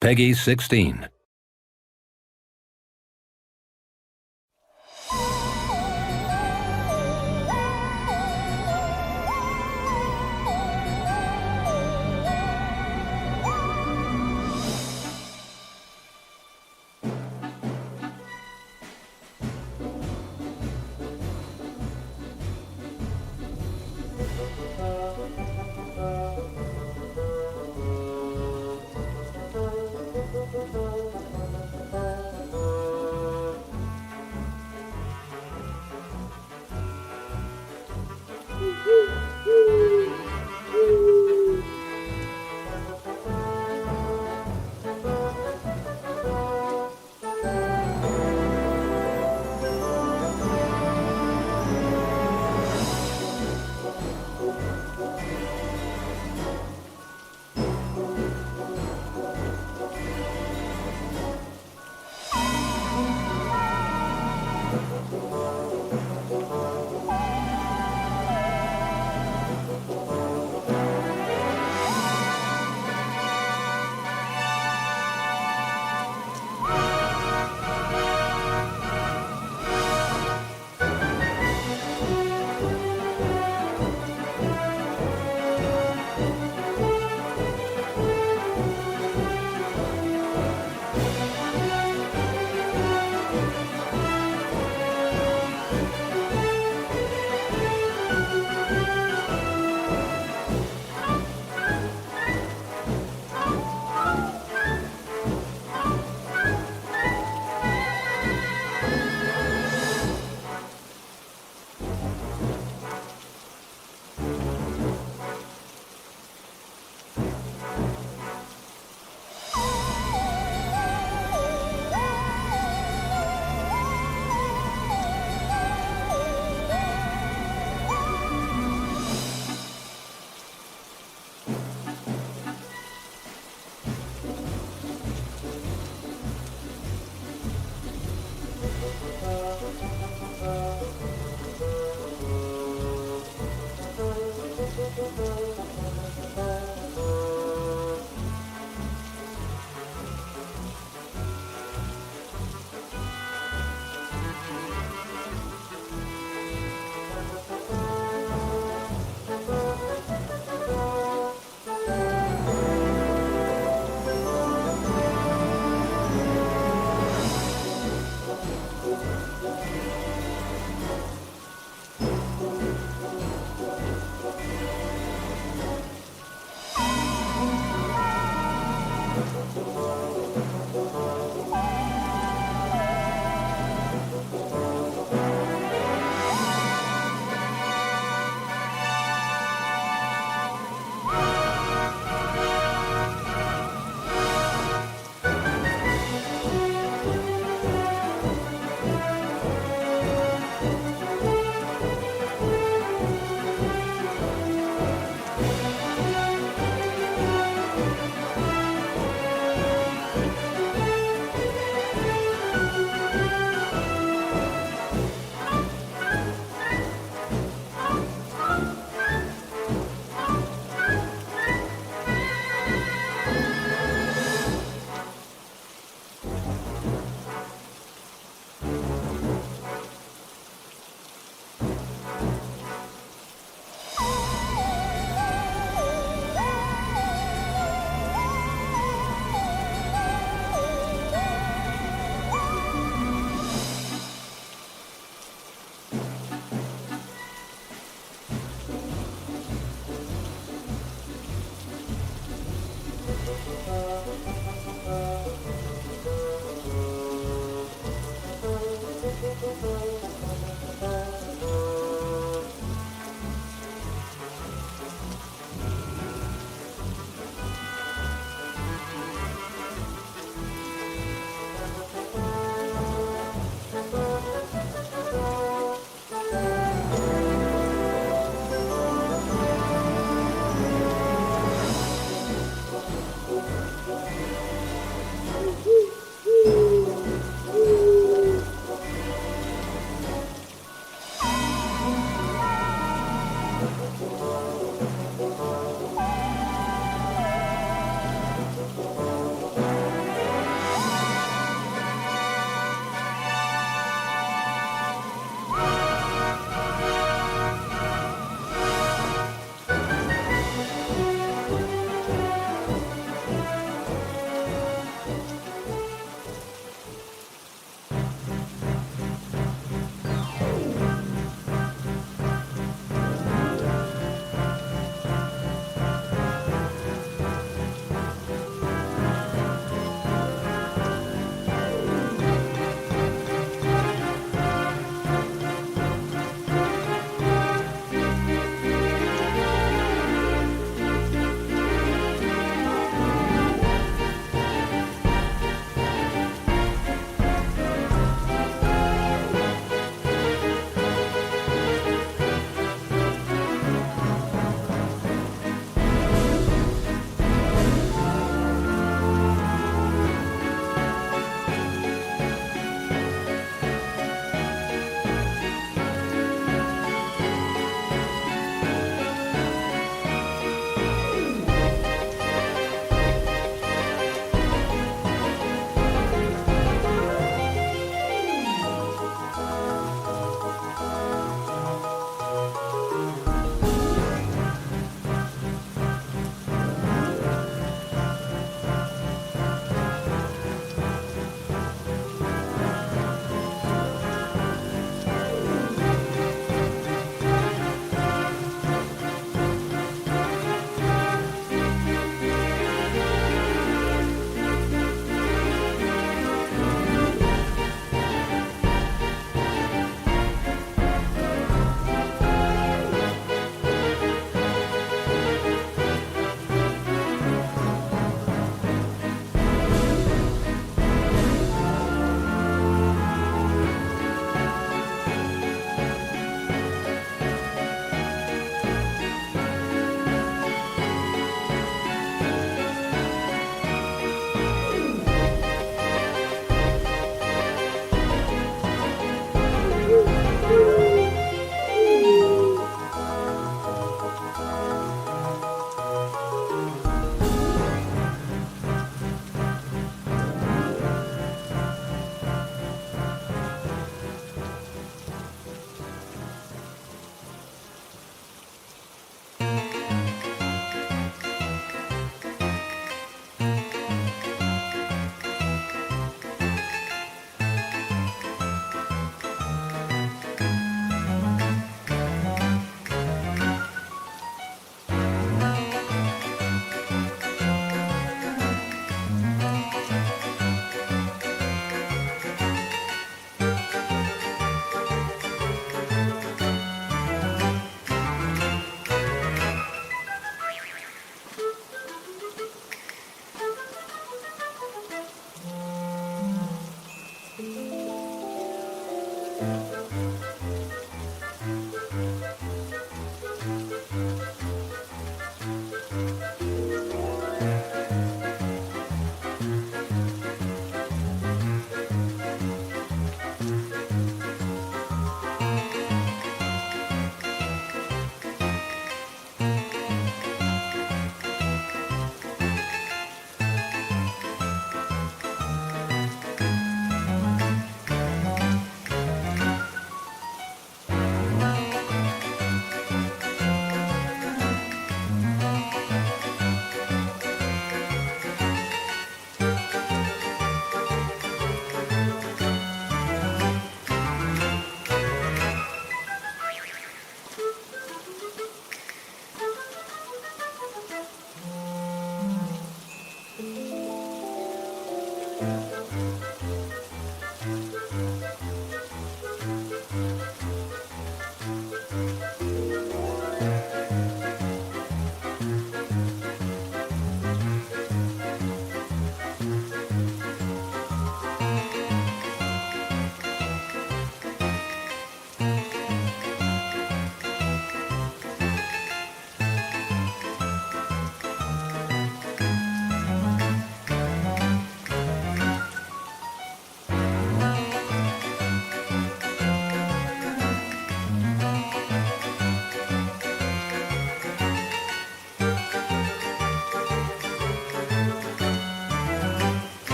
Peggy 16.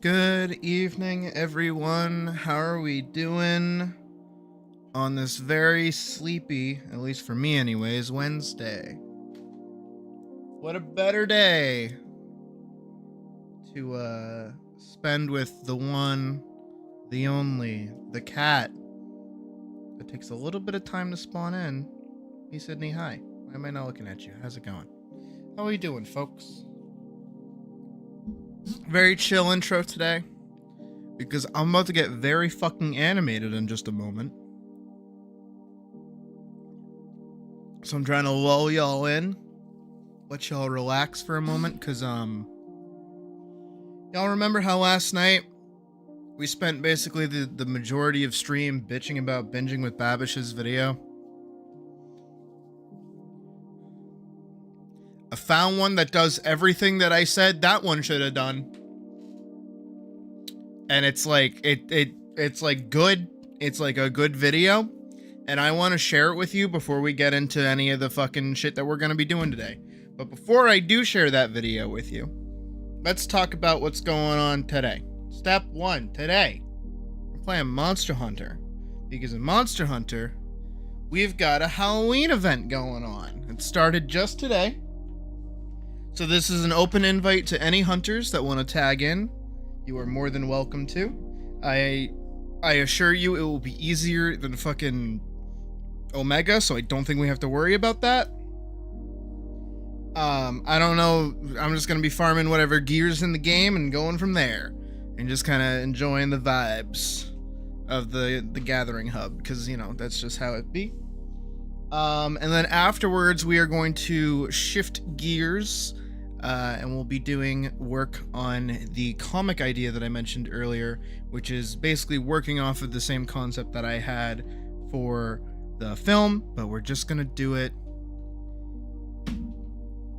Good evening, everyone. How are we doing on this very sleepy, at least for me anyways, Wednesday? What a better day to spend with the one, the only, the cat. It takes a little bit of time to spawn in. Hey Sydney, hi. Why am I not looking at you? How's it going? How are you doing, folks? Very chill intro today, because I'm about to get very fucking animated in just a moment. So I'm trying to lull y'all in, let y'all relax for a moment, because y'all remember how last night we spent basically the majority of stream bitching about binging with Babish's video? I found one that does everything that I said that one should have done. And it's like, it's like good. It's like a good video. And I want to share it with you before we get into any of the fucking shit that we're going to be doing today. But before I do share that video with you, let's talk about what's going on today. Step 1, today, we're playing Monster Hunter. Because in Monster Hunter, we've got a Halloween event going on. It started just today. So this is an open invite to any hunters that want to tag in. You are more than welcome to. I I assure you it will be easier than fucking Omega, so I don't think we have to worry about that. I don't know, I'm just gonna be farming whatever gears in the game and going from there. And just kind of enjoying the vibes of the gathering hub, because, you know, that's just how it be. And then afterwards, we are going to shift gears, and we'll be doing work on the comic idea that I mentioned earlier, which is basically working off of the same concept that I had for the film, but we're just gonna do it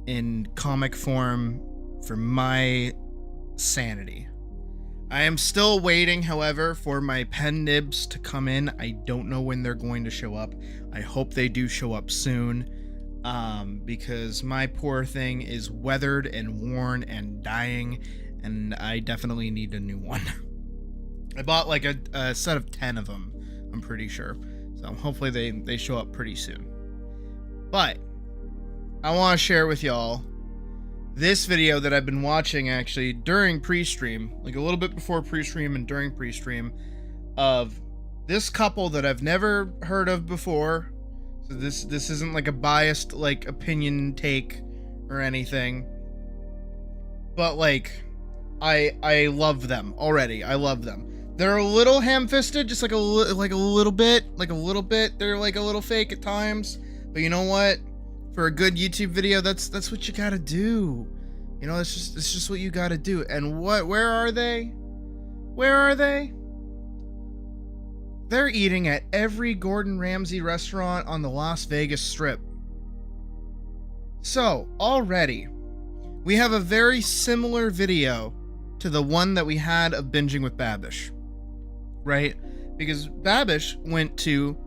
in comic form for my sanity. I am still waiting, however, for my pen nibs to come in. I don't know when they're going to show up. I hope they do show up soon, because my poor thing is weathered and worn and dying, and I definitely need a new one. I bought like a set of 10 of them, I'm pretty sure. So hopefully they show up pretty soon. But I want to share with y'all this video that I've been watching actually during pre-stream, like a little bit before pre-stream and during pre-stream, of this couple that I've never heard of before. So this isn't like a biased like opinion take or anything, but like I love them already. I love them. They're a little ham-fisted, just like a little bit. They're like a little fake at times, but you know what? For a good YouTube video, that's what you gotta do. You know, it's just what you gotta do. And where are they? Where are they? They're eating at every Gordon Ramsay restaurant on the Las Vegas Strip. So, already, we have a very similar video to the one that we had of binging with Babish. Right? Because Babish went to,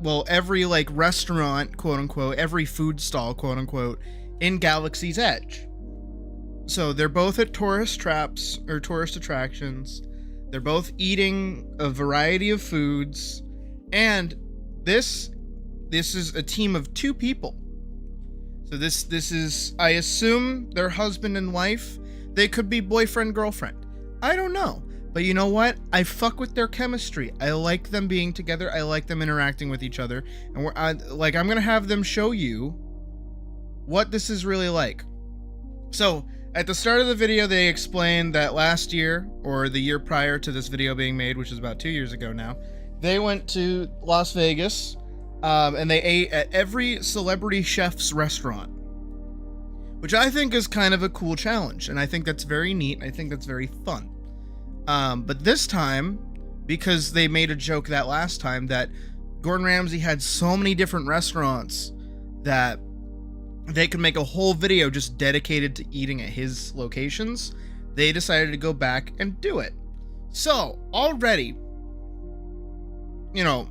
well, every like restaurant, quote unquote, every food stall, quote unquote, in Galaxy's Edge. So they're both at tourist traps or tourist attractions. They're both eating a variety of foods, and this is a team of 2 people. So this is, I assume, their husband and wife. They could be boyfriend girlfriend. I don't know. But you know what? I fuck with their chemistry. I like them being together. I like them interacting with each other. And I'm gonna have them show you what this is really like. So at the start of the video, they explained that last year, or the year prior to this video being made, which is about 2 years ago now, they went to Las Vegas, and they ate at every celebrity chef's restaurant, which I think is kind of a cool challenge. And I think that's very neat. I think that's very fun. But this time, because they made a joke that last time that Gordon Ramsay had so many different restaurants that they could make a whole video just dedicated to eating at his locations, they decided to go back and do it. So, already, you know,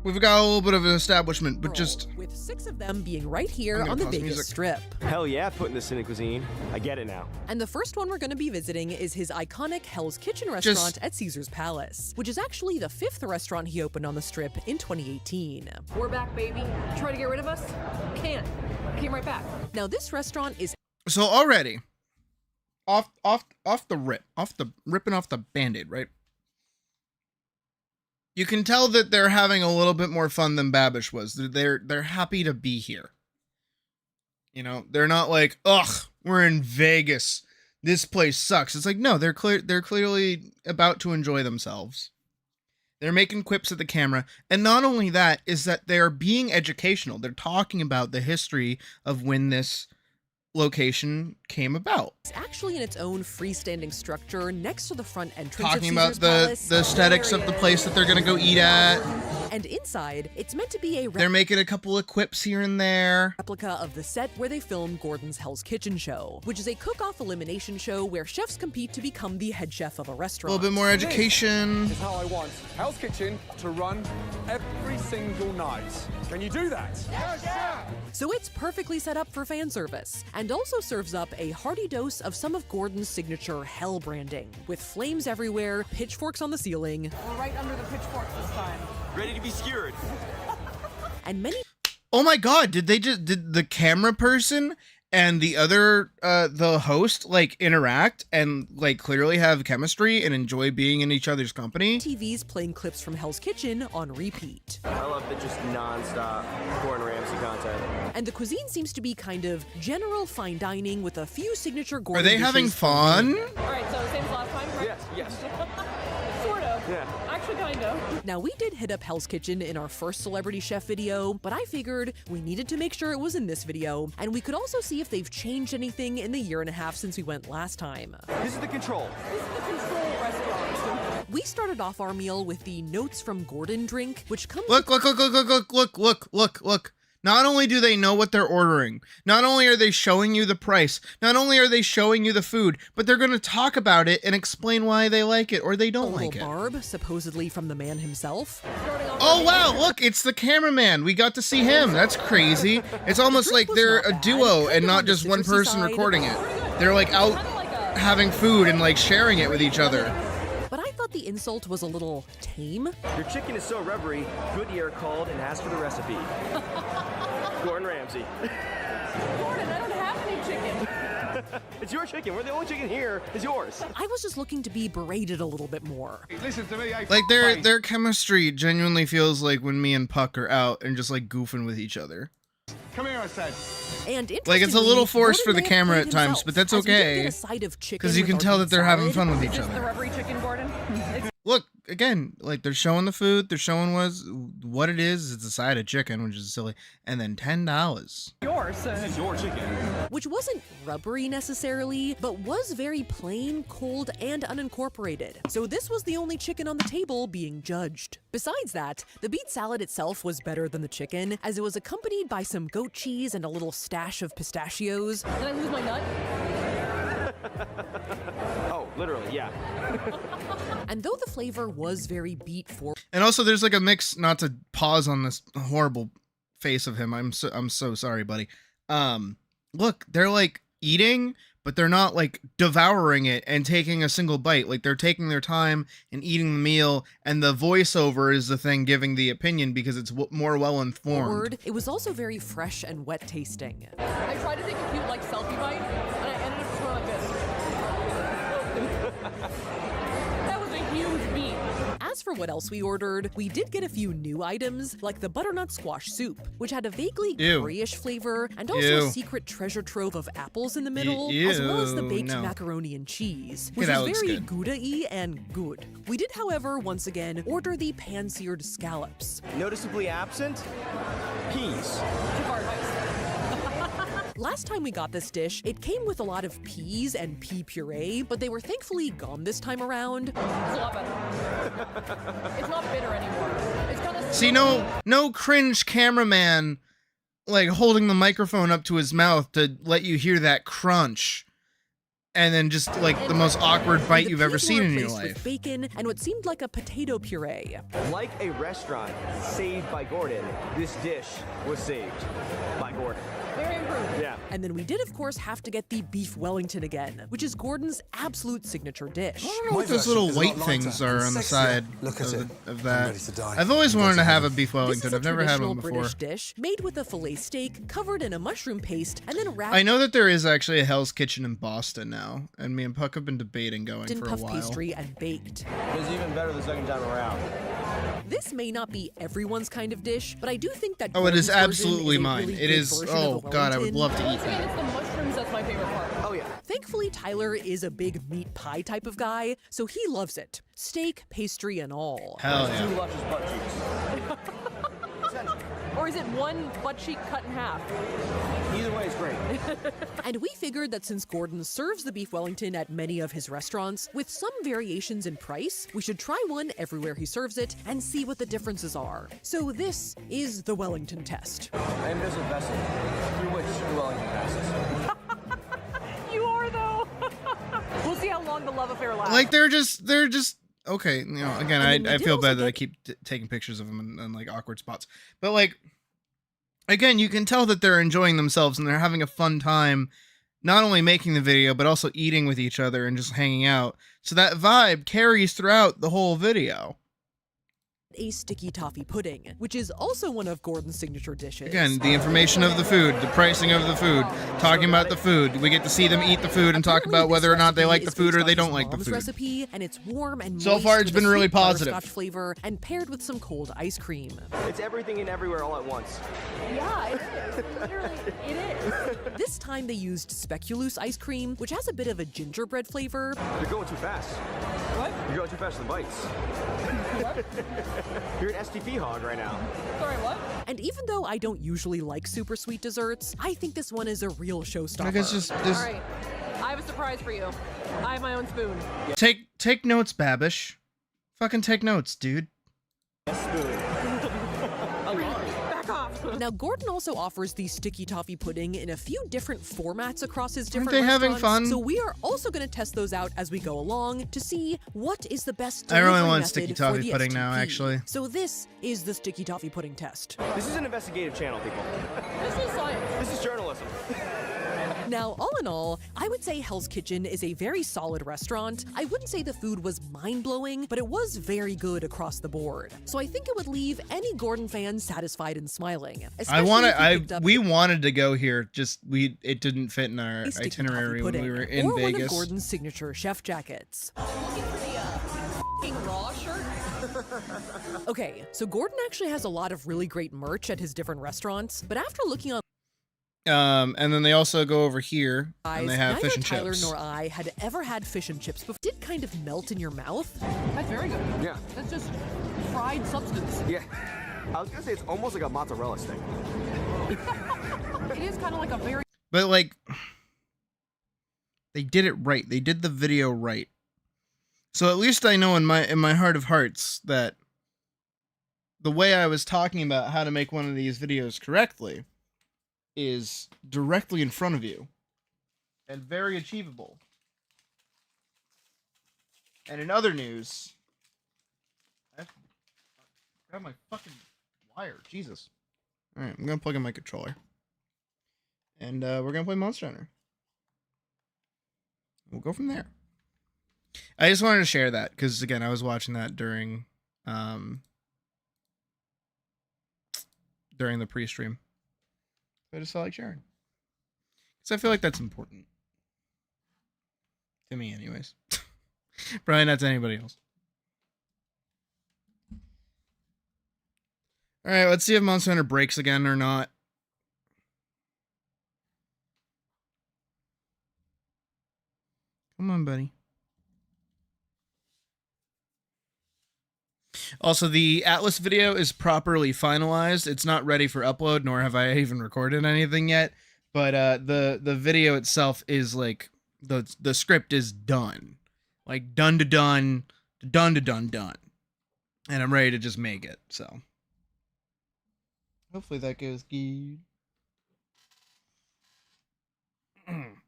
we've got a little bit of an establishment, but just... With 6 of them being right here on the Vegas Strip. Hell yeah, putting this in a cuisine. I get it now. And the first one we're going to be visiting is his iconic Hell's Kitchen restaurant at Caesar's Palace, which is actually the 5th restaurant he opened on the Strip in 2018. We're back, baby. Try to get rid of us? Can't. Came right back. Now this restaurant is... So already, ripping off the Band-Aid, right? You can tell that they're having a little bit more fun than Babish was. They're happy to be here. You know, they're not like, ugh, we're in Vegas. This place sucks. It's like, no, they're clearly about to enjoy themselves. They're making quips at the camera. And not only that, is that they're being educational. They're talking about the history of when this location came about. It's actually in its own freestanding structure next to the front entrance talking of about the aesthetics of the place that they're gonna go eat at. And inside, it's meant to be a they're making a couple of quips here and there. Replica of the set where they filmed Gordon's Hell's Kitchen show, which is a cook-off elimination show where chefs compete to become the head chef of a restaurant. A little bit more education. This is how I want Hell's Kitchen to run every single night. Can you do that? Yes, sir! So it's perfectly set up for fan service, and also serves up a hearty dose of some of Gordon's signature hell branding, with flames everywhere, pitchforks on the ceiling. We're right under the pitchforks this time. Ready to be skewered. And many... Oh my god, did the camera person and the other the host like interact and like clearly have chemistry and enjoy being in each other's company. TV's playing clips from Hell's Kitchen on repeat. I love the just non-stop Gordon Ramsay content. And the cuisine seems to be kind of general fine dining with a few signature Gordon Are they having dishes. fun? All right, so same as last time, right? Yes. Sort of. Yeah. Actually, kind of. Now, we did hit up Hell's Kitchen in our first celebrity chef video, but I figured we needed to make sure it was in this video, and we could also see if they've changed anything in the year and a half since we went last time. This is the control. This is the control restaurant. We started off our meal with the Notes from Gordon drink, which comes Look. Not only do they know what they're ordering, not only are they showing you the price, not only are they showing you the food, but they're going to talk about it and explain why they like it or they a don't little like it. barb, supposedly from the man himself. Oh wow, look, it's the cameraman. We got to see him. That's crazy. It's almost like they're a duo and not just one person recording it. They're like out having food and like sharing it with each other. But I thought the insult was a little tame. Your chicken is so rubbery, Goodyear called and asked for the recipe. Gordon Ramsay. Gordon, I don't have any chicken. It's your chicken. We're the only chicken here. It's yours. I was just looking to be berated a little bit more. Listen to me, Like their chemistry genuinely feels like when me and Puck are out and just like goofing with each other. Come here, I said. And Like it's a little interestingly, forced for Gordon the may have camera played at times, himself, but that's as we did okay. get a side of chicken Because you with can our tell beet that they're having salad. fun with Is each this the other. rubbery chicken, Gordon? Look, again, like they're showing the food, they're showing what it is. It's a side of chicken, which is silly, and then $10. Yours. It's your chicken. Which wasn't rubbery necessarily, but was very plain, cold, and unincorporated. So this was the only chicken on the table being judged. Besides that, the beet salad itself was better than the chicken, as it was accompanied by some goat cheese and a little stash of pistachios. Did I lose my nut? Oh, literally, yeah. And though the flavor was very beet forward, And also, there's like a mix. Not to pause on this horrible face of him. I'm so sorry, buddy. Look, they're like eating, but they're not like devouring it and taking a single bite. Like they're taking their time and eating the meal, and the voiceover is the thing giving the opinion because it's more well informed. it was also very fresh and wet tasting. I tried to take a cute, like, selfie bite, and I ended up just going like this. That was a huge beat. As for what else we ordered, we did get a few new items, like the butternut squash soup, which had a vaguely Ew. grayish flavor, and also Ew. a secret treasure trove of apples in the middle, Ew, as well as the baked no. macaroni and cheese, Okay, which that was looks very good. Gouda-y and good. We did, however, once again, order the pan-seared scallops. Noticeably absent? Peas. Took our advice. Last time we got this dish, it came with a lot of peas and pea puree, but they were thankfully gone this time around. It's a lot better. It's not bitter anymore. It's kind of See, no cringe cameraman like holding the microphone up to his mouth to let you hear that crunch, and then just like the most awkward bite The you've ever peas seen were in your replaced with life. bacon and what seemed like a potato puree. Like a restaurant saved by Gordon, this dish was saved by Gordon. very improved. Yeah. And then we did, of course, have to get the beef Wellington again, which is Gordon's absolute signature dish. I don't know what those little white things are on the side Look at it. of I'm that. ready to die. I've always I'm wanted going to have a heaven. beef This Wellington. is a I've never had traditional one before. British dish made with a filet steak covered in a mushroom paste and then wrapped I know that there is actually a Hell's Kitchen in Boston now, and me and Puck have been debating going in for a puff while. pastry and baked. It was even better the second time around. This may not be everyone's kind of dish, but I do think that Oh, it is Gordon's version absolutely is a mine. really It good is. version of Oh a God, I would Wellington. love to eat Once again, that. it's the mushrooms that's my favorite part. Oh, yeah. Thankfully, Tyler is a big meat pie type of guy, so he loves it. Steak, pastry, and all. Hell Two yeah. luscious butt cheeks. Or is it one butt cheek cut in half? Either way is great. And we figured that since Gordon serves the beef Wellington at many of his restaurants, with some variations in price, we should try one everywhere he serves it and see what the differences are. So this is the Wellington test. I am just a vessel through which the Wellington passes. You are, though. We'll see how long the love affair lasts. Like they're just okay. You know, again, And then we I did feel also bad that I get- keep taking pictures of them in like awkward spots, but like again, you can tell that they're enjoying themselves and they're having a fun time, not only making the video but also eating with each other and just hanging out. So that vibe carries throughout the whole video. a sticky toffee pudding, which is also one of Gordon's signature dishes. Again, the information of the food, the pricing of the food, talking about the food. We get to see them eat the food and talk Apparently, about whether or this not they like the recipe food is or they based on don't like the his food. mom's recipe, and it's warm and So moist far, it's with been a really sweet positive. butterscotch flavor and paired with some cold ice cream. It's everything and everywhere all at once. Yeah, it is. Literally, it is. This time they used speculoos ice cream, which has a bit of a gingerbread flavor. You're going too fast. What? You're going too fast for the bites. What? You're an STP hog right now. Sorry, what? And even though I don't usually like super sweet desserts, I think this one is a real showstopper. Like it's just this. All right. I have a surprise for you. I have my own spoon. Take notes, Babish. Fucking take notes, dude. Back off. Now, Gordon also offers the sticky toffee pudding in a few different formats across his different they having restaurants, fun? so we are also going to test those out as we go along to see what is the best I really delivery want method sticky for toffee the pudding now, STP. actually. So this is the sticky toffee pudding test. This is an investigative channel, people. This is science. This is journalism. Now, all in all, I would say Hell's Kitchen is a very solid restaurant. I wouldn't say the food was mind-blowing, but it was very good across the board. So I think it would leave any Gordon fan satisfied and smiling. We wanted to go here, just it didn't fit in our Sticky toffee itinerary when we pudding, were in or one of Vegas. Gordon's signature chef jackets. F***ing raw shirt. Okay, so Gordon actually has a lot of really great merch at his different restaurants, but after looking on And then they also go over here and they have neither fish and Tyler chips. nor I had ever had fish and chips before. Did kind of melt in your mouth. That's very good. Yeah. That's just fried substance. Yeah. I was gonna say it's almost like a mozzarella stick. It is kind of like a very But like, they did it right. They did the video right. So at least I know in my heart of hearts that the way I was talking about how to make one of these videos correctly is directly in front of you and very achievable. And in other news, I have to grab my fucking wire. Jesus. All right, I'm gonna plug in my controller, and we're gonna play Monster Hunter. We'll go from there. I just wanted to share that because again, I was watching that during the pre-stream. I just felt like sharing. Because I feel like that's important. To me, anyways. Probably not to anybody else. Alright, let's see if Monster Hunter breaks again or not. Come on, buddy. Also, the Atlas video is properly finalized. It's not ready for upload, nor have I even recorded anything yet. But the video itself is like the script is done, like done to done, done to done done, and I'm ready to just make it. So hopefully that goes good.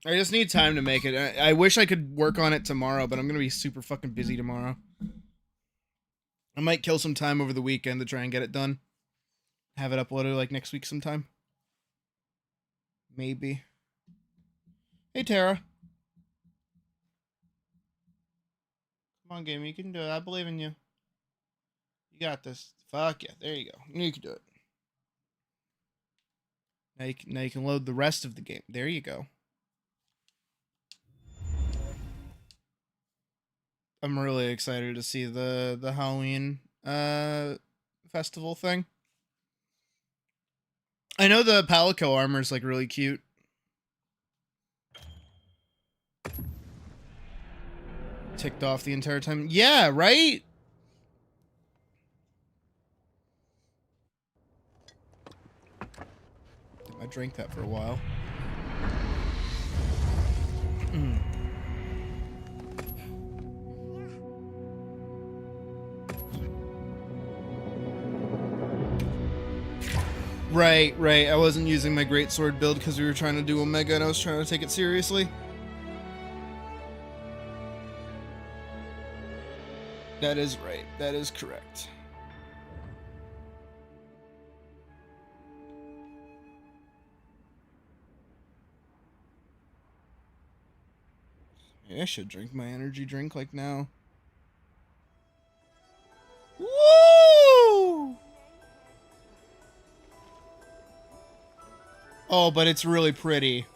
I just need time to make it. I wish I could work on it tomorrow, but I'm gonna be super fucking busy tomorrow. I might kill some time over the weekend to try and get it done. Have it uploaded like next week sometime. Maybe. Hey, Tara. Come on, game. You can do it. I believe in you. You got this. Fuck yeah. There you go. You can do it. Now you can load the rest of the game. There you go. I'm really excited to see the Halloween festival thing. I know the Palico armor is like really cute. Ticked off the entire time. Yeah, right? I drank that for a while. Right. I wasn't using my greatsword build because we were trying to do Omega and I was trying to take it seriously. That is right. That is correct. Maybe I should drink my energy drink like now. Woo! Oh, but it's really pretty.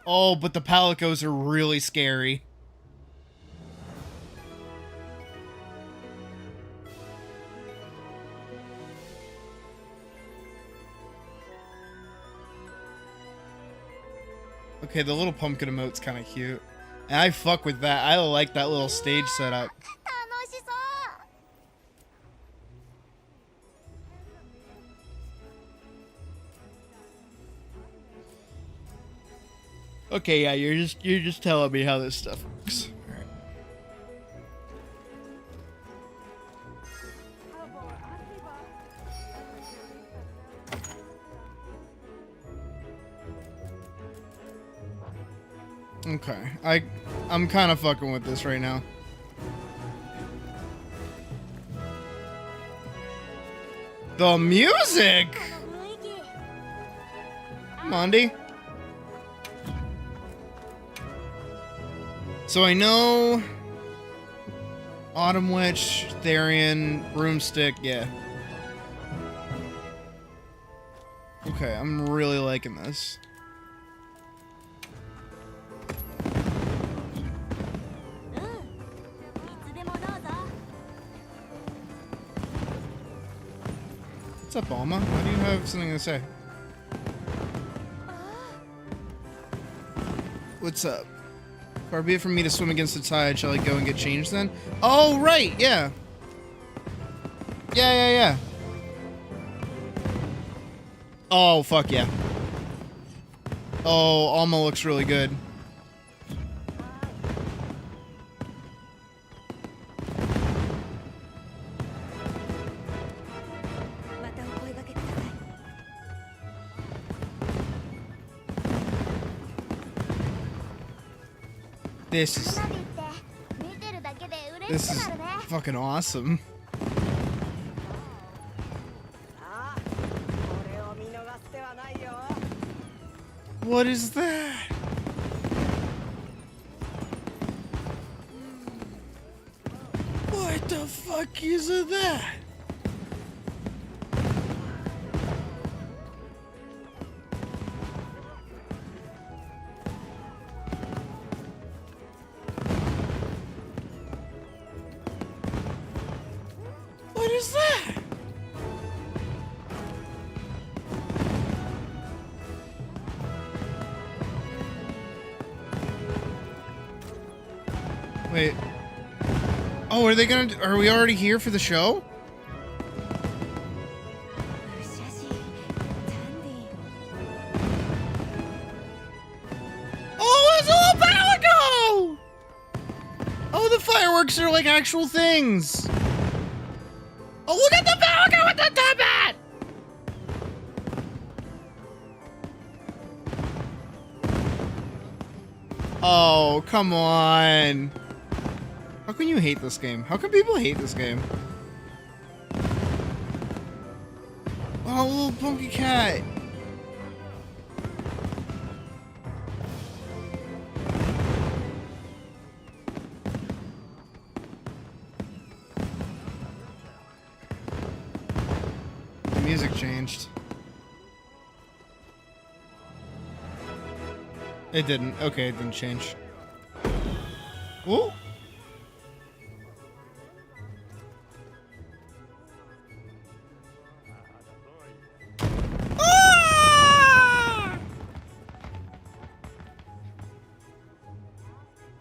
Oh, but the palicos are really scary. Okay, the little pumpkin emote's kind of cute. And I fuck with that. I like that little stage setup. Okay, yeah, you're just telling me how this stuff works. All right. Okay, I'm kind of fucking with this right now. The music! Monday. So I know Autumn Witch, Therian, Broomstick, yeah. Okay, I'm really liking this. What's up, Alma? Why do you have something to say? What's up? Far be it from me to swim against the tide, shall I go and get changed then? Oh, right, yeah. Yeah. Oh, fuck yeah. Oh, Alma looks really good. This is fucking awesome. What is that? What the fuck is that? What is that? Wait. Oh, are we already here for the show? Oh, it's a little palico! Oh, the fireworks are like actual things. Oh, look at the palico with the top hat! Oh, come on. How can you hate this game? How can people hate this game? Oh, little punky cat. The music changed. It didn't. Okay, it didn't change. Whoa.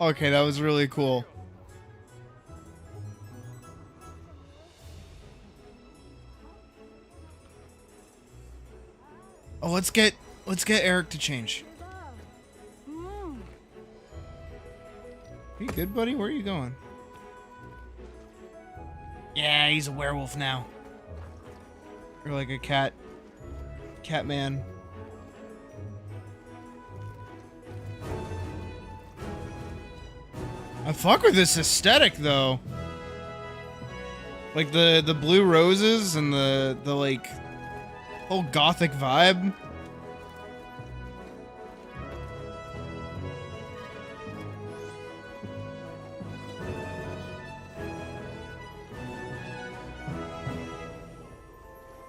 Okay, that was really cool. Oh, let's get Eric to change. Are you good, buddy? Where are you going? Yeah, he's a werewolf now. Or like a cat man. I fuck with this aesthetic though. Like the blue roses and the like whole gothic vibe.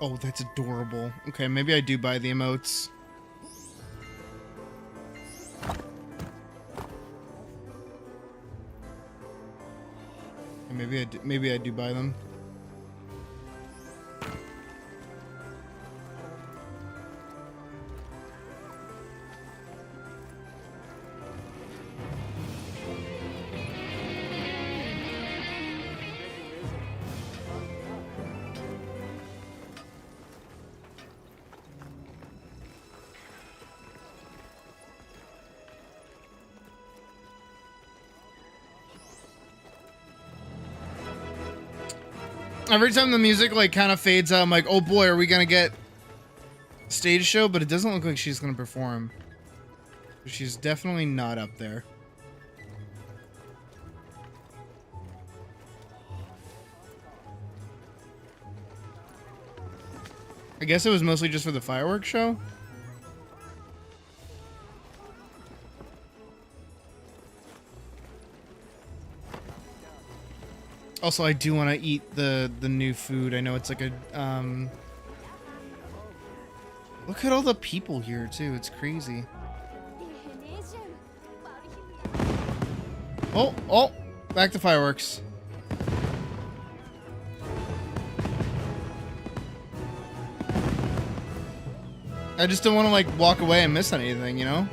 Oh, that's adorable. Okay, maybe I do buy the emotes. Maybe I do buy them. Every time the music like kind of fades out, I'm like, oh boy, are we gonna get stage show? But it doesn't look like she's gonna perform. She's definitely not up there. I guess it was mostly just for the fireworks show. Also, I do want to eat the new food. I know it's like a look at all the people here too. It's crazy. Oh, back to fireworks. I just don't want to like walk away and miss anything, you know?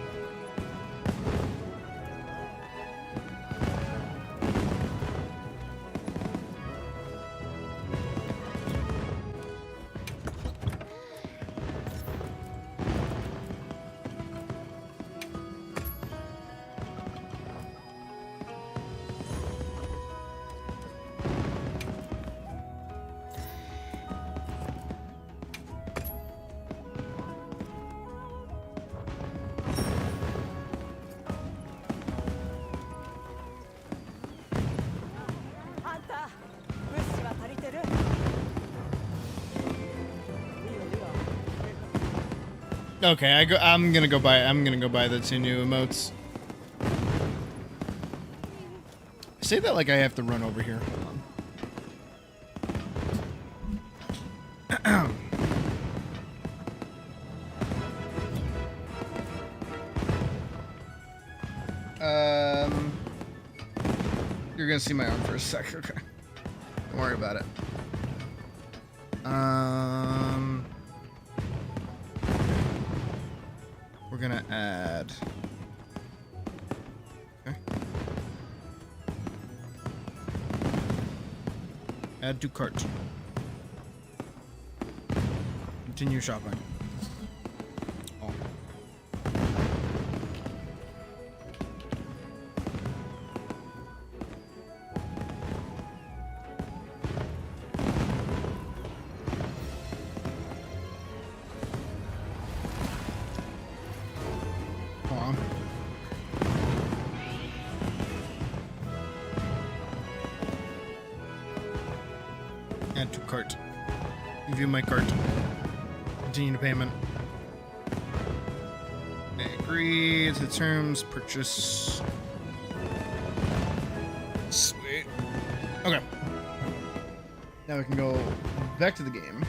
Okay, I'm gonna go buy the 2 new emotes. I say that like I have to run over here. You're gonna see my arm for a sec, okay? Don't worry about it. We're gonna add. Okay. Add to cart. Continue shopping. Oh. Hold on. Add to cart. View my cart. Continue to payment. I agree to terms. Purchase. Sweet. Okay. Now we can go back to the game.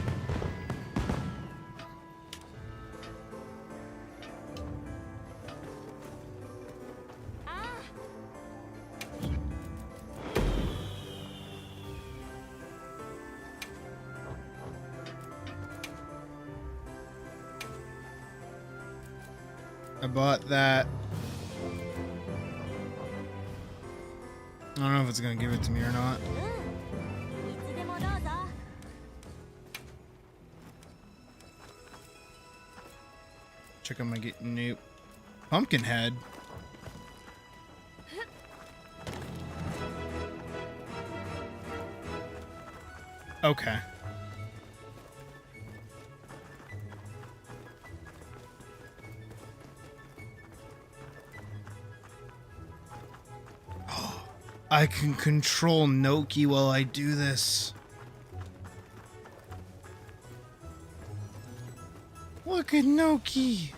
I bought that. I don't know if it's gonna give it to me or not. Check out my new pumpkin head. Okay. I can control Noki while I do this. Look at Noki.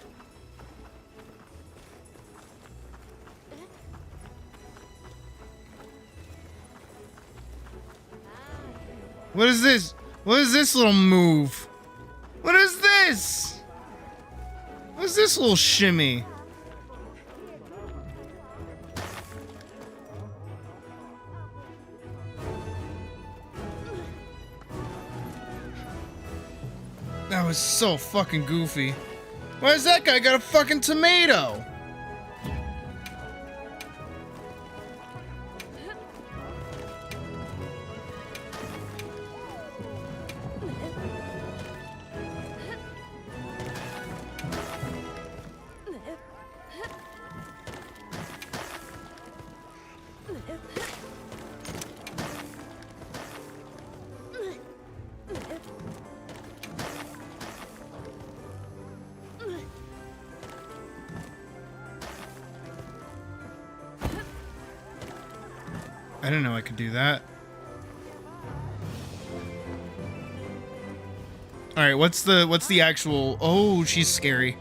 What is this? What is this little move? What is this? What's this little shimmy? That was so fucking goofy. Why is that guy got a fucking tomato? I didn't know I could do that. All right, what's the actual? Oh, she's scary.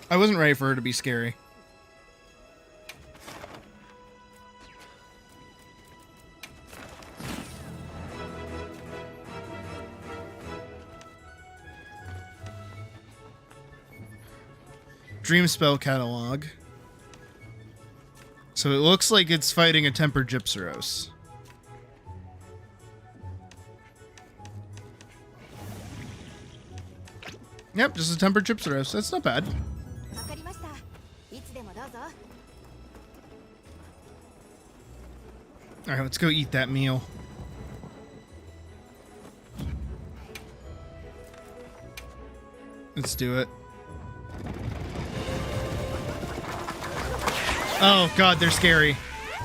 I wasn't ready for her to be scary. Dream spell catalog. So it looks like it's fighting a tempered Gypsaros. Yep, just a tempered Gypsaros. That's not bad. Alright, let's go eat that meal. Let's do it. Oh god, they're scary.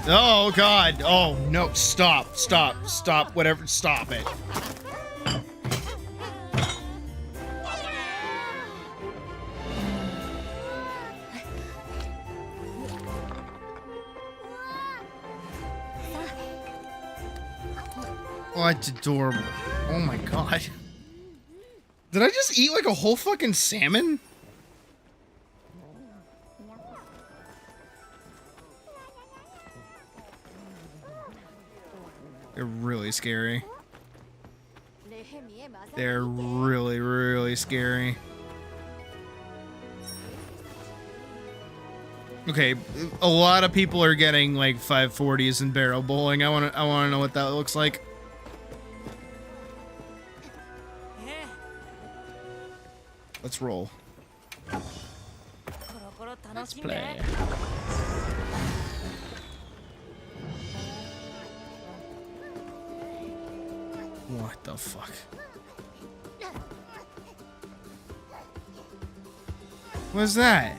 Oh god. Oh no, stop, stop, stop, whatever, stop it. Oh, it's adorable. Oh my god. Did I just eat like a whole fucking salmon? They're really scary. They're really, really scary. Okay, a lot of people are getting like 540s in barrel bowling. I want to know what that looks like. Let's roll. Let's play. What the fuck? What's that?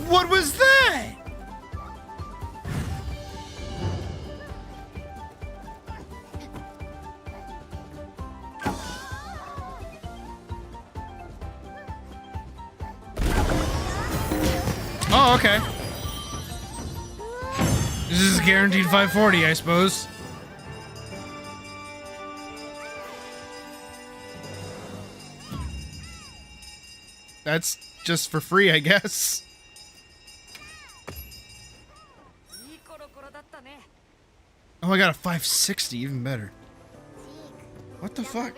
What was that? Oh, okay. This is guaranteed 540, I suppose. That's just for free, I guess. Oh, I got a 560, even better. What the fuck?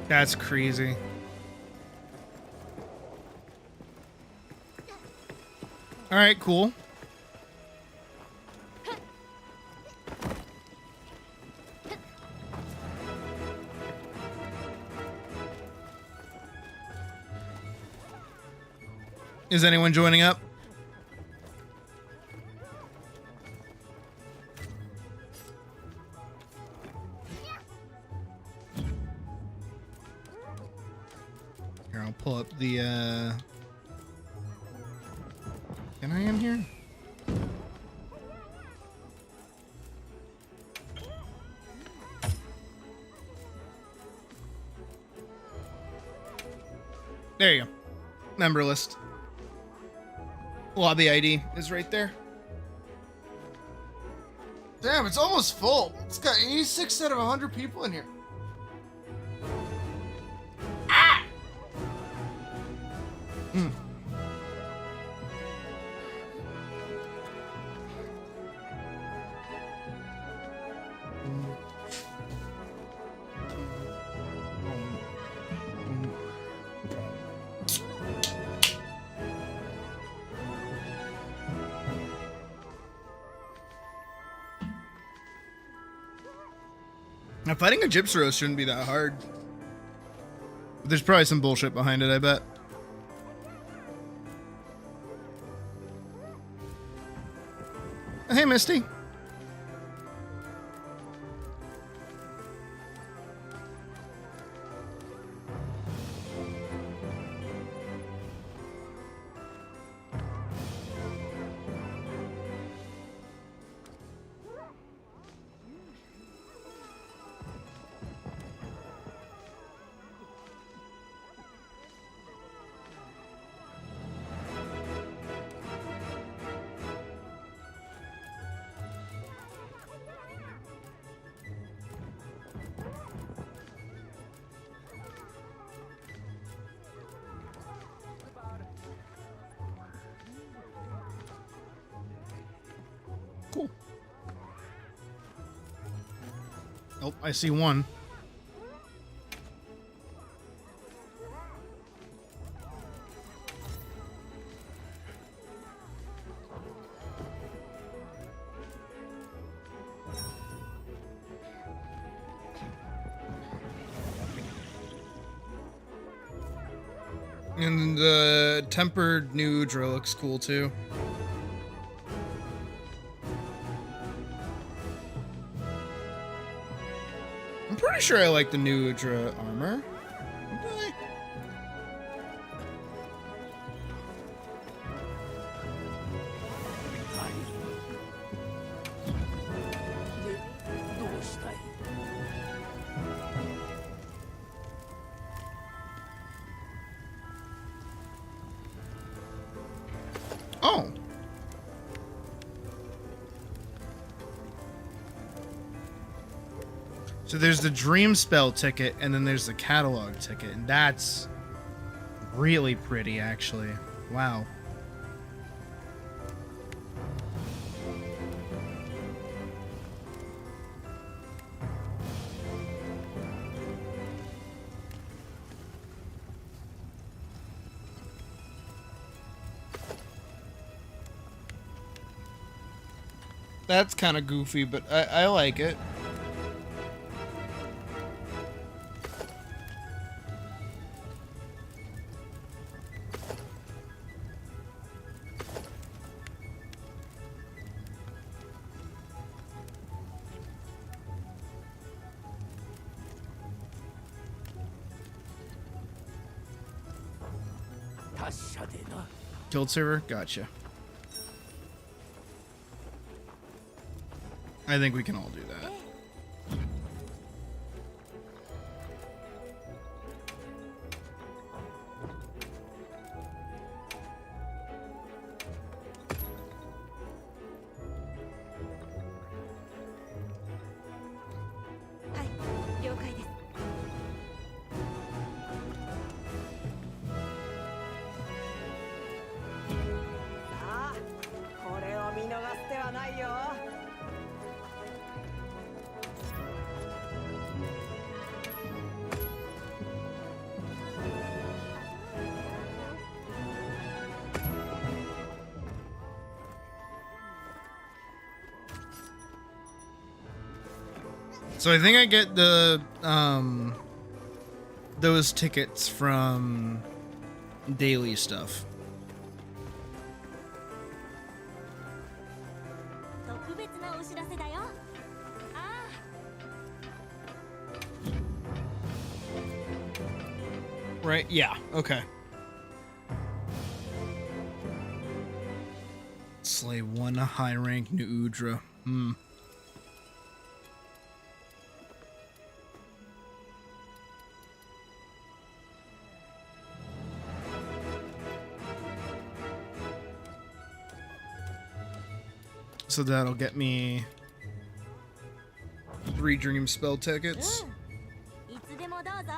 That's crazy. All right, cool. Is anyone joining up? Here, I'll pull up the, Can I in here? There you go. Member list. Lobby ID is right there. Damn, it's almost full. It's got 86 out of 100 people in here. Ah! Mm. Now, fighting a gypsy roast shouldn't be that hard. But there's probably some bullshit behind it, I bet. Hey, Misty. Cool. Oh, I see one. And the tempered new Udra looks cool too. I'm pretty sure I like the new Udra armor. Okay. Oh. So there's the dream spell ticket and then there's the catalog ticket, and that's really pretty actually. Wow. That's kind of goofy, but I like it. Guild server? Gotcha. I think we can all do that. So I think I get the those tickets from daily stuff. Right? Yeah. Okay. Slay one high rank new Udra. So that'll get me 3 dream spell tickets. いつでもどうぞ。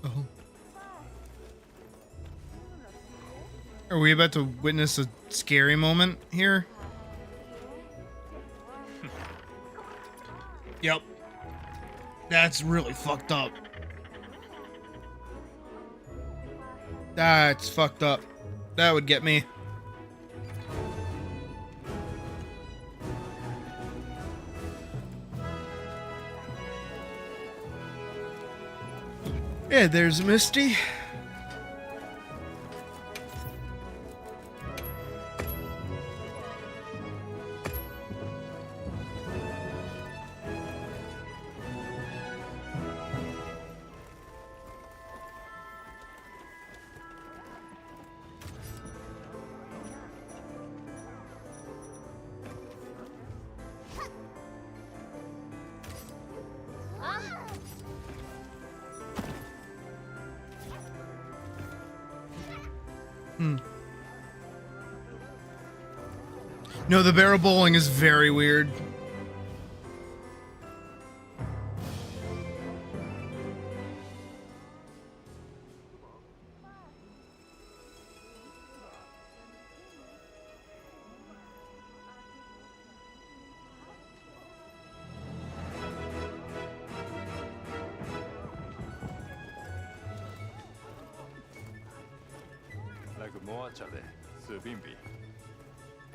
Oh. Are we about to witness a scary moment here? Yep. That's really fucked up. That's fucked up. That would get me. Yeah, there's Misty. No, the barrel bowling is very weird.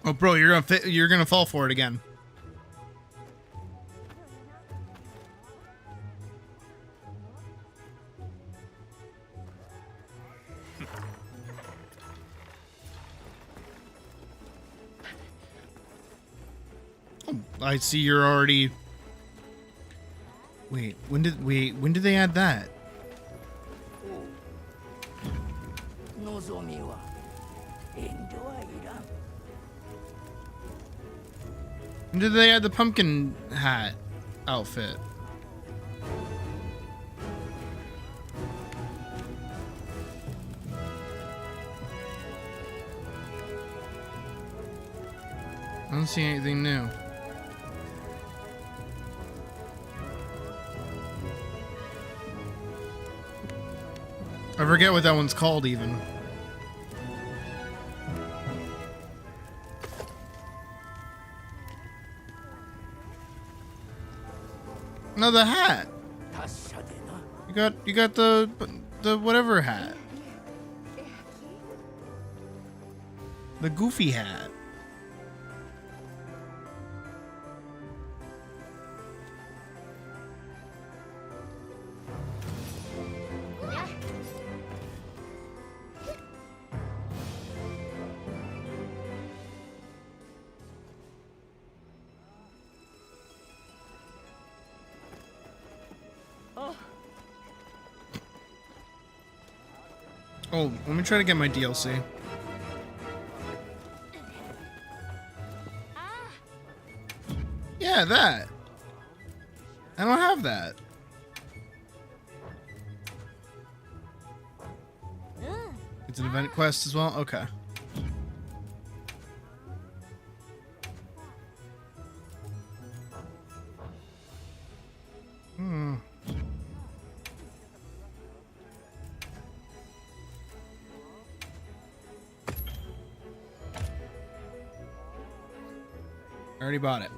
Oh, bro, you're gonna fall for it again. Oh, I see you're already. Wait, when did they add that? When did they add the pumpkin hat outfit? I don't see anything new. I forget what that one's called even. No, the hat. You got the whatever hat. The goofy hat. Oh, let me try to get my DLC. Yeah, that. I don't have that. It's an event quest as well? Okay. I already bought it.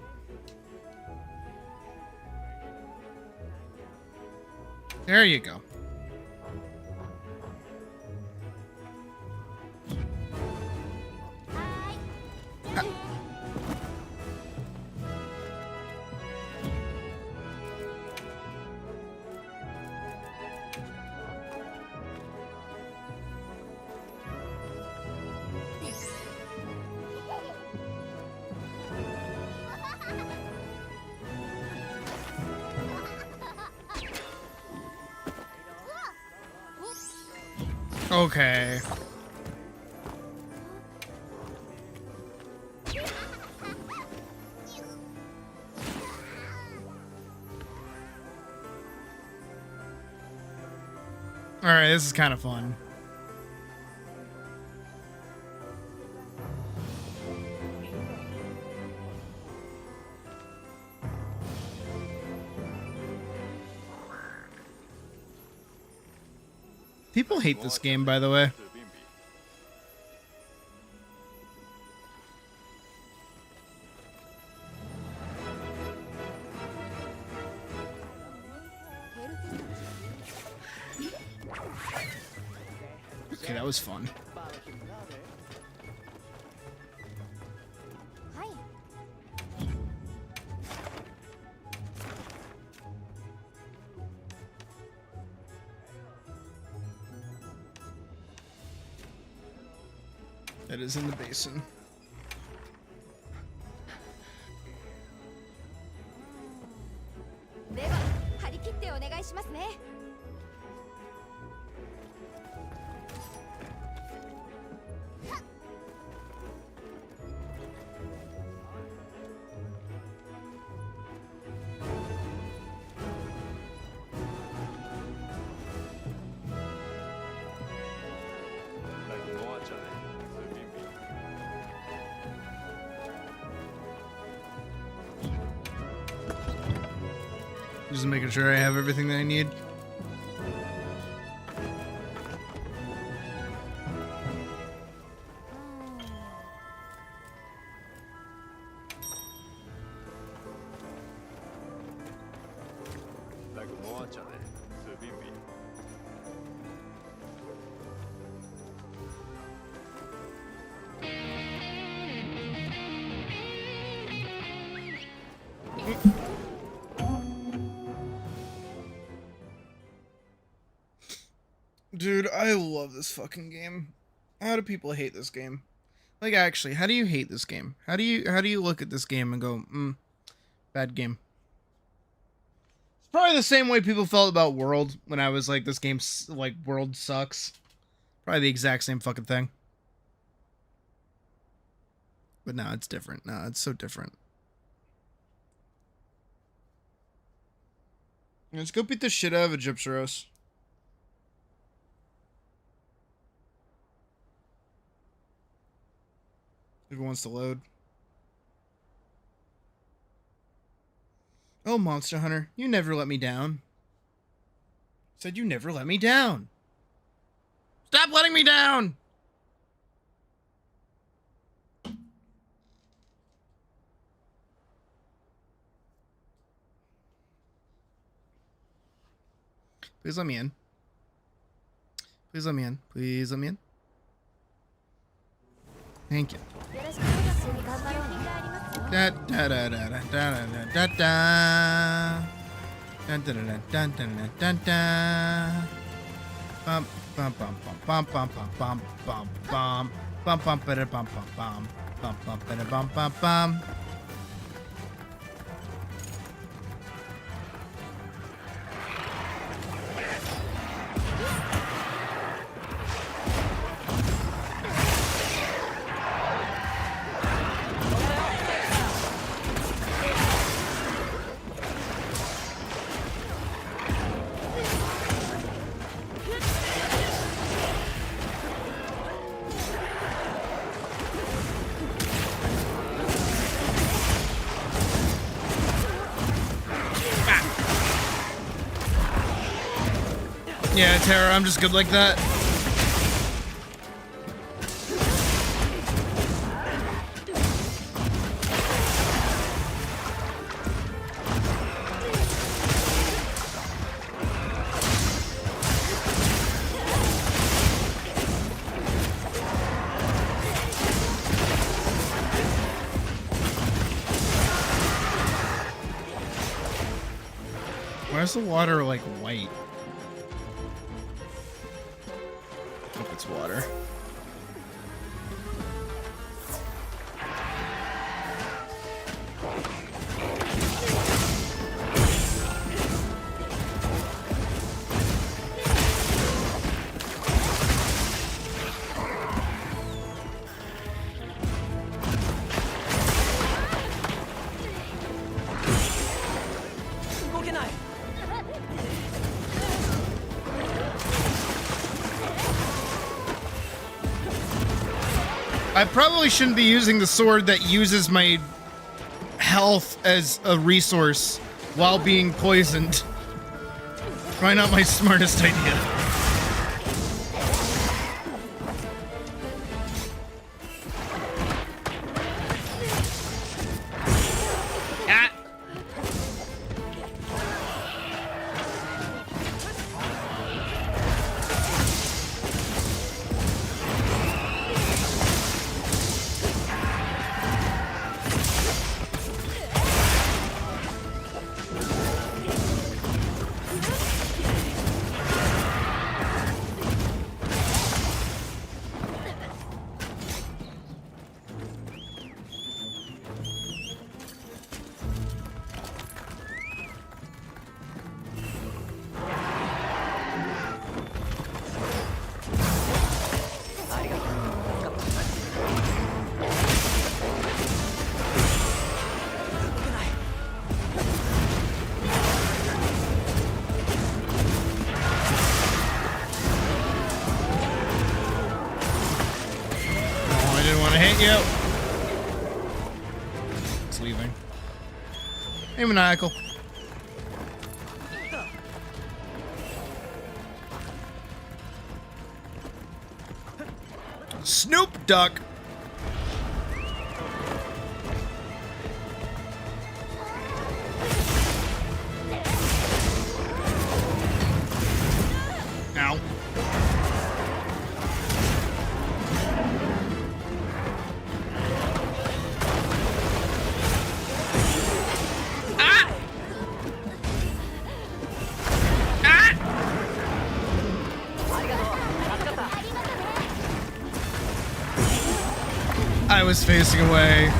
There you go. Okay. Alright, this is kind of fun. People hate this game, by the way. Okay, that was fun. That is in the basin. では張り切ってお願いしますね。Just making sure I have everything that I need. Dude, I love this fucking game. How do people hate this game? Like, actually, how do you hate this game? How do you look at this game and go, bad game? It's probably the same way people felt about World when I was like, this game, like, World sucks. Probably the exact same fucking thing. But no, it's different. No, it's so different. Let's go beat the shit out of a Gypsaros. If it wants to load. Oh, Monster Hunter, you never let me down. Said you never let me down. Stop letting me down! Please let me in. Please let me in. Please let me in. Thank you. Da da da da da da da da da da da da da da. Bum bum bum bum bum bum bum bum bum bum bum bum bum bum bum bum bum bum bum. Yeah, Tara, I'm just good like that. Why is the water like white? I hope it's water. I probably shouldn't be using the sword that uses my health as a resource while being poisoned. Probably not my smartest idea. Ah! Yep. It's leaving. Hey, Maniacal. Snoop Duck. Ow. I was facing away.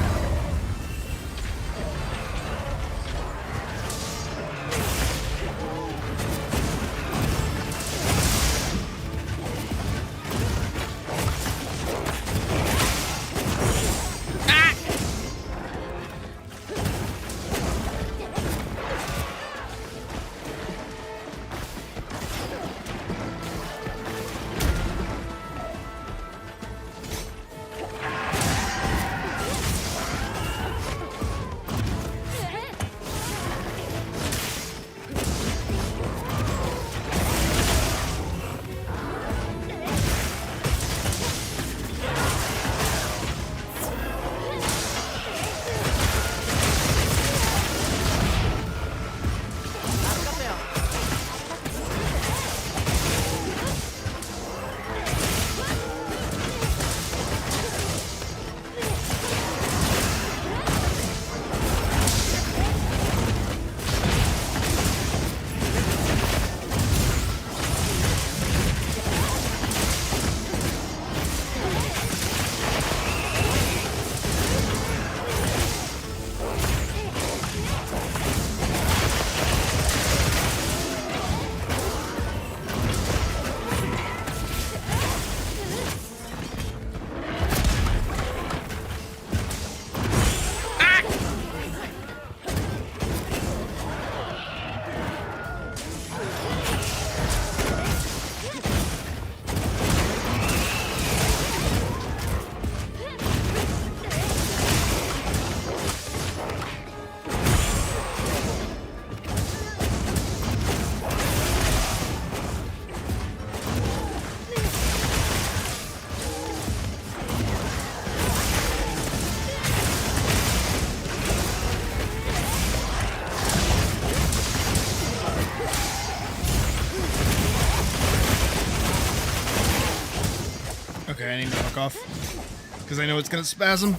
Okay, I need to knock off. Because I know it's gonna spasm.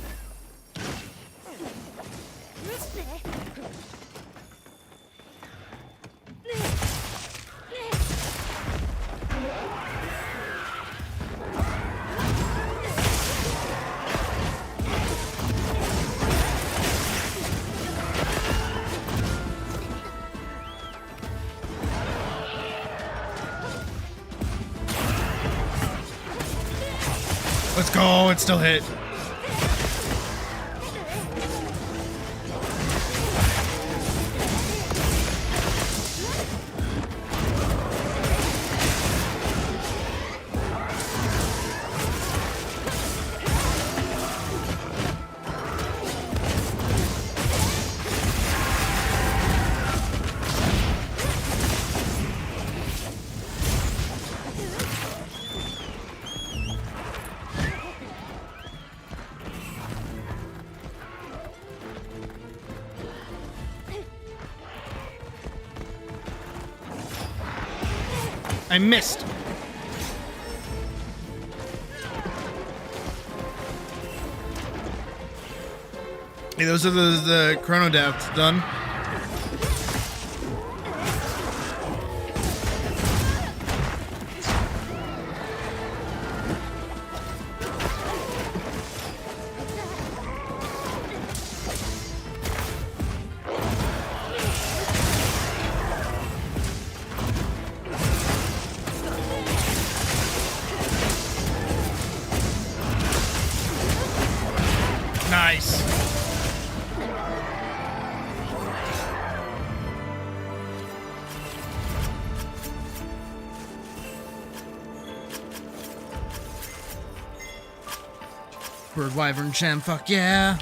Let's go, it still hit. I missed. Hey, those are the chrono deaths done. Nice. Bird Wyvern Gem, fuck yeah.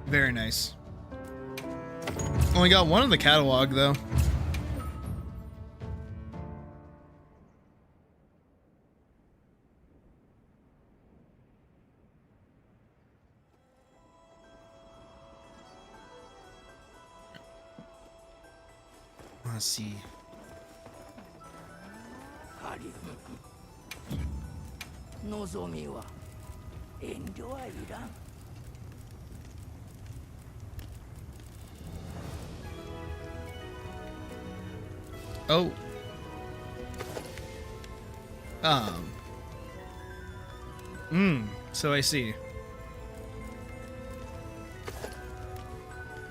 Very nice. Only got one in the catalog though. Let's see. Oh. So I see.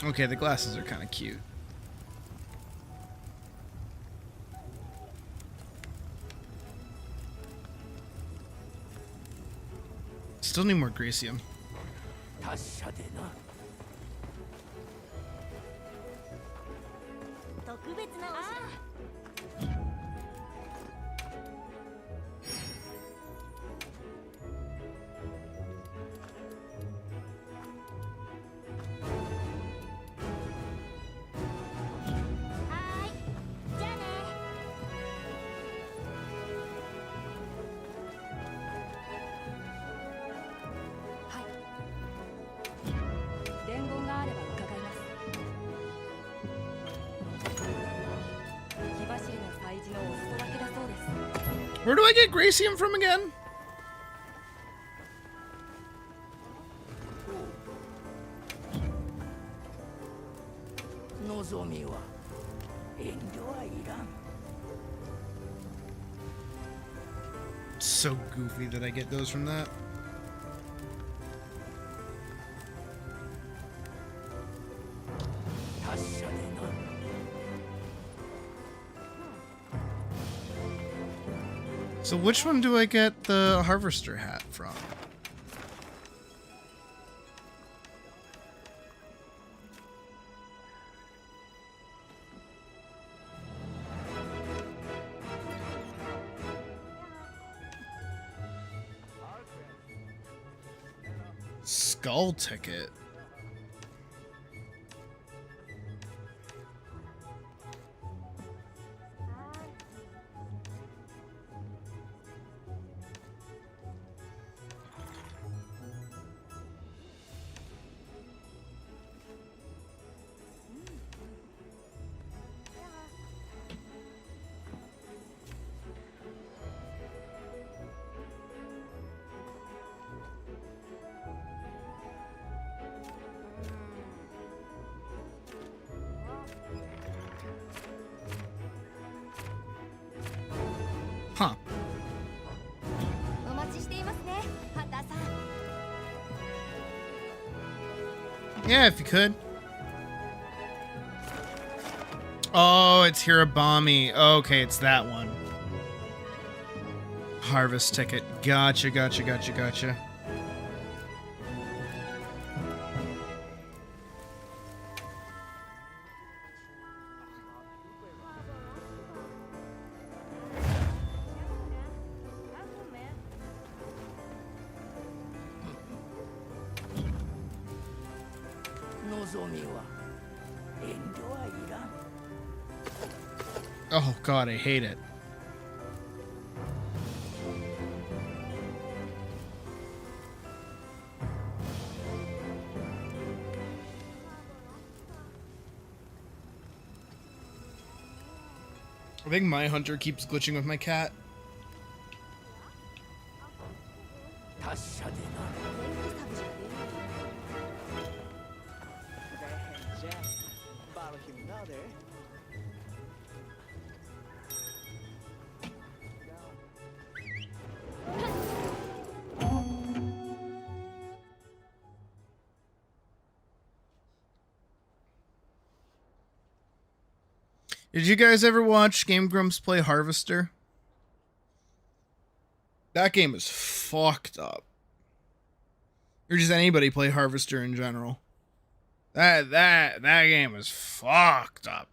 Okay, the glasses are kind of cute. Still need more Gracium. Where do I get Gracium from again? So goofy that I get those from that. So which one do I get the harvester hat from? Skull ticket. Huh. Yeah, if you could. Oh, it's Hirabami. Okay, it's that one. Harvest ticket. Gotcha, gotcha, gotcha, gotcha. Oh god, I hate it. I think my hunter keeps glitching with my cat. Did you guys ever watch Game Grumps play Harvester? That game is fucked up. Or just anybody play Harvester in general. That game is fucked up.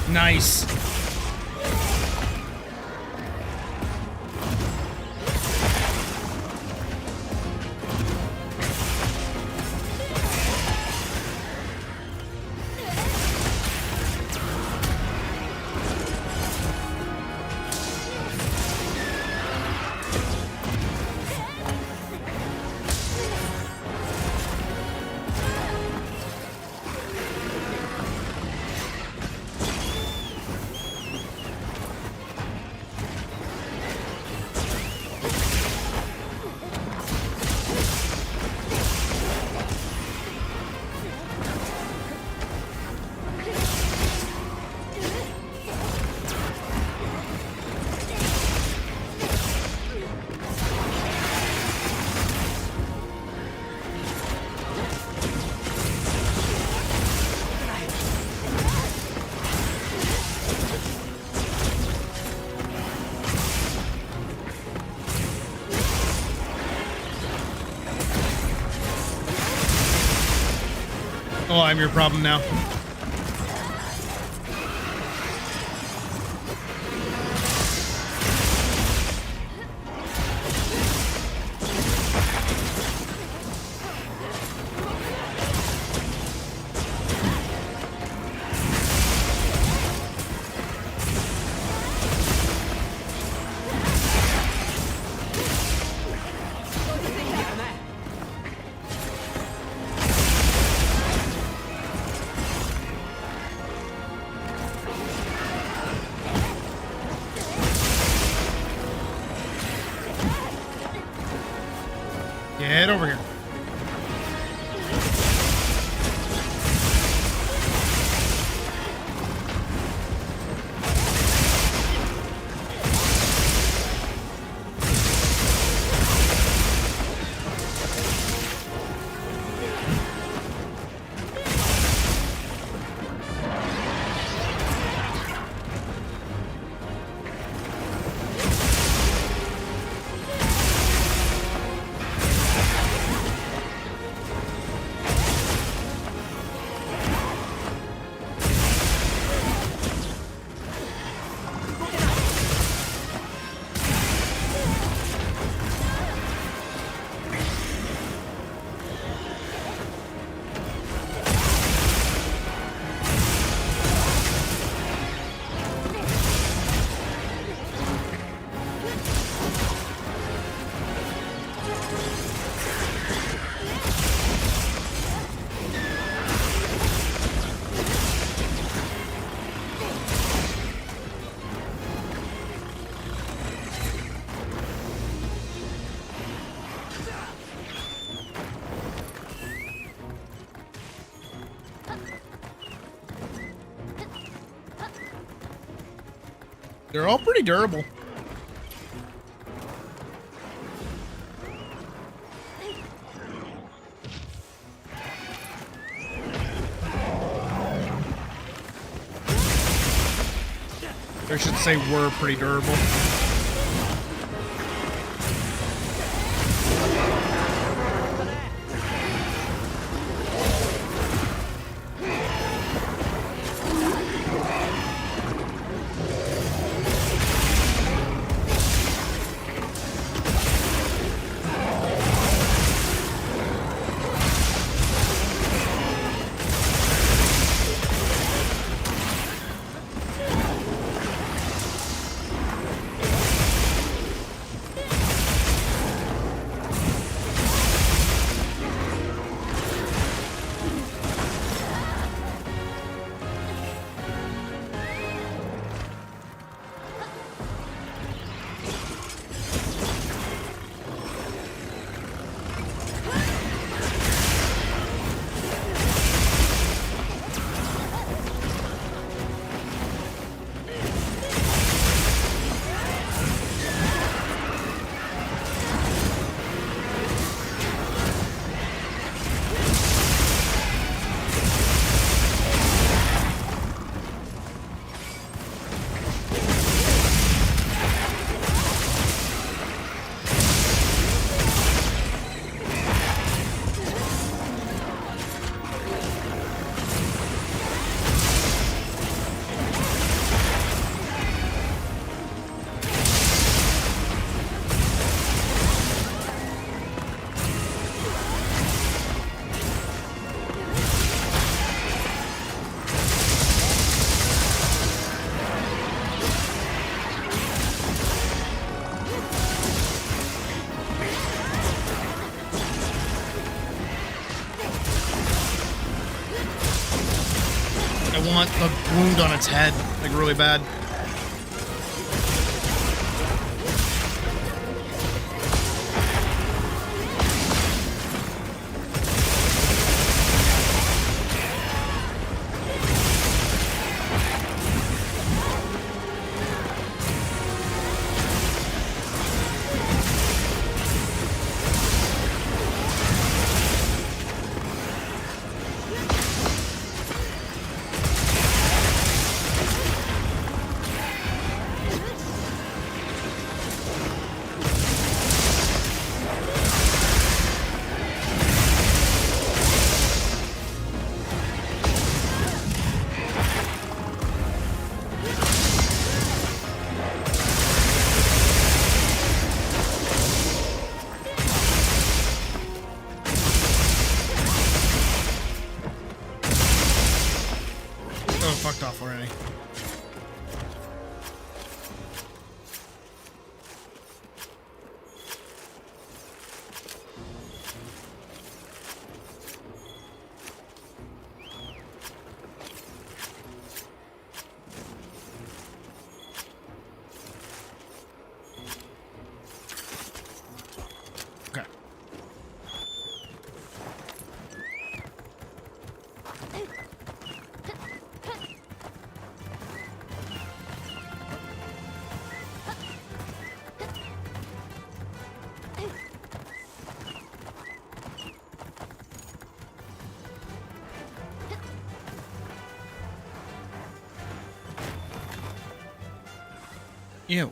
Nice. Oh, I'm your problem now. Get over here. They're all pretty durable. I should say were pretty durable. I want the wound on its head, like really bad. Fucked off already. Okay. Ew.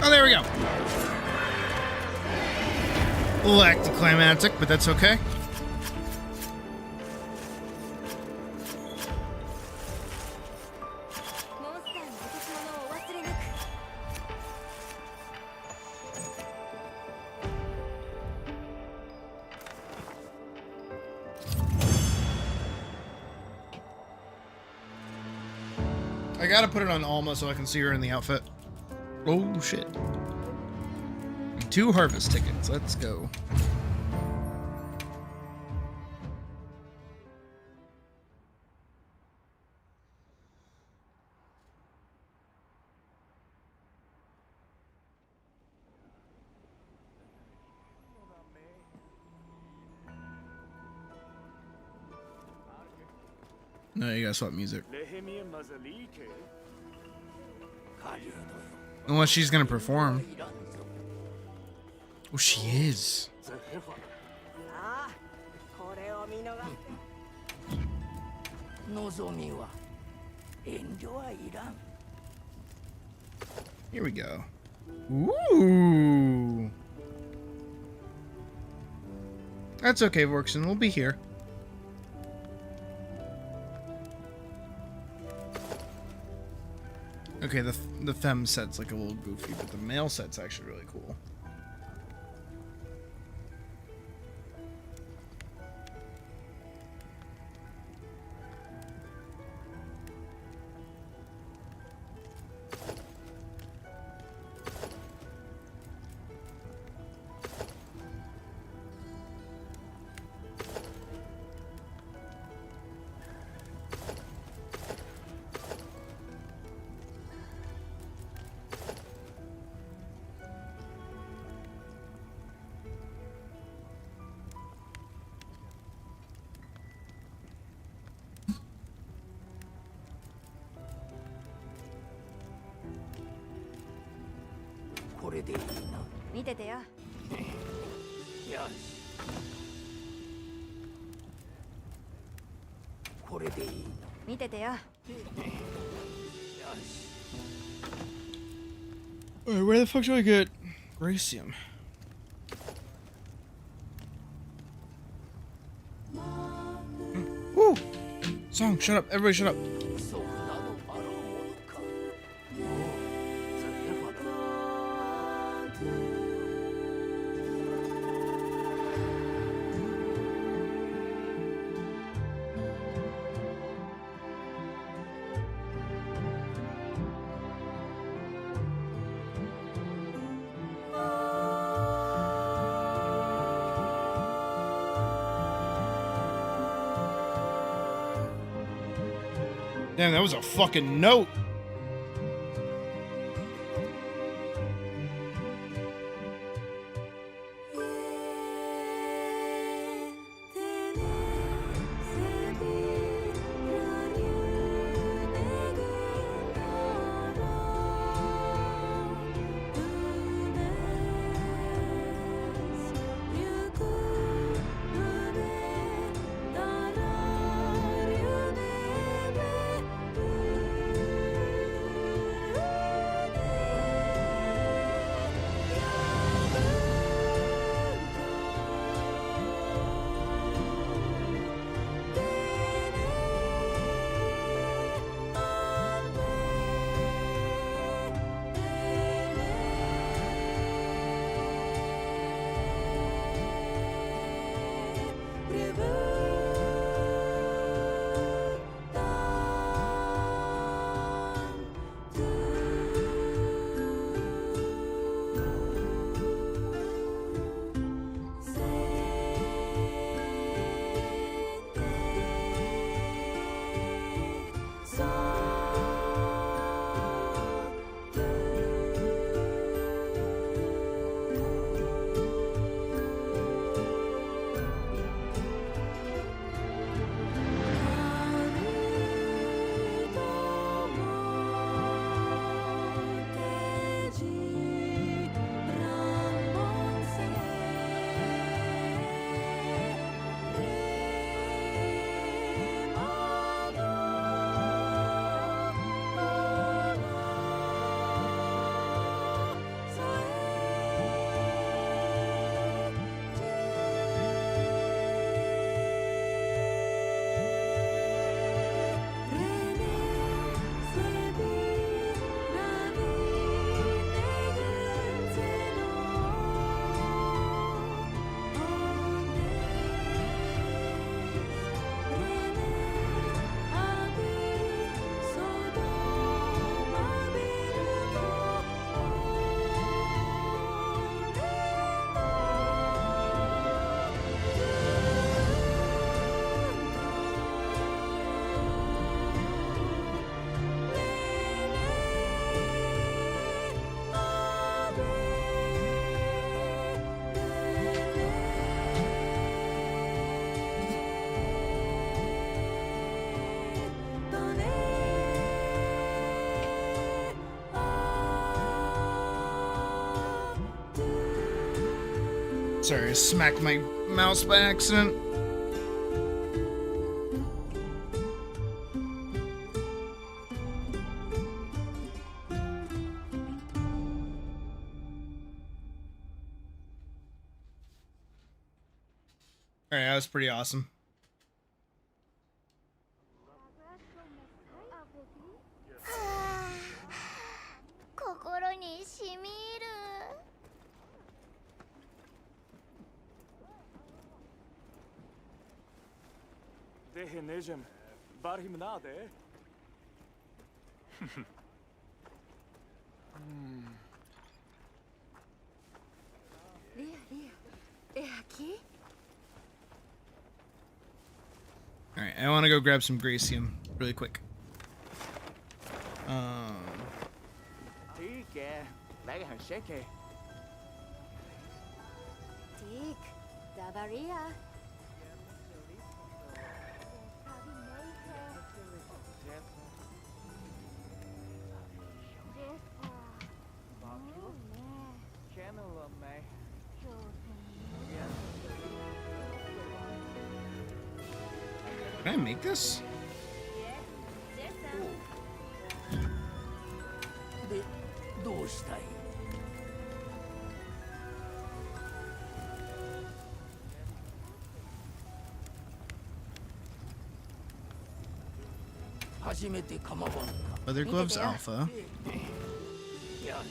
Oh, there we go. A little anticlimactic, but that's okay. I gotta put it on Alma so I can see her in the outfit. Oh shit. 2 harvest tickets. Let's go. No, you gotta swap music. Unless she's gonna perform. Oh, she is. Here we go. Ooh. That's okay, Vorkson. We'll be here. Okay, the femme set's like a little goofy, but the male set's actually really cool. Alright, where the fuck do I get Gracium? Woo! Song, shut up. Everybody shut up. Damn, that was a fucking note. Sorry, I smacked my mouse by accident. Alright, that was pretty awesome. 心にしみる ده نجم بارهم ناده Alright, I want to go grab some Gracium really quick. ठीक है मैं हंशेक है تيك داباريا Can I make this? でどうしたい初めてかまぼんか Leather gloves alpha. いや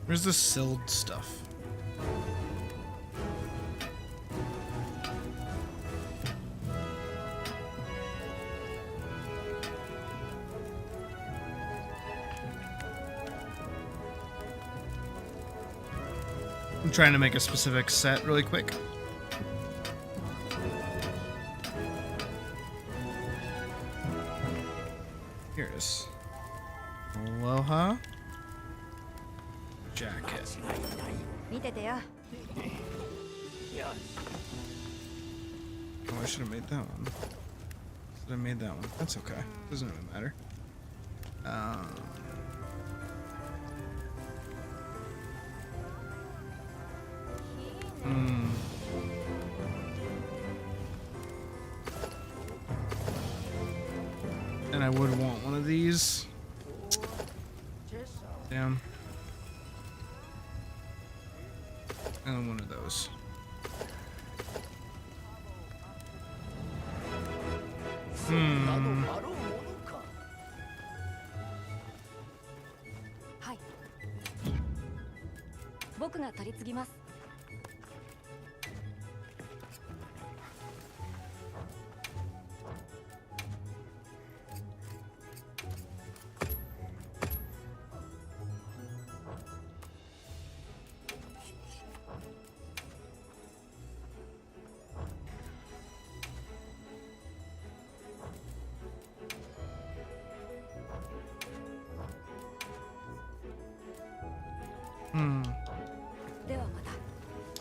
Where's the Sild stuff? I'm trying to make a specific set really quick. Here it is. Aloha. Jacket. 見ててよ Oh, I should have made that one. Should have made that one. That's okay. Doesn't really matter. And I would want one of these. Damn. And one of those. Hmm. はい僕が取り次ぎます ではまた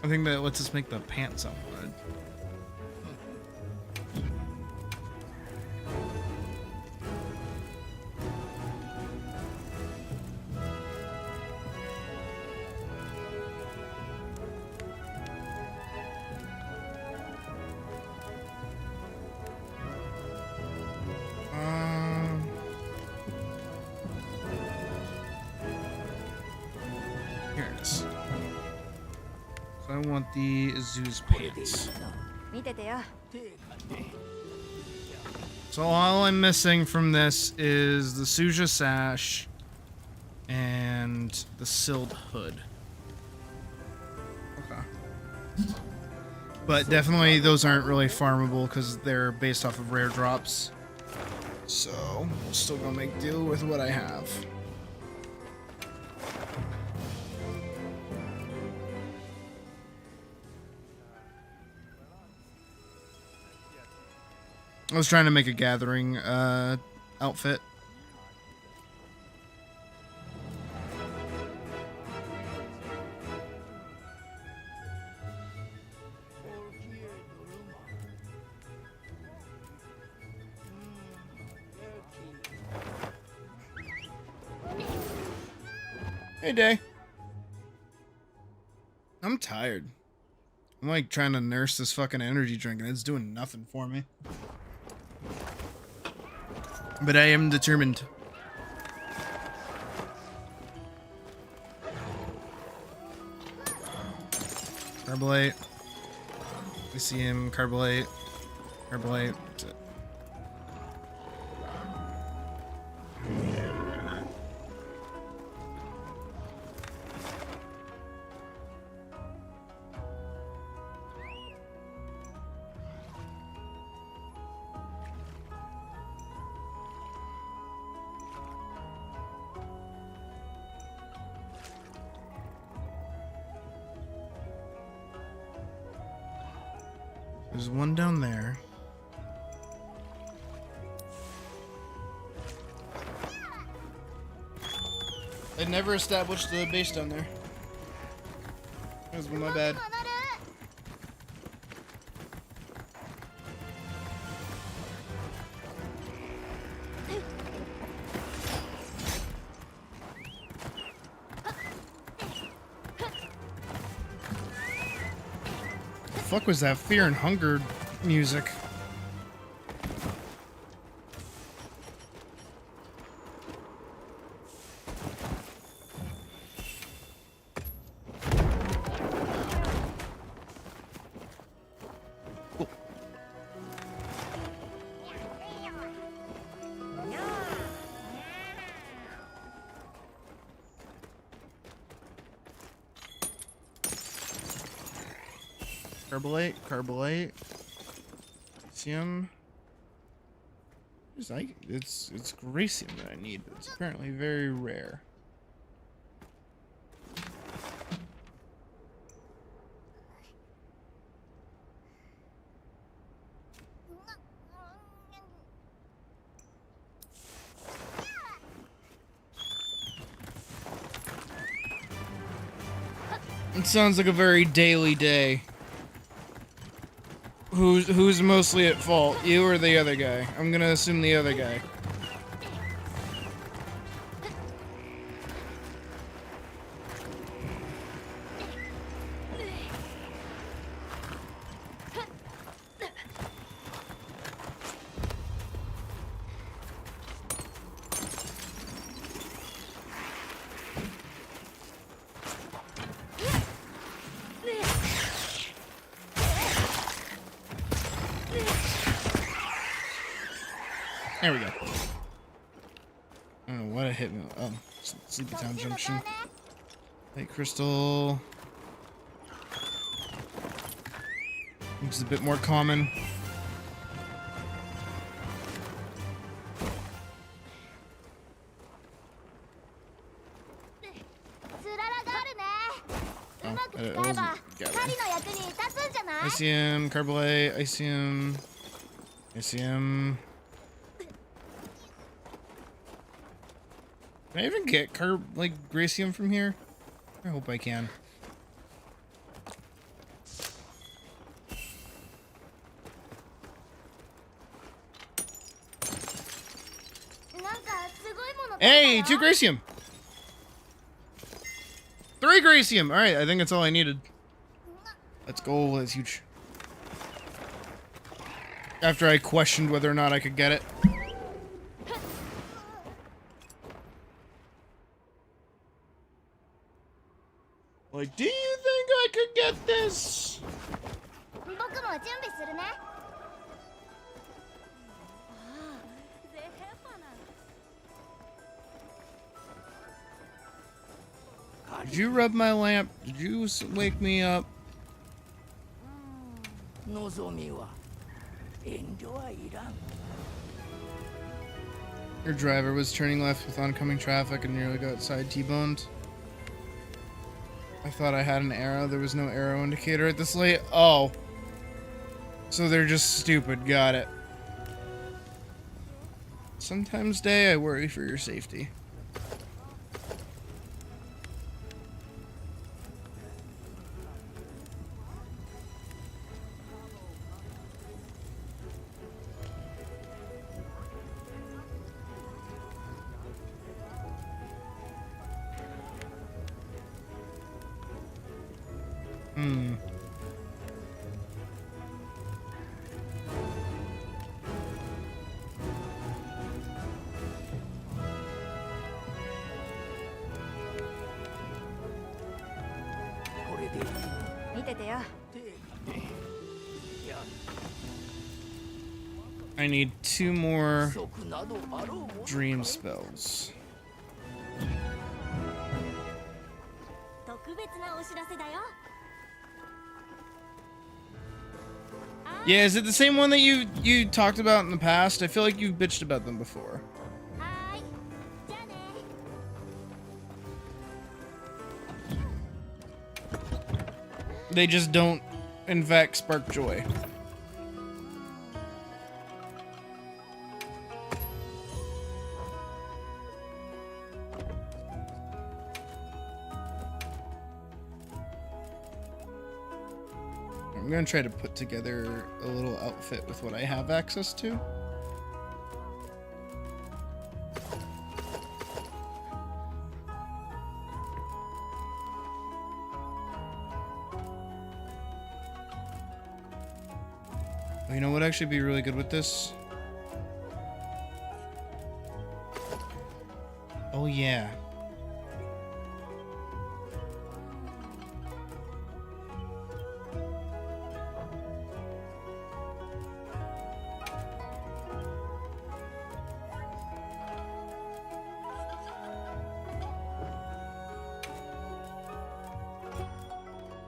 I think that lets us make the pants I wanted. Here it is. So I want the Zeus pants. 見ててよ So all I'm missing from this is the Suja sash and the Sild hood. Okay. But definitely those aren't really farmable because they're based off of rare drops. So we'll still go make do with what I have. I was trying to make a gathering outfit. Hey, Day. I'm tired. I'm like trying to nurse this fucking energy drink and it's doing nothing for me. But I am determined. Carbolate. We see him. Carbolate. Carbolate. That's it. There's one down there. I never established the base down there. That was my bad. The fuck was that Fear and Hunger music? Carbolate, carbolate. Lithium. It's Gracium that I need, but it's apparently very rare. It sounds like a very daily day. Who's mostly at fault? You or the other guy? I'm gonna assume the other guy. There we go. I don't know what I hit me. Oh, Sleepy Town Junction. Light crystal. Which is a bit more common. Icium, Carbolate, Icium, Icium. Can I even get Gracium from here? I hope I can. Hey, 2 Gracium! 3 Gracium! Alright, I think that's all I needed. Let's go, that's huge. After I questioned whether or not I could get it. Like, do you think I could get this? Did you rub my lamp? Did you wake me up? Your driver was turning left with oncoming traffic and nearly got side T-boned. I thought I had an arrow. There was no arrow indicator at this light. Oh. So they're just stupid. Got it. Sometimes, Day, I worry for your safety. Hmm. I need 2 more dream spells. 特別なお知らせだよ Yeah, is it the same one that you talked about in the past? I feel like you've bitched about them before. はーいじゃあね They just don't, in fact, spark joy. I'm gonna try to put together a little outfit with what I have access to. Oh, you know what actually be really good with this? Oh yeah.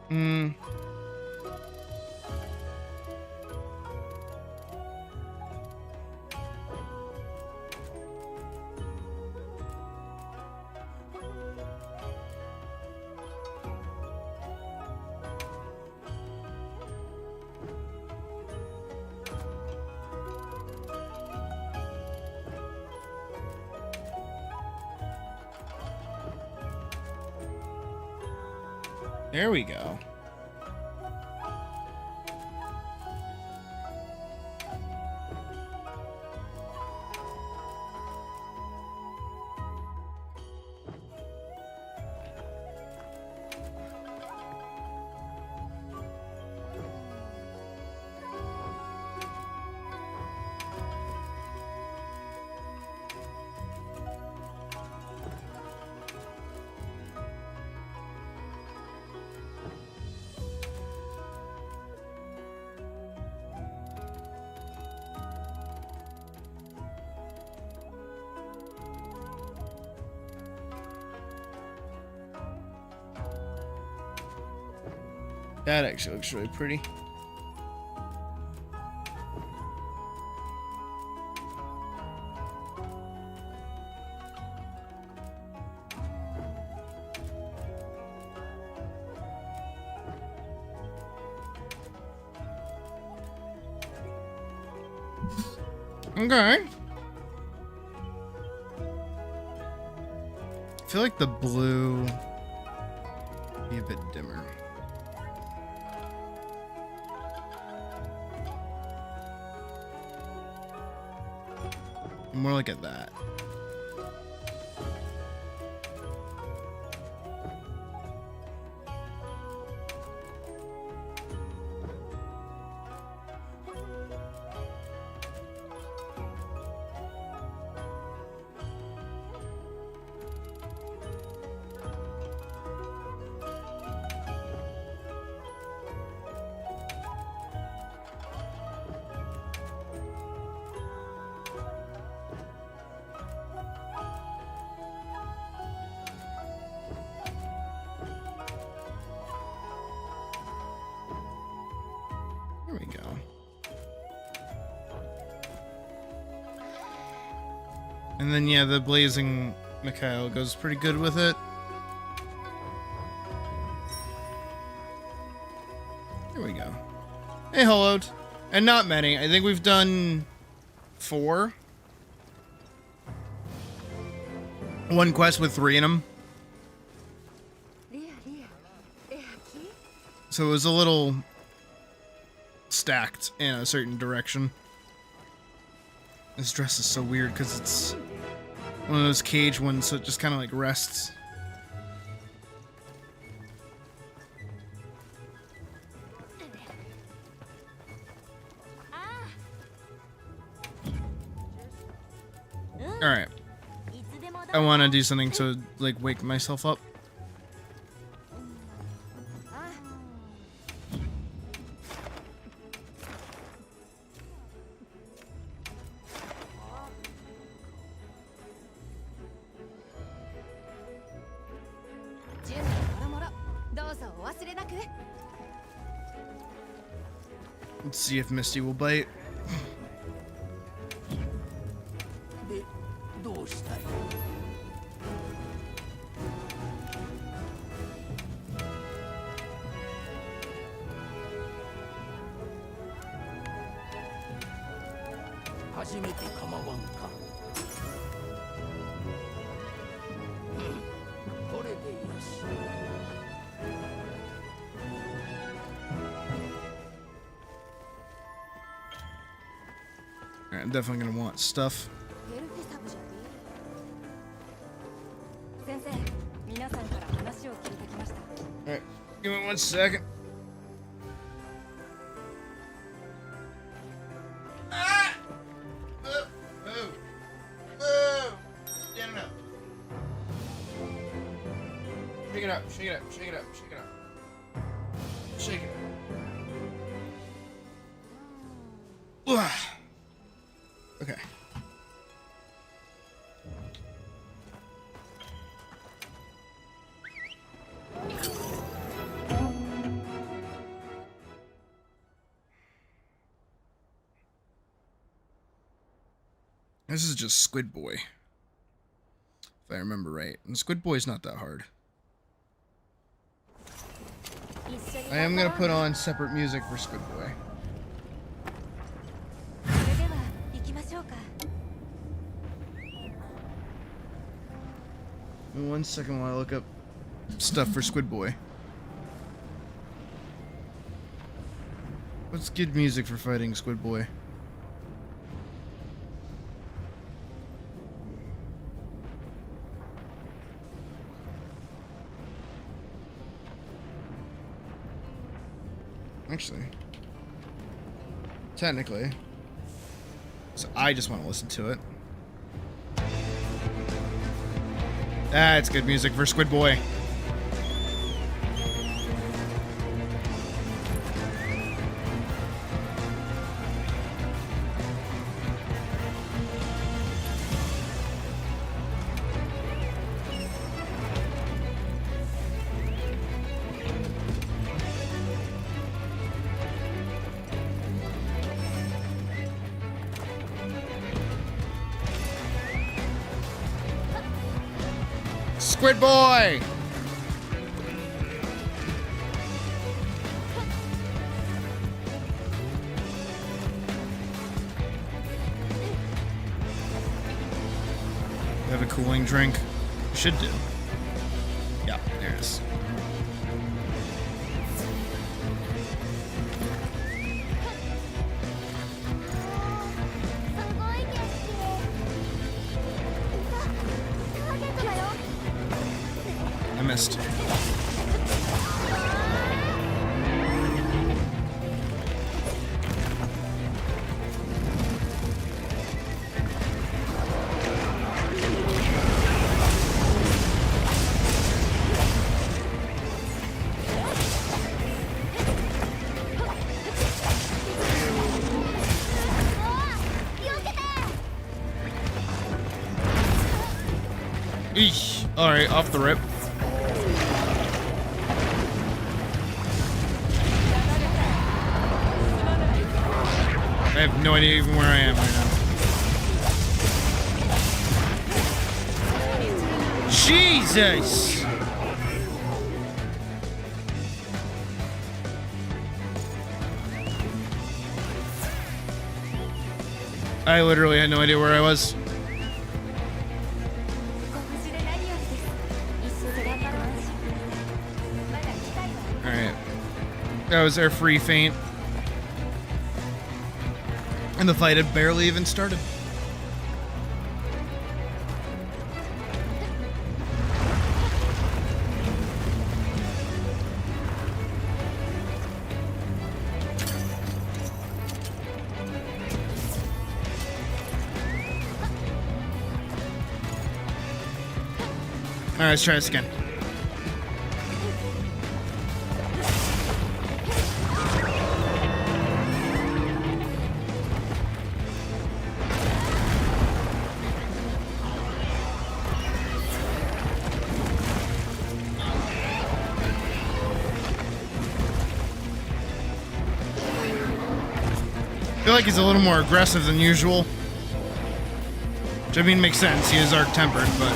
Hmm. There we go. That actually looks really pretty. Okay. I feel like the blue be a bit dimmer. More like at that. There we go. And then, yeah, the blazing Mikhail goes pretty good with it. There we go. Hey, hollowed. And not many. I think we've done 4. One quest with 3 in them. So it was a little stacked in a certain direction. This dress is so weird because it's one of those cage ones, so it just kind of like rests. Alright. I want to do something to, like, wake myself up. Let's see if Misty will bite. でどうしたい初めて構わんかうんこれでよし Alright, I'm definitely gonna want stuff. Alright, give me 1 second. Ah! Move! Move! Move! Stand up. Shake it up, shake it up, shake it up, shake it up. Shake it up. Ugh. Okay. This is just Squid Boy, if I remember right. And Squid Boy's not that hard. I am gonna put on separate music for Squid Boy. Give me 1 second while I look up stuff for Squid Boy. What's good music for fighting Squid Boy? Actually, technically, so I just want to listen to it. That's good music for Squid Boy. Squid Boy! We have a cooling drink. Should do. Yeah, there it is. I missed. Eesh. Alright, off the rip. I have no idea even where I am right now. Jesus! I literally had no idea where I was. Alright. That was our free feint. And the fight had barely even started. Alright, let's try this again. I feel like he's a little more aggressive than usual. Which, I mean, makes sense. He is arc-tempered, but...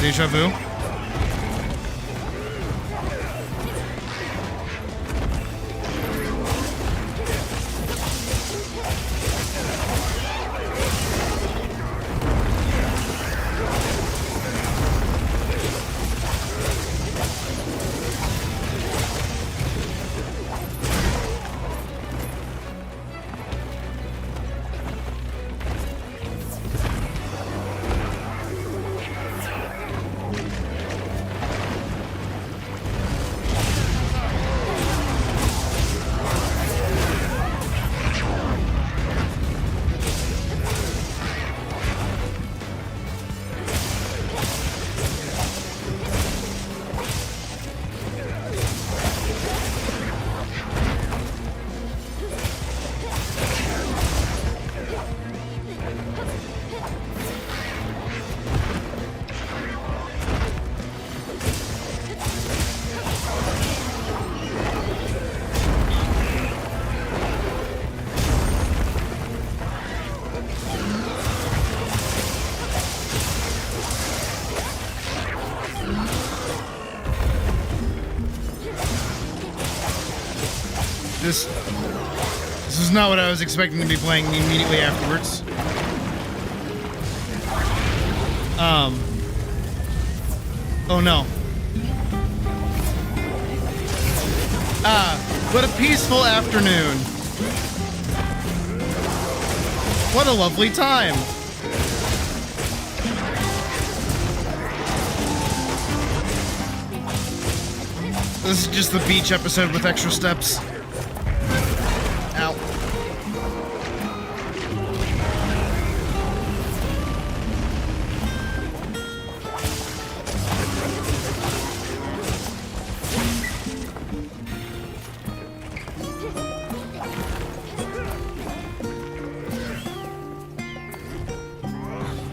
Deja vu. This is not what I was expecting to be playing immediately afterwards. Oh no. What a peaceful afternoon. What a lovely time. This is just the beach episode with extra steps. Ow.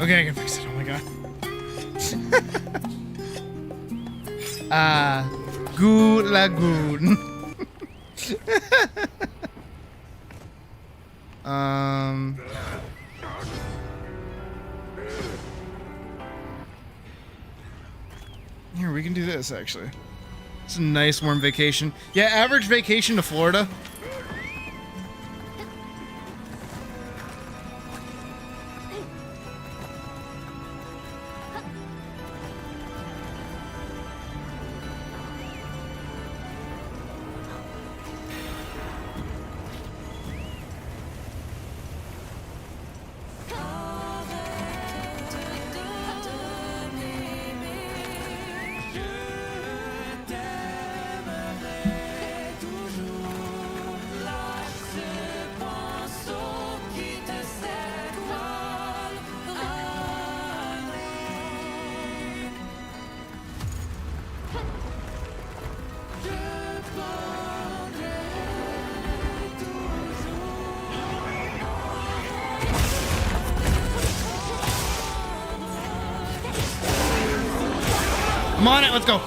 Okay, I can fix it. Oh my god. Goo Lagoon. Here, we can do this, actually. It's a nice warm vacation. Yeah, average vacation to Florida. I'm on it, let's go.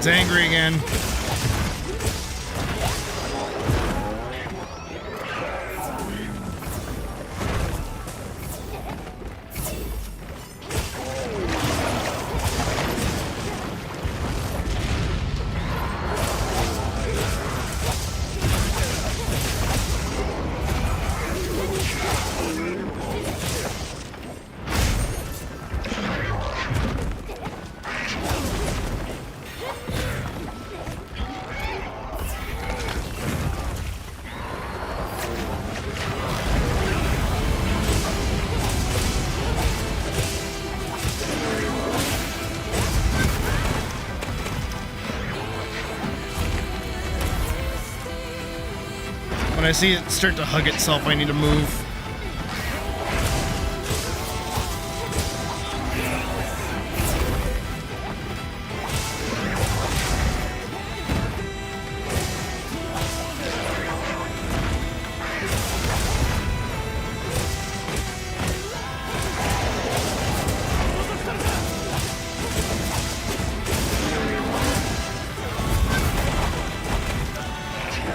It's angry again. When I see it start to hug itself, I need to move.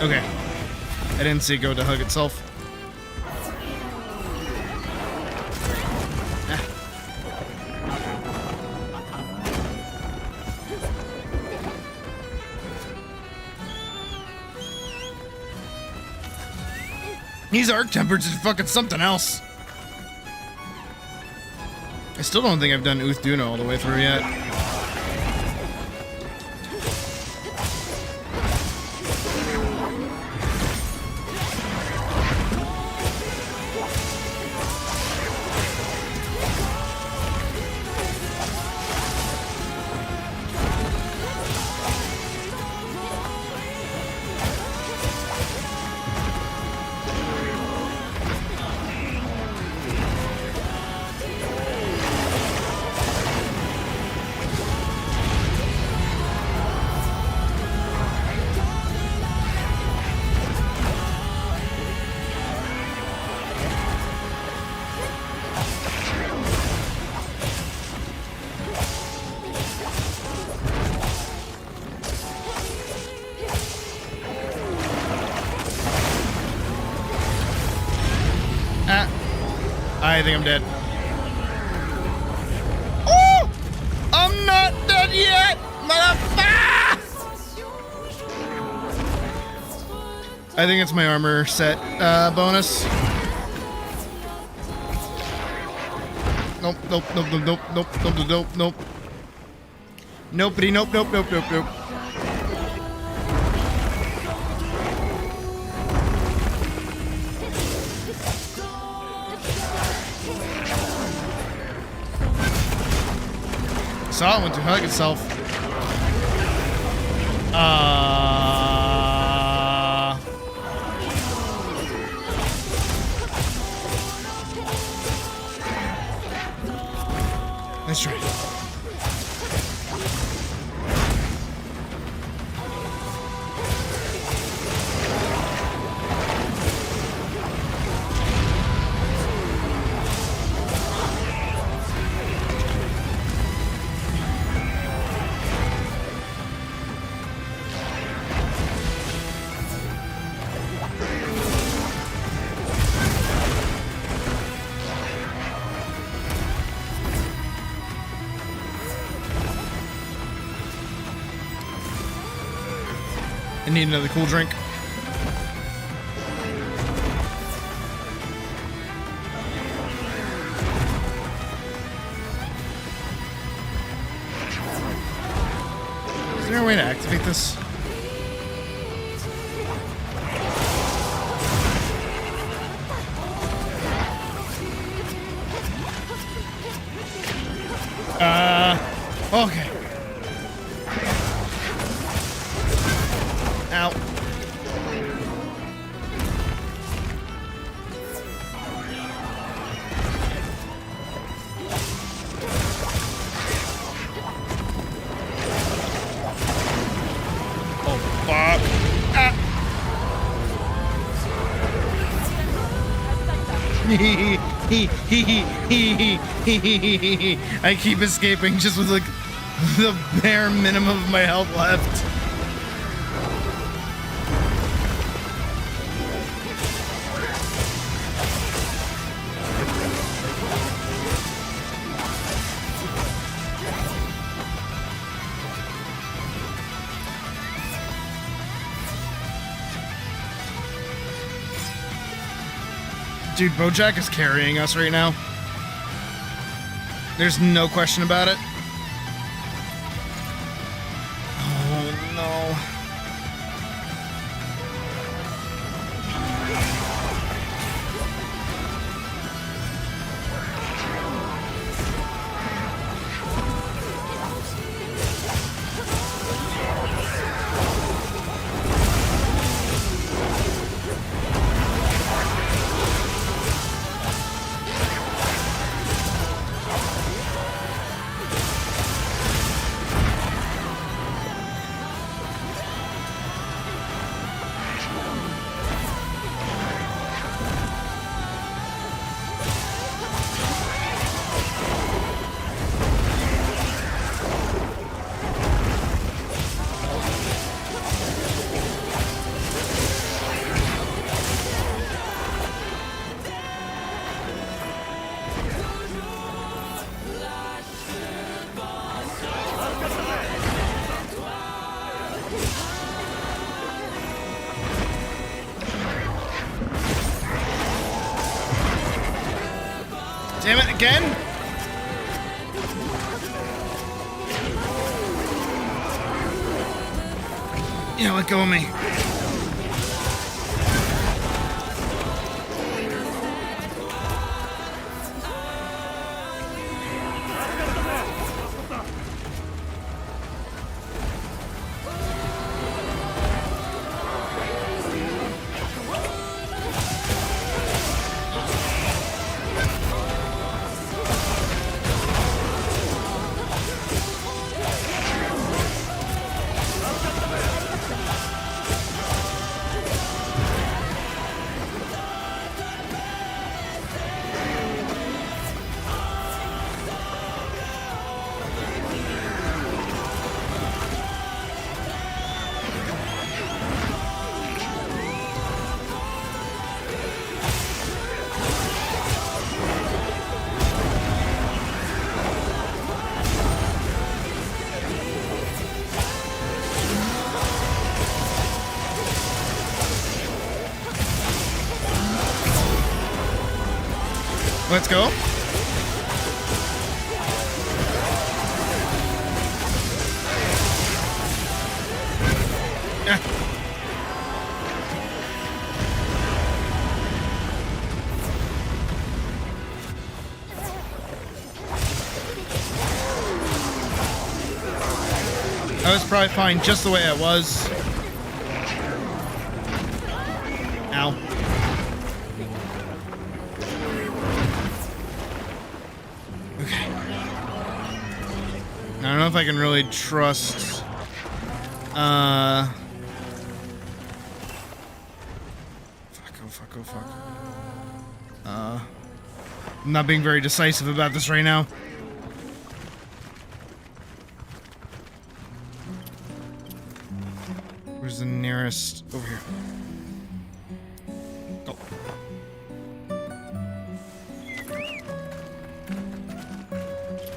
Okay. I didn't see it go to hug itself. Ah. These arc tempers is fucking something else. I still don't think I've done Uth Duna all the way through yet. I think I'm dead. Oh! I'm not dead yet, motherfucker! I think it's my armor set bonus. Nope, nope, nope, nope, nope, nope, nope, nope, nope. Nopey, nope, nope, nope, nope, nope. Saw it went to hug itself. Let's try. I need another cool drink. Is there a way to activate this? Okay. Ow. Oh, fuck. Ah. I keep escaping just with like The bare minimum of my health left. Dude, Bojack is carrying us right now. There's no question about it. Oh, no. Damn it, again? Yeah, let go of me. Let's go. I was probably fine just the way it was. Ow. Okay. I don't know if I can really trust... Fuck, oh fuck, oh fuck. I'm not being very decisive about this right now. Where's the nearest? Over here. Go.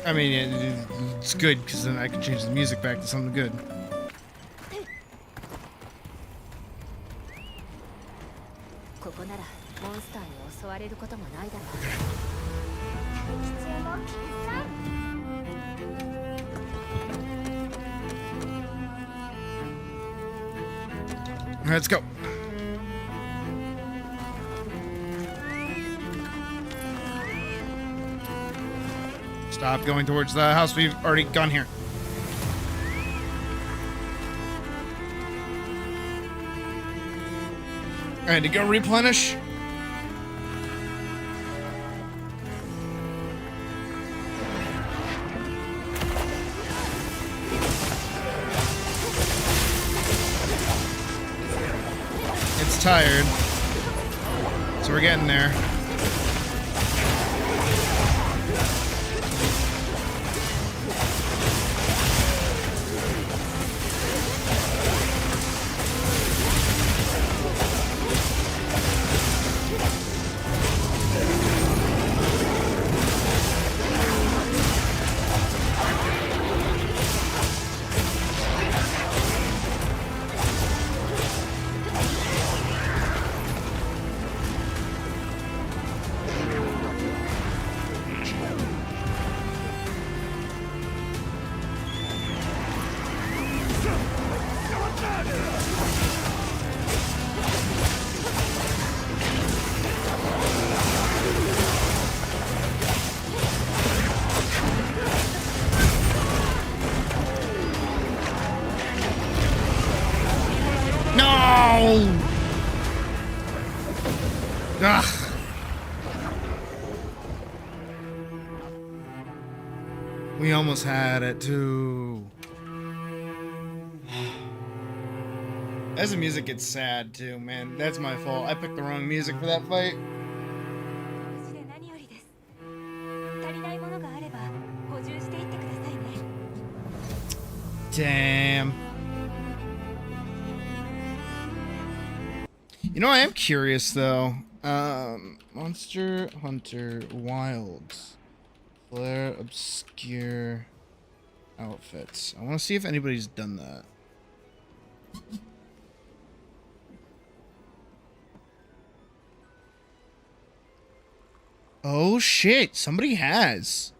I mean, it's good because then I can change the music back to something good. Let's go. Stop going towards the house. We've already gone here. Alright, to go replenish. It's tired. So we're getting there. Ugh. We almost had it too. As the music gets sad too, man. That's my fault. I picked the wrong music for that fight. Damn. You know, I am curious though. Monster Hunter Wilds. Flare obscure outfits. I want to see if anybody's done that. Oh shit, somebody has.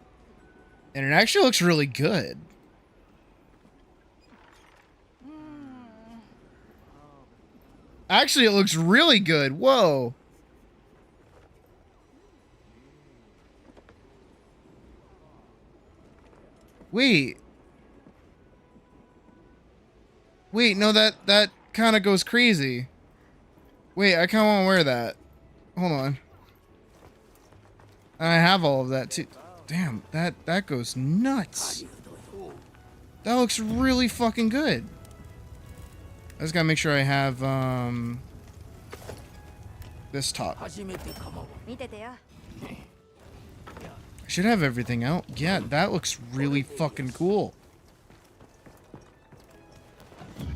And it actually looks really good. Actually, it looks really good. Whoa. Wait. Wait, no, that kind of goes crazy. Wait, I kind of want to wear that. Hold on. I have all of that too. Damn, that goes nuts. That looks really fucking good. I just gotta make sure I have this top. I should have everything out. Yeah, that looks really fucking cool.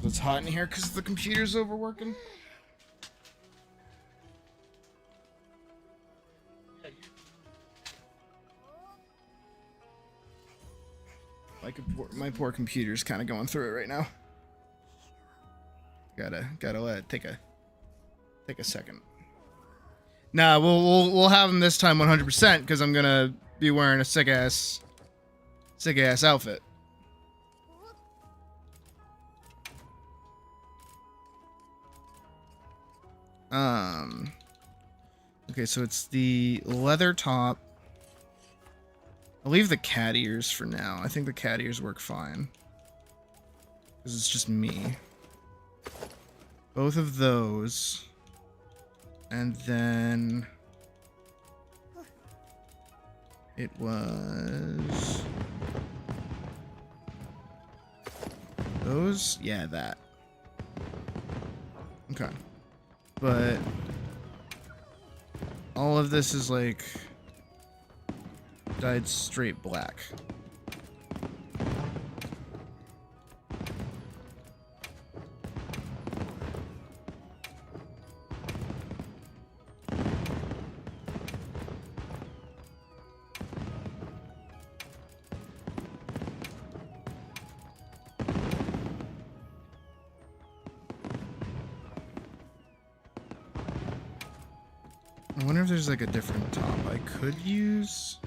It's hot in here because the computer's overworking. My poor computer's kind of going through it right now. Gotta let it take a second. Nah, we'll have him this time 100% because I'm gonna be wearing a sick ass outfit. Okay, so it's the leather top. I'll leave the cat ears for now. I think the cat ears work fine. Because it's just me. Both of those. And then... it was... those? Yeah, that. Okay. But... all of this is like... dyed straight black. I wonder if there's like a different top I could use.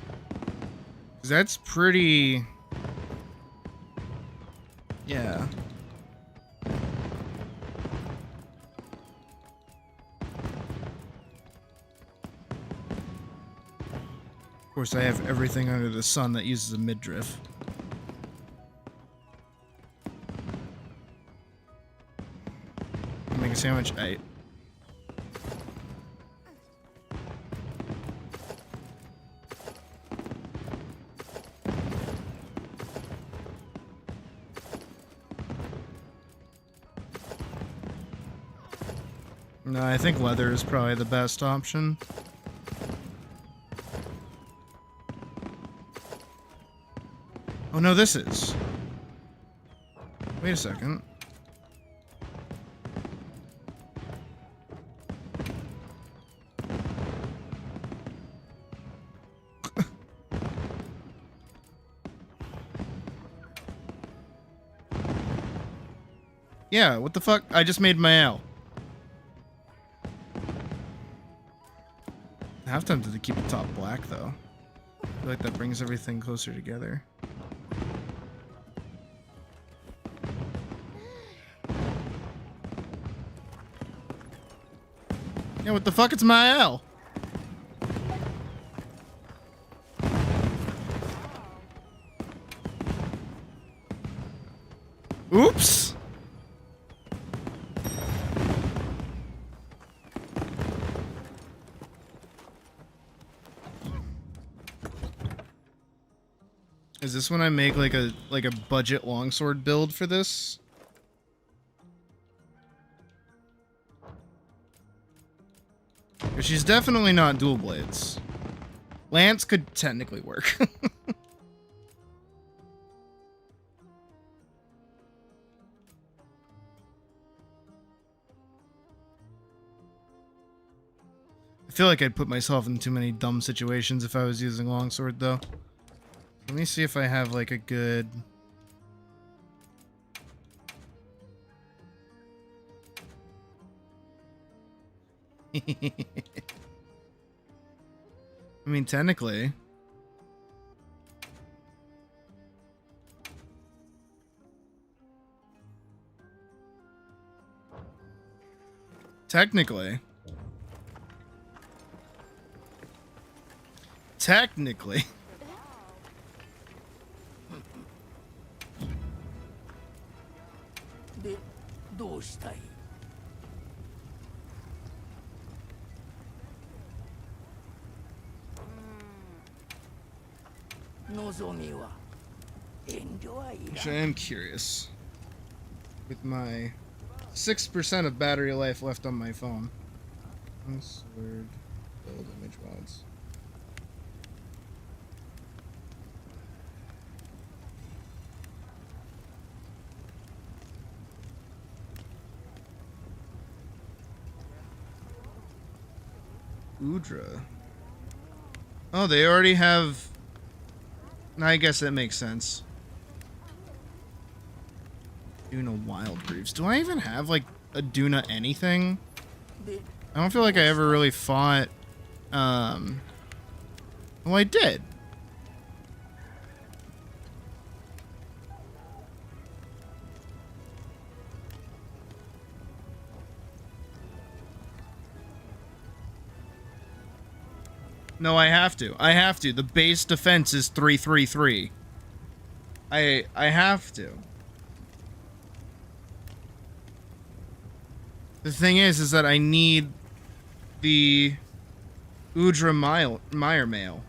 'Cause that's pretty... yeah. Of course, I have everything under the sun that uses a midriff. Make a sandwich. No, I think leather is probably the best option. Oh no, this is. Wait a second. Yeah, what the fuck? I just made my L. I have tempted to keep the top black though. I feel like that brings everything closer together. Yeah, what the fuck? It's my L. Oops. Is this when I make like a budget longsword build for this? But she's definitely not dual blades. Lance could technically work. I feel like I'd put myself in too many dumb situations if I was using longsword, though. Let me see if I have, like, a good... I mean, technically... Technically... でどうしたい望みは遠慮はいら Which I am curious. With my 6% of battery life left on my phone. Sword build image mods. Udra. Oh, they already have... I guess that makes sense. Duna Wild Greaves. Do I even have, like, a Duna anything? I don't feel like I ever really fought... Well, I did. No, I have to. I have to. The base defense is 333. I have to. The thing is that I need the Udra Meyer mail,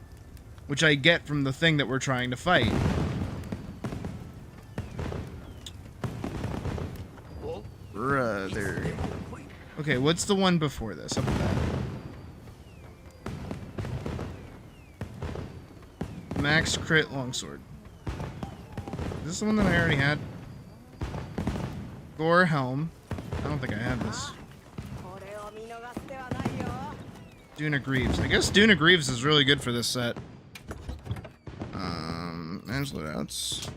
which I get from the thing that we're trying to fight. Brother. Okay, what's the one before this? Up with that. Max crit longsword. Is this the one that I already had? Gore helm. I don't think I have this. Duna Greaves. I guess Duna Greaves is really good for this set. Man's loadouts.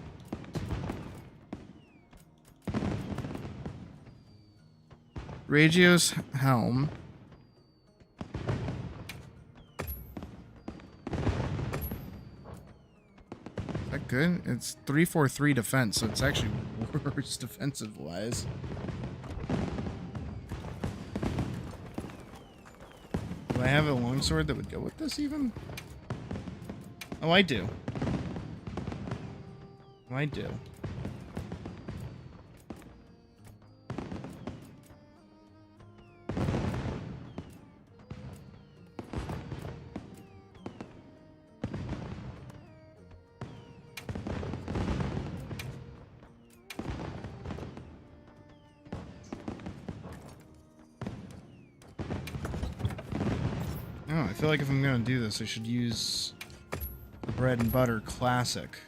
Regio's helm. Is that good? It's 343 defense, so it's actually worse defensive wise. Do I have a longsword that would go with this even? Oh, I do. Oh, I do. I feel like if I'm gonna do this, I should use the bread and butter classic.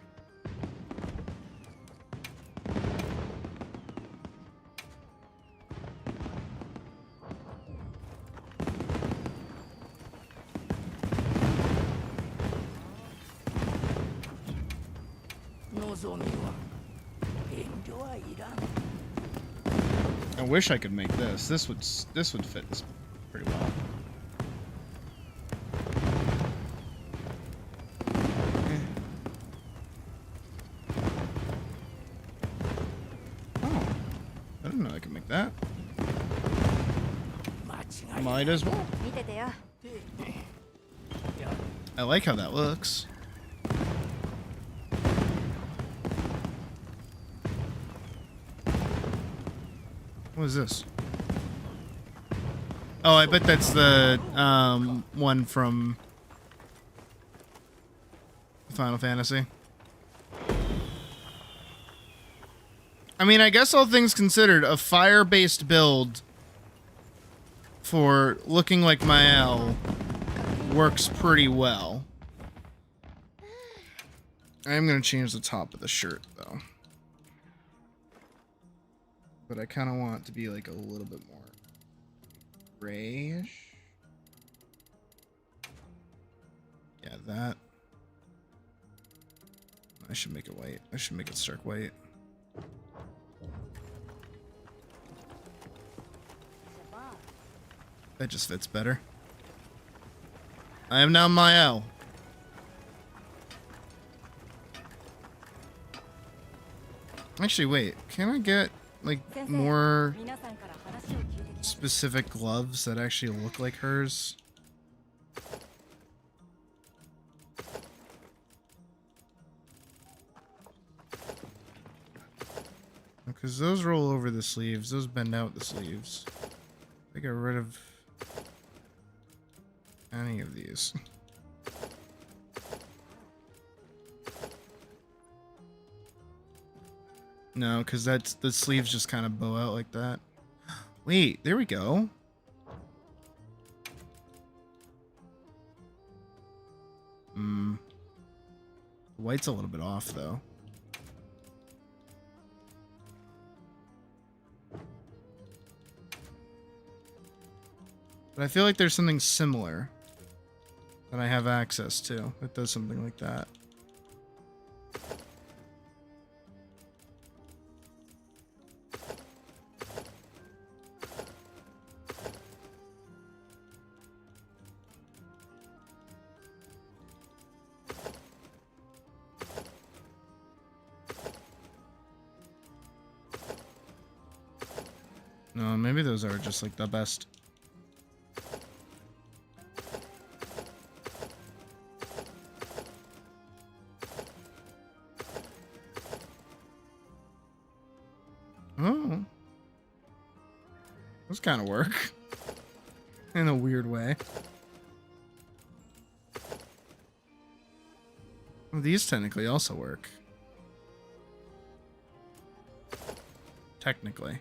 I wish I could make this. This would fit this pretty well. That might as well. I like how that looks. What is this? Oh, I bet that's the one from Final Fantasy. I mean, I guess all things considered, a fire-based build for looking like Mael works pretty well. I am going to change the top of the shirt, though. But I kind of want it to be like a little bit more grayish. Yeah, that. I should make it white. I should make it stark white. That just fits better. I am now Mael. Actually, wait. Can I get, like, more specific gloves that actually look like hers? Because those roll over the sleeves. Those bend out the sleeves. I get rid of any of these. No, because that's the sleeves just kind of bow out like that. Wait, there we go. White's a little bit off though. But I feel like there's something similar that I have access to that does something like that. No, maybe those are just like the best. Oh. Those kind of work. In a weird way. Well, these technically also work. Technically.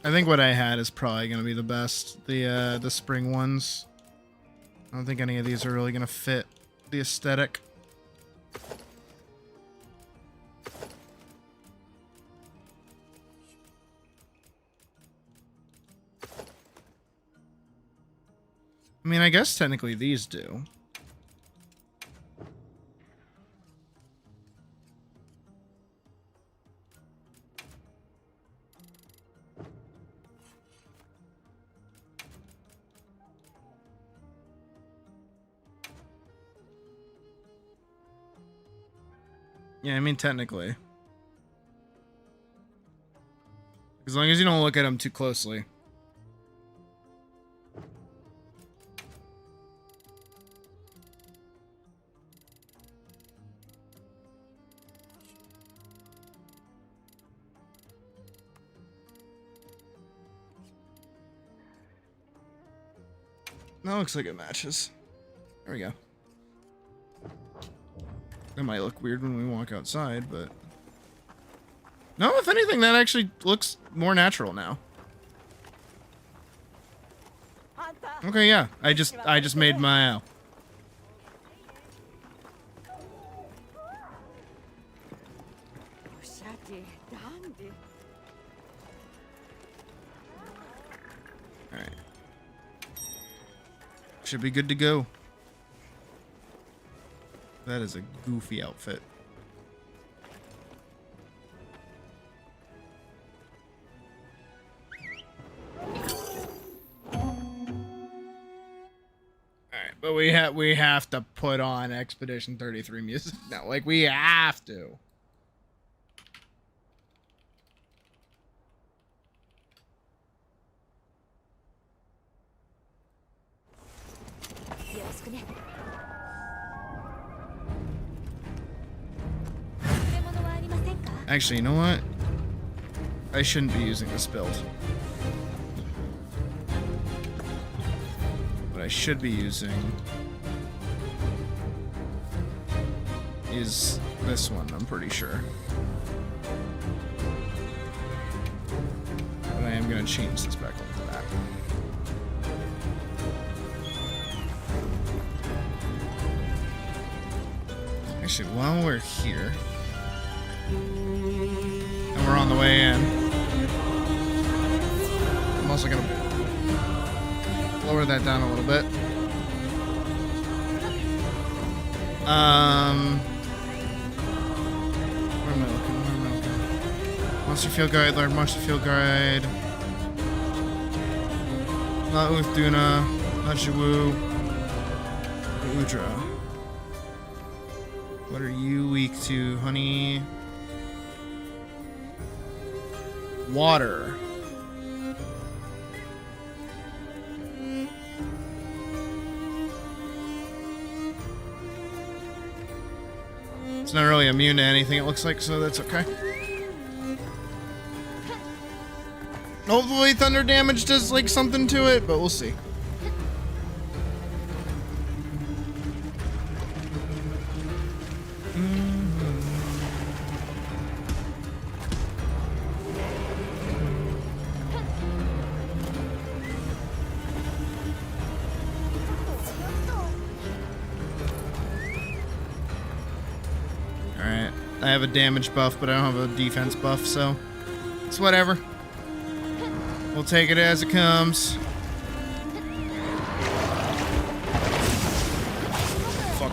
I think what I had is probably going to be the best. The spring ones. I don't think any of these are really going to fit the aesthetic. I mean, I guess technically these do. Yeah, I mean, technically. As long as you don't look at them too closely. That looks like it matches. There we go. That might look weird when we walk outside, but... No, if anything, that actually looks more natural now. Okay, yeah. I just made my... Alright. Should be good to go. That is a goofy outfit. Alright, but we have to put on Expedition 33 music now. Like, we have to. Actually, you know what? I shouldn't be using this build. What I should be using is this one, I'm pretty sure. But I am gonna change this back up to that. Actually, while we're here, and we're on the way in, I'm also gonna lower that down a little bit. Where am I looking? Monster Field Guide, Large Monster Field Guide. Not Duna, not Jiwoo, Udra. What are you weak to, honey? Water. It's not really immune to anything, it looks like, so that's okay. Hopefully thunder damage does like something to it, but we'll see. Alright, I have a damage buff, but I don't have a defense buff, so it's whatever. We'll take it as it comes. Fuck.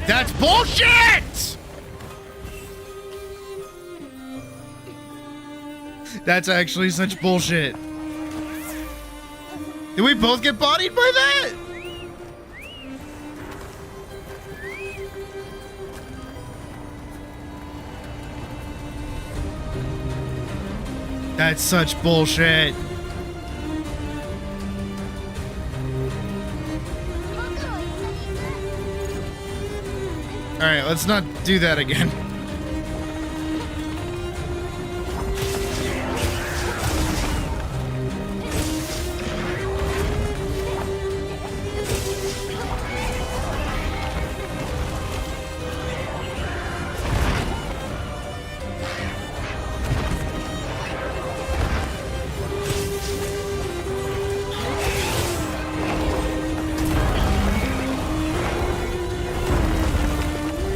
That's bullshit! That's actually such bullshit. Did we both get bodied by that? That's such bullshit. Alright, let's not do that again.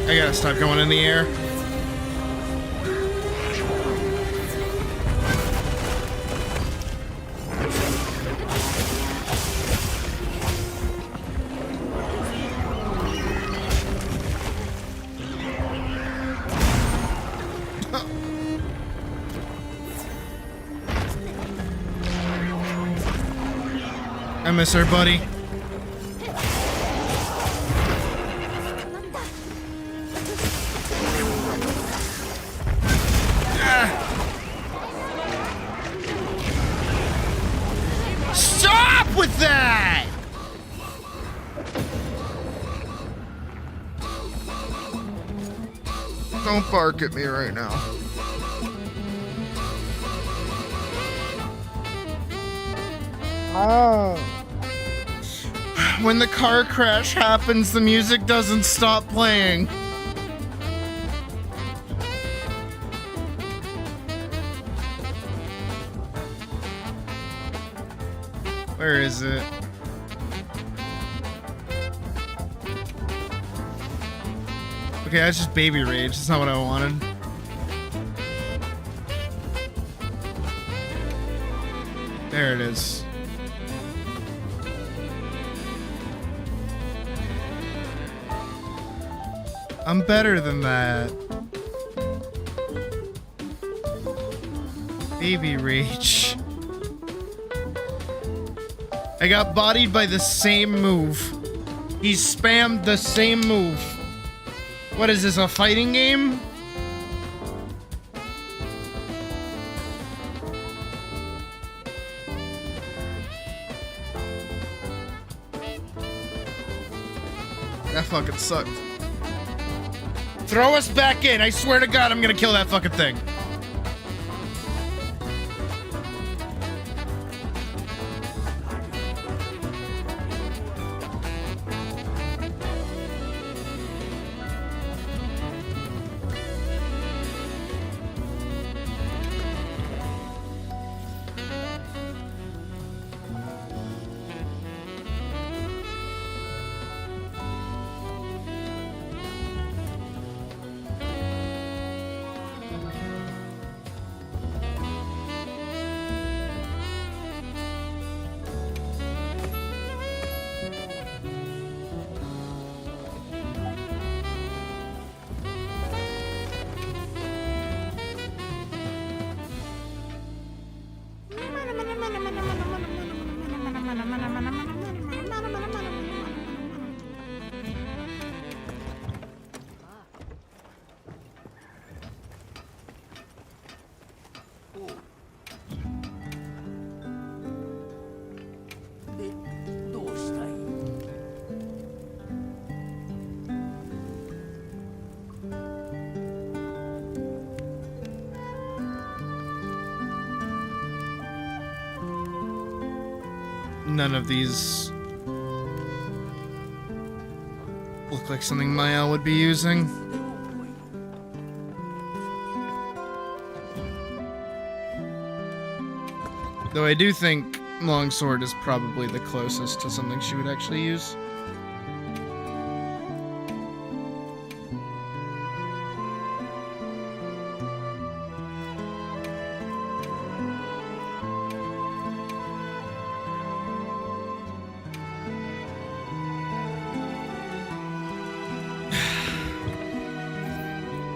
I gotta stop going in the air. I miss her, buddy. Stop with that! Don't bark at me right now. Oh. When the car crash happens, the music doesn't stop playing. Where is it? Okay, that's just baby rage. That's not what I wanted. There it is. I'm better than that. Baby rage. I got bodied by the same move. He spammed the same move. What is this, a fighting game? That fucking sucked. Throw us back in. I swear to God, I'm gonna kill that fucking thing. None of these look like something Mael would be using. Though I do think longsword is probably the closest to something she would actually use.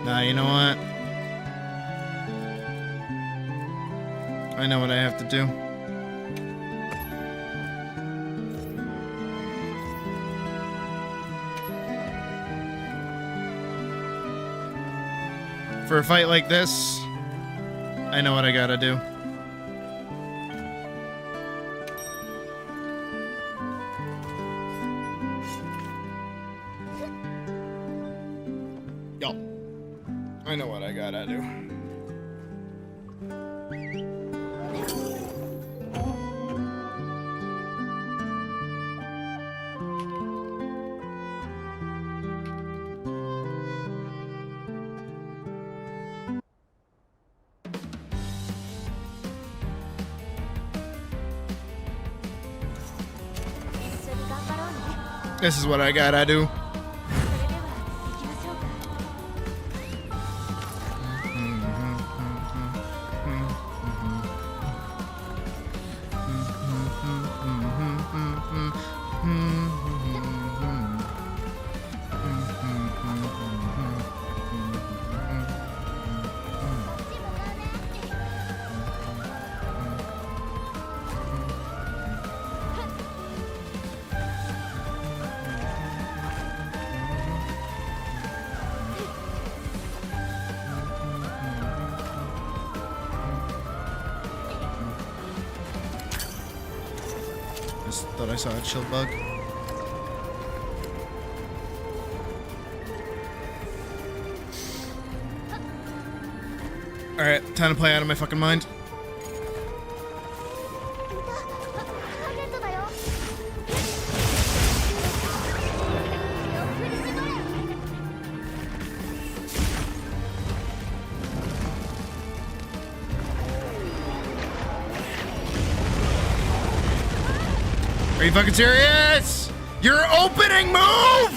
Nah, you know what? I know what I have to do. For a fight like this, I know what I gotta do. Yo, I know what I gotta do. This is what I gotta do. Just thought I saw a chill bug. Alright, time to play out of my fucking mind. Are you fucking serious? Your opening move!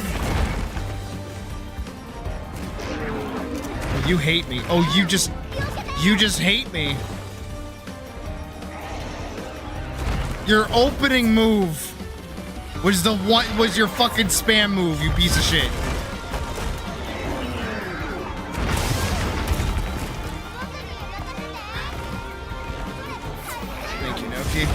Oh, you hate me. Oh, you just hate me. Your opening move was your fucking spam move, you piece of shit. Thank you, Noki.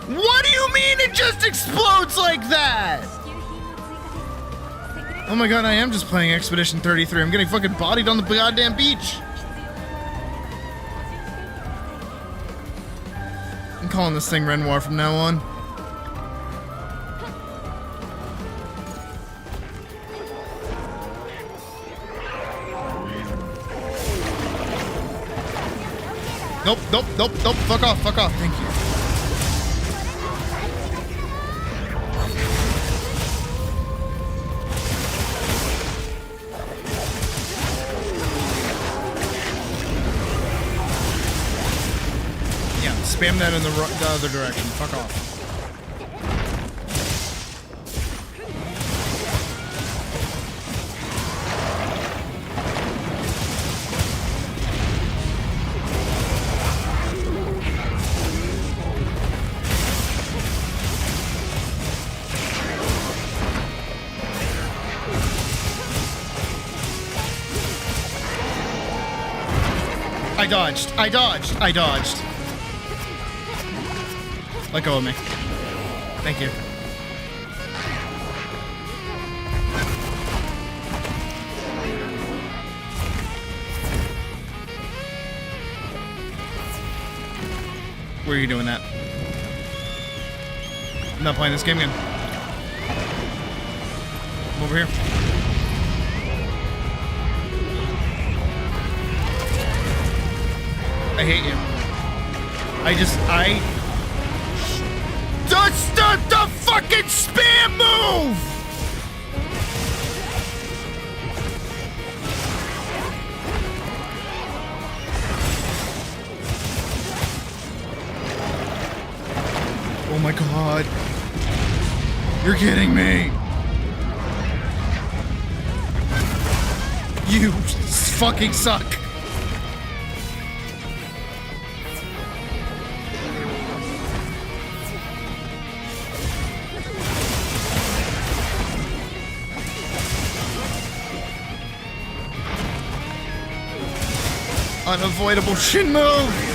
What do you mean it just explodes like that? Oh my god, I am just playing Expedition 33. I'm getting fucking bodied on the goddamn beach. I'm calling this thing Renoir from now on. Nope, nope, nope, nope. Fuck off, fuck off. Thank you. Yeah, spam that in the other direction. Fuck off. I dodged. I dodged. I dodged. Let go of me. Thank you. Where are you doing that? I'm not playing this game again. I'm over here. I hate you. That's the fucking spam move! Oh my god. You're kidding me. You fucking suck. Unavoidable shin move!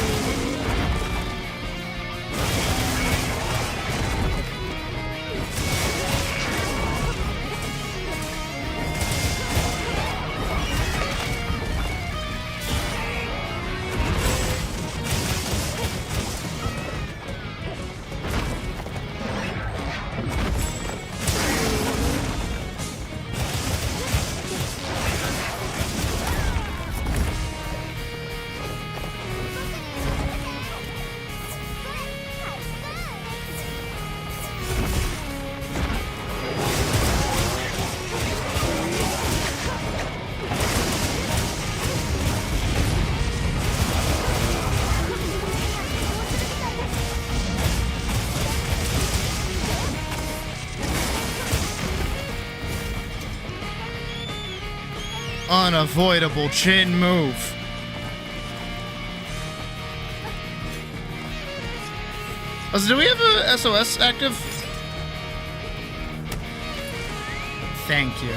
Unavoidable chin move. Also, do we have a SOS active? Thank you.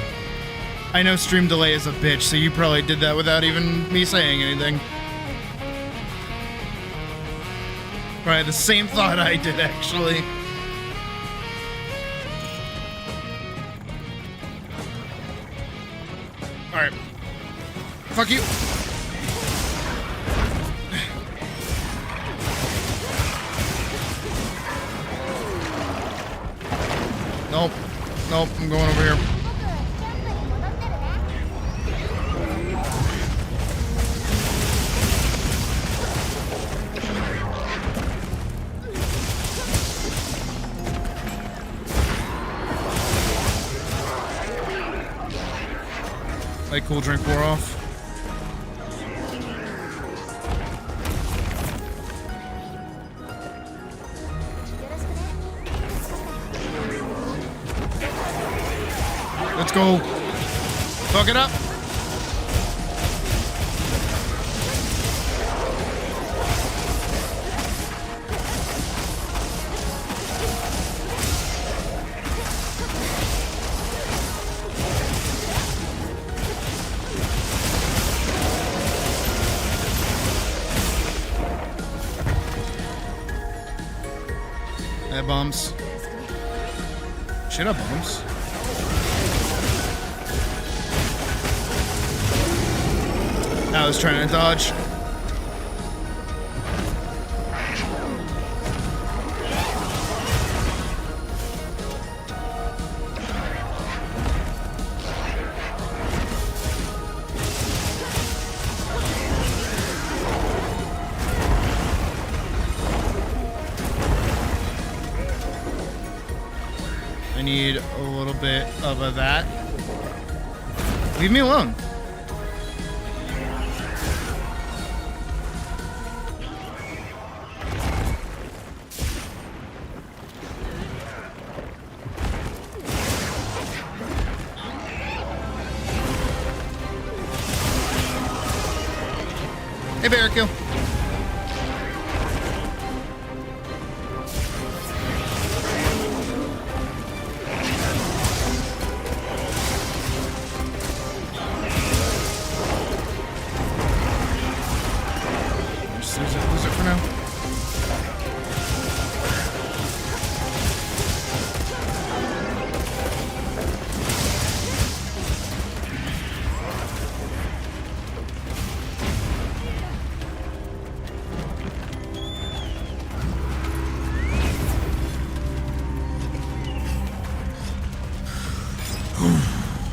I know stream delay is a bitch, so you probably did that without even me saying anything. Probably the same thought I did, actually. Alright. Fuck you. Nope. Nope, I'm going over here. Like cool drink wore off. Let's go. Fuck it up. That bumps. Shit up bumps. I was trying to dodge. I need a little bit of that. Leave me alone. Hey, Barrakill. Just lose it for now.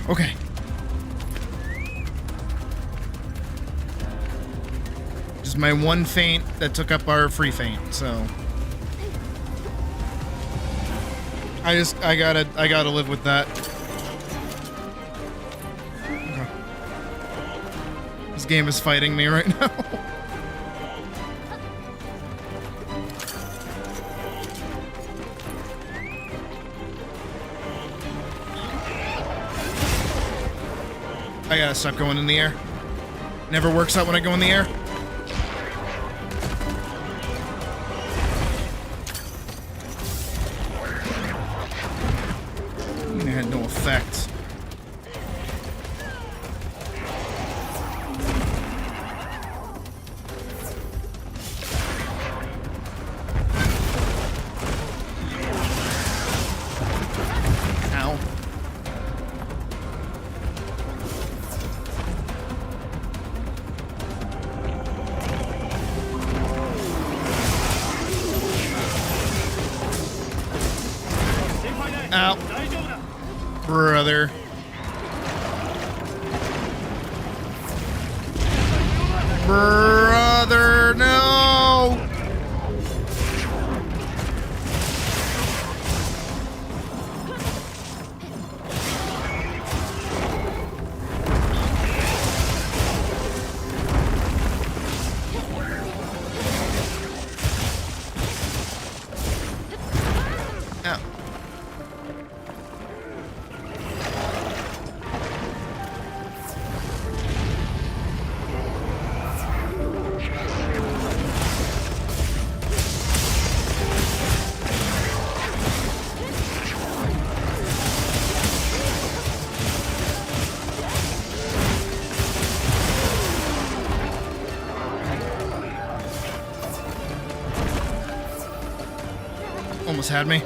Okay. Just my one feint that took up our free feint, so I gotta live with that. Okay. This game is fighting me right now. I gotta stop going in the air. Never works out when I go in the air. It had no effect. Ow. Ow. Brother. Brother, no! Ow. Almost had me.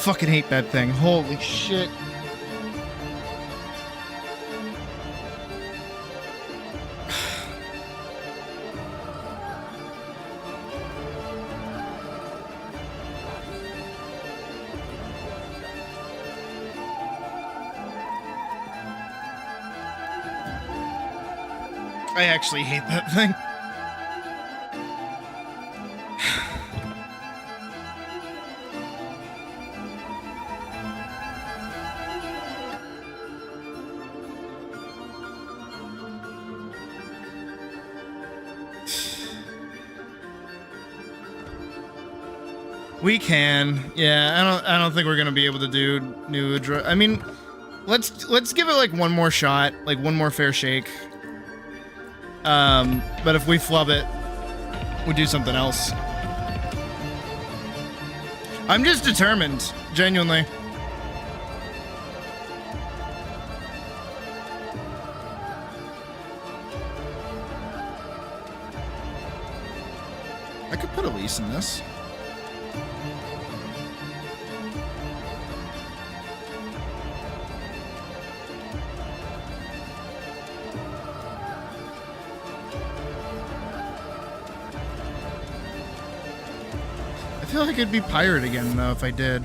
Fucking hate that thing. Holy shit. I actually hate that thing. We can. Yeah, I don't think we're gonna be able to do new I mean, let's give it like one more shot, like one more fair shake. But if we flub it, we do something else. I'm just determined, genuinely. I could put Elise in this. I feel like it'd be pirate again though if I did.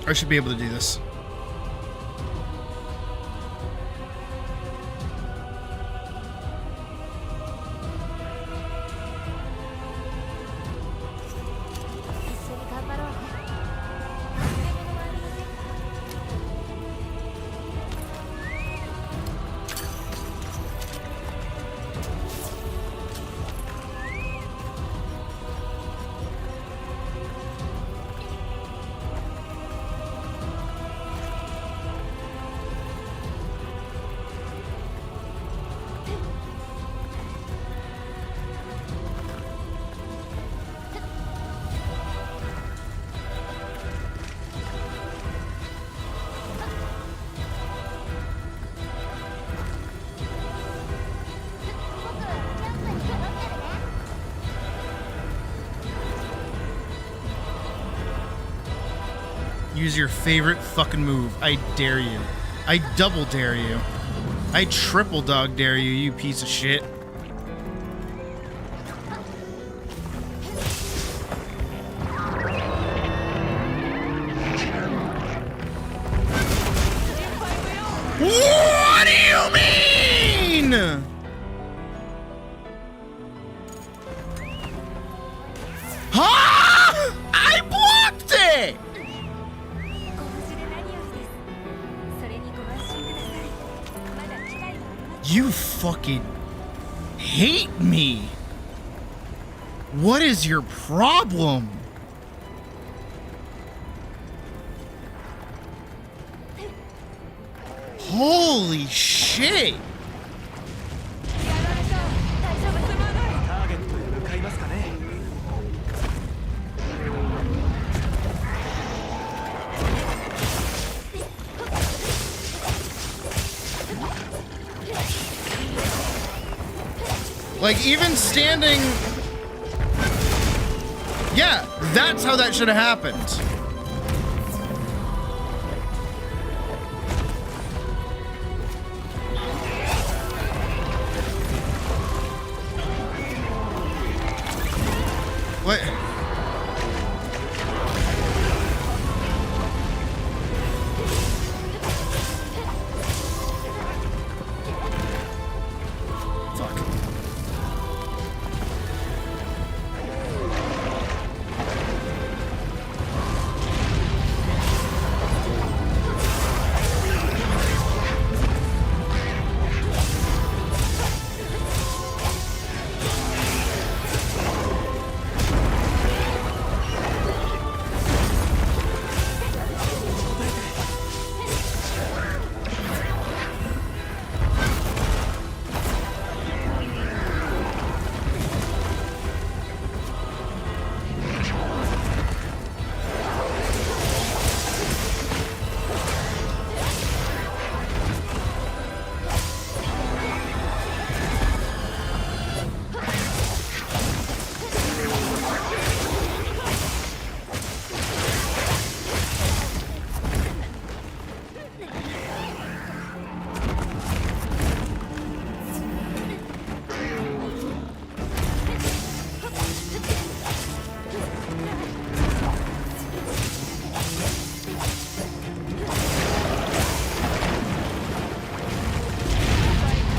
I should be able to do this. Use your favorite fucking move. I dare you. I double dare you. I triple dog dare you, you piece of shit. What do you mean? Huh? I blocked it! You fucking hate me. What is your problem? Holy shit. Like, even standing... Yeah, that's how that should have happened. What?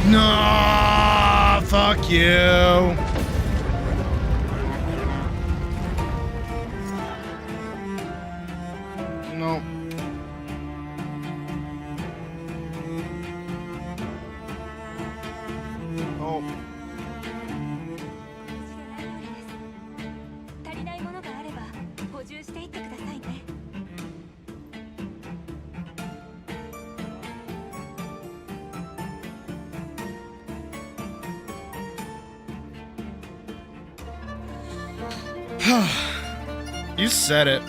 No, fuck you. No. Oh. 足りないものがあれば補充していってくださいね。 You said it.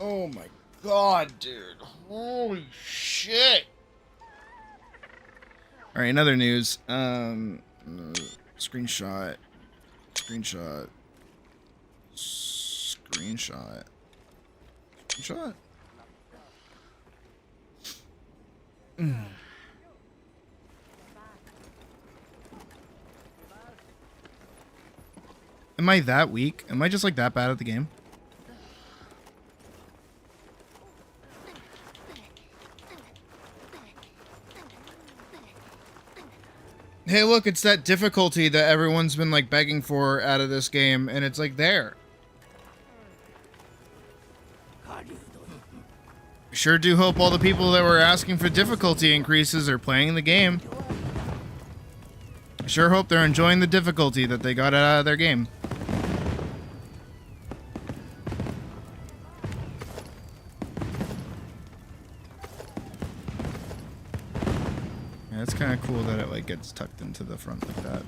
Oh my god, dude. Holy shit. All right, another news. Screenshot. Screenshot. Screenshot. Screenshot. Am I that weak? Am I just like that bad at the game? Hey, look, it's that difficulty that everyone's been like begging for out of this game, and it's like there. Sure do hope all the people that were asking for difficulty increases are playing the game. I sure hope they're enjoying the difficulty that they got out of their game. Yeah, it's kind of cool that it like gets tucked into the front like that.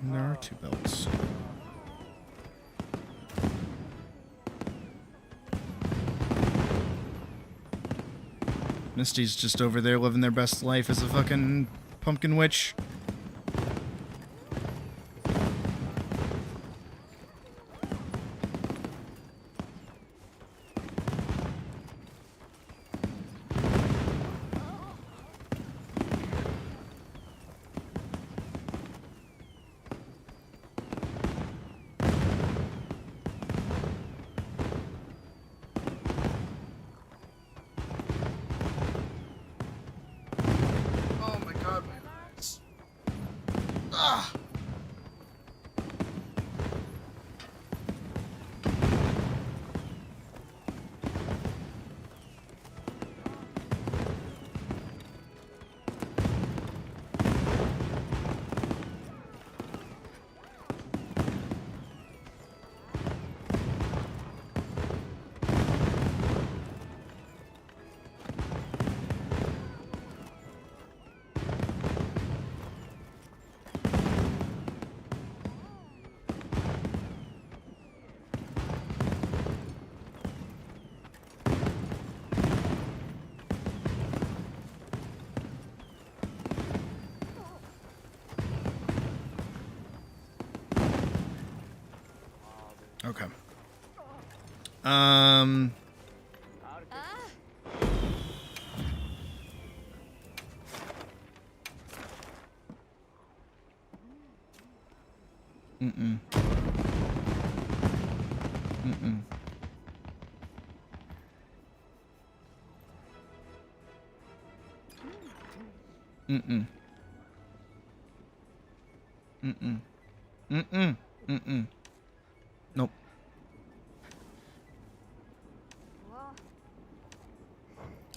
There are 2 belts. Misty's just over there living their best life as a fucking pumpkin witch. Okay. Mm-mm. Mm-mm. Mm-mm. Mm-mm. Mm-mm. Mm-mm. Nope.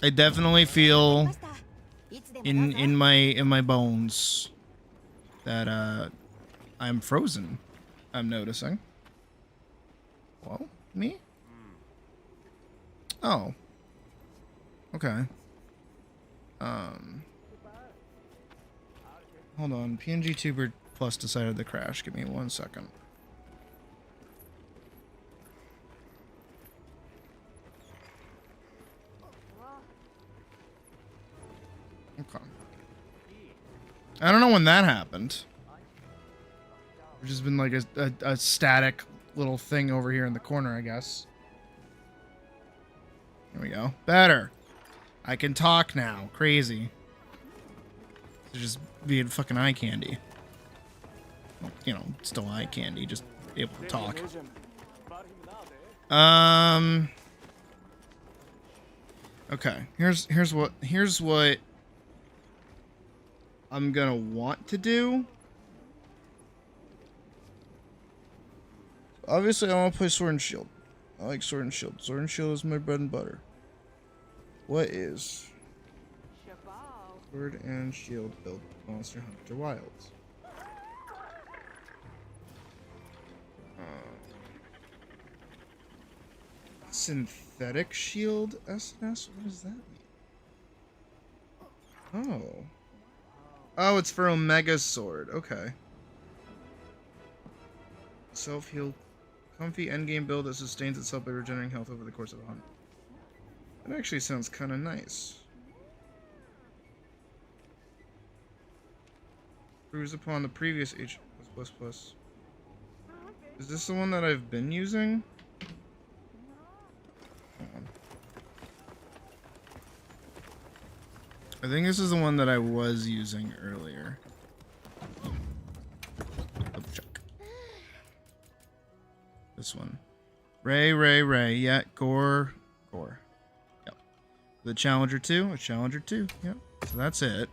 I definitely feel in my bones that I'm frozen. I'm noticing. Whoa, me? Oh. Okay. Hold on. PNG Tuber Plus decided to crash. Give me 1 second. I don't know when that happened. There's just been like a static little thing over here in the corner, I guess. Here we go. Better. I can talk now. Crazy. It's just being fucking eye candy. Well, you know, still eye candy, just able to talk. Okay. Here's what I'm gonna want to do. Obviously, I want to play Sword and Shield. I like Sword and Shield. Sword and Shield is my bread and butter. What is Sword and Shield build Monster Hunter Wilds? Synthetic Shield SNS? What does that mean? Oh. Oh, it's for Omega Sword. Okay. Self-heal. Comfy endgame build that sustains itself by regenerating health over the course of a hunt. That actually sounds kind of nice. Improves upon the previous H++. Is this the one that I've been using? Hold on. I think this is the one that I was using earlier. Double check. This one. Ray. Yeah, Gore. Yep. The Challenger 2. A Challenger 2. Yep. So that's it.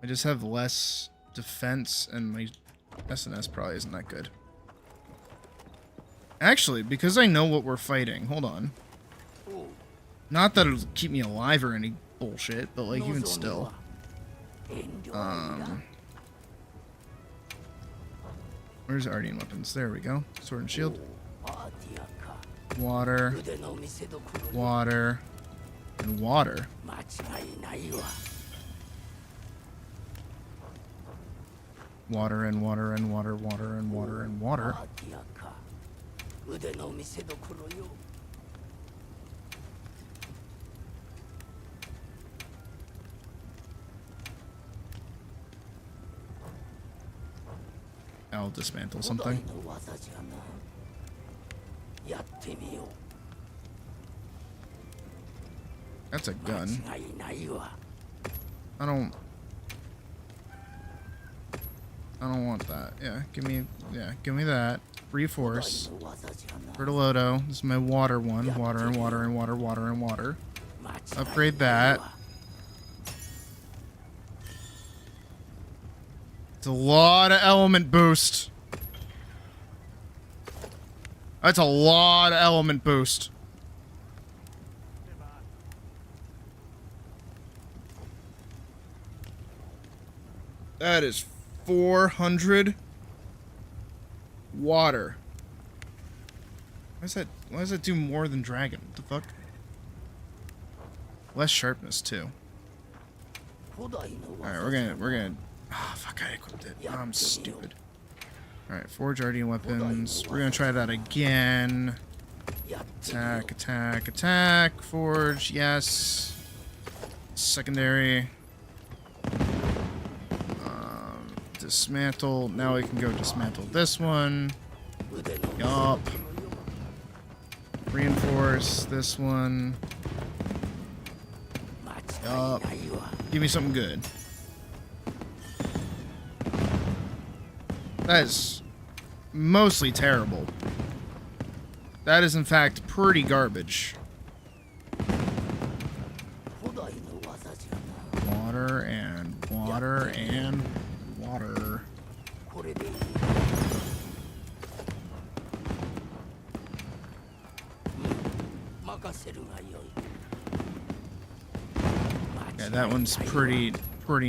I just have less defense, and my SNS probably isn't that good. Actually, because I know what we're fighting. Hold on. Not that it'll keep me alive or any bullshit, but like even still. Where's Ardian weapons? There we go. Sword and Shield. Water. Water. And water. Water and water and water, water and water and water. I'll dismantle something. That's a gun. I don't want that. Yeah, give me that. Reforce. Bertolotto. This is my water one. Water and water and water, water and water. Upgrade that. It's a lot of element boost. That's a lot of element boost. That is 400 water. Why does that do more than dragon? What the fuck? Less sharpness too. Alright, we're gonna ah, fuck, I equipped it. Oh, I'm stupid. Alright, forge Ardian weapons. We're gonna try that again. Attack, attack, attack. Forge, yes. Secondary. Dismantle. Now we can go dismantle this one. Yup. Reinforce this one. Yup. Give me something good. That is mostly terrible. That is in fact pretty garbage. Water and water and water. Yeah, that one's pretty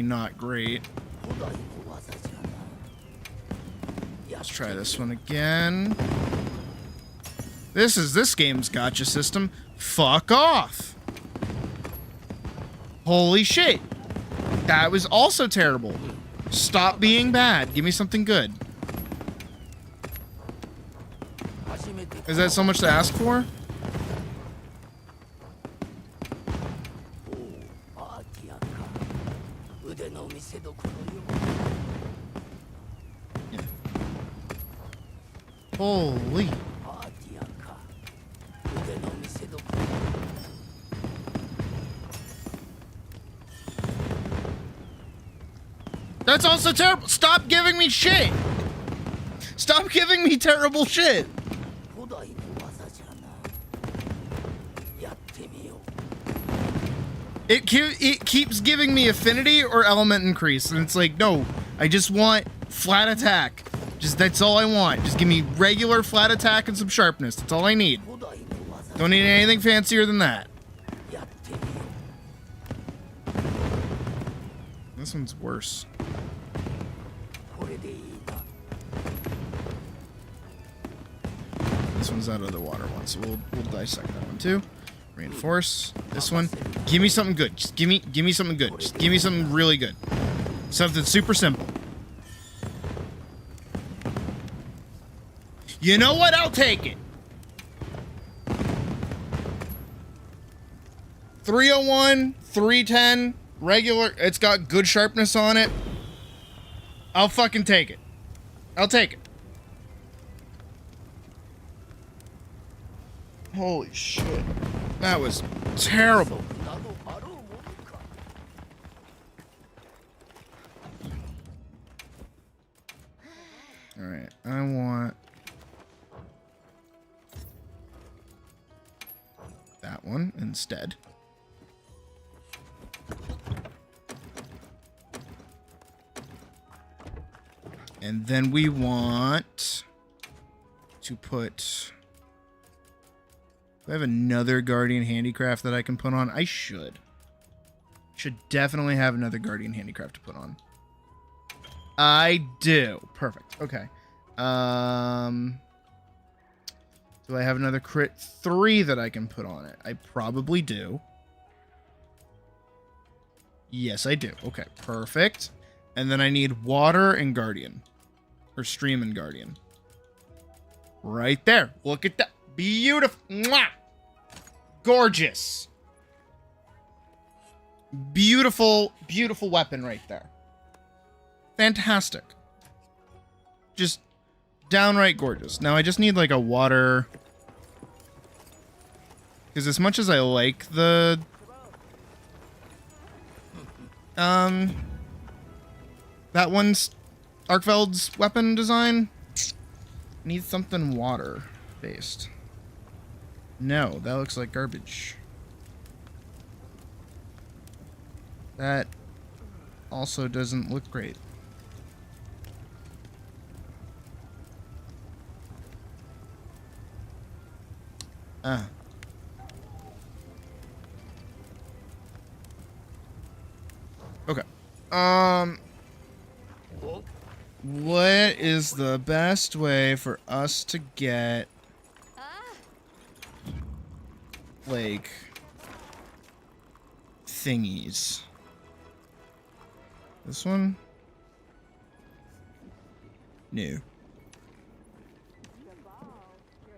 not great. Let's try this one again. This game's gotcha system. Fuck off. Holy shit. That was also terrible. Stop being bad. Give me something good. Is that so much to ask for? せどころよ。 Holy. パーティアか。腕の見せどころ。 That's also terrible. Stop giving me shit. Stop giving me terrible shit. 古代の技じゃな。やってみよう。 It keeps giving me affinity or element increase, and it's like, no, I just want flat attack. Just that's all I want. Just give me regular flat attack and some sharpness. That's all I need. 古代の技。 Don't need anything fancier than that. やってみよう。 This one's worse. これでいいな。 This one's out of the water one, so we'll dissect that one too. Reinforce this one. Give me something good. Just give me something good. Just give me something really good. Something super simple. You know what? I'll take it. 301, 310, regular. It's got good sharpness on it. I'll fucking take it. I'll take it. Holy shit. That was terrible. などあろうものか。 Alright, I want that one instead. And then we want to put... Do I have another Guardian Handicraft that I can put on? I should. Should definitely have another Guardian Handicraft to put on. I do. Perfect. Okay. Do I have another crit 3 that I can put on it? I probably do. Yes, I do. Okay, perfect. And then I need water and Guardian. Or stream and Guardian. Right there. Look at that. Beautiful. Mwah! Gorgeous. Beautiful, beautiful weapon right there. Fantastic. Just downright gorgeous. Now I just need like a water... Because as much as I like the... That one's... Arkveld's weapon design... Needs something water-based. No, that looks like garbage. That also doesn't look great. Ah. Okay. What is the best way for us to get like thingies? This one? No.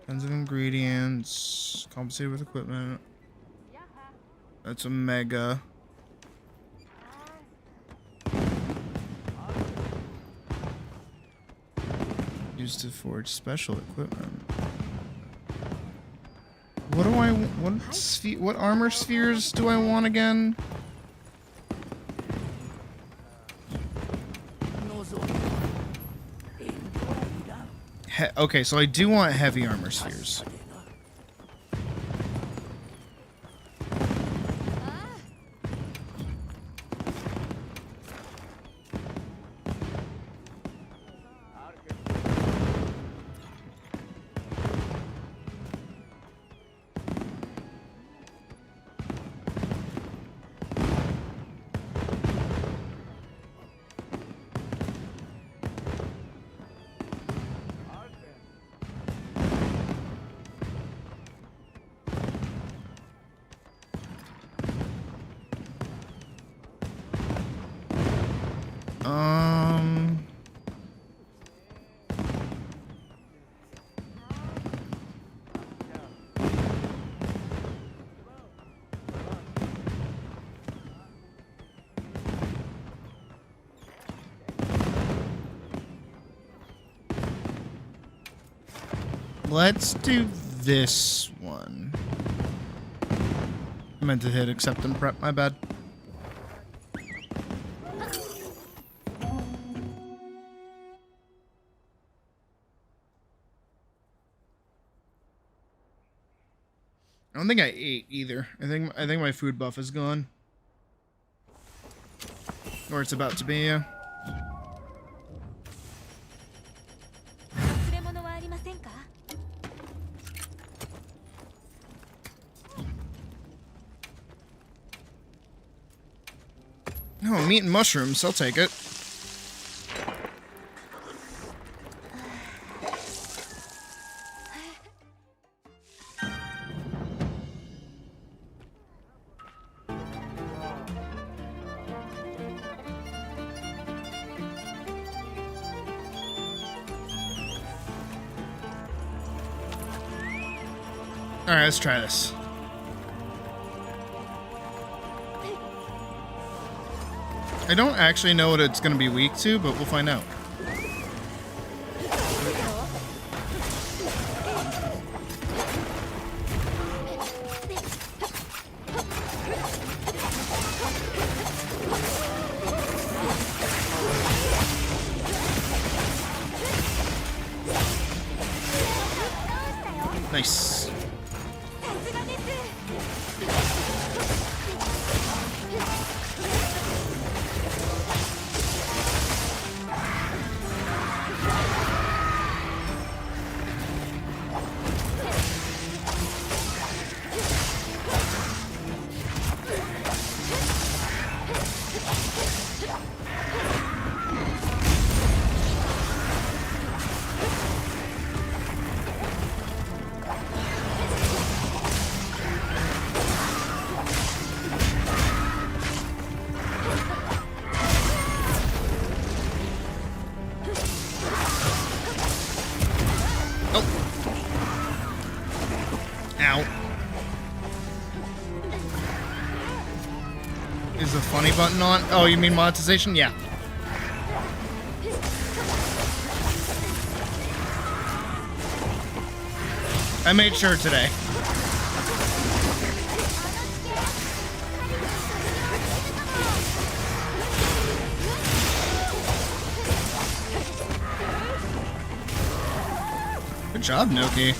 Tons of ingredients. Compensated with equipment. That's a mega. Used to forge special equipment. What do I? What armor spheres do I want again? Okay, so I do want heavy armor spheres. Let's do this one. I meant to hit accept and prep, my bad. I don't think I ate either. I think my food buff is gone. Or it's about to be, yeah. 忘れ物はありませんか？ Oh, meat and mushrooms. I'll take it. Alright, let's try this. I don't actually know what it's going to be weak to, but we'll find out. Nice. Is the funny button on? Oh, you mean monetization? Yeah. I made sure today. Good job, Noki.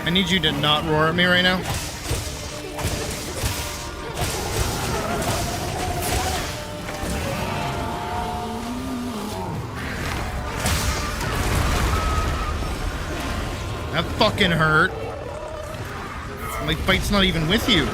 I need you to not roar at me right now. That fucking hurt. My fight's not even with you.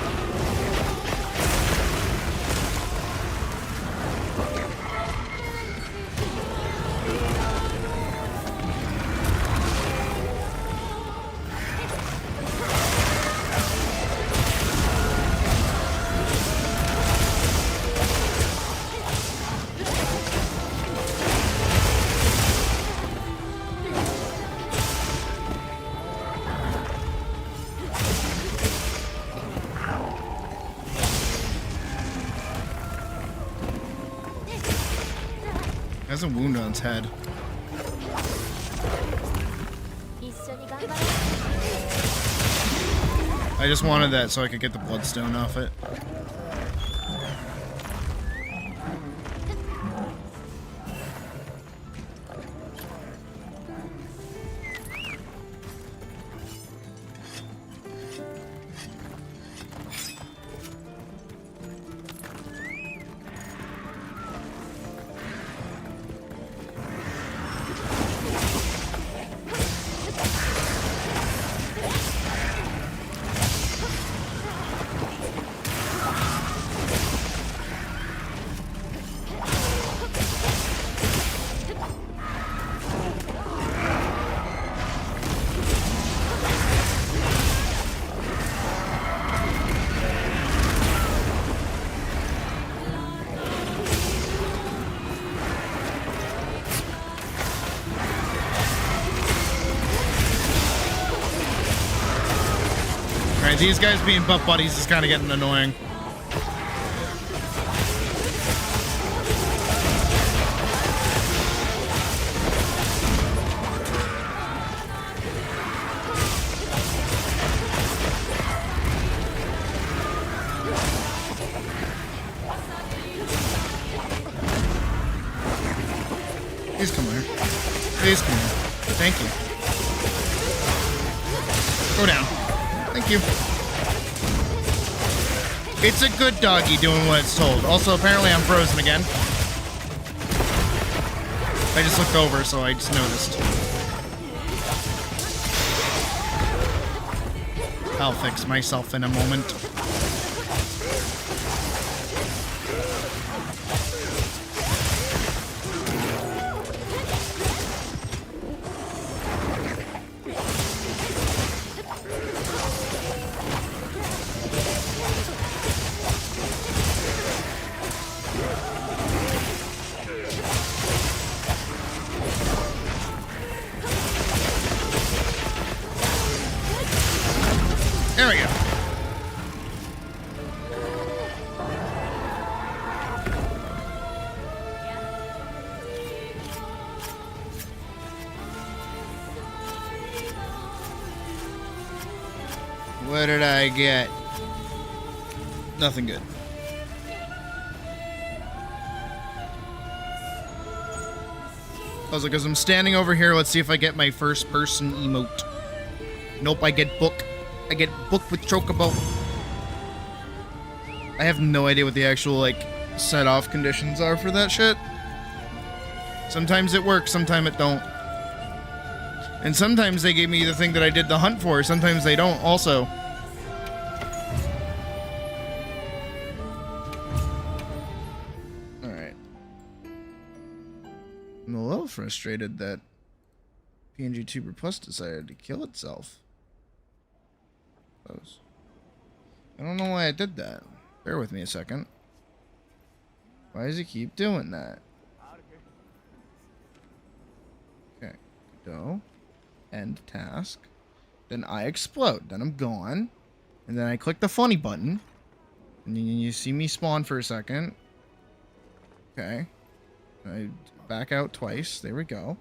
Has a wound on its head. 一緒に頑張ろう I just wanted that so I could get the bloodstone off it. Alright, these guys being butt buddies is kind of getting annoying. Please come here. Please come here. Thank you. Go down. Thank you. It's a good doggy doing what it's told. Also, apparently I'm frozen again. I just looked over, so I just noticed. I'll fix myself in a moment. There we go. What did I get? Nothing good. I was like, as I'm standing over here, let's see if I get my first person emote. Nope, I get book. I get booked with Chocobo. I have no idea what the actual, like, set-off conditions are for that shit. Sometimes it works, sometimes it don't. And sometimes they gave me the thing that I did the hunt for, sometimes they don't also. Alright. I'm a little frustrated that PNG Tuber Plus decided to kill itself. I don't know why I did that. Bear with me a second. Why does he keep doing that? Okay. Go. End task. Then I explode. Then I'm gone. And then I click the funny button. And then you see me spawn for a second. Okay. I back out twice. There we go.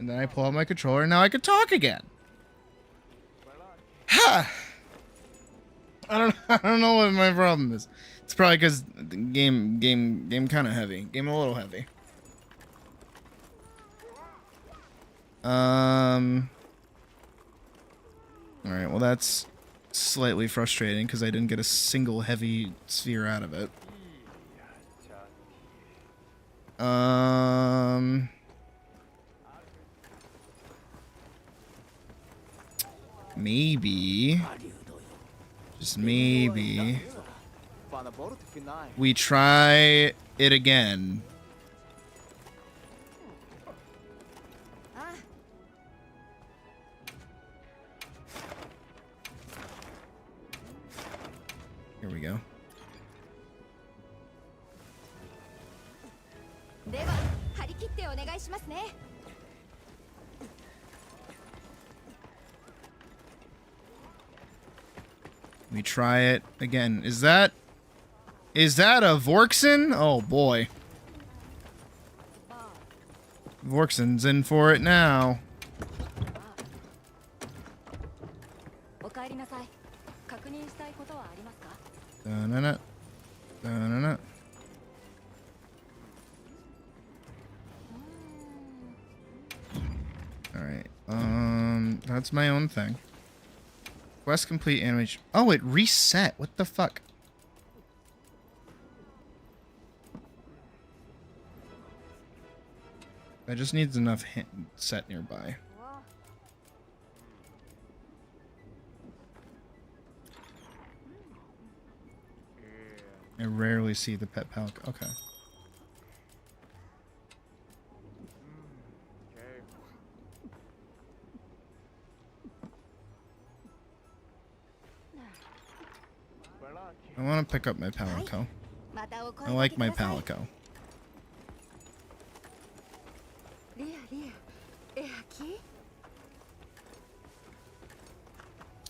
And then I pull out my controller. And now I can talk again. Ha! I don't know what my problem is. It's probably because the game kind of heavy. Game a little heavy. Alright, well that's slightly frustrating because I didn't get a single heavy sphere out of it. Maybe Just maybe we try it again. Here we go. We try it again. Is that a Vorkson? Oh boy. Vorkson's in for it now. Da-na-na. Da-na-na. Alright. That's my own thing. Quest complete animation. Oh, it reset. What the fuck? That just needs enough hint set nearby. I rarely see the pet pelican. Okay. I want to pick up my palico. I like my palico.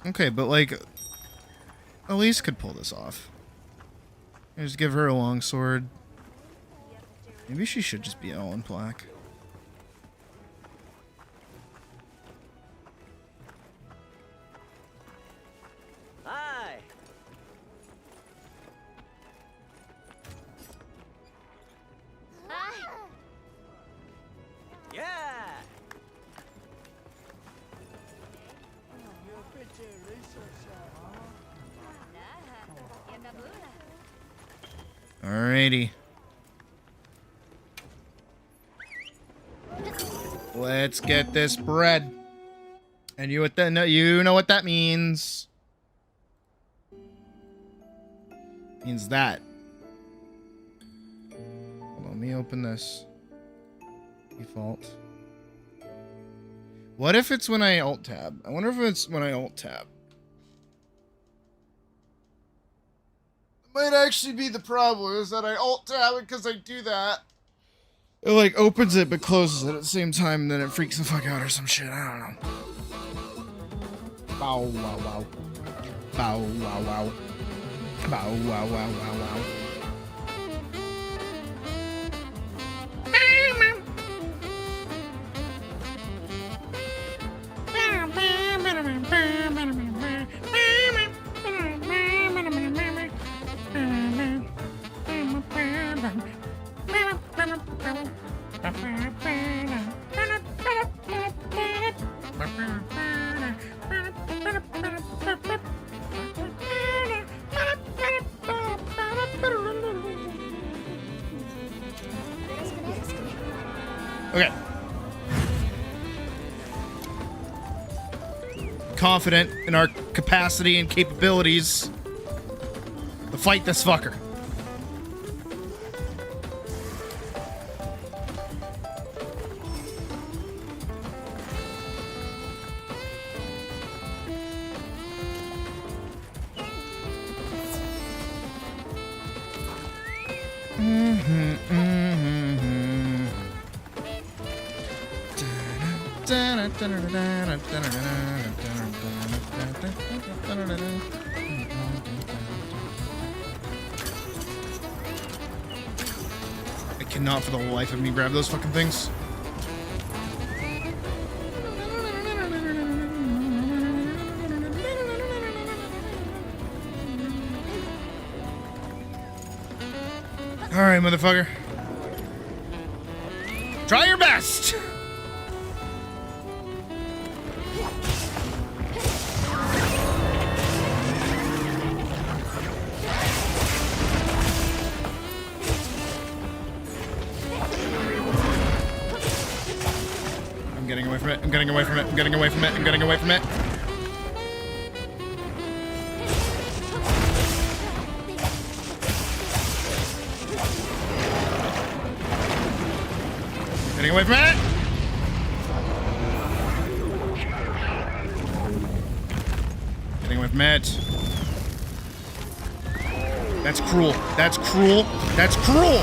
Okay, but like, Elise could pull this off. Just give her a long sword. Maybe she should just be all in black. Hi. Yeah. Alrighty. Let's get this bread. And you know what that means. Means that. Hold on, let me open this. Default. What if it's when I alt tab? I wonder if it's when I alt tab. Might actually be the problem, is that I alt tab it because I do that. It like opens it but closes it at the same time and then it freaks the fuck out or some shit. I don't know. Bow wow wow. Bow wow wow. Bow wow wow wow wow. Okay. Confident in our capacity and capabilities to fight this fucker. I cannot for the life of me grab those fucking things. Alright, motherfucker. Try your best! I'm getting away from it. I'm getting away from it. I'm getting away from it. I'm getting away from it. away from it! Getting away from it. That's cruel. That's cruel. That's cruel!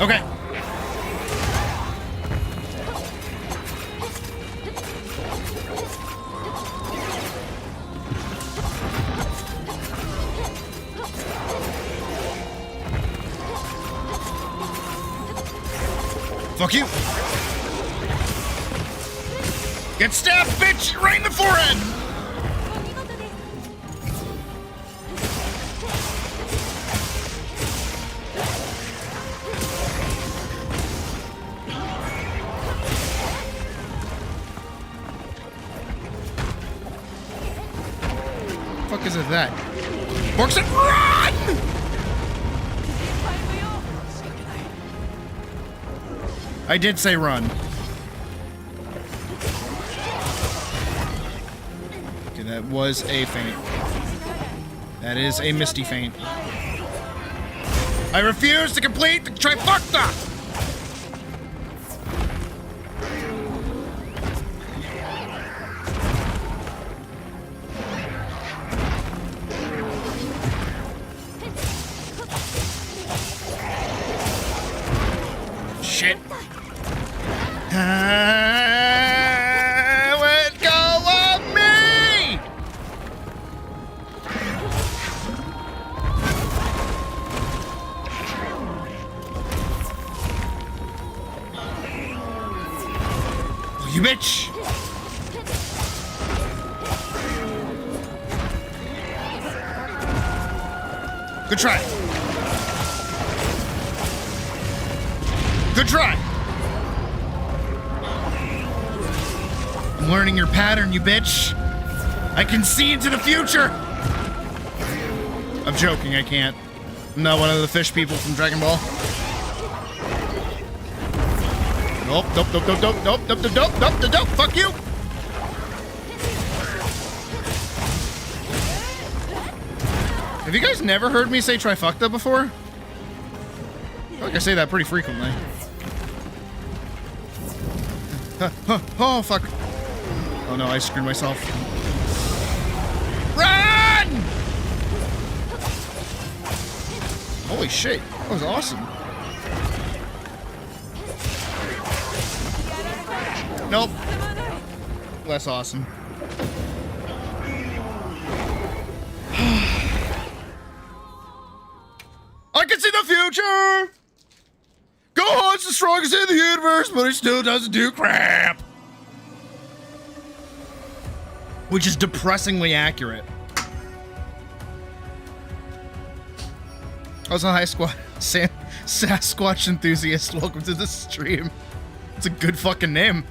Okay. Fuck you! Get stabbed, bitch! Right in the forehead! Fuck is it that? Borkson, run! I did say run. Okay, that was a feint. That is a misty feint. I refuse to complete the trifecta! Shit. Let go of me! Oh, you bitch! Good try. Good try. I'm learning your pattern, you bitch. I can see into the future. I'm joking, I can't. I'm not one of the fish people from Dragon Ball. Nope, nope, nope, nope, nope, nope, nope, nope, nope, nope, nope, nope, fuck you. Have you guys never heard me say trifecta before? I feel like I say that pretty frequently. Oh, fuck. Oh no, I screwed myself. Run! Holy shit, that was awesome. Nope. Less awesome. I can see the future! Gohan's the strongest in the universe, but he still doesn't do crap. Which is depressingly accurate. Also, hi Sasquatch enthusiast, welcome to the stream. It's a good fucking name.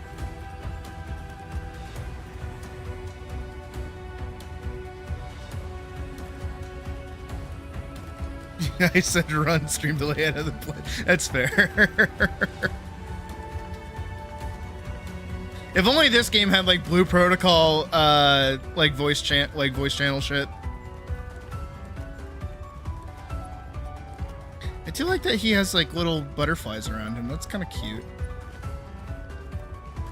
I said run, stream delay out of the play. That's fair. If only this game had like Blue Protocol, like voice channel shit. I do like that he has like little butterflies around him. That's kind of cute.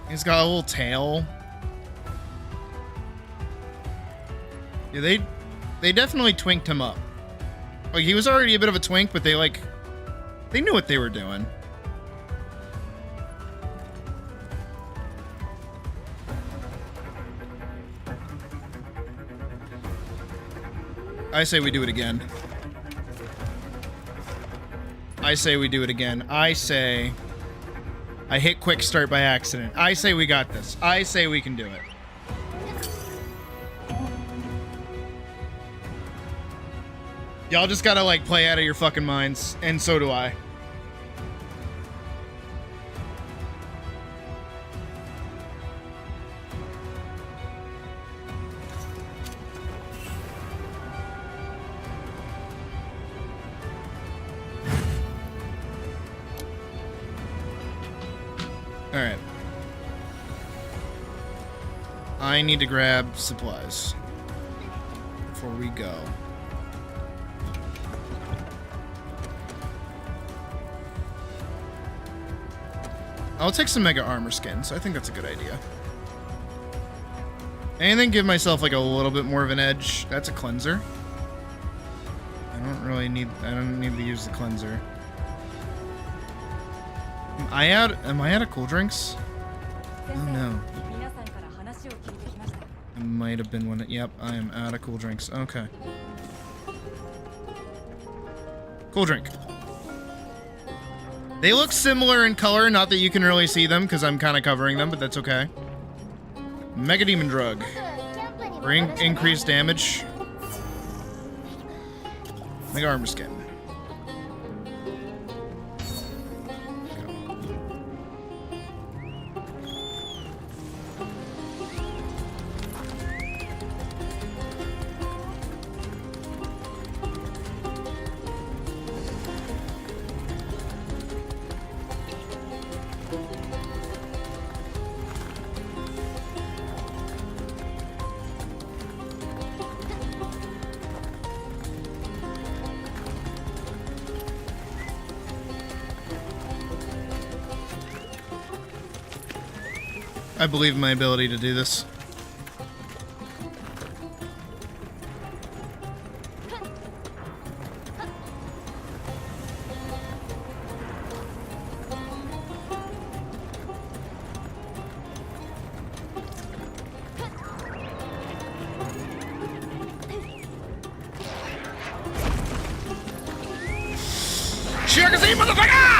He's got a little tail. Yeah, they definitely twinked him up. Like, he was already a bit of a twink, but they knew what they were doing. I say we do it again. I say we do it again. I say I hit quick start by accident. I say we got this. I say we can do it. Y'all just gotta, like, play out of your fucking minds, and so do I. Alright. I need to grab supplies before we go. I'll take some mega armor skins. I think that's a good idea. Anything give myself like a little bit more of an edge. That's a cleanser. I don't need to use the cleanser. Am I out of cool drinks? Oh no. It might have been one. Yep, I am out of cool drinks. Okay. Cool drink. They look similar in color, not that you can really see them because I'm kind of covering them, but that's okay. Mega Demon Drug. For increased damage. Mega Armor Skin. I believe in my ability to do this. Shirakazi, motherfucker!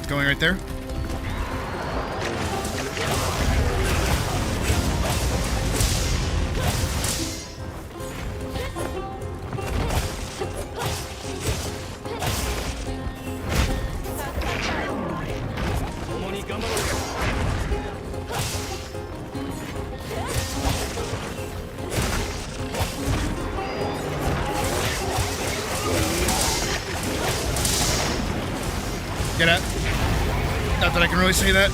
Going right there. Get out. Not that I can really say that.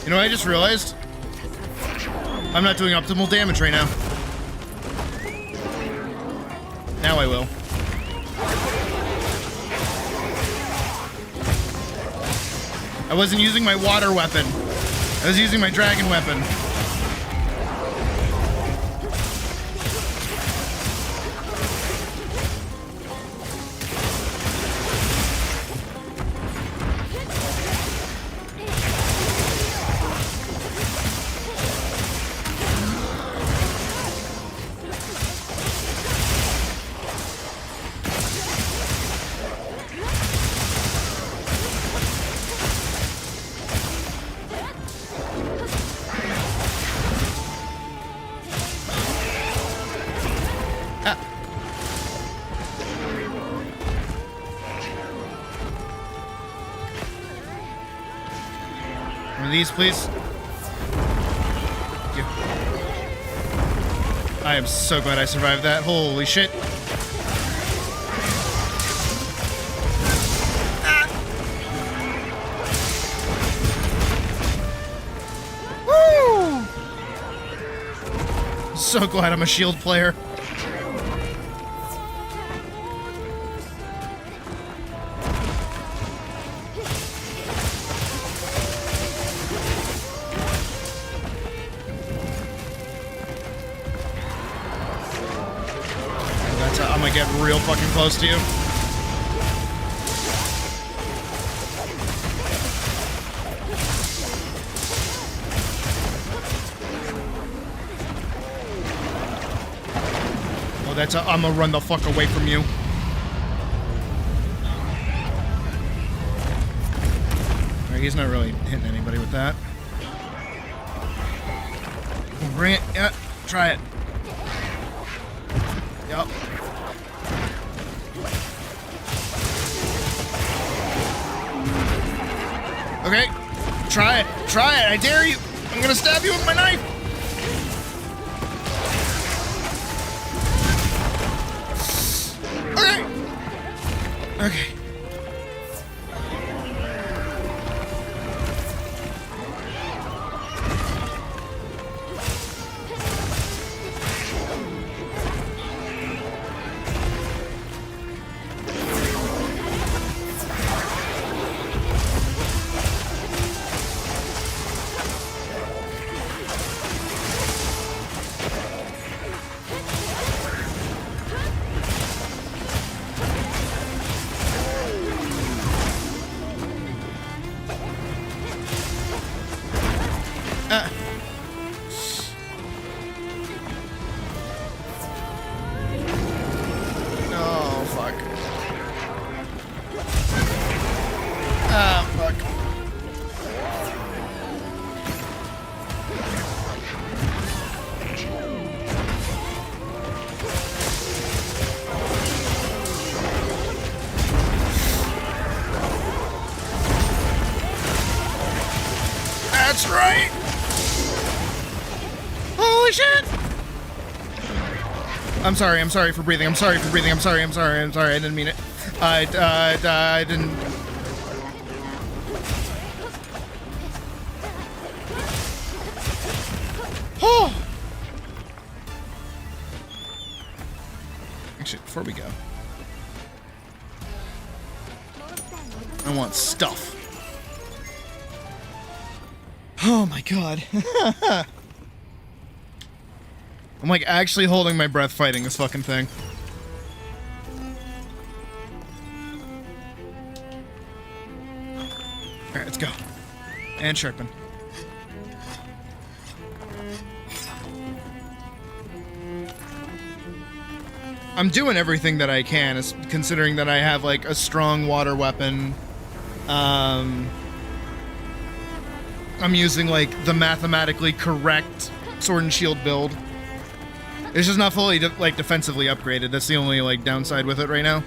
You know what I just realized? I'm not doing optimal damage right now. Now I will. I wasn't using my water weapon. I was using my dragon weapon. One of these, please. Thank you. I am so glad I survived that. Holy shit. Ah. Woo! So glad I'm a shield player. I'm gonna get real fucking close to you. Oh, that's a, I'm gonna run the fuck away from you. Alright, he's not really hitting anybody with that. Bring it. Yeah, try it. Yup. Okay. Try it. Try it. I dare you. I'm gonna stab you with my knife. Okay. Okay. Oh, fuck. Ah, fuck. That's right! Holy shit! I'm sorry for breathing, I'm sorry, I didn't mean it. I didn't... Oh! Actually, before we go, I want stuff. Oh my god. I'm like actually holding my breath fighting this fucking thing. Alright, let's go. And sharpen. I'm doing everything that I can, considering that I have like a strong water weapon. I'm using like the mathematically correct sword and shield build. It's just not fully like defensively upgraded. That's the only like downside with it right now.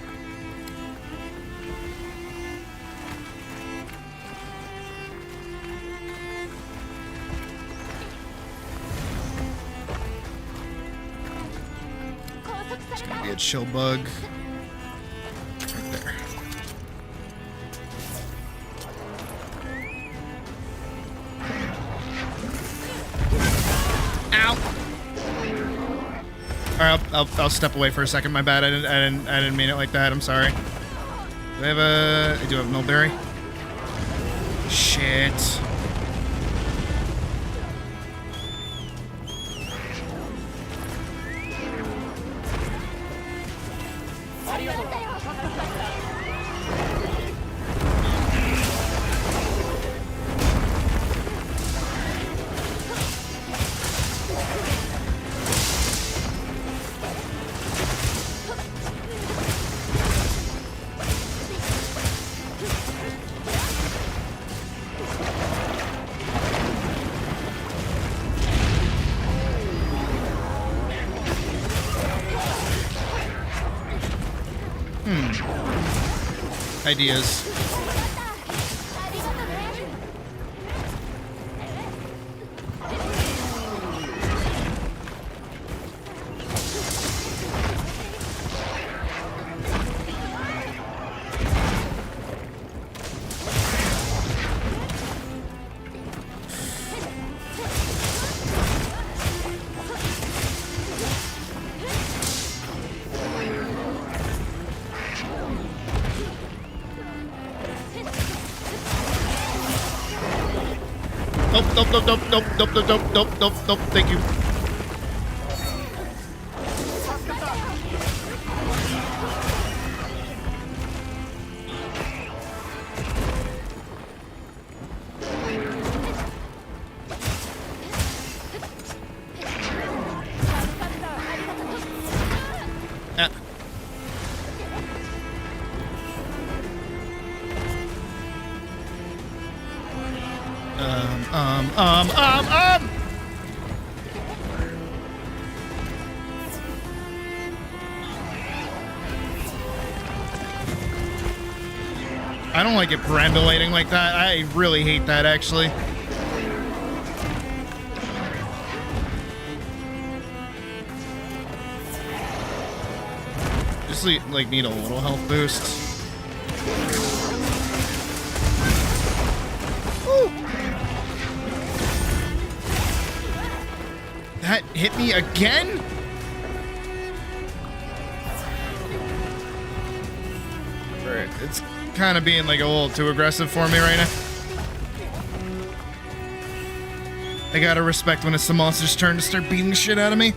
It's gonna be a chill bug. Right there. Ow! Alright, I'll step away for a second. My bad. I didn't mean it like that. I'm sorry. Do I have a? I do have mulberry. Shit. Ideas. Nope, thank you. I don't like it perambulating like that. I really hate that, actually. Just like need a little health boost. Ooh. That hit me again? Alright, it's kind of being like a little too aggressive for me right now. I gotta respect when it's the monster's turn to start beating the shit out of me.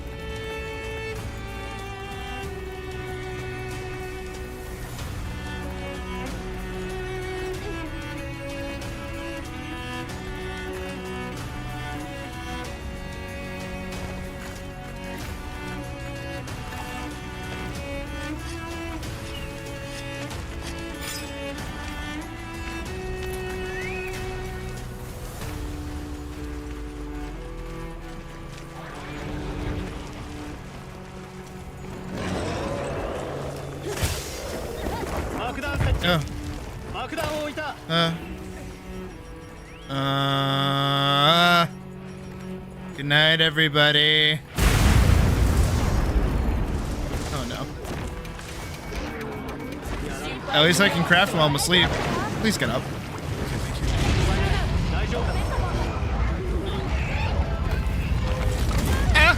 Good night, everybody. Oh no. At least I can craft while I'm asleep. Please get up. Okay, thank you. Ah!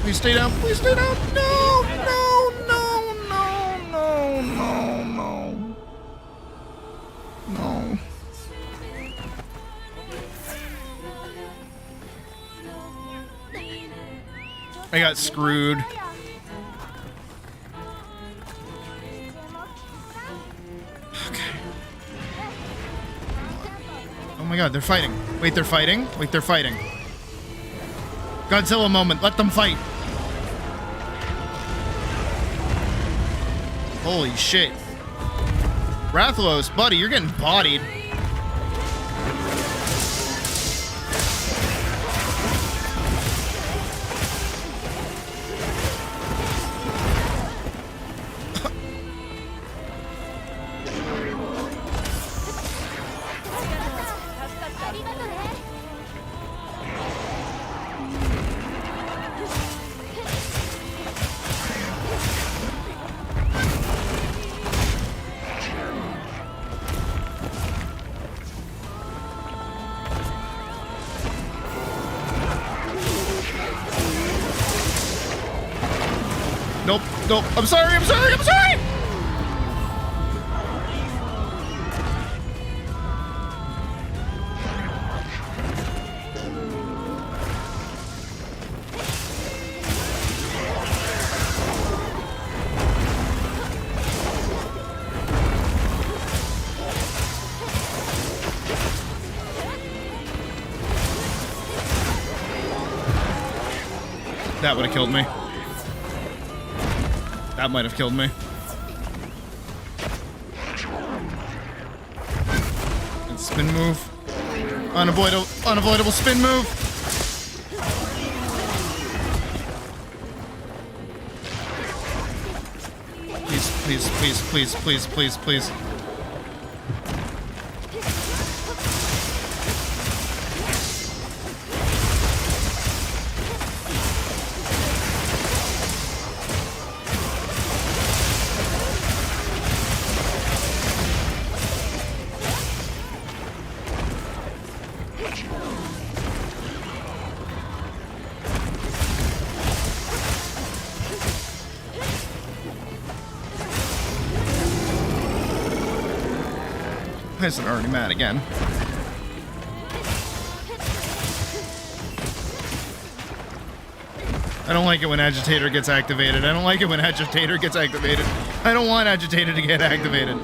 Please stay down. Please stay down. No, no, no, no, no, no, no. No. I got screwed. Okay. Oh my god, they're fighting. Wait, they're fighting? Wait, they're fighting. Godzilla moment, let them fight. Holy shit. Rathalos, buddy, you're getting bodied. Nope, nope. I'm sorry, I'm sorry, I'm sorry! That would have killed me. That might have killed me. And spin move. Unavoidable spin move. Please, please, please, please, please, please. Why is it already mad again? I don't like it when Agitator gets activated. I don't like it when Agitator gets activated. I don't want Agitator to get activated.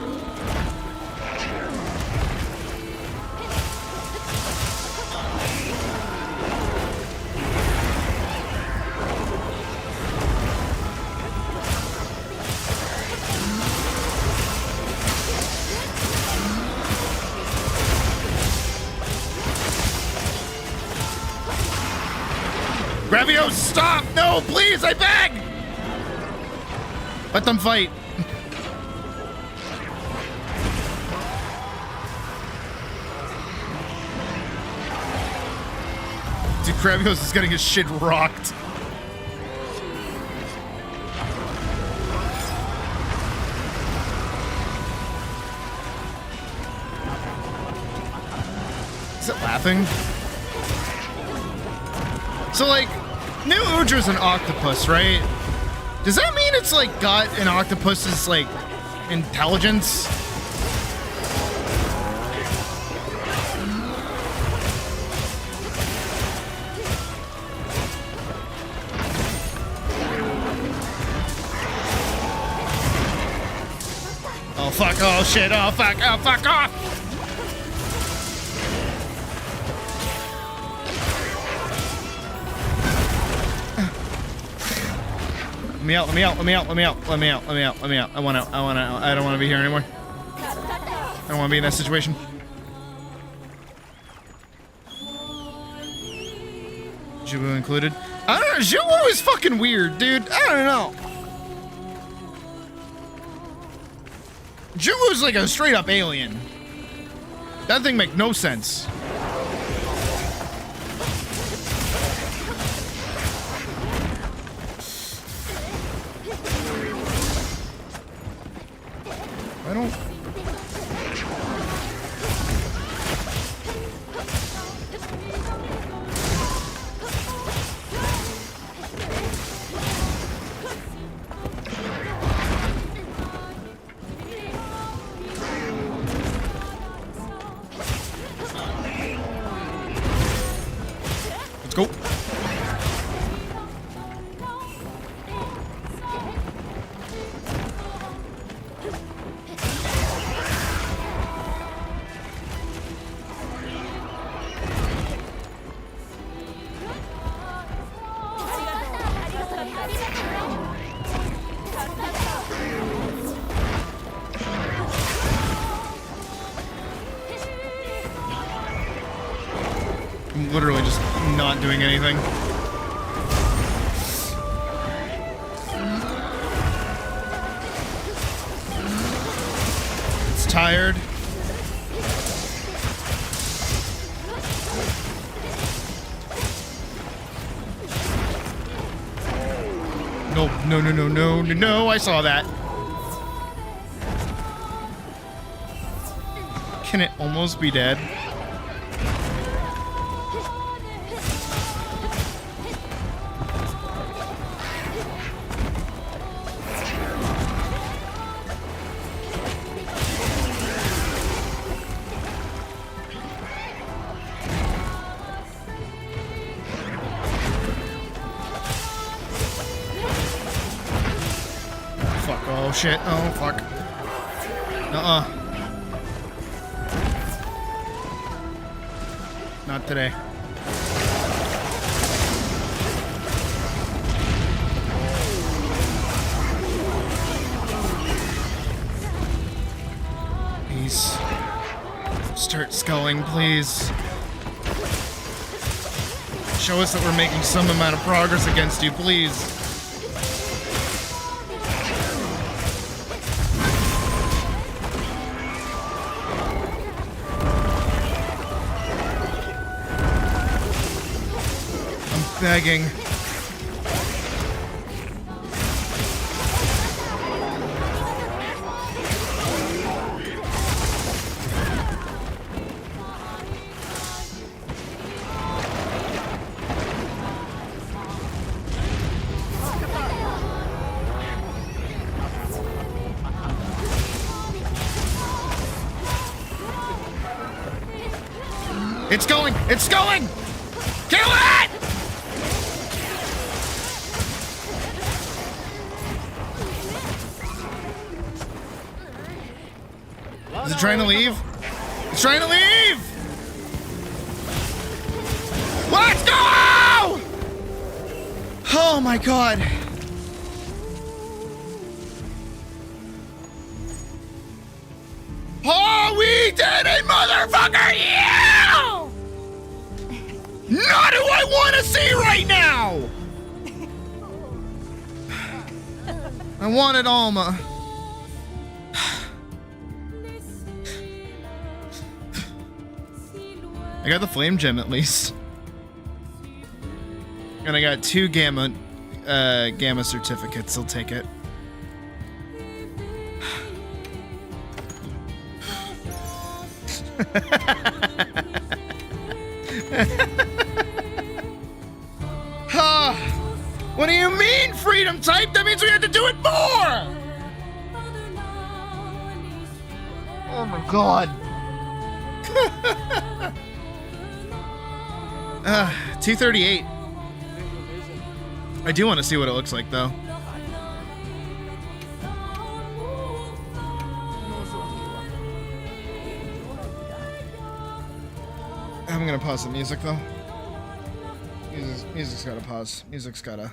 Gravio, stop! No, please, I beg! Let them fight. Dude, Krabios is getting his shit rocked. Is it laughing? So, like, New Udra's an octopus, right? Does that mean it's, like, got an octopus's, like, intelligence? Oh, fuck. Oh, shit. Oh, fuck. Oh, fuck off. Let me out, let me out, let me out, let me out, let me out, let me out, let me out. I want out, I want out. I don't want to be here anymore. I don't want to be in that situation. Jubu included. I don't know, Jubu is fucking weird, dude. I don't know. Jubu's like a straight up alien. That thing makes no sense. I don't... Let's go. I'm literally just not doing anything. It's tired. No, no, no, no, no, no, no, I saw that. Can it almost be dead? Fuck, oh shit, oh fuck. Not today. Please. Start sculling, please. Show us that we're making some amount of progress against you, please. Begging. It's going! It's going! Kill it! Is it trying to leave? It's trying to leave! Let's go! Oh my god. Oh, we did it, motherfucker! Yeah! Not who I want to see right now! I wanted Alma. I got the flame gem at least. And I got 2 gamma certificates. I'll take it. What do you mean, freedom type? That means we have to do it more! Oh my god. 238. I do want to see what it looks like, though. I'm gonna pause the music, though. Music's gotta pause. Music's gotta...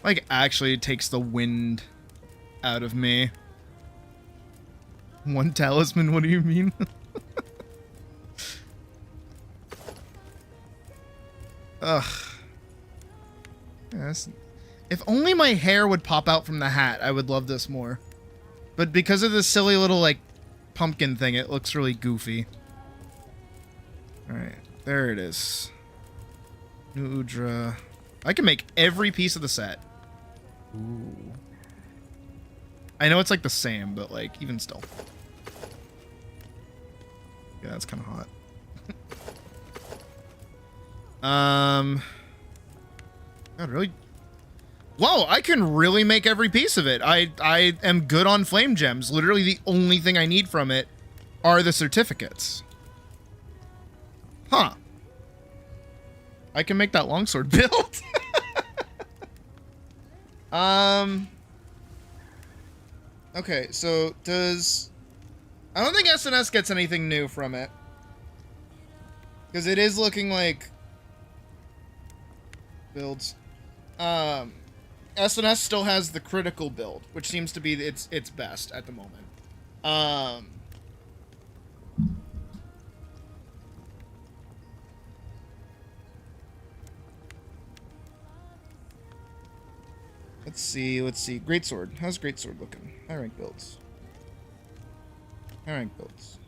like, actually takes the wind out of me. 1 talisman, what do you mean? Ugh. Yes. If only my hair would pop out from the hat, I would love this more. But because of this silly little, like, pumpkin thing, it looks really goofy. Alright, there it is. New Udra. I can make every piece of the set. Ooh. I know it's like the same, but like, even still. Yeah, that's kind of hot. God, really? Whoa, I can really make every piece of it. I am good on flame gems. Literally the only thing I need from it are the certificates. Huh. I can make that longsword build. Okay, so does... I don't think SNS gets anything new from it. Because it is looking like... builds. SNS still has the critical build, which seems to be its best at the moment. Let's see. Greatsword. How's Greatsword looking? High rank builds. High rank builds.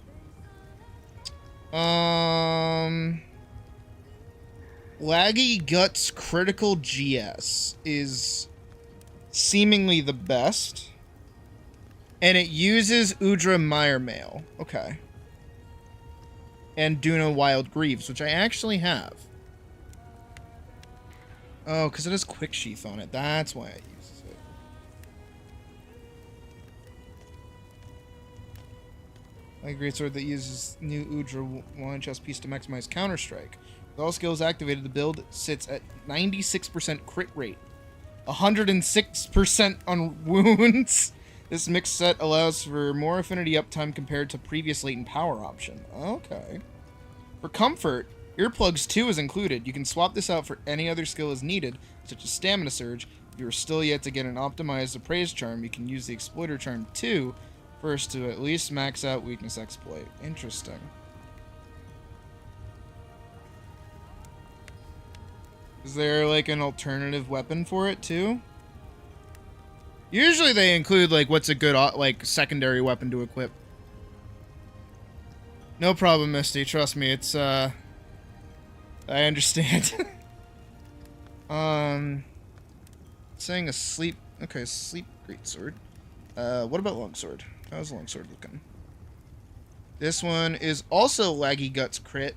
Laggy Guts Critical GS is seemingly the best. And it uses Udra Miremail. Okay. And Duna Wild Greaves, which I actually have. Oh, because it has Quick Sheath on it. That's why it uses it. Like a greatsword that uses new Udra one chest piece to maximize Counter-Strike. With all skills activated, the build sits at 96% crit rate. 106% on wounds. This mixed set allows for more affinity uptime compared to previous latent power option. Okay. For comfort, Earplugs 2 is included. You can swap this out for any other skill as needed, such as Stamina Surge. If you are still yet to get an optimized Appraise Charm, you can use the Exploiter Charm 2 first to at least max out Weakness Exploit. Interesting. Is there, like, an alternative weapon for it, too? Usually they include, like, what's a good, like, secondary weapon to equip. No problem, Misty. Trust me, it's, I understand. Saying a sleep... Okay, sleep greatsword. What about longsword? How's longsword looking? This one is also Laggy Guts crit.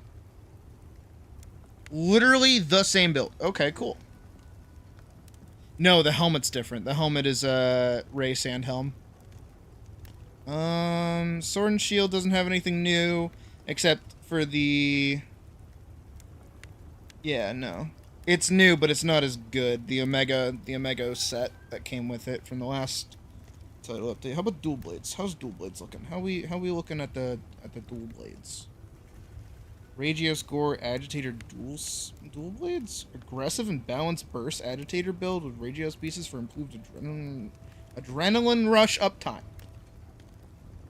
Literally the same build. Okay, cool. No, the helmet's different. The helmet is Ray Sand helm. Sword and Shield doesn't have anything new except for the... Yeah, no. It's new, but it's not as good. The Omega set that came with it from the last title update. How about dual blades? How's dual blades looking? How we looking at the dual blades? Ragios Gore Agitator dual blades? Aggressive and balanced burst agitator build with Ragios pieces for improved adrenaline rush uptime.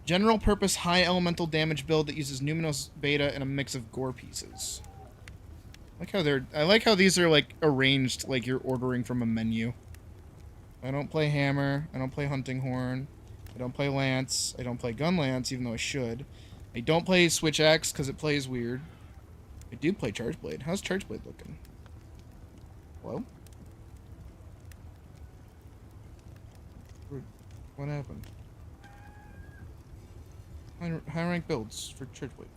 General purpose high elemental damage build that uses Numinos Beta and a mix of Gore pieces. I like how these are like arranged like you're ordering from a menu. I don't play hammer. I don't play hunting horn. I don't play lance. I don't play gun lance, even though I should. I don't play switch axe because it plays weird. I do play charge blade. How's charge blade looking? Hello? What happened? High rank builds for charge blade.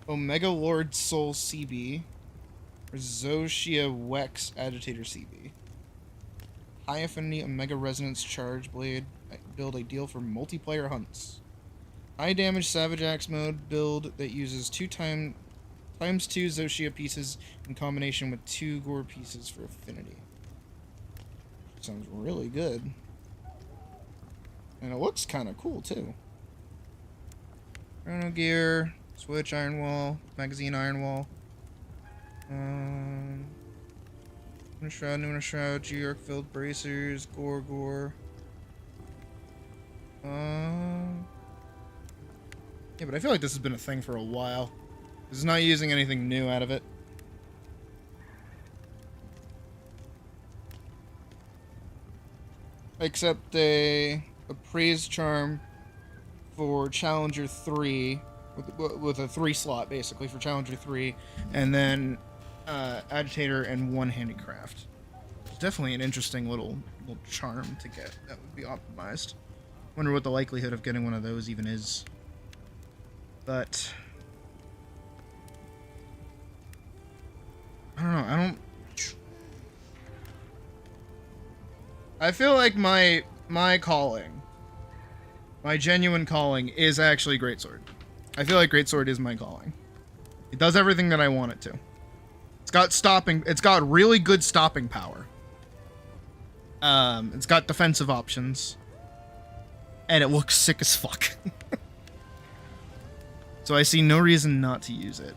Omega Lord Soul CB. Or Zoshia Wex Agitator CB. High affinity Omega Resonance Charge Blade build ideal for multiplayer hunts. High damage Savage Axe mode build that uses 2 times 2 Zoshia pieces in combination with 2 Gore pieces for affinity. Sounds really good. And it looks kind of cool too. Chrono gear, switch iron wall, magazine iron wall. Lunar Shroud, G-Arc filled bracers, Gore. Yeah, but I feel like this has been a thing for a while. This is not using anything new out of it. Except a praise charm for Challenger 3 with a 3 slot basically for Challenger 3, and then agitator and 1 handicraft. It's definitely an interesting little charm to get that would be optimized. Wonder what the likelihood of getting one of those even is. But I don't know. I feel like my calling, my genuine calling, is actually Greatsword. I feel like Greatsword is my calling. It does everything that I want it to. It's got really good stopping power. It's got defensive options. And it looks sick as fuck. So I see no reason not to use it.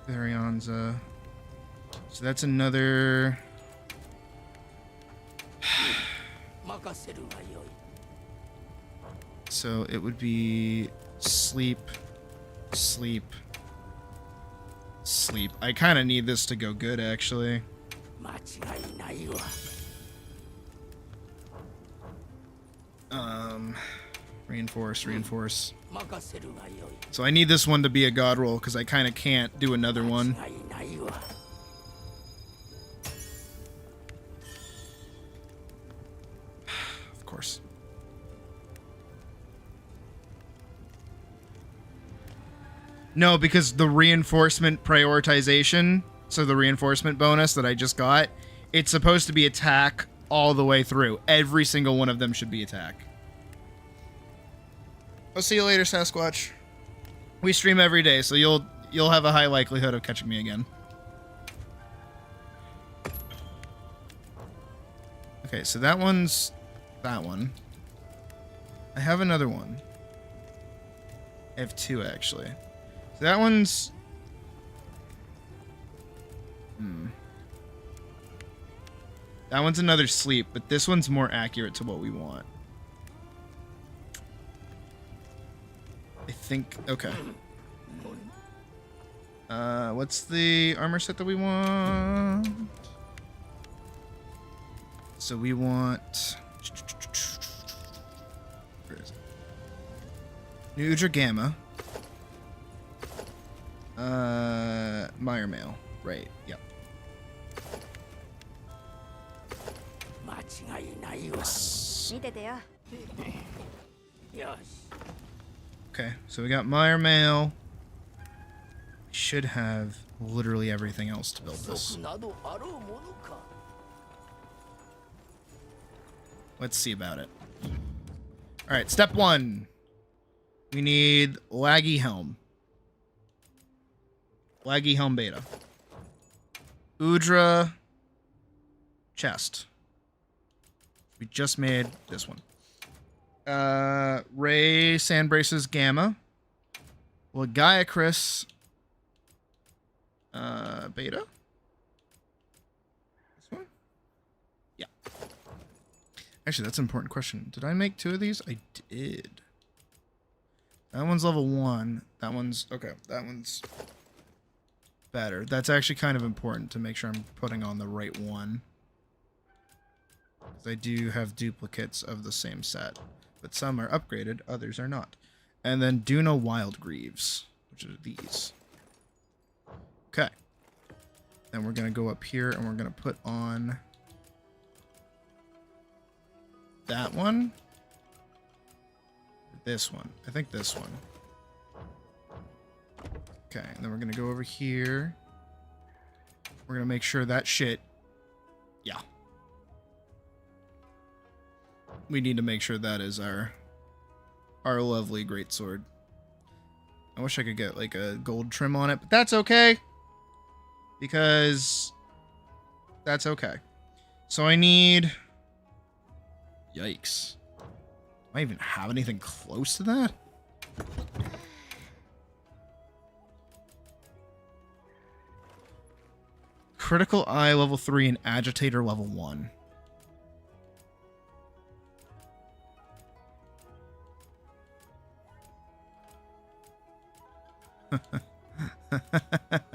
Varianza. So that's another... So it would be sleep. I kind of need this to go good, actually. Reinforce. So I need this one to be a god roll because I kind of can't do another one. Of course. No, because the reinforcement prioritization, so the reinforcement bonus that I just got, it's supposed to be attack all the way through. Every single one of them should be attack. I'll see you later, Sasquatch. We stream every day, so you'll have a high likelihood of catching me again. Okay, so that one's that one. I have another one. I have 2 actually. So that one's... That one's another sleep, but this one's more accurate to what we want. I think... Okay. What's the armor set that we want? So we want... Where is it? New Udra Gamma. Meyer Mail. Right, yep. Okay, so we got Meyer Mail. Should have literally everything else to build this. Let's see about it. Alright, step 1. We need Laggy Helm. Laggy Helm Beta. Udra Chest. We just made this one. Ray Sandbraces Gamma. Lagaiacris Beta. This one? Yeah. Actually, that's an important question. Did I make 2 of these? I did. That one's level 1. That one's... Okay, that one's better. That's actually kind of important to make sure I'm putting on the right one. Because I do have duplicates of the same set. But some are upgraded, others are not. And then Duna Wild Greaves, which are these. Okay. Then we're going to go up here and we're going to put on that one. This one. I think this one. Okay, and then we're going to go over here. We're going to make sure that shit... Yeah. We need to make sure that is our lovely greatsword. I wish I could get like a gold trim on it, but that's okay. Because that's okay. So I need... Yikes. Do I even have anything close to that? Critical Eye level 3 and Agitator level 1.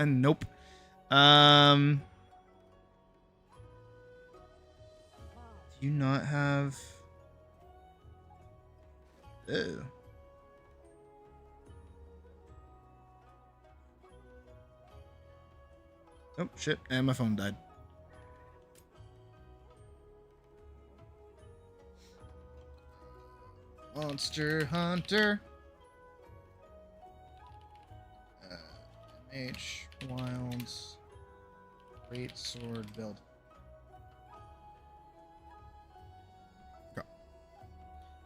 Nope. Do you not have... Ew. Oh, shit. And my phone died. Monster Hunter. H Wilds Great Sword build. Go.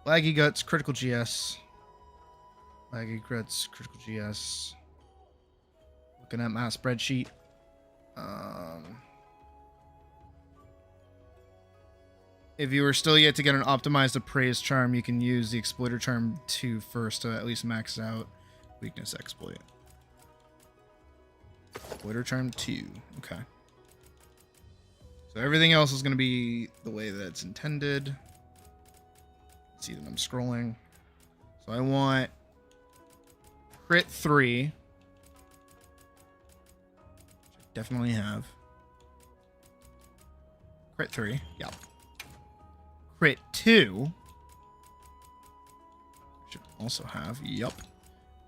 Laggy Guts, Critical GS. Laggy Guts, Critical GS. Looking at my spreadsheet. If you are still yet to get an optimized appraised charm, you can use the exploiter charm 2 first to at least max out weakness exploit. Exploiter charm 2. Okay. So everything else is going to be the way that it's intended. Let's see that I'm scrolling. So I want crit 3. Which I definitely have. Crit 3. Yep. Crit 2. Should also have. Yep.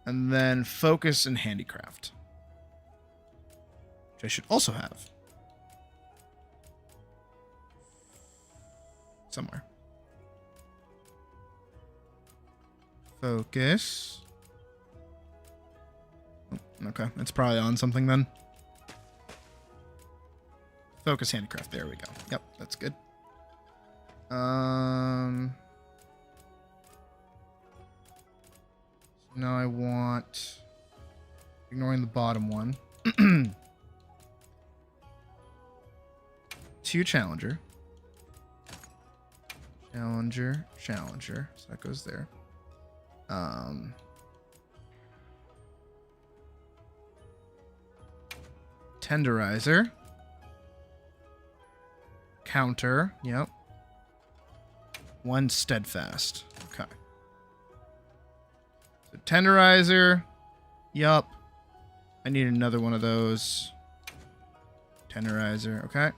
And then focus and handicraft. Which I should also have. Somewhere. Focus. Oh, okay, it's probably on something then. Focus handicraft. There we go. Yep, that's good. So now I want, ignoring the bottom one, 2 challenger. Challenger. So that goes there. Tenderizer. Counter. Yep. 1 steadfast. Okay. So tenderizer. Yup. I need another one of those. Tenderizer. Okay.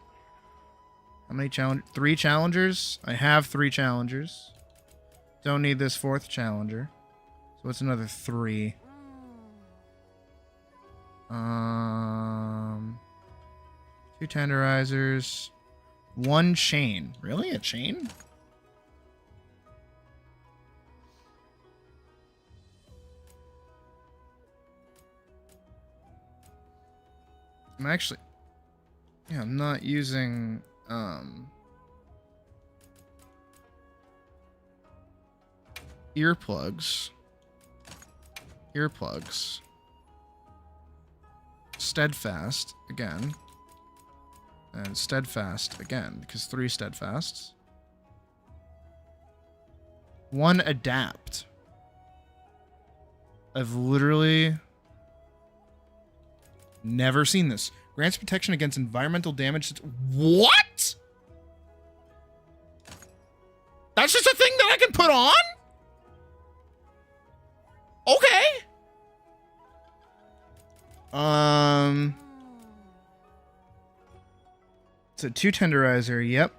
How many challenge? 3 challengers? I have 3 challengers. Don't need this 4th challenger. So what's another 3? 2 tenderizers. 1 chain. Really? A chain? I'm actually... Yeah, I'm not using... Earplugs. Steadfast again. And steadfast again, because 3 steadfasts. 1 adapt. I've literally never seen this. Grants protection against environmental damage. What? That's just a thing that I can put on? It's a 2 tenderizer. Yep.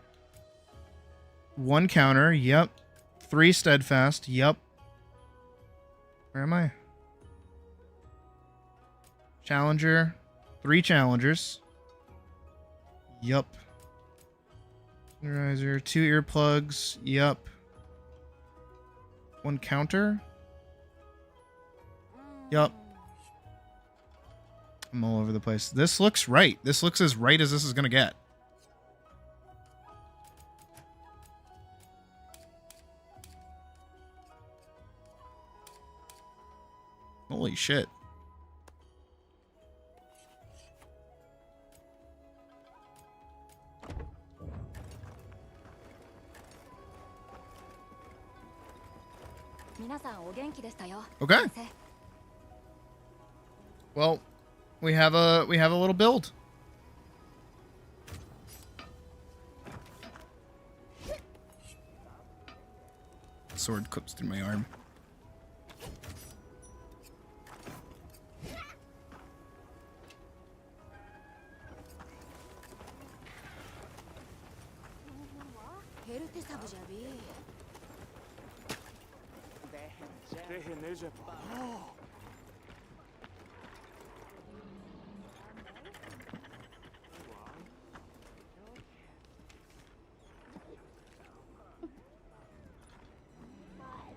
1 counter. Yep. 3 steadfast. Yep. Where am I? Challenger. 3 challengers. Yup. Tenderizer. 2 earplugs. Yup. 1 counter. Yup. I'm all over the place. This looks right. This looks as right as this is gonna get. Holy shit. Okay. Well, we have a little build. Sword clips through my arm.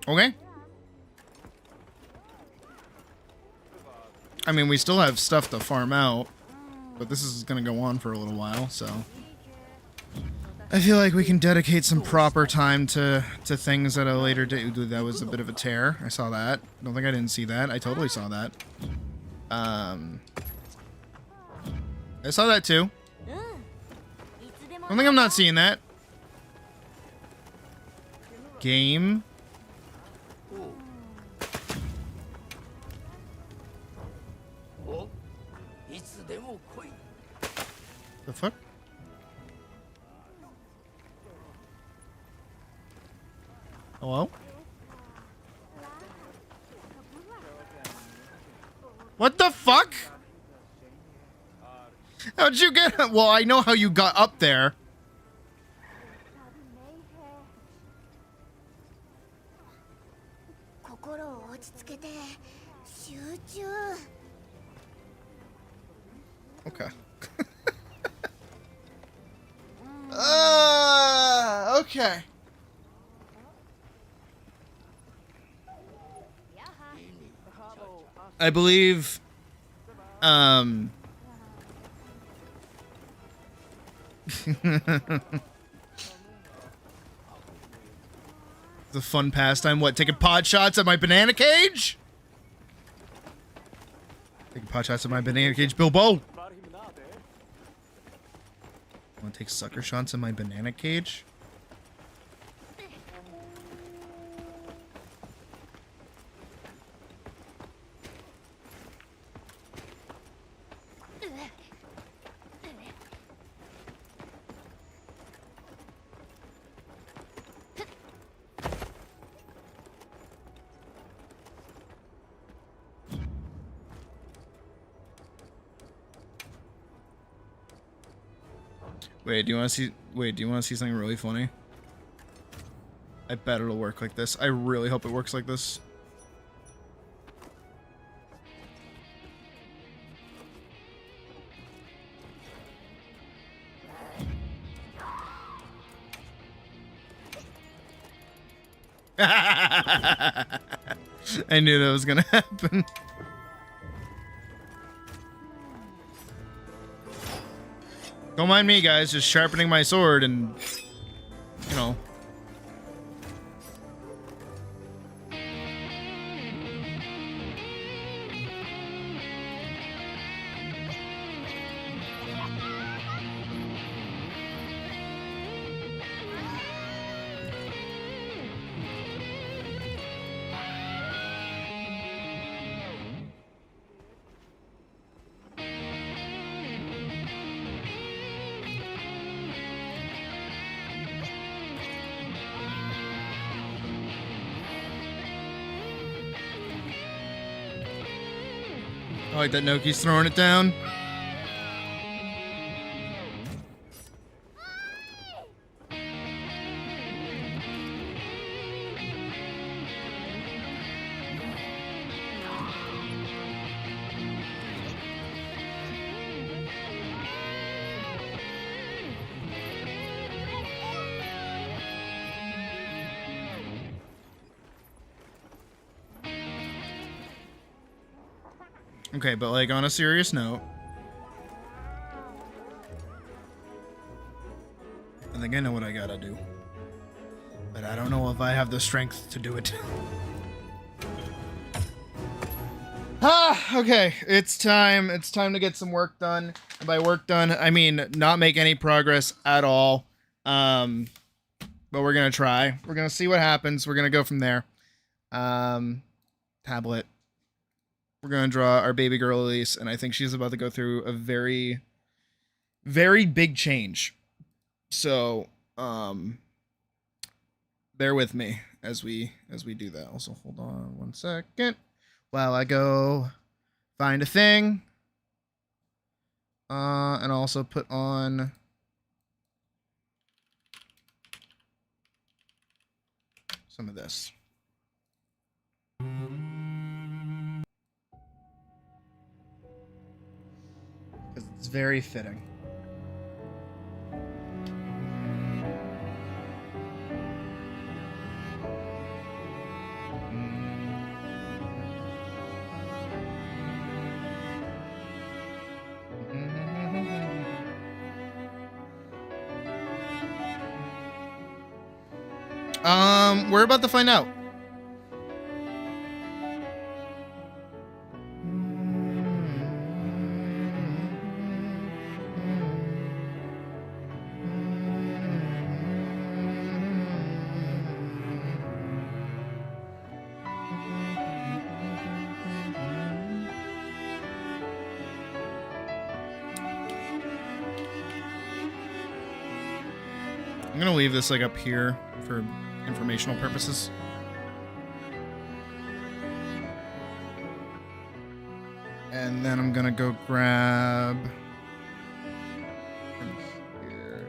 Okay. I mean, we still have stuff to farm out, but this is going to go on for a little while, so I feel like we can dedicate some proper time to things at a later date. Ooh, that was a bit of a tear. I saw that. Don't think I didn't see that. I totally saw that. I saw that too. Don't think I'm not seeing that. Game. The fuck? Hello? What the fuck? How'd you get... Well, I know how you got up there. Okay. Okay. I believe, the fun pastime, what, taking pod shots at my banana cage? Taking pot shots at my banana cage, Bilbo. Want to take sucker shots at my banana cage? Wait, do you want to see? Wait, do you want to see something really funny? I bet it'll work like this. I really hope it works like this. I knew that was gonna happen. Don't mind me, guys, just sharpening my sword and, you know. I like that Noki's throwing it down. Okay, but like on a serious note, I think I know what I gotta do, but I don't know if I have the strength to do it. Okay, it's time. It's time to get some work done. And by work done, I mean not make any progress at all. But we're gonna try. We're gonna see what happens. We're gonna go from there. Tablet. We're gonna draw our baby girl Elise, and I think she's about to go through a very, very big change. So, bear with me as we do that. Also, hold on 1 second while I go find a thing, and also put on some of this. Because it's very fitting. We're about to find out. I'm gonna leave this like up here for informational purposes. And then I'm gonna go grab from here.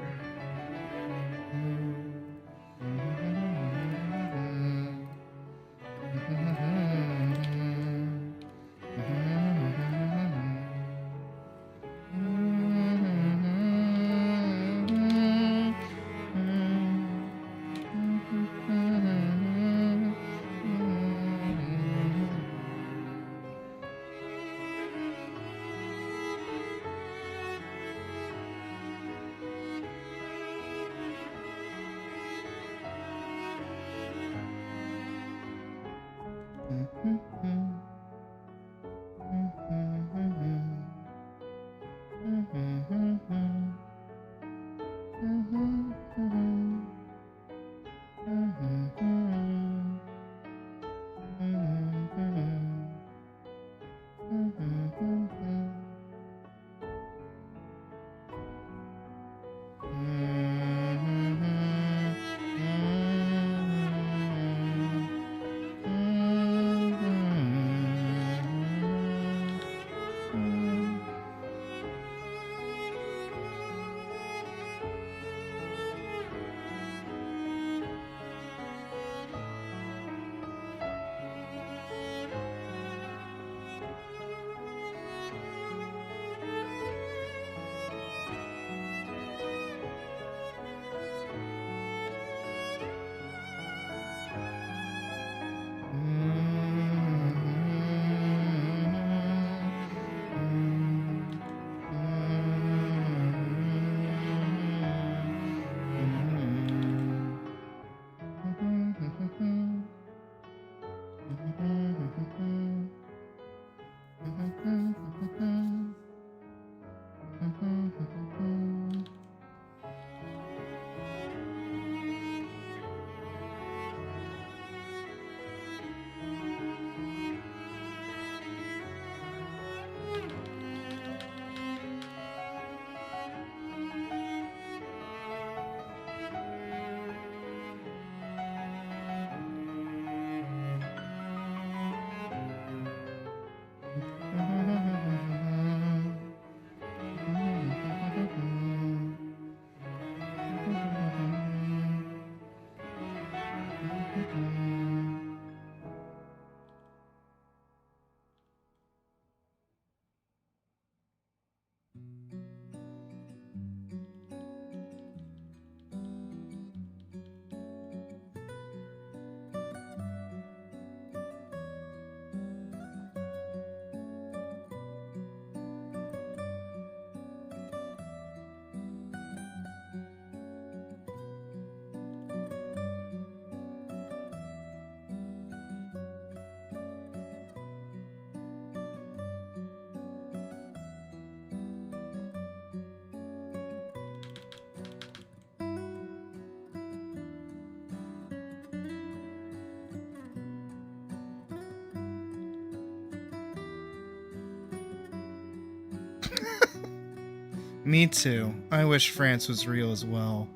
Me too. I wish France was real as well.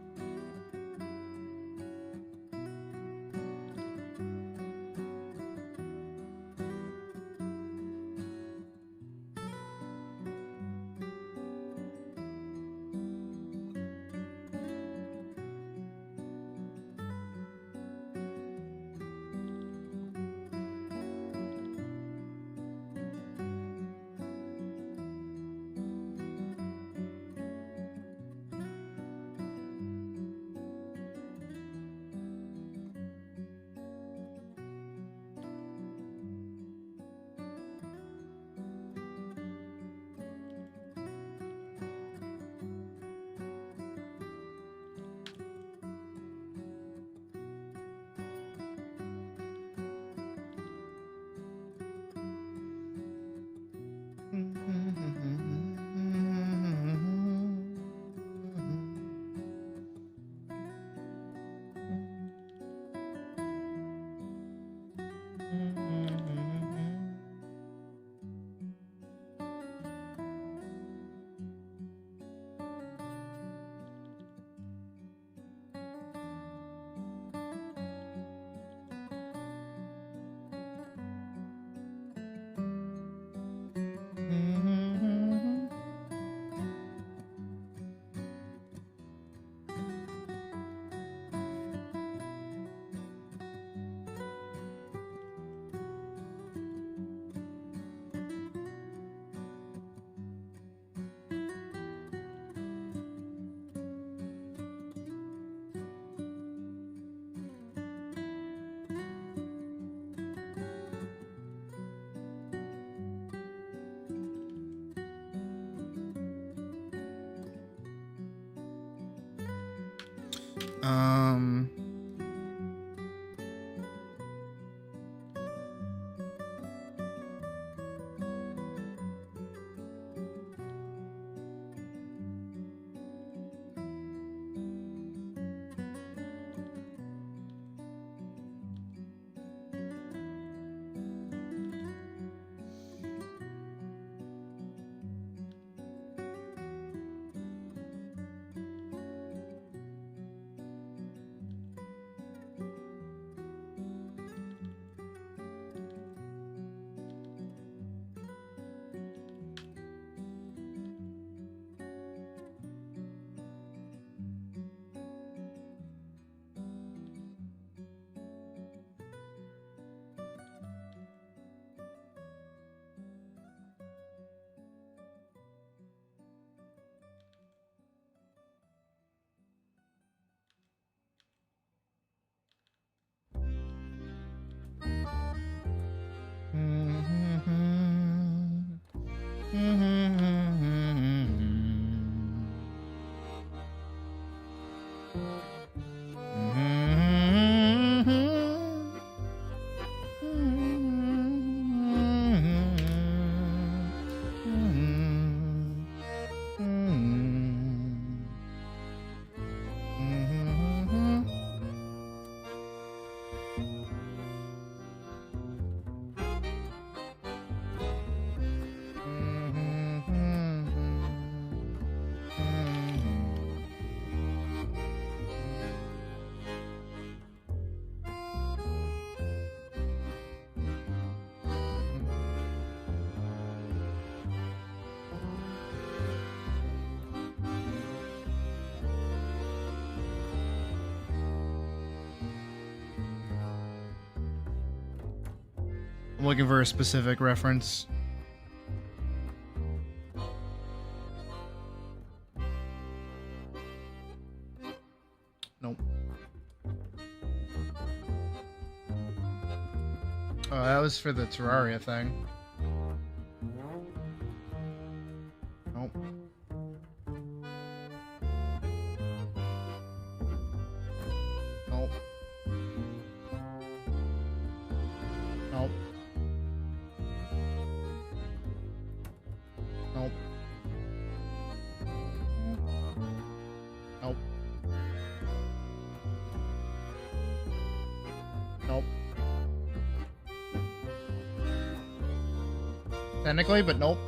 Um, I'm looking for a specific reference. Nope. Oh, that was for the Terraria thing. Nope. Nope. Nope. Nope. Nope. Nope. Technically, but nope.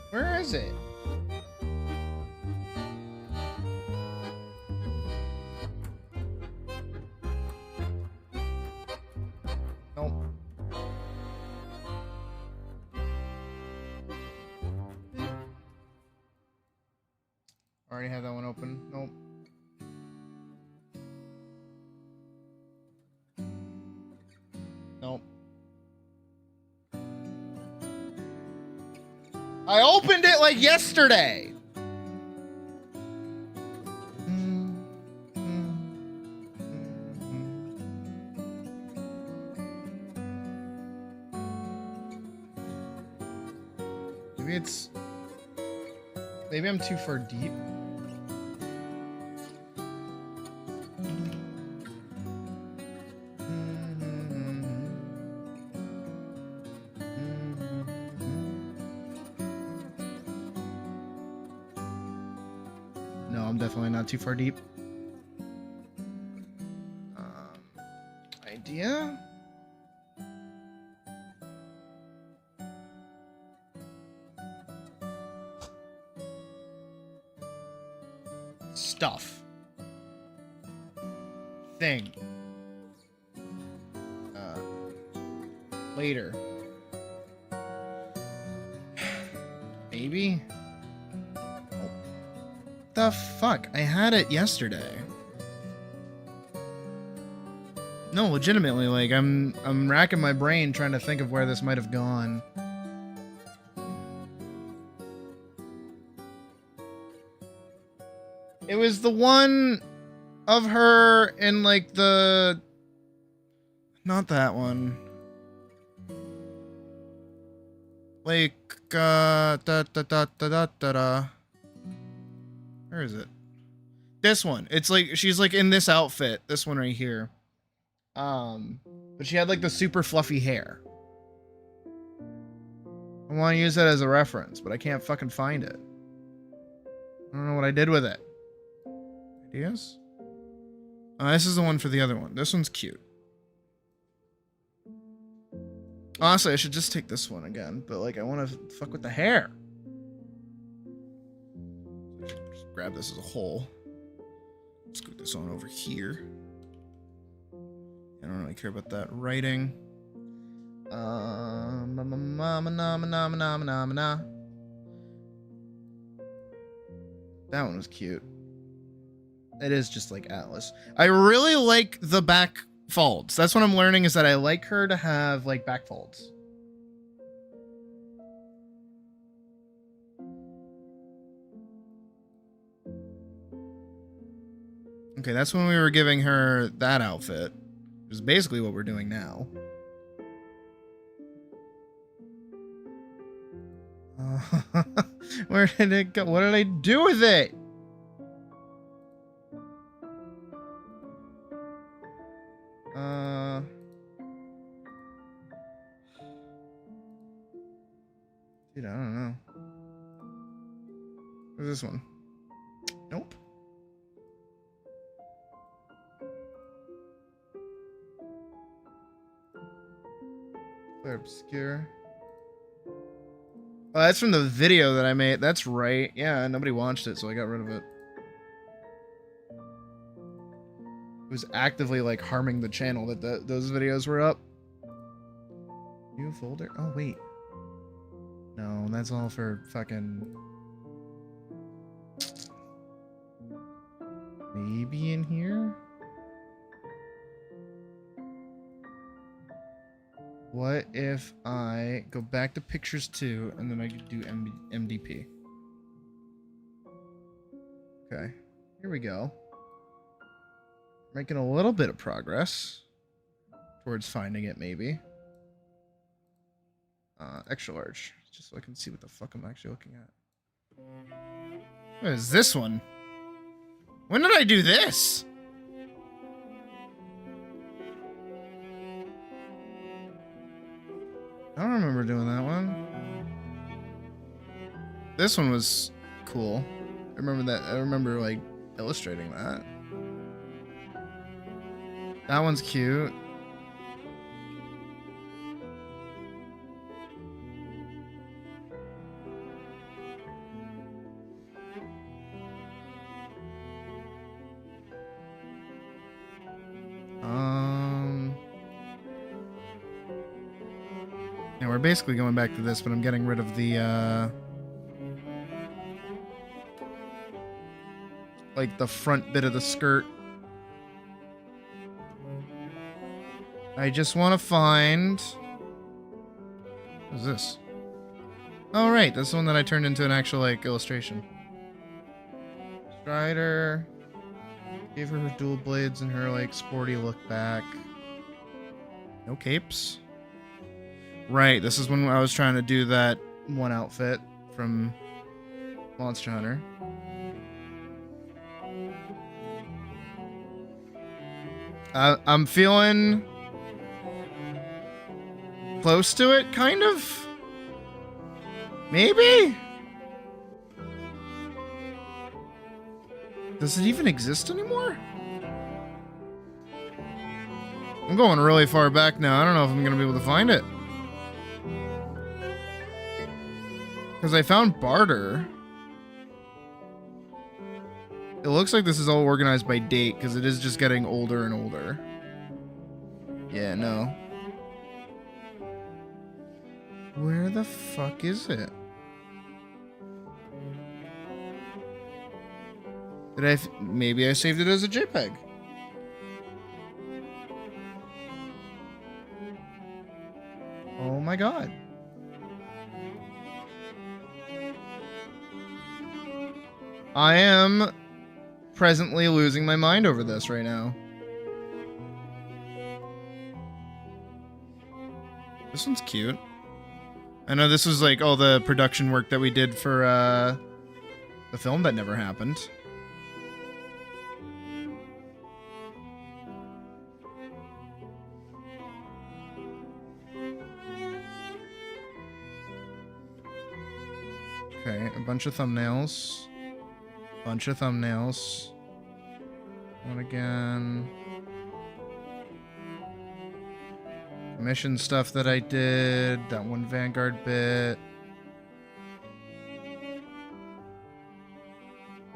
Where is it? Nope. Already have that one open. Nope. Nope. I opened it like yesterday. Maybe I'm too far deep. No, I'm definitely not too far deep. Idea? Stuff. Thing. Later. Maybe? Oh. The fuck? I had it yesterday. No, legitimately, like I'm racking my brain trying to think of where this might have gone. It was the one of her in like the... Not that one. Like, da da da da da da da. Where is it? This one. It's like, she's like in this outfit. This one right here. But she had like the super fluffy hair. I want to use that as a reference, but I can't fucking find it. I don't know what I did with it. Ideas? This is the one for the other one. This one's cute. Honestly, I should just take this one again, but like I want to fuck with the hair. Just grab this as a whole. Scoot this on over here. I don't really care about that writing. That one was cute. It is just like Atlas. I really like the back folds. That's what I'm learning, is that I like her to have like back folds. Okay, that's when we were giving her that outfit. Which is basically what we're doing now. Where did it go? What did I do with it? Dude, I don't know. Where's this one? Nope. Clear obscure. Oh, that's from the video that I made. That's right. Yeah, nobody watched it, so I got rid of it. It was actively like harming the channel that those videos were up. New folder? Oh, wait. No, that's all for fucking... Maybe in here? What if I go back to pictures 2 and then I could do MDP? Okay, here we go. Making a little bit of progress towards finding it, maybe. Extra large, just so I can see what the fuck I'm actually looking at. What is this one? When did I do this? I don't remember doing that one. This one was cool. I remember that. I remember like illustrating that. That one's cute. we're basically going back to this, but I'm getting rid of the, like the front bit of the skirt. I just want to find... What's this? Oh, right. That's the one that I turned into an actual, like, illustration. Strider. Gave her her dual blades and her, like, sporty look back. No capes. Right, this is when I was trying to do that one outfit from Monster Hunter. I'm feeling close to it, kind of. Maybe? Does it even exist anymore? I'm going really far back now. I don't know if I'm going to be able to find it. Because I found barter. It looks like this is all organized by date, because it is just getting older and older. Yeah, no. Where the fuck is it? Did I... Maybe I saved it as a JPEG. Oh my god. I am presently losing my mind over this right now. This one's cute. I know this was like all the production work that we did for the film that never happened. Okay, a bunch of thumbnails. Bunch of thumbnails. One again. Mission stuff that I did. That one Vanguard bit.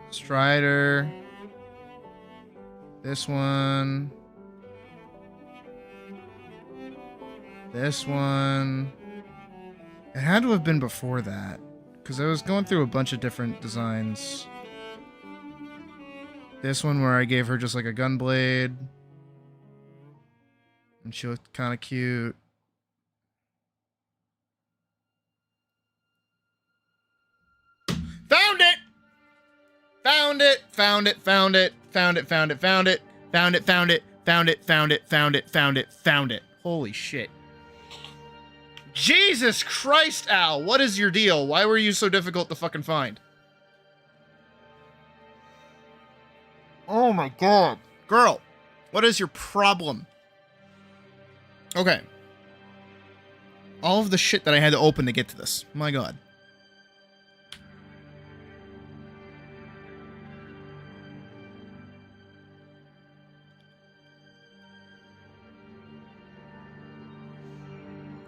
Strider. This one. This one. It had to have been before that, because I was going through a bunch of different designs. This one where I gave her just like a gun blade. And she looked kind of cute. Found it! Found it! Found it! Found it! Found it! Found it! Found it! Found it! Found it! Found it! Found it! Found it! Found it! Found it! Holy shit. Jesus Christ, Al! What is your deal? Why were you so difficult to fucking find? Oh my god. Girl, what is your problem? Okay. All of the shit that I had to open to get to this. My god.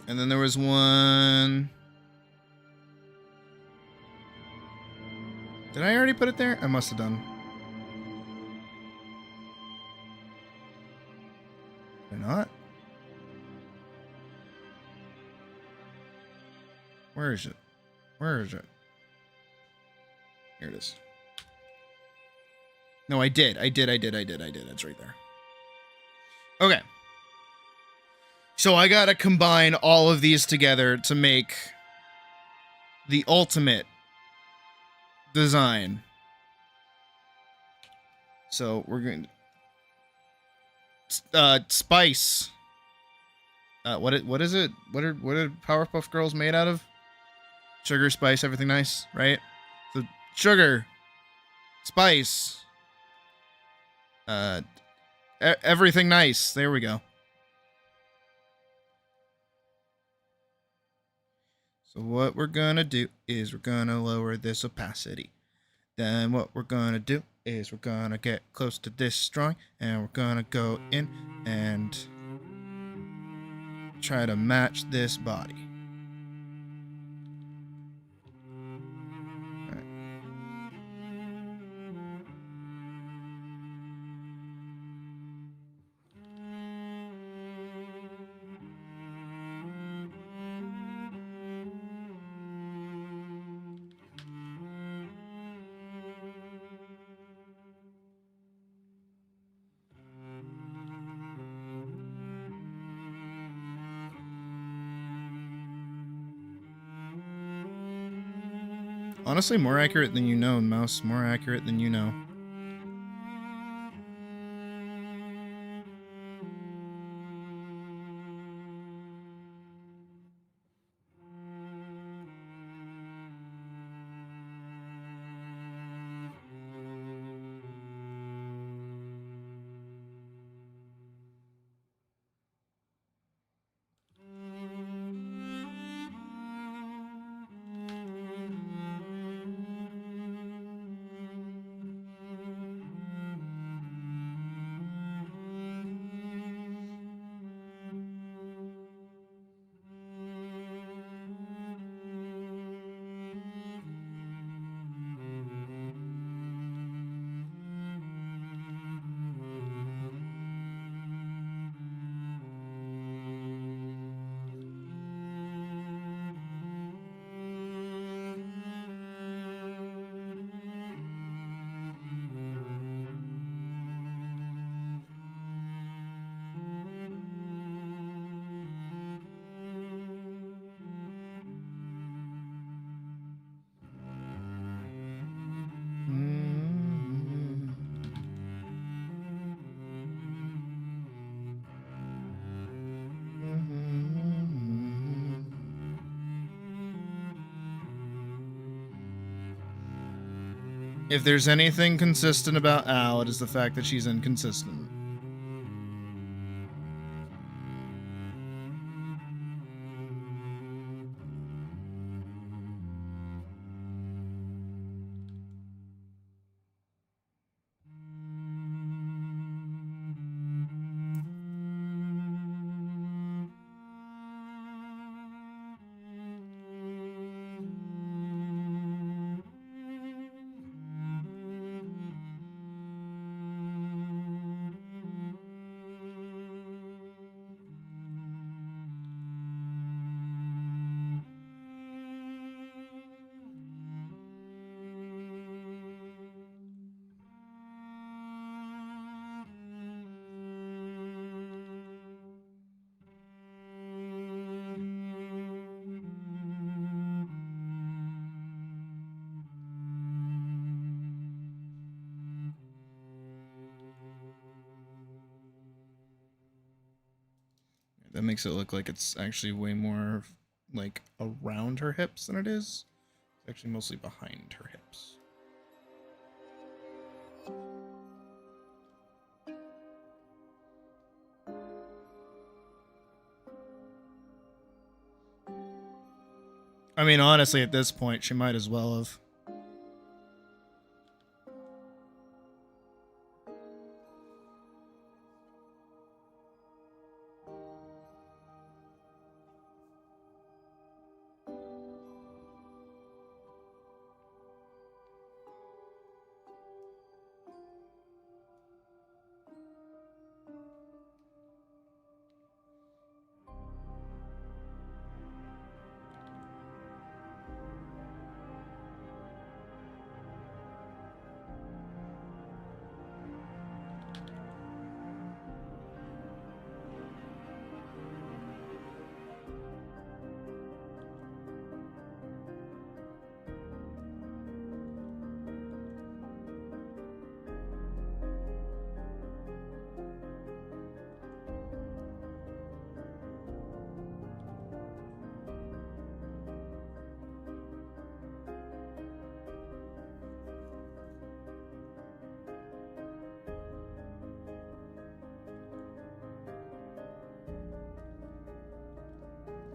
And then there was one... Did I already put it there? I must have done. Did I not? Where is it? Where is it? Here it is. No, I did. It's right there. Okay. So I gotta combine all of these together to make the ultimate design. So we're going to... spice. What is it? What are Powerpuff Girls made out of? Sugar, spice, everything nice, right? So sugar, spice, everything nice. There we go. So what we're gonna do is we're gonna lower this opacity. Then what we're gonna do is we're gonna get close to this drawing and we're gonna go in and try to match this body. Honestly, more accurate than you know, mouse. More accurate than you know. If there's anything consistent about Al, it is the fact that she's inconsistent. That makes it look like it's actually way more like around her hips than it is. It's actually mostly behind her hips. I mean, honestly, at this point, she might as well have.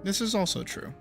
This is also true.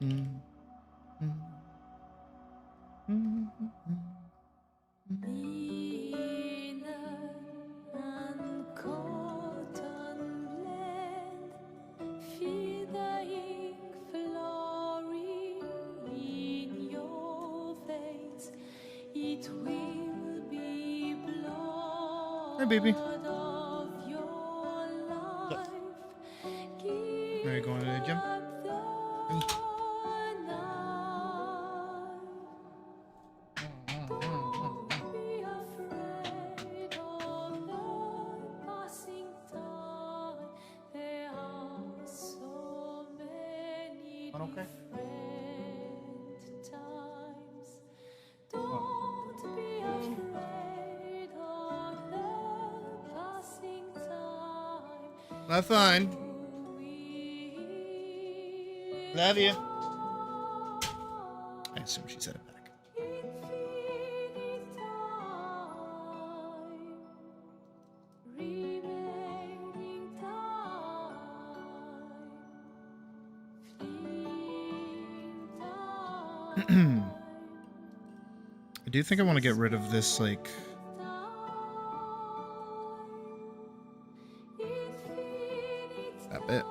Hi, baby. Are you going to the gym? Okay. That's fine. Love you. I assume she said it back. I do think I want to get rid of this, like... that bit.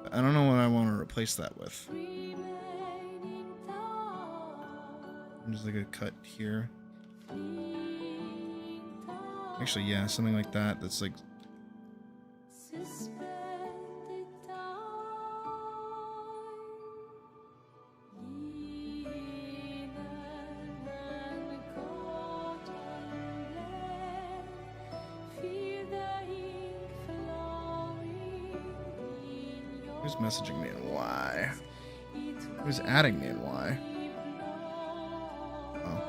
But I don't know what I want to replace that with. Just like a cut here. Actually, yeah, something like that. That's like... Who's messaging me and why? Who's adding me and why? Oh.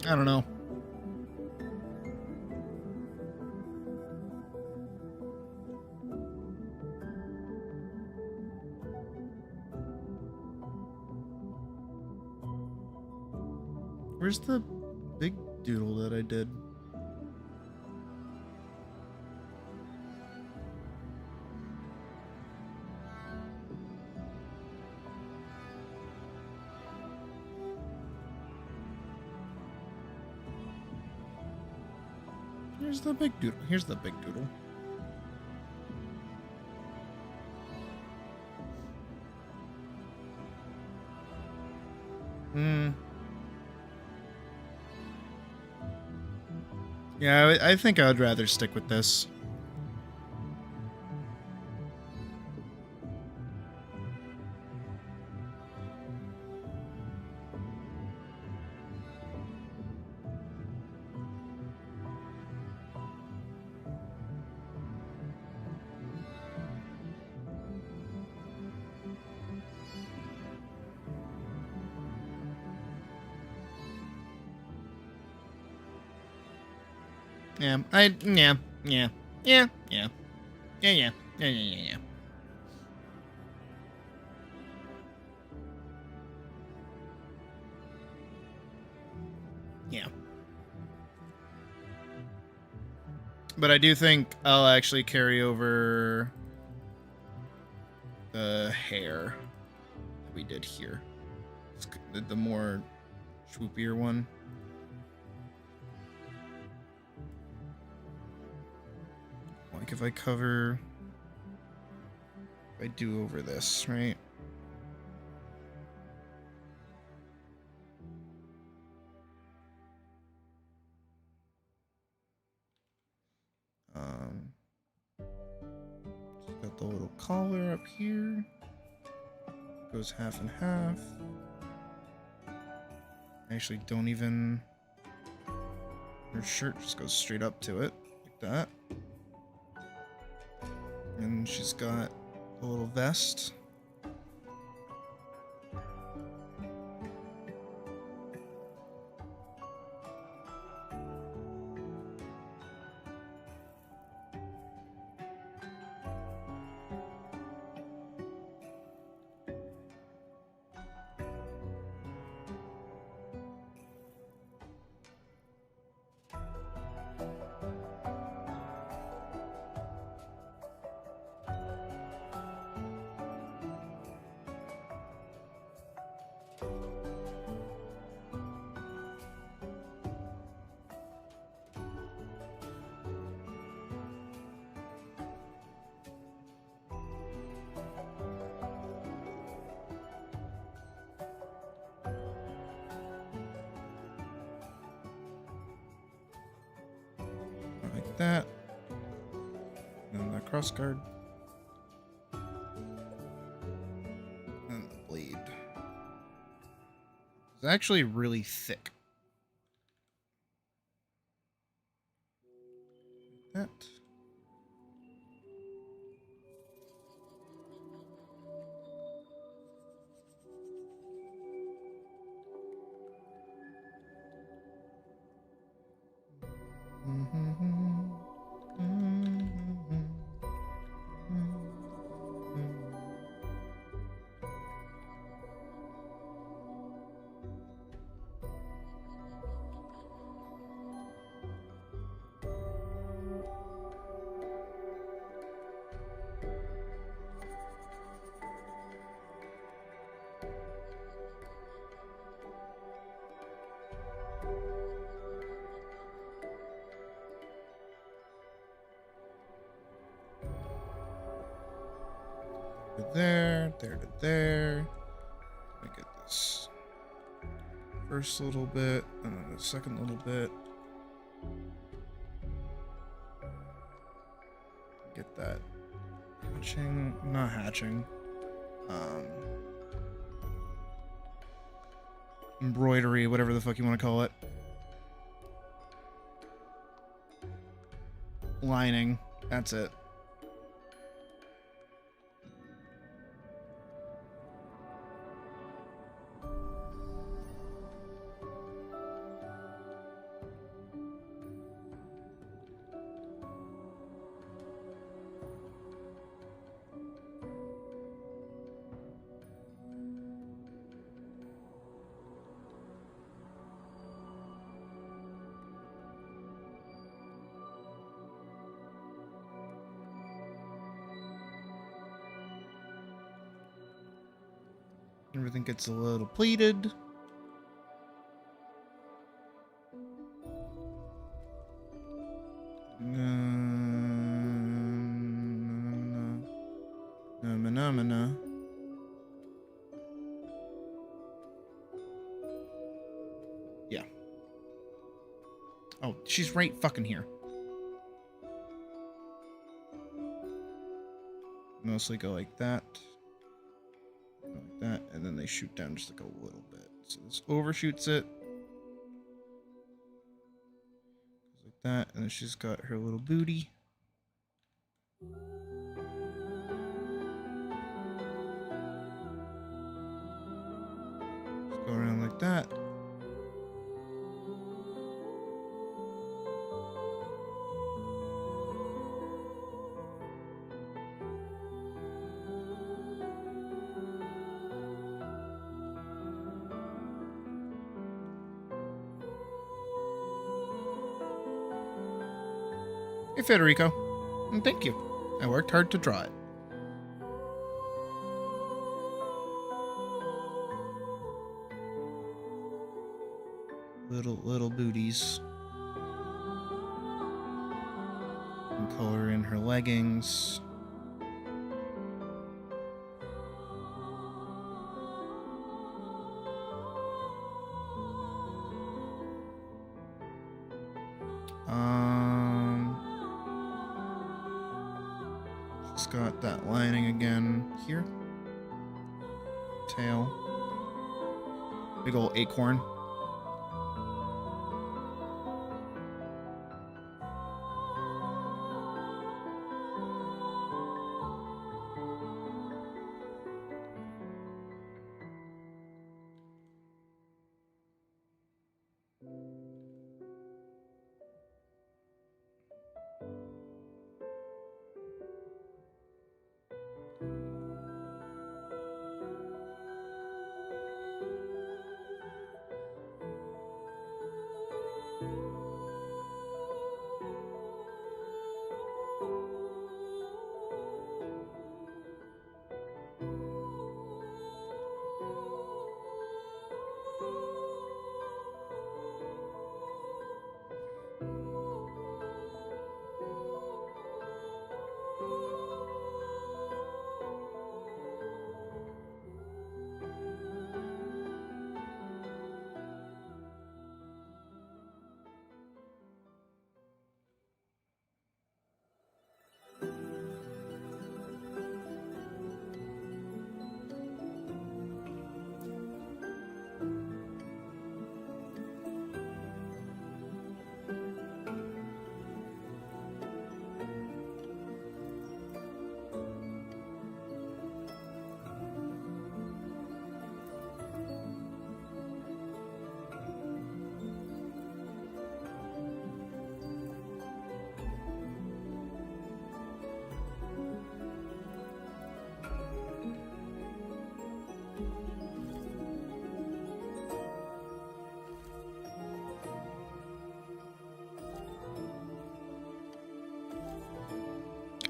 I don't know. Where's the big doodle that I did? Here's the big doodle. Here's the big doodle. Yeah, I think I would rather stick with this. Yeah, yeah, yeah, yeah, yeah, yeah, yeah, yeah, yeah, yeah. Yeah. But I do think I'll actually carry over the hair that we did here. The more swoopier one. Like if I cover... If I do over this, right? Got the little collar up here. Goes half and half. I actually don't even... Her shirt just goes straight up to it, like that. And she's got a little vest. Like that. And then the cross guard. And the blade. It's actually really thick. Like that. There to there. Let me get this first little bit, and then the second little bit. Get that hatching, not hatching. Embroidery, whatever the fuck you want to call it. Lining, that's it. Everything gets a little pleated. Yeah. Oh, she's right fucking here. Mostly go like that. Go like that, and then they shoot down just like a little bit. So this overshoots it. Goes like that, and then she's got her little booty. Just go around like that. Hey, Federico. And thank you. I worked hard to draw it. Little booties. And color in her leggings. She's got that lining again here. Tail. Big ol' acorn.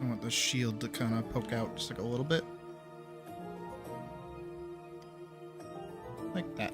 I want the shield to kind of poke out just like a little bit. Like that.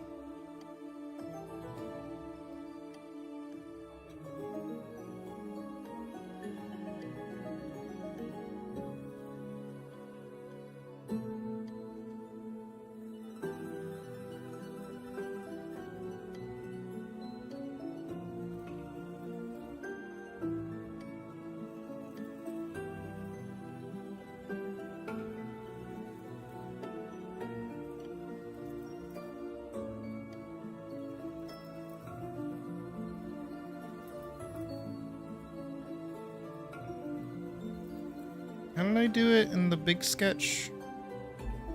How did I do it in the big sketch?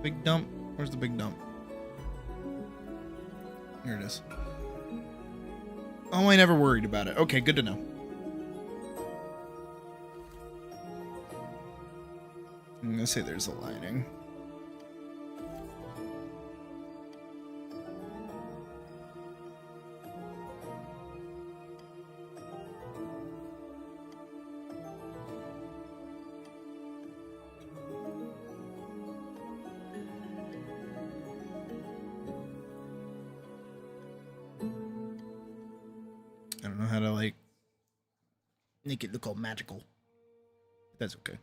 Big dump? Where's the big dump? Here it is. Oh, I never worried about it. Okay, good to know. I'm gonna say there's a lining. I don't know how to, like, make it look all magical. That's okay.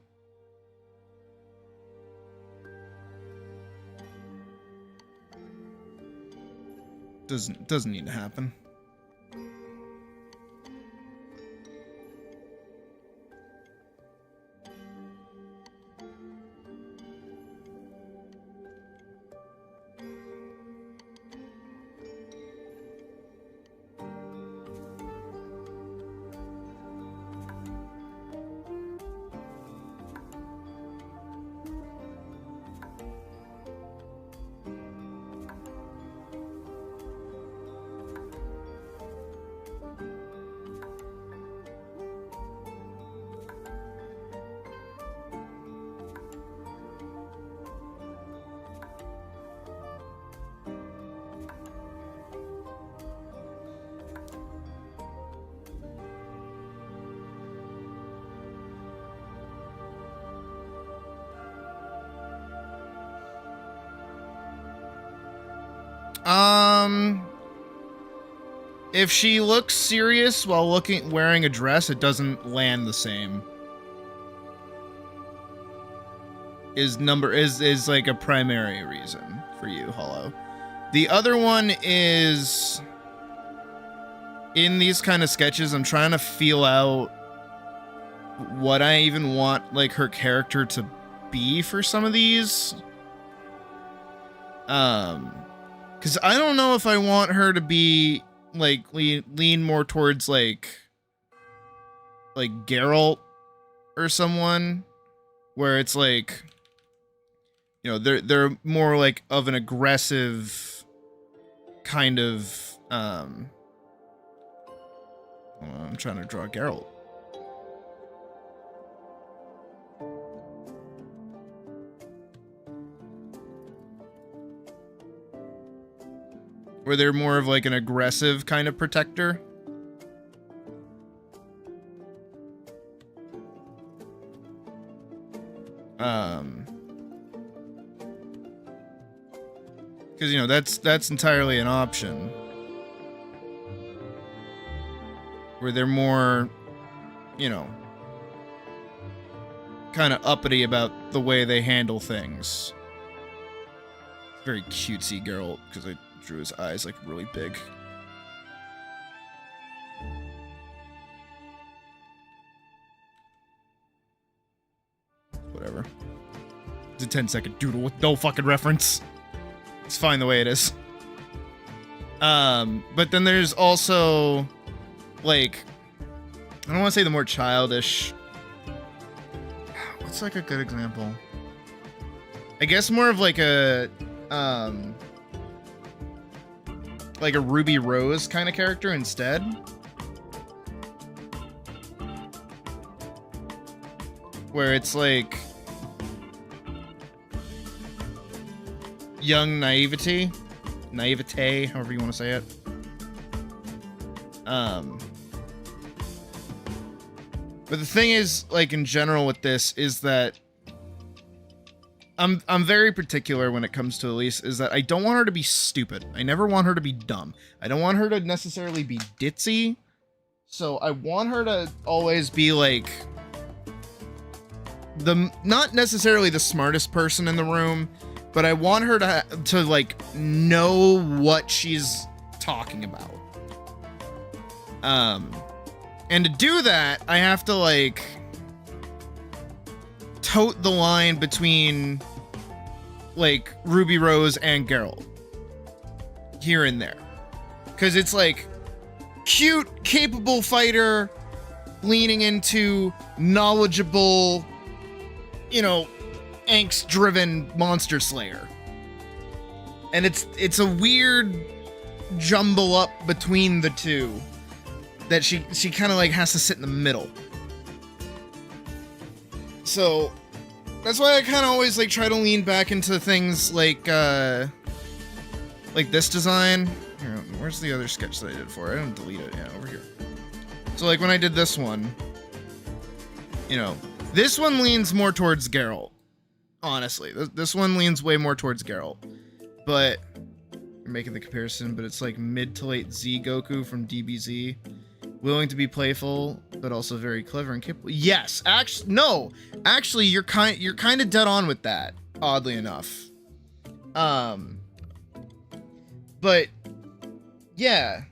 Doesn't need to happen. If she looks serious while wearing a dress, it doesn't land the same. Is like a primary reason for you, Hollow. The other one is, in these kind of sketches, I'm trying to feel out what I even want, like, her character to be for some of these. Because I don't know if I want her to be, like, lean more towards, like Geralt or someone, where it's like, you know, they're more like of an aggressive kind of, I'm trying to draw Geralt. Where they're more of like an aggressive kind of protector. Because, you know, that's entirely an option. Where they're more, you know, kind of uppity about the way they handle things. Very cutesy Geralt, because I drew his eyes like really big. Whatever. It's a 10-second doodle with no fucking reference. It's fine the way it is. But then there's also, like, I don't want to say the more childish. What's like a good example? I guess more of like a Ruby Rose kind of character instead. Where it's like young naivete, however you want to say it. But the thing is, like, in general with this is that I'm very particular when it comes to Elise, is that I don't want her to be stupid. I never want her to be dumb. I don't want her to necessarily be ditzy. So I want her to always be like not necessarily the smartest person in the room, but I want her to like know what she's talking about. And to do that, I have to like tote the line between like Ruby Rose and Geralt here and there, because it's like cute, capable fighter leaning into knowledgeable, you know, angst-driven monster slayer, and it's a weird jumble up between the two that she kind of like has to sit in the middle. So that's why I kind of always like try to lean back into things like this design. Here, where's the other sketch that I did for it? I didn't delete it. Yeah, over here. So like when I did this one, you know, this one leans more towards Geralt. Honestly, this one leans way more towards Geralt. But you're making the comparison, but it's like mid to late Z Goku from DBZ. Willing to be playful, but also very clever and capable. Yes, actually, you're kind of dead on with that. Oddly enough, but yeah,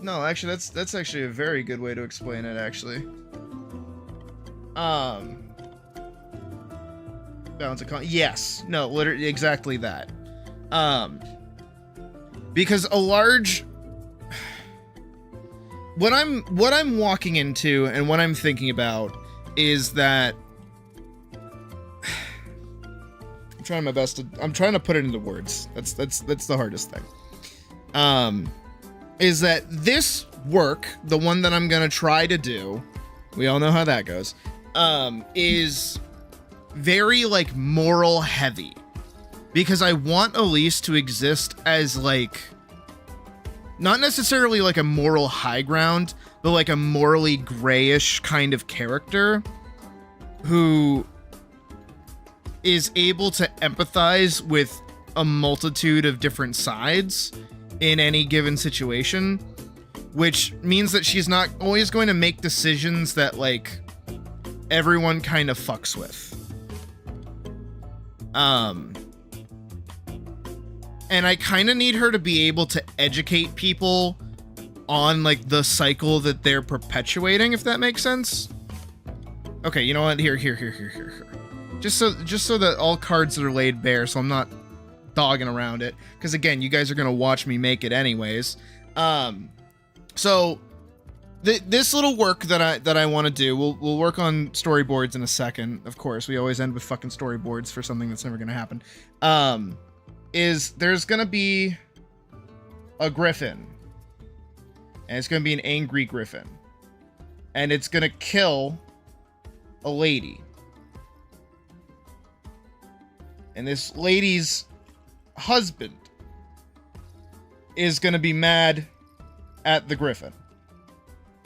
no, actually, that's actually a very good way to explain it. Actually, balance of yes, no, literally exactly that. Because a large. What I'm walking into and what I'm thinking about is that I'm trying my best to put it into words. That's the hardest thing. Is that this work, the one that I'm gonna try to do, we all know how that goes, is very like moral heavy, because I want Elise to exist as like, not necessarily like a moral high ground, but like a morally grayish kind of character who is able to empathize with a multitude of different sides in any given situation, which means that she's not always going to make decisions that like everyone kind of fucks with. And I kind of need her to be able to educate people on like the cycle that they're perpetuating, if that makes sense. Okay, you know what? Here. Just so that all cards are laid bare, so I'm not dogging around it. Because again, you guys are gonna watch me make it anyways. So this little work that I want to do, we'll work on storyboards in a second. Of course, we always end with fucking storyboards for something that's never gonna happen. Is there's gonna be a griffin, and it's gonna be an angry griffin, and it's gonna kill a lady, and this lady's husband is gonna be mad at the griffin,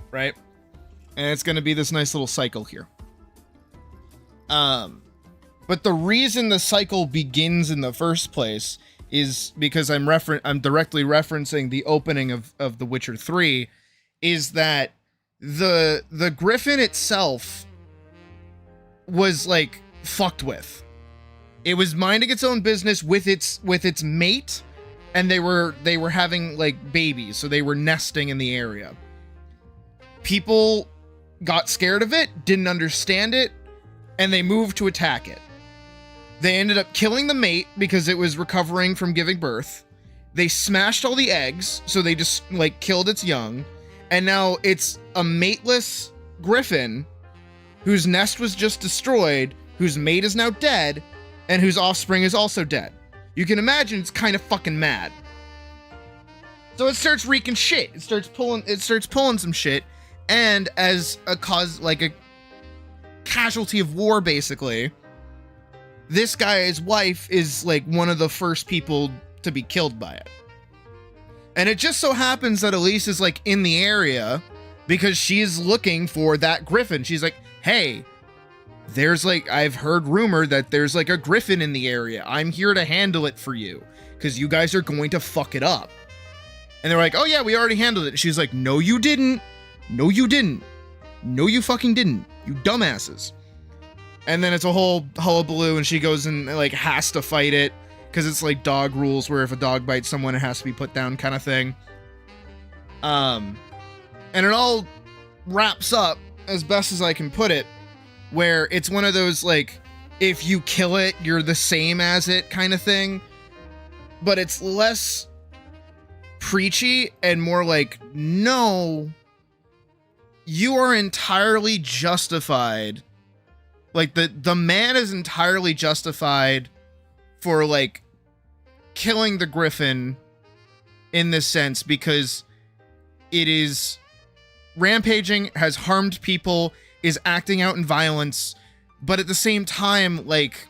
right? And it's gonna be this nice little cycle here. But the reason the cycle begins in the first place is because I'm directly referencing the opening of The Witcher 3, is that the griffin itself was like fucked with. It was minding its own business with its mate, and they were having like babies, so they were nesting in the area. People got scared of it, didn't understand it, and they moved to attack it. They ended up killing the mate because it was recovering from giving birth. They smashed all the eggs, so they just like killed its young. And now it's a mateless griffin whose nest was just destroyed, whose mate is now dead, and whose offspring is also dead. You can imagine it's kind of fucking mad. So it starts wreaking shit. It starts pulling some shit, and as a cause, like a casualty of war, basically, this guy's wife is like one of the first people to be killed by it. And it just so happens that Elise is like in the area because she's looking for that griffin. She's like, hey, there's like, I've heard rumor that there's like a griffin in the area. I'm here to handle it for you because you guys are going to fuck it up. And they're like, oh yeah, we already handled it. She's like, no, you didn't. No, you didn't. No, you fucking didn't. You dumbasses. And then it's a whole hullabaloo, and she goes and like has to fight it because it's like dog rules where if a dog bites someone, it has to be put down kind of thing. And it all wraps up as best as I can put it, where it's one of those like, if you kill it, you're the same as it kind of thing, but it's less preachy and more like, no, you are entirely justified. Like the man is entirely justified for like killing the griffin in this sense because it is rampaging, has harmed people, is acting out in violence, but at the same time, like,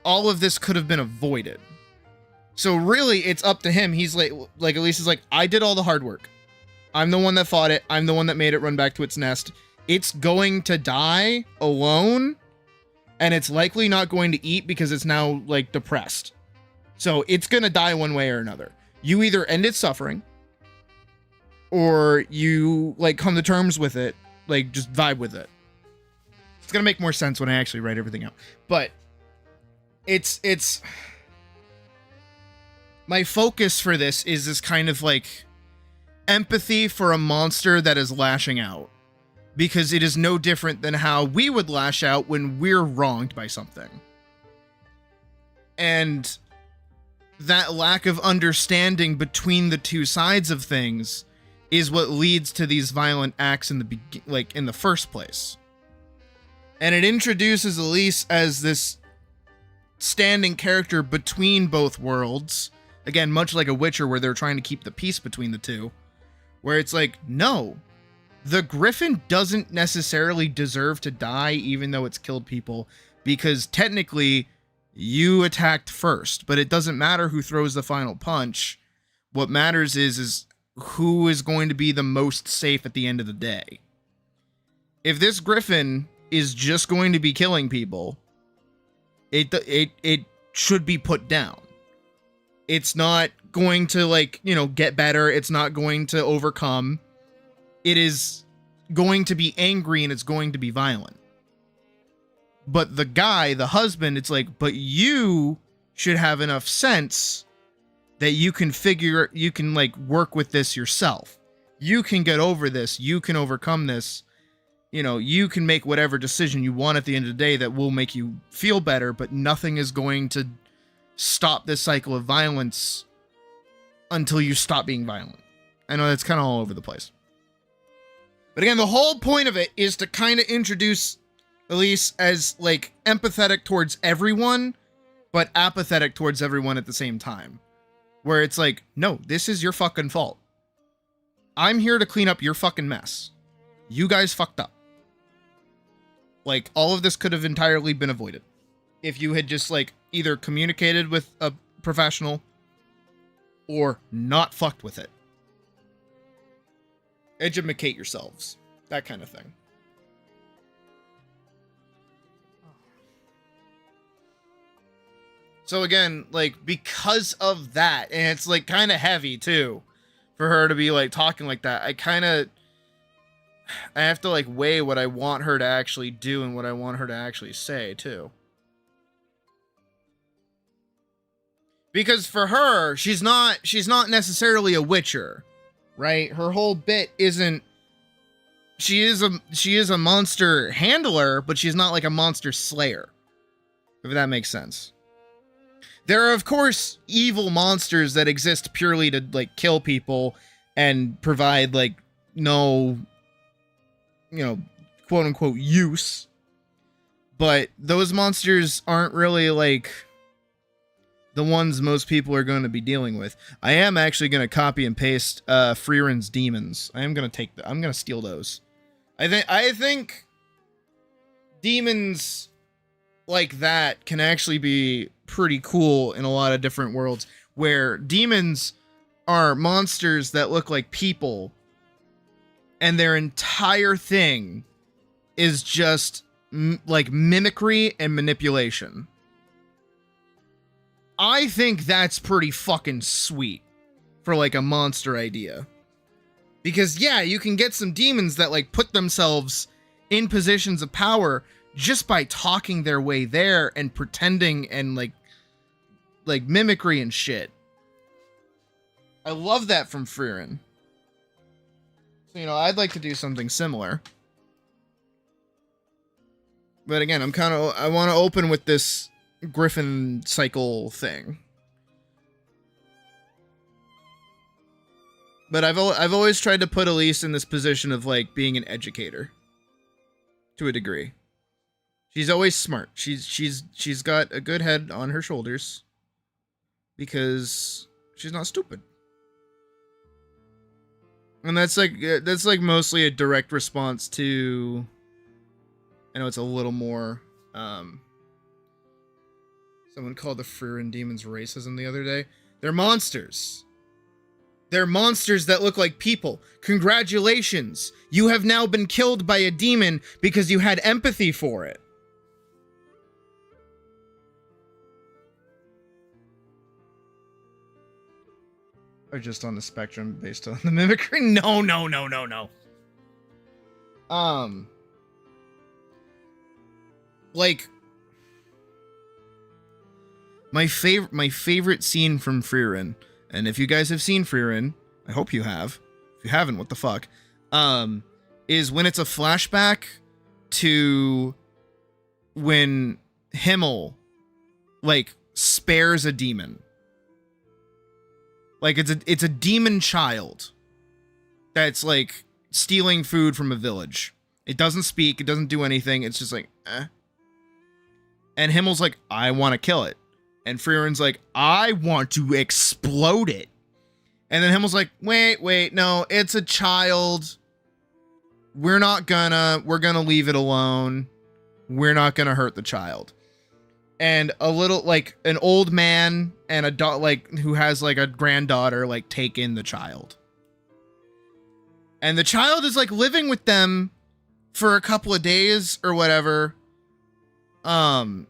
all of this could have been avoided. So really, it's up to him. He's like Elise is like, I did all the hard work. I'm the one that fought it. I'm the one that made it run back to its nest. It's going to die alone, and it's likely not going to eat because it's now like depressed. So it's going to die one way or another. You either end its suffering, or you like come to terms with it, like just vibe with it. It's going to make more sense when I actually write everything out. But it's my focus for this is this kind of like empathy for a monster that is lashing out, because it is no different than how we would lash out when we're wronged by something. And that lack of understanding between the two sides of things is what leads to these violent acts in the first place. And it introduces Elise as this standing character between both worlds. Again, much like a Witcher where they're trying to keep the peace between the two. Where it's like, no, the griffin doesn't necessarily deserve to die even though it's killed people, because technically you attacked first, but it doesn't matter who throws the final punch. What matters is who is going to be the most safe at the end of the day. If this griffin is just going to be killing people, it should be put down. It's not going to, like, you know, get better. It's not going to overcome. It is going to be angry and it's going to be violent. But the guy, the husband, it's like, but you should have enough sense that you can like work with this yourself. You can get over this. You can overcome this. You know, you can make whatever decision you want at the end of the day that will make you feel better, but nothing is going to stop this cycle of violence until you stop being violent. I know that's kind of all over the place. But again, the whole point of it is to kind of introduce Elise as, like, empathetic towards everyone, but apathetic towards everyone at the same time. Where it's like, no, this is your fucking fault. I'm here to clean up your fucking mess. You guys fucked up. Like, all of this could have entirely been avoided if you had just, like, either communicated with a professional or not fucked with it. Educate yourselves. That kind of thing. So again, like, because of that, and it's, like, kind of heavy, too, for her to be, like, talking like that, I have to, like, weigh what I want her to actually do and what I want her to actually say, too. Because for her, she's not necessarily a witcher, right? Her whole bit isn't, she is a monster handler, but she's not like a monster slayer, if that makes sense. There are, of course, evil monsters that exist purely to, like, kill people and provide, like, no, you know, quote-unquote use. But those monsters aren't really, like, the ones most people are going to be dealing with. I am actually going to copy and paste Freeren's demons. I'm going to steal those. I think demons like that can actually be pretty cool in a lot of different worlds, where demons are monsters that look like people and their entire thing is just like mimicry and manipulation. I think that's pretty fucking sweet for, like, a monster idea. Because, yeah, you can get some demons that, like, put themselves in positions of power just by talking their way there and pretending and, like mimicry and shit. I love that from Frieren. So, you know, I'd like to do something similar. But again, I want to open with this Griffin cycle thing. But I've always tried to put Elise in this position of, like, being an educator to a degree. She's always smart. She's got a good head on her shoulders because she's not stupid. And that's like mostly a direct response to, I know it's a little more someone called the Frieren demons racism the other day. They're monsters. They're monsters that look like people. Congratulations. You have now been killed by a demon because you had empathy for it. Or just on the spectrum based on the mimicry? No. Like, my favorite scene from Frieren, and if you guys have seen Frieren, I hope you have. If you haven't, what the fuck? Is when it's a flashback to when Himmel, like, spares a demon. Like, it's a demon child that's, like, stealing food from a village. It doesn't speak. It doesn't do anything. It's just like, eh. And Himmel's like, I want to kill it. And Frieren's like, I want to explode it. And then Himmel's like, wait, no, it's a child. We're gonna leave it alone. We're not gonna hurt the child. And a little, like, an old man and a dog, like, who has, like, a granddaughter, like, take in the child. And the child is, like, living with them for a couple of days or whatever. And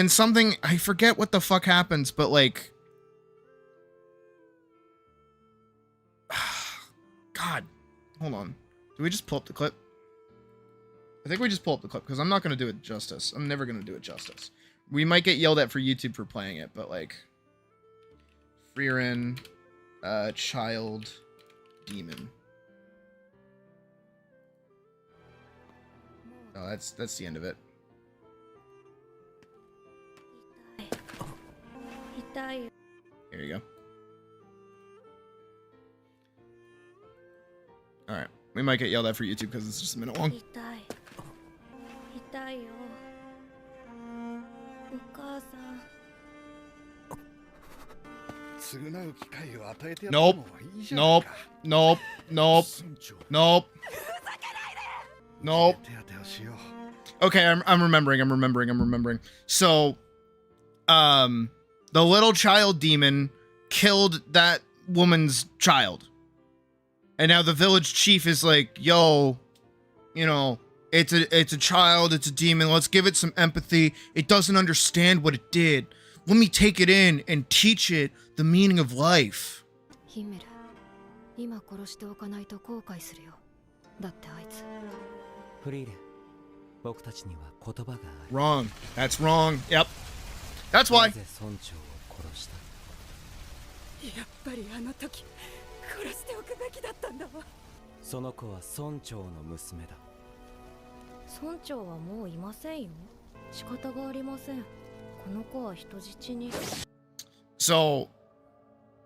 something, I forget what the fuck happens, but, like, God. Hold on. Do we just pull up the clip? I think we just pull up the clip because I'm not going to do it justice. I'm never going to do it justice. We might get yelled at for YouTube for playing it, but like... Frieren, child, demon. Oh, that's the end of it. 痛いよ Here you go. Alright. We might get yelled at for YouTube because it's just a minute long. 痛い痛いよお母さん Nope. Nope. Nope. Nope. Nope. Nope. Okay, I'm remembering. So, the little child demon killed that woman's child. And now the village chief is like, yo, you know, it's a child, it's a demon, let's give it some empathy. It doesn't understand what it did. Let me take it in and teach it the meaning of life. ヒメル今殺しておかないと後悔するよだってあいつフリーレン、僕たちには言葉がある。 Wrong. That's wrong. Yep. That's why. なぜ村長を殺した？やっぱりあの時殺しておくべきだったんだわ。その子は村長の娘だ。村長はもういませんよ仕方がありませんこの子は人質に So,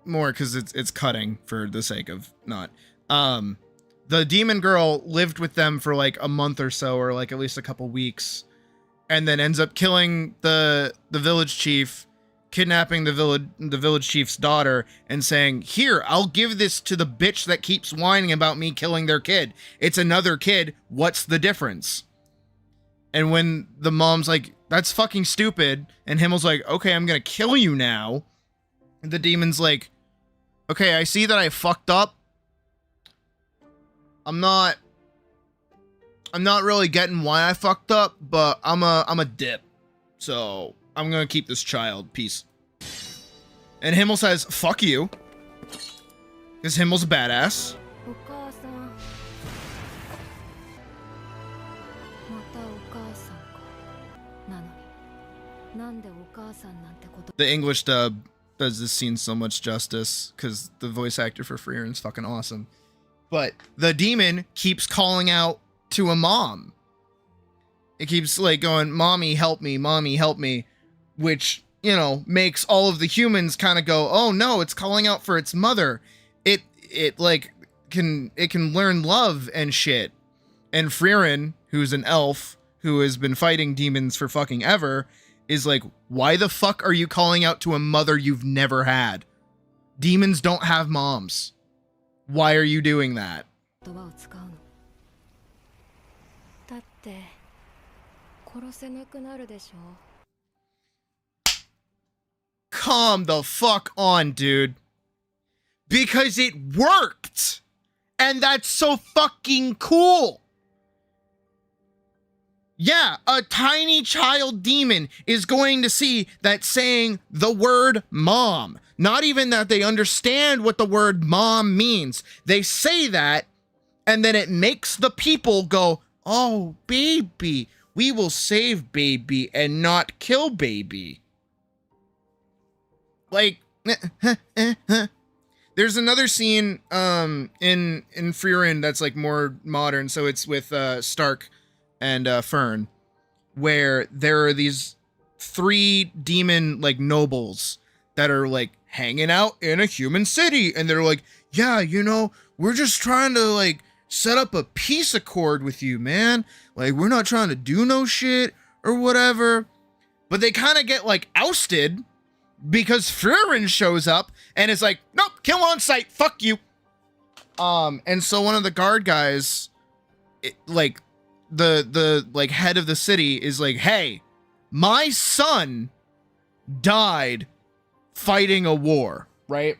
more because it's cutting for the sake of not. The demon girl lived with them for like a month or so, or like at least a couple weeks, and then ends up killing the village chief, kidnapping the village chief's daughter, and saying, "Here, I'll give this to the bitch that keeps whining about me killing their kid. It's another kid. What's the difference?" And when the mom's like, "That's fucking stupid," and Himmel's like, "Okay, I'm gonna kill you now," the demon's like, "Okay, I see that I fucked up. I'm not really getting why I fucked up, but I'm a dip. So I'm gonna keep this child. Peace." And Himmel says, "Fuck you," because Himmel's a badass. お母さんまたお母さんかなのになんでお母さんなんてこと The English dub does this scene so much justice because the voice actor for Frieren is fucking awesome. But the demon keeps calling out to a mom. It keeps like going, "Mommy, help me, mommy, help me," which, you know, makes all of the humans kind of go, "Oh no, it's calling out for its mother. It can learn love and shit." And Frieren, who's an elf who has been fighting demons for fucking ever, is like, "Why the fuck are you calling out to a mother you've never had? Demons don't have moms. Why are you doing that?" 言葉を使うのだって殺せなくなるでしょ Calm the fuck on, dude. Because it worked! And that's so fucking cool! Yeah, a tiny child demon is going to see that saying the word mom, not even that they understand what the word mom means. They say that, and then it makes the people go, "Oh, baby, we will save baby and not kill baby." Like, there's another scene in Frieren that's like more modern, so it's with Stark and Fern, where there are these 3 demon like nobles that are like hanging out in a human city, and they're like, "Yeah, you know, we're just trying to like set up a peace accord with you, man. Like, we're not trying to do no shit or whatever." But they kind of get like ousted because Frieren shows up and is like, "Nope, kill on sight, fuck you." And so one of the guard guys, like the like head of the city is like, "Hey, my son died fighting a war, right?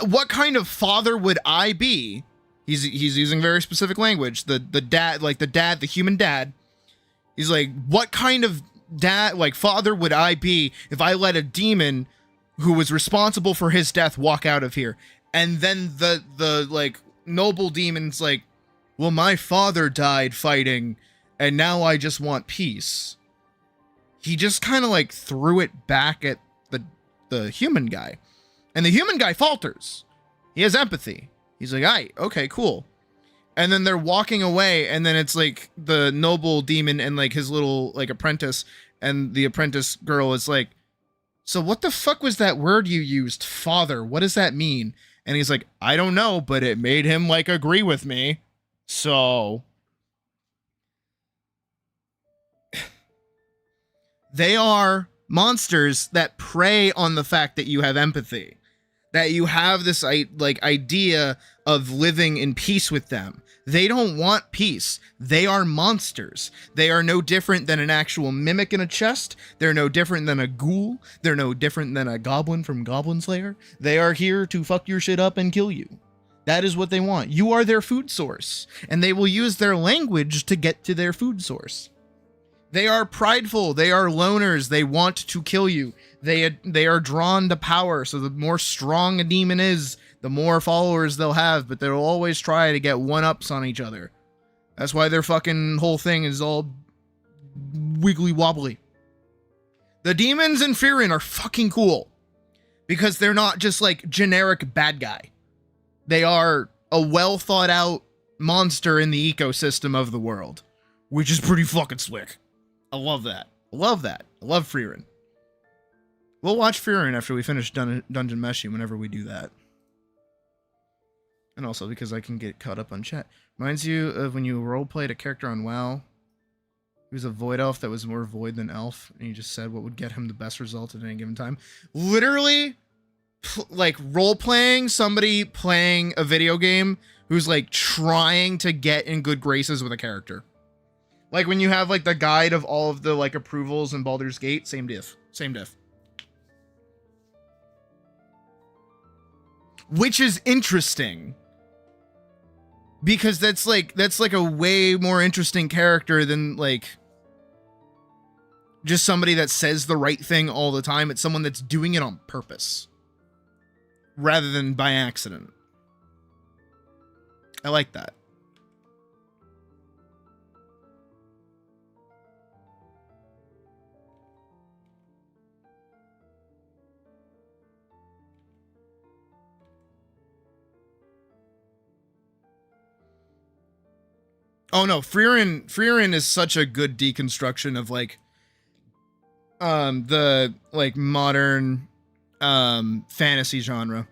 What kind of father would I be?" He's using very specific language. The dad, like the human dad. He's like, "What kind of dad, like father would I be if I let a demon who was responsible for his death walk out of here?" And then the like noble demon's like, well, my father died fighting, and now I just want peace. He just kind of like threw it back at the human guy. And the human guy falters. He has empathy. He's like, "Aye, okay, cool." And then they're walking away, and then it's like the noble demon and like his little like apprentice, and the apprentice girl is like, "So what the fuck was that word you used, father? What does that mean?" And he's like, "I don't know, but it made him like agree with me. So they are monsters that prey on the fact that you have empathy, that you have this like idea of living in peace with them. They don't want peace. They are monsters. They are no different than an actual mimic in a chest. They're no different than a ghoul. They're no different than a goblin from Goblin Slayer. They are here to fuck your shit up and kill you. That is what they want. You are their food source, and they will use their language to get to their food source. They are prideful. They are loners. They want to kill you. They are drawn to power. So the more strong a demon is, the more followers they'll have, but they'll always try to get one-ups on each other. That's why their fucking whole thing is all wiggly wobbly. The demons in Frieren are fucking cool because they're not just like generic bad guy. They are a well thought out monster in the ecosystem of the world, which is pretty fucking slick. I love that. I love that. I love Frieren. We'll watch Frieren after we finish Dungeon Meshi whenever we do that. And also because I can get caught up on chat. Reminds you of when you roleplayed a character on WoW. He was a void elf that was more void than elf, and you just said what would get him the best result at any given time. Literally, like role-playing somebody playing a video game who's like trying to get in good graces with a character. Like when you have like the guide of all of the like approvals in Baldur's Gate, same diff. Same diff. Which is interesting. Because that's like a way more interesting character than like just somebody that says the right thing all the time. It's someone that's doing it on purpose rather than by accident. I like that. Oh no, Frieren is such a good deconstruction of like the like modern fantasy genre.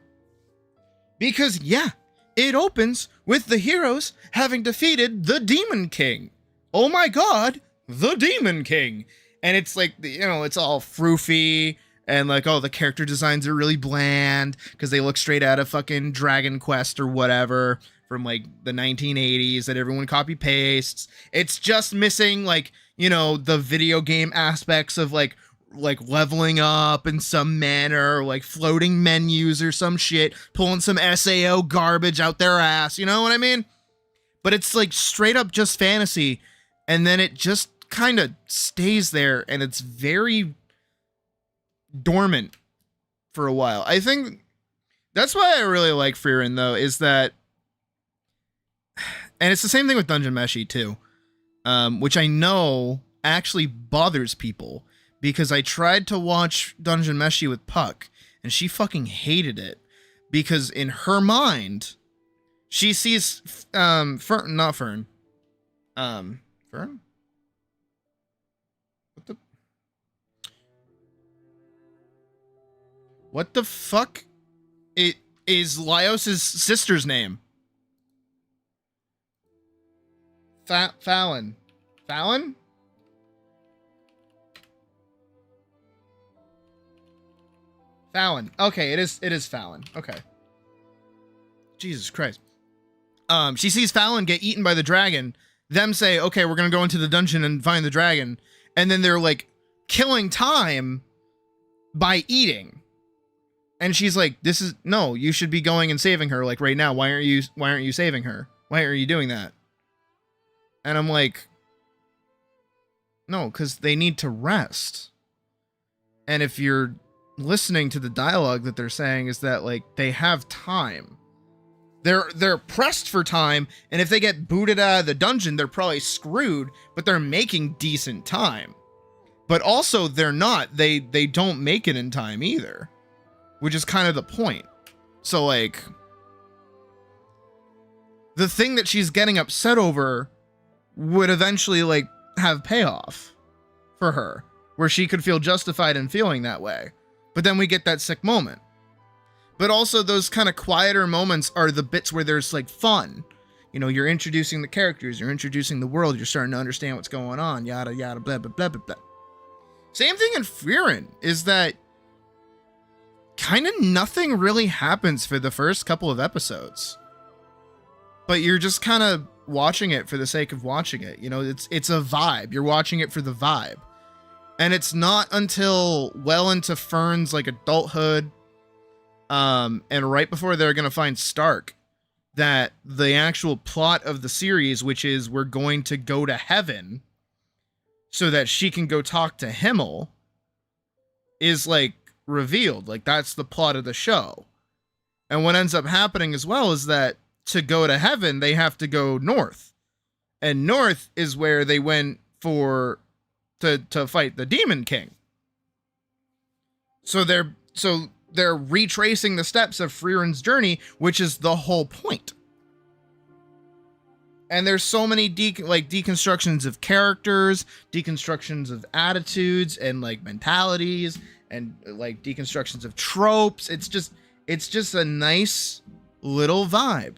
Because yeah, it opens with the heroes having defeated the Demon King. Oh my god, the Demon King. And it's like, you know, it's all froofy and like, oh, the character designs are really bland because they look straight out of fucking Dragon Quest or whatever from like the 1980s that everyone copy pastes. It's just missing like, you know, the video game aspects of like leveling up in some manner, or like floating menus or some shit, pulling some SAO garbage out their ass, you know what I mean? But it's like straight up just fantasy, and then it just kind of stays there, and it's very dormant for a while. I think that's why I really like Frieren though, is that, and it's the same thing with Dungeon Meshi too, which I know actually bothers people, because I tried to watch Dungeon Meshi with Puck, and she fucking hated it, because in her mind, she sees Fern. Fern? What the fuck? It is Laios' sister's name. Fallon. Fallon? Fallon. Okay, it is Fallon. Okay. Jesus Christ. She sees Fallon get eaten by the dragon. Them say, okay, we're gonna go into the dungeon and find the dragon. And then they're like killing time by eating. And she's like, no, you should be going and saving her like right now. Why aren't you saving her? Why are you doing that? And I'm like, no, because they need to rest. And if you're listening to the dialogue that they're saying is that like they have time. They're pressed for time, and if they get booted out of the dungeon, they're probably screwed, but they're making decent time. But also they're not. They don't make it in time either, which is kind of the point. So like the thing that she's getting upset over would eventually like have payoff for her, where she could feel justified in feeling that way. But then we get that sick moment. But also those kind of quieter moments are the bits where there's like fun. You know, you're introducing the characters, you're introducing the world, you're starting to understand what's going on, yada yada blah blah blah blah blah. Same thing in Frieren, is that kind of nothing really happens for the first couple of episodes. But you're just kind of watching it for the sake of watching it. You know, it's a vibe. You're watching it for the vibe. And it's not until well into Fern's like adulthood, and right before they're going to find Stark, that the actual plot of the series, which is we're going to go to heaven so that she can go talk to Himmel, is like revealed. Like that's the plot of the show. And what ends up happening as well is that to go to heaven, they have to go north. And north is where they went for to fight the Demon King. So they're retracing the steps of Frieren's journey, which is the whole point. And there's so many deconstructions of characters, deconstructions of attitudes and like mentalities, and like deconstructions of tropes. It's just a nice little vibe.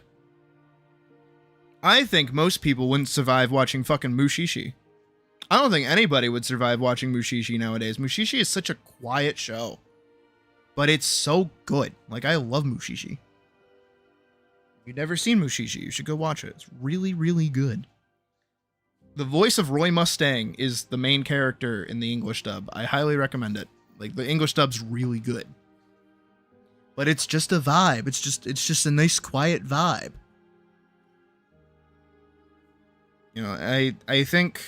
I think most people wouldn't survive watching fucking Mushishi. I don't think anybody would survive watching Mushishi nowadays. Mushishi is such a quiet show, but it's so good. Like, I love Mushishi. If you've never seen Mushishi, you should go watch it. It's really, really good. The voice of Roy Mustang is the main character in the English dub. I highly recommend it. Like, the English dub's really good. But it's just a vibe. It's just a nice, quiet vibe. You know, I think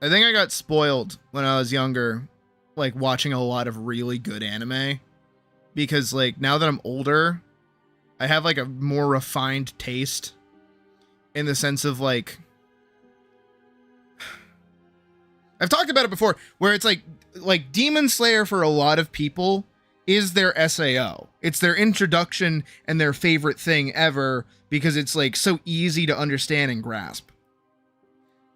I got spoiled when I was younger, like watching a lot of really good anime, because like now that I'm older, I have like a more refined taste in the sense of like, I've talked about it before, where it's like Demon Slayer for a lot of people is their SAO. It's their introduction and their favorite thing ever, because it's like so easy to understand and grasp.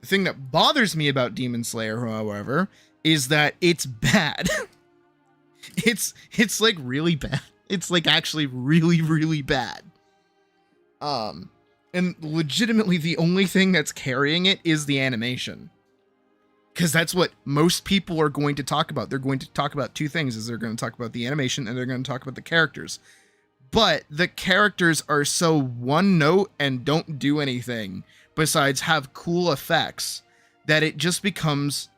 The thing that bothers me about Demon Slayer, however, is that it's bad. it's like really bad. It's like actually really, really bad. And legitimately the only thing that's carrying it is the animation. Because that's what most people are going to talk about. They're going to talk about two things. Is they're going to talk about the animation and they're going to talk about the characters. But the characters are so one note and don't do anything besides have cool effects that it just becomes,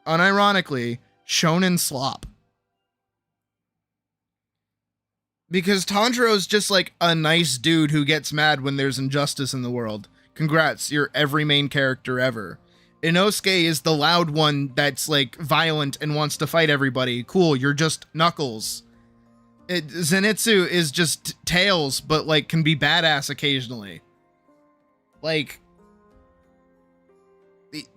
unironically, shonen slop. Because Tanjiro's just like a nice dude who gets mad when there's injustice in the world. Congrats, you're every main character ever. Inosuke is the loud one that's like violent and wants to fight everybody. Cool, you're just Knuckles. Zenitsu is just Tails, but like can be badass occasionally. Like,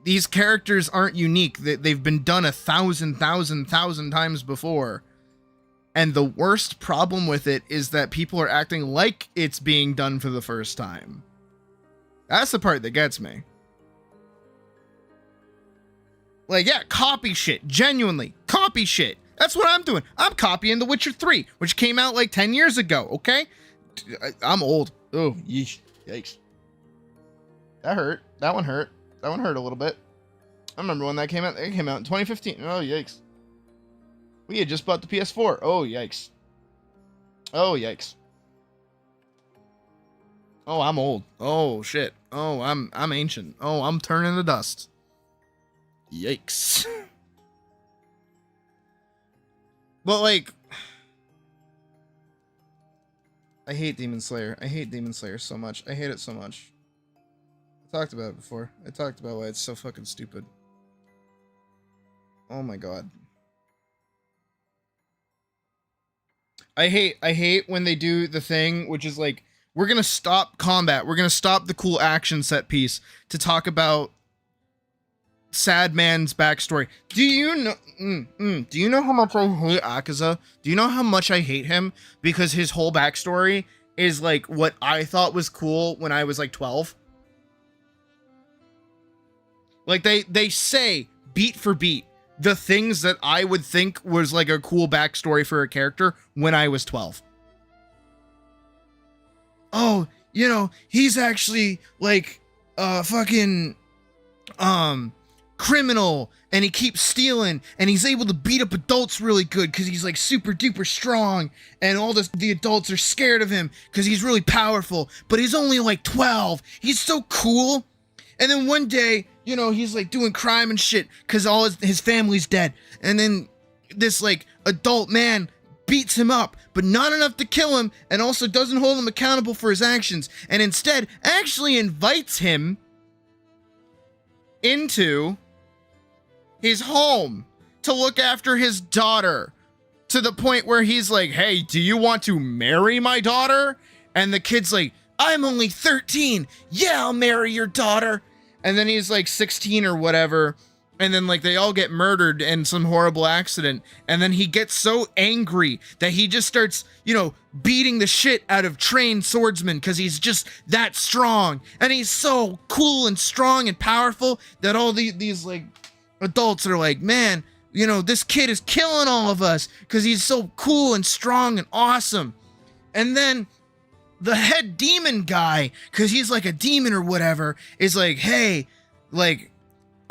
these characters aren't unique. They've been done 1,000 times before. And the worst problem with it is that people are acting like it's being done for the first time. That's the part that gets me. Like, yeah, copy shit. Genuinely, copy shit. That's what I'm doing. I'm copying The Witcher 3, which came out like 10 years ago, okay? I'm old. Oh, yeesh. Yikes. That hurt. That one hurt. That one hurt a little bit. I remember when that came out. It came out in 2015. Oh, yikes. We had just bought the PS4. Oh, yikes. Oh, yikes. Oh, I'm old. Oh, shit. Oh, I'm ancient. Oh, I'm turning to dust. Yikes. But like, I hate Demon Slayer. I hate Demon Slayer so much. I hate it so much. I talked about it before. I talked about why it's so fucking stupid. Oh my god. I hate when they do the thing which is like, we're gonna stop combat, we're gonna stop the cool action set piece to talk about Sad Man's backstory. Do you know? Do you know how much I hate Akaza? Do you know how much I hate him? Because his whole backstory is like what I thought was cool when I was like 12. Like they say beat for beat the things that I would think was like a cool backstory for a character when I was 12. Oh, you know, he's actually like fucking criminal, and he keeps stealing, and he's able to beat up adults really good because he's like super duper strong, and all the adults are scared of him because he's really powerful, but he's only like 12. He's so cool. And then one day, you know, he's like doing crime and shit because all his family's dead, and then this like adult man beats him up, but not enough to kill him, and also doesn't hold him accountable for his actions, and instead actually invites him into his home to look after his daughter, to the point where he's like, hey, do you want to marry my daughter? And the kid's like, I'm only 13. Yeah, I'll marry your daughter. And then he's like 16 or whatever. And then like they all get murdered in some horrible accident. And then he gets so angry that he just starts, you know, beating the shit out of trained swordsmen because he's just that strong. And he's so cool and strong and powerful that all these like adults are like, man, you know, this kid is killing all of us because he's so cool and strong and awesome. And then the head demon guy, because he's like a demon or whatever, is like, hey, like,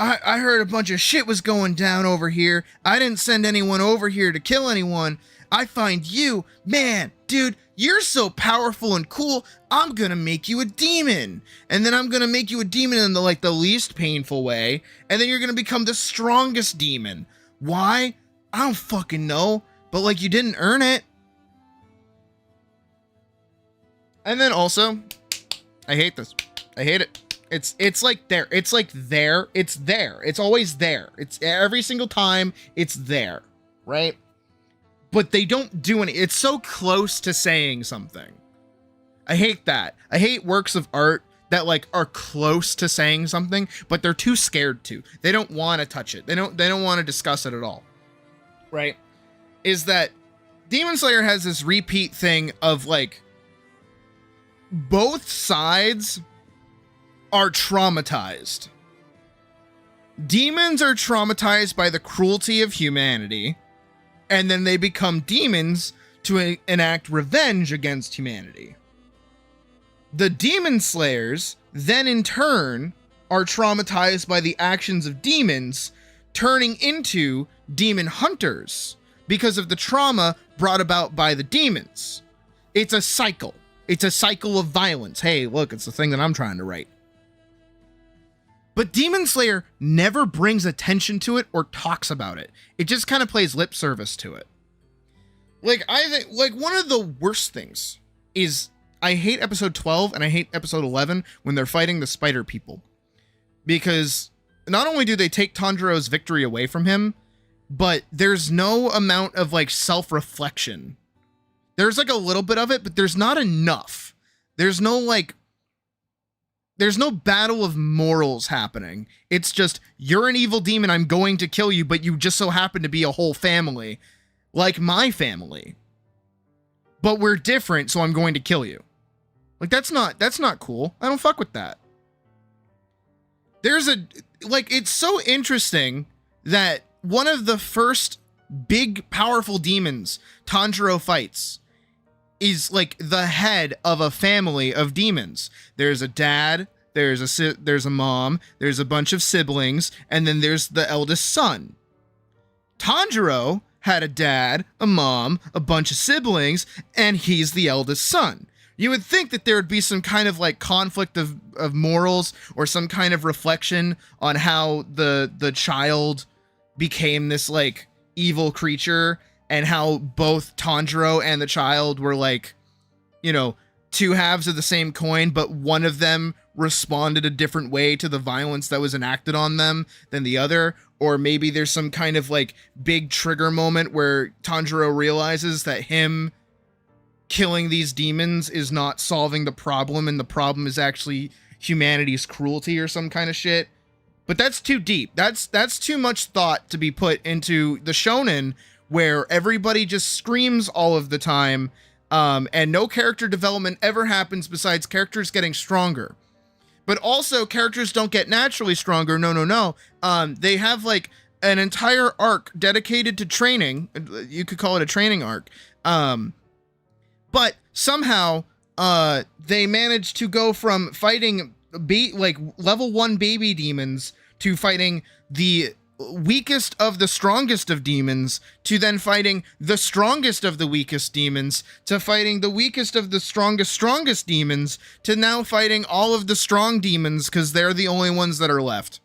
I heard a bunch of shit was going down over here. I didn't send anyone over here to kill anyone. I find you, man, dude, you're so powerful and cool, I'm gonna make you a demon. And then I'm gonna make you a demon in the like the least painful way. And then you're gonna become the strongest demon. Why? I don't fucking know. But like, you didn't earn it. And then also, I hate this. I hate it. It's like there. It's like there. It's there. It's always there. It's every single time it's there, right? But they don't do any. It's so close to saying something. I hate that. I hate works of art that like are close to saying something, but they're too scared to. They don't want to touch it. They don't want to discuss it at all. Right? Is that Demon Slayer has this repeat thing of like both sides are traumatized. Demons are traumatized by the cruelty of humanity, and then they become demons to enact revenge against humanity. The demon slayers then in turn are traumatized by the actions of demons, turning into demon hunters because of the trauma brought about by the demons. It's a cycle. It's a cycle of violence. Hey, look, it's the thing that I'm trying to write. But Demon Slayer never brings attention to it or talks about it. It just kind of plays lip service to it. Like, I think, like, one of the worst things is I hate episode 12 and I hate episode 11 when they're fighting the spider people. Because not only do they take Tanjiro's victory away from him, but there's no amount of, like, self-reflection. There's, like, a little bit of it, but there's not enough. There's no, like, there's no battle of morals happening. It's just, you're an evil demon, I'm going to kill you, but you just so happen to be a whole family. Like my family. But we're different, so I'm going to kill you. Like, that's not cool. I don't fuck with that. There's a, like, it's so interesting that one of the first big, powerful demons Tanjiro fights is like the head of a family of demons. There's a dad, there's a mom, there's a bunch of siblings, and then there's the eldest son. Tanjiro had a dad, a mom, a bunch of siblings, and he's the eldest son. You would think that there would be some kind of like conflict of morals or some kind of reflection on how the child became this like evil creature, and how both Tanjiro and the child were like, you know, two halves of the same coin, but one of them responded a different way to the violence that was enacted on them than the other. Or maybe there's some kind of like big trigger moment where Tanjiro realizes that him killing these demons is not solving the problem, and the problem is actually humanity's cruelty or some kind of shit. But that's too deep. That's too much thought to be put into the shonen where everybody just screams all of the time, and no character development ever happens besides characters getting stronger. But also, characters don't get naturally stronger. No. They have like an entire arc dedicated to training. You could call it a training arc. But somehow, they managed to go from fighting like level 1 baby demons to fighting the weakest of the strongest of demons, to then fighting the strongest of the weakest demons, to fighting the weakest of the strongest demons, to now fighting all of the strong demons because they're the only ones that are left.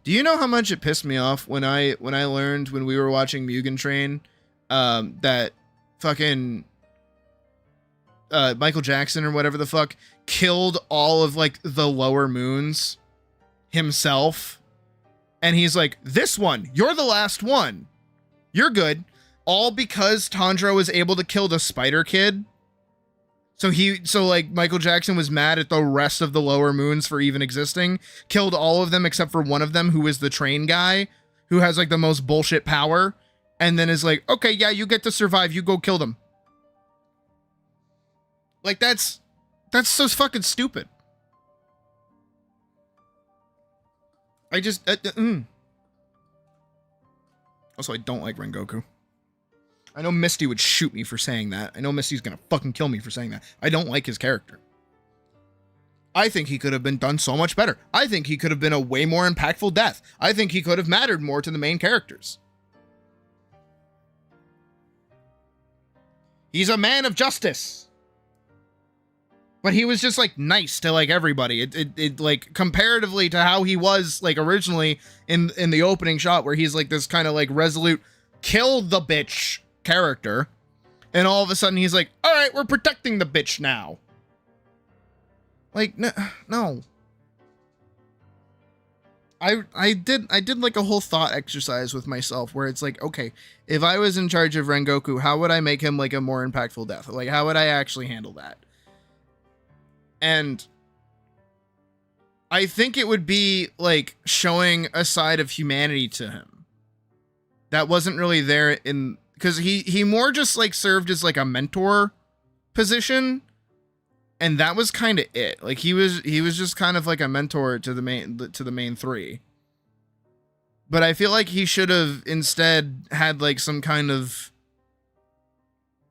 Do you know how much it pissed me off when I learned when we were watching Mugen Train that fucking Michael Jackson or whatever the fuck killed all of like the lower moons himself, and he's like, this one, you're the last one, you're good, all because Tanjiro was able to kill the Spider Kid. So like Michael Jackson was mad at the rest of the lower moons for even existing, killed all of them except for one of them, who is the train guy, who has like the most bullshit power, and then is like, okay, yeah, you get to survive, you go kill them. Like, that's so fucking stupid. I just... Also, I don't like Rengoku. I know Misty would shoot me for saying that. I know Misty's gonna fucking kill me for saying that. I don't like his character. I think he could have been done so much better. I think he could have been a way more impactful death. I think he could have mattered more to the main characters. He's a man of justice. But he was just like nice to like everybody. It like comparatively to how he was like originally in the opening shot, where he's like this kind of like resolute kill the bitch character, and all of a sudden he's like, all right, we're protecting the bitch now. Like, no. I did like a whole thought exercise with myself where it's like, okay, if I was in charge of Rengoku, how would I make him like a more impactful death? Like, how would I actually handle that? And I think it would be like showing a side of humanity to him that wasn't really there in, because he more just like served as like a mentor position, and that was kind of it. Like he was just kind of like a mentor to the main three. But I feel like he should have instead had like some kind of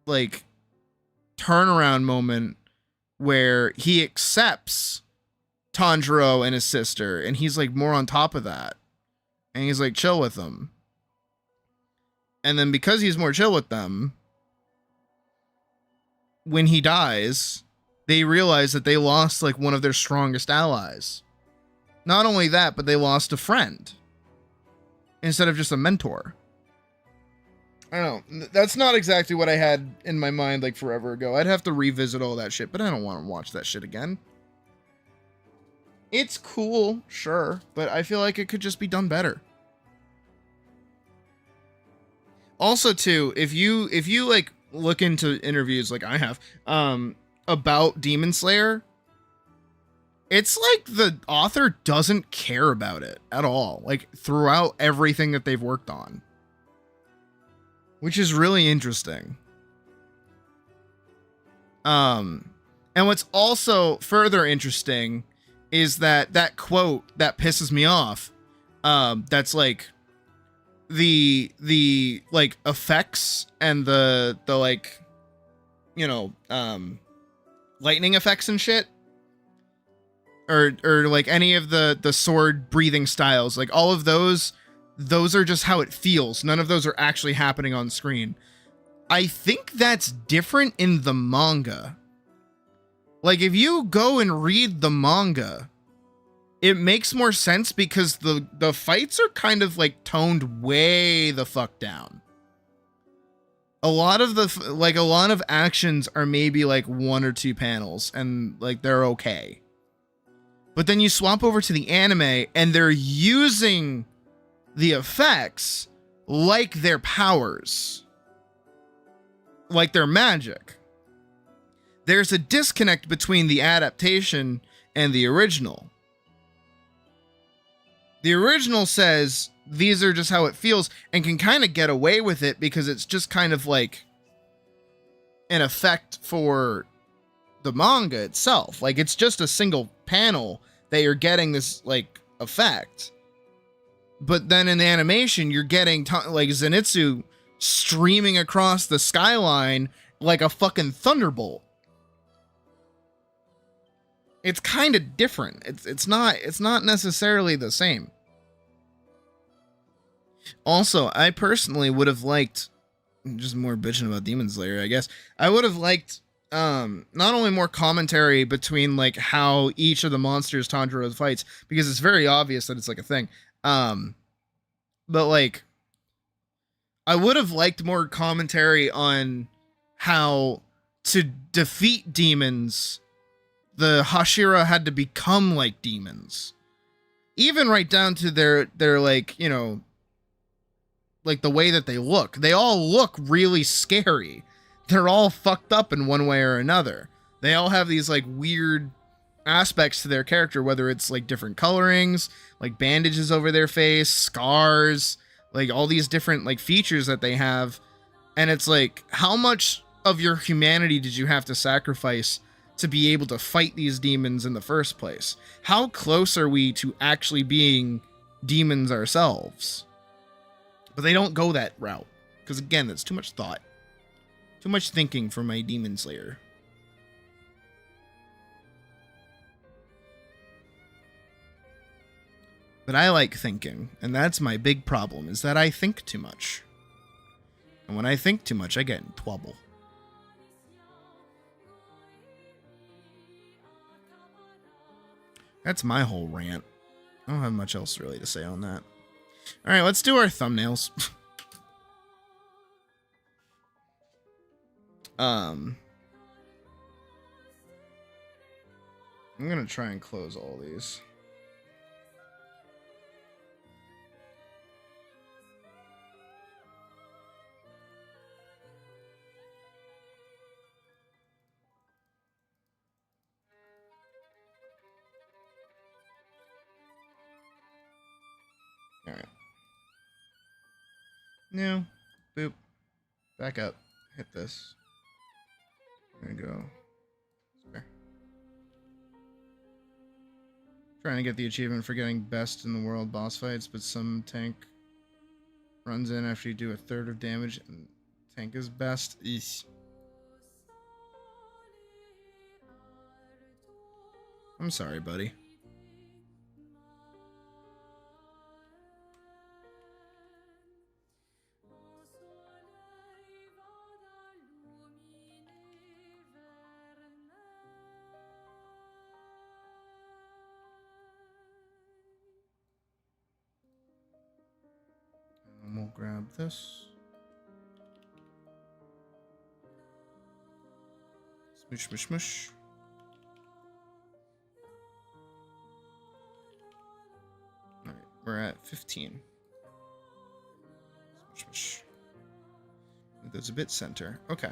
like turnaround moment where he accepts Tanjiro and his sister, and he's like more on top of that, and he's like chill with them. And then because he's more chill with them, when he dies, they realize that they lost like one of their strongest allies. Not only that, but they lost a friend instead of just a mentor. I don't know. That's not exactly what I had in my mind like forever ago. I'd have to revisit all that shit, but I don't want to watch that shit again. It's cool, sure, but I feel like it could just be done better. Also, too, if you like look into interviews like I have about Demon Slayer, it's like the author doesn't care about it at all, like throughout everything that they've worked on. Which is really interesting. And what's also further interesting is that quote that pisses me off. That's like the like effects and the like, you know, lightning effects and shit. Or like any of the sword breathing styles, like all of those are just how it feels. None of those are actually happening on screen. I think that's different in the manga. Like if you go and read the manga, it makes more sense because the fights are kind of like toned way the fuck down. A lot of actions are maybe like 1 or 2 panels and like they're okay. But then you swap over to the anime and they're using the effects like their powers. like they're magic. There's a disconnect between the adaptation and the original. The original says these are just how it feels and can kind of get away with it because it's just kind of like an effect for the manga itself. Like, it's just a single panel that you're getting this like effect. But then in the animation, you're getting like Zenitsu streaming across the skyline like a fucking thunderbolt. It's kind of different. It's not necessarily the same. Also, I personally would have liked, just more bitching about Demon Slayer, I guess. I would have liked not only more commentary between like how each of the monsters Tanjiro fights, because it's very obvious that it's like a thing. But like, I would have liked more commentary on how to defeat demons, the Hashira had to become like demons. Even right down to their like, you know, like the way that they look. They all look really scary. They're all fucked up in one way or another. They all have these like weird aspects to their character, whether it's like different colorings, like bandages over their face, scars, like all these different like features that they have. And it's like, how much of your humanity did you have to sacrifice to be able to fight these demons in the first place? How close are we to actually being demons ourselves? But they don't go that route, because again, that's too much thought. Too much thinking for my Demon Slayer. But I like thinking, and that's my big problem, is that I think too much. And when I think too much, I get in trouble. That's my whole rant. I don't have much else really to say on that. Alright, let's do our thumbnails. I'm gonna try and close all these. Alright. No. Boop. Back up. Hit this. There we go. There. Trying to get the achievement for getting best in the world boss fights, but some tank runs in after you do a third of damage and tank is best. Eesh. I'm sorry, buddy. And we'll grab this. Smush, smush, smush. Alright, we're at 15. Smush, smush. There's a bit center. Okay.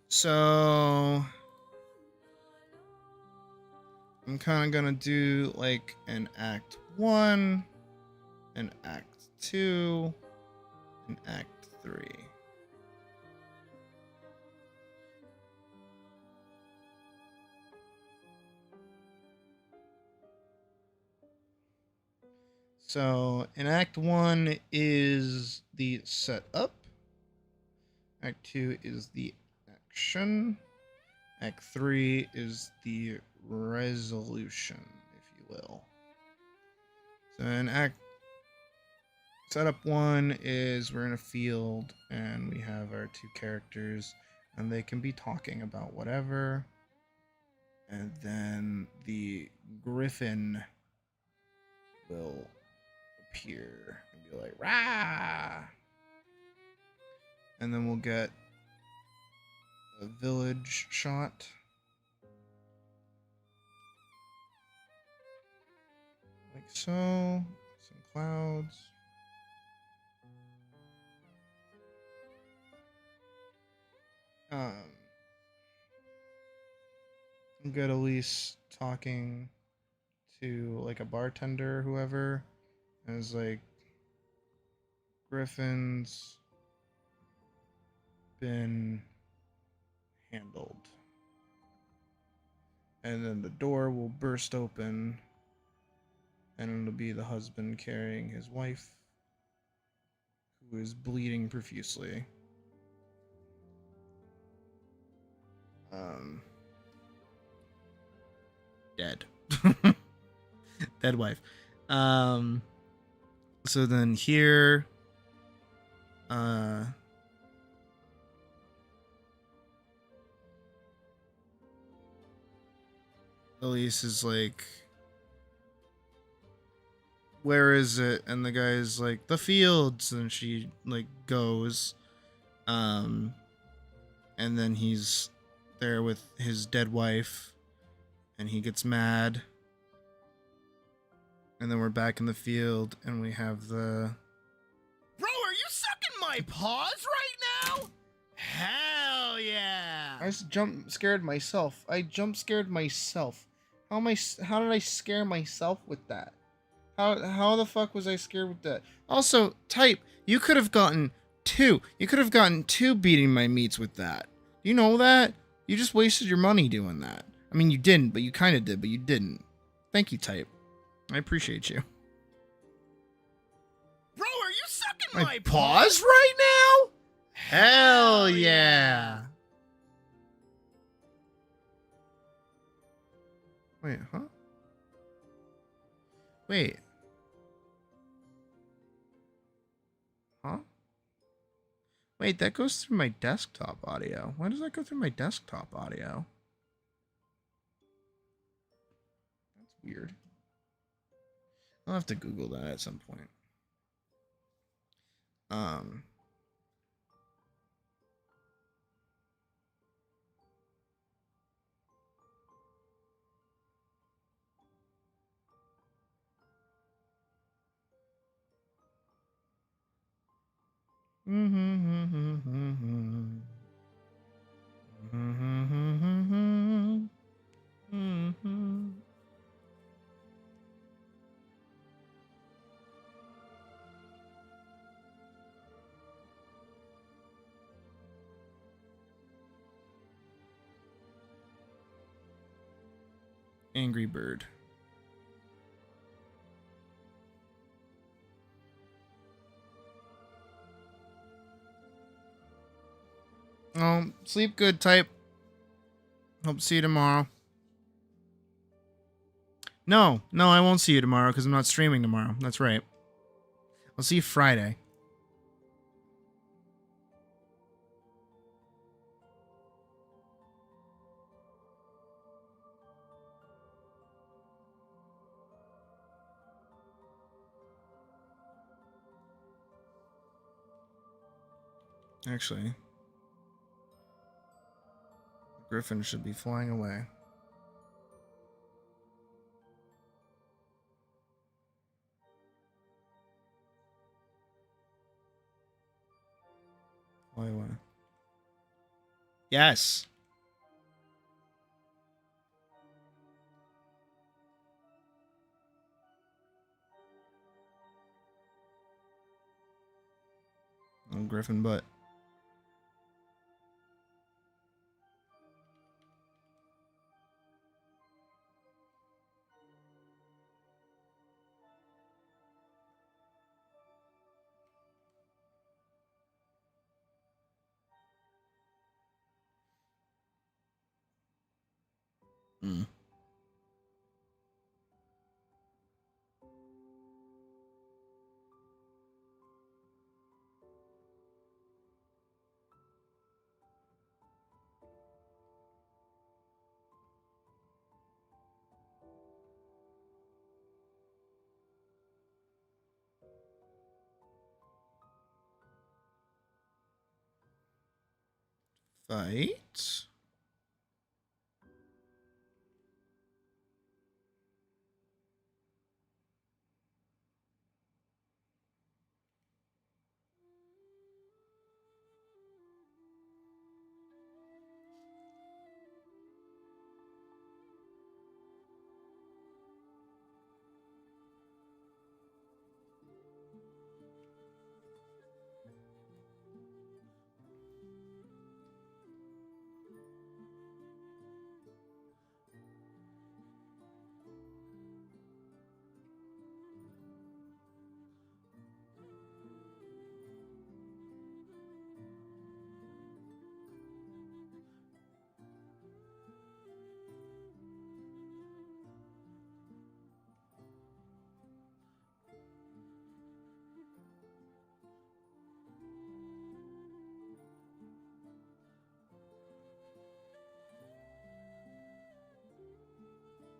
So I'm kind of gonna do like an Act 1, an Act 2, an Act 3. So in Act 1 is the setup. Act 2 is the action. Act 3 is the resolution, if you will. So in setup 1 is we're in a field and we have our two characters and they can be talking about whatever. And then the griffin will appear and be like, rah! And then we'll get a village shot. Like so. Some clouds. Good Elise talking to like a bartender or whoever. And it's like Griffin's been handled. And then the door will burst open and it'll be the husband carrying his wife who is bleeding profusely. Dead. Dead wife. So then here Elise is like, where is it? And the guy's like, the fields. And she like goes. And then he's there with his dead wife. And he gets mad. And then we're back in the field. And we have the... Bro, are you sucking my paws right now? Hell yeah! I just jump scared myself. I jump scared myself. How did I scare myself with that? How the fuck was I scared with that? Also, type, you could have gotten 2. You could have gotten 2 beating my meats with that. You know that? You just wasted your money doing that. I mean, you didn't, but you kind of did, but you didn't. Thank you, type. I appreciate you. Bro, are you sucking my paws right now? Hell yeah. Wait, huh? Wait. Huh? Wait, that goes through my desktop audio. Why does that go through my desktop audio? That's weird. I'll have to Google that at some point. Angry Bird. Sleep good, type. Hope to see you tomorrow. No, I won't see you tomorrow because I'm not streaming tomorrow. That's right. I'll see you Friday. Actually, Griffin should be flying away. Fly away. Yes. Oh, Griffin butt. Mm. Fight.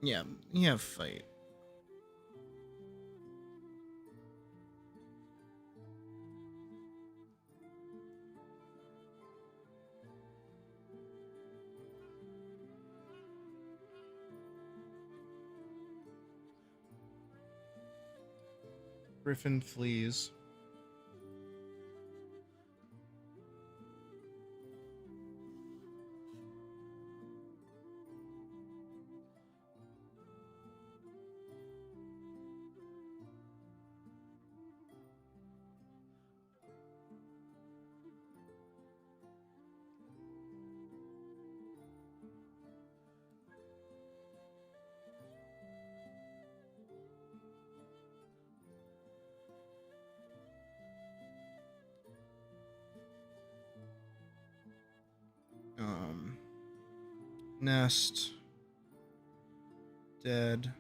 Yeah, yeah, fight. Griffin flees. Nest. Dead.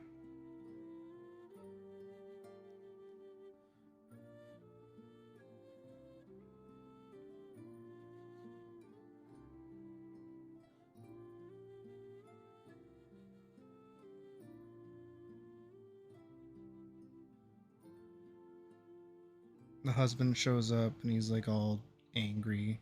The husband shows up and he's like all angry.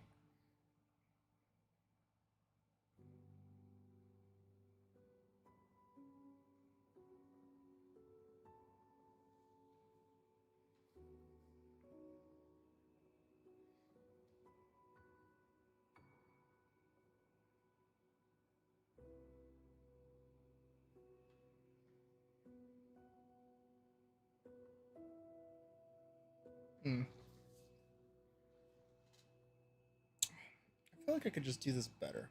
Hmm. I feel like I could just do this better.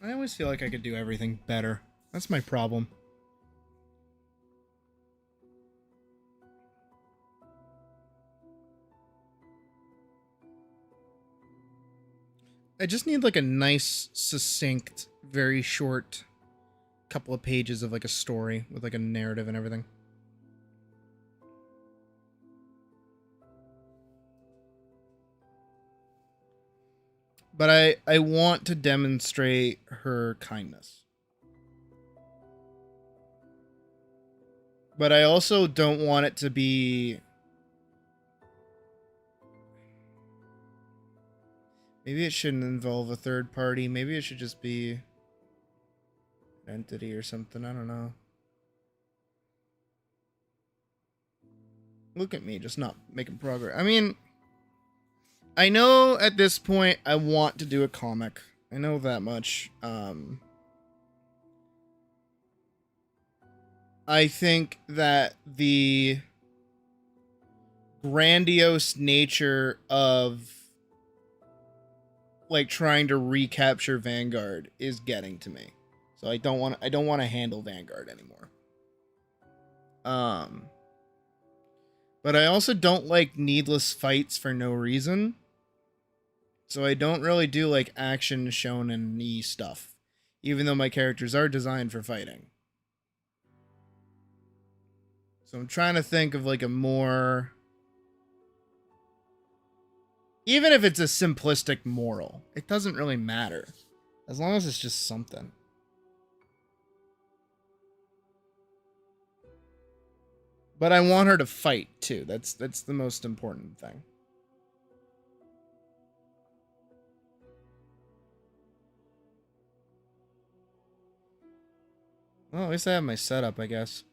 I always feel like I could do everything better. That's my problem. I just need like a nice, succinct, very short couple of pages of like a story with like a narrative and everything. But I want to demonstrate her kindness. But I also don't want it to be... Maybe it shouldn't involve a third party. Maybe it should just be an entity or something. I don't know. Look at me, just not making progress. I mean, I know at this point I want to do a comic. I know that much. I think that the grandiose nature of like trying to recapture Vanguard is getting to me. So I don't want to handle Vanguard anymore. But I also don't like needless fights for no reason. So I don't really do like action shonen-y stuff, even though my characters are designed for fighting. So I'm trying to think of like a more... Even if it's a simplistic moral, it doesn't really matter. As long as it's just something. But I want her to fight too. That's the most important thing. Well, at least I have my setup, I guess.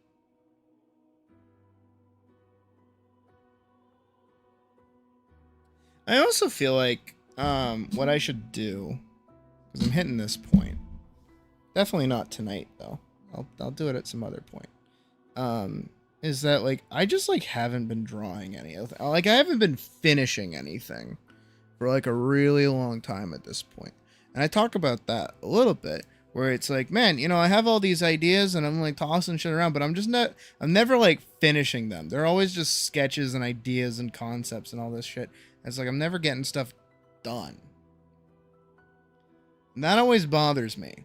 I also feel like what I should do, because I'm hitting this point. Definitely not tonight though. I'll do it at some other point. Is that like I just like haven't been drawing any of like I haven't been finishing anything for like a really long time at this point. And I talk about that a little bit, where it's like, man, you know, I have all these ideas and I'm like tossing shit around, but I'm never like finishing them. They're always just sketches and ideas and concepts and all this shit. It's like I'm never getting stuff done. And that always bothers me.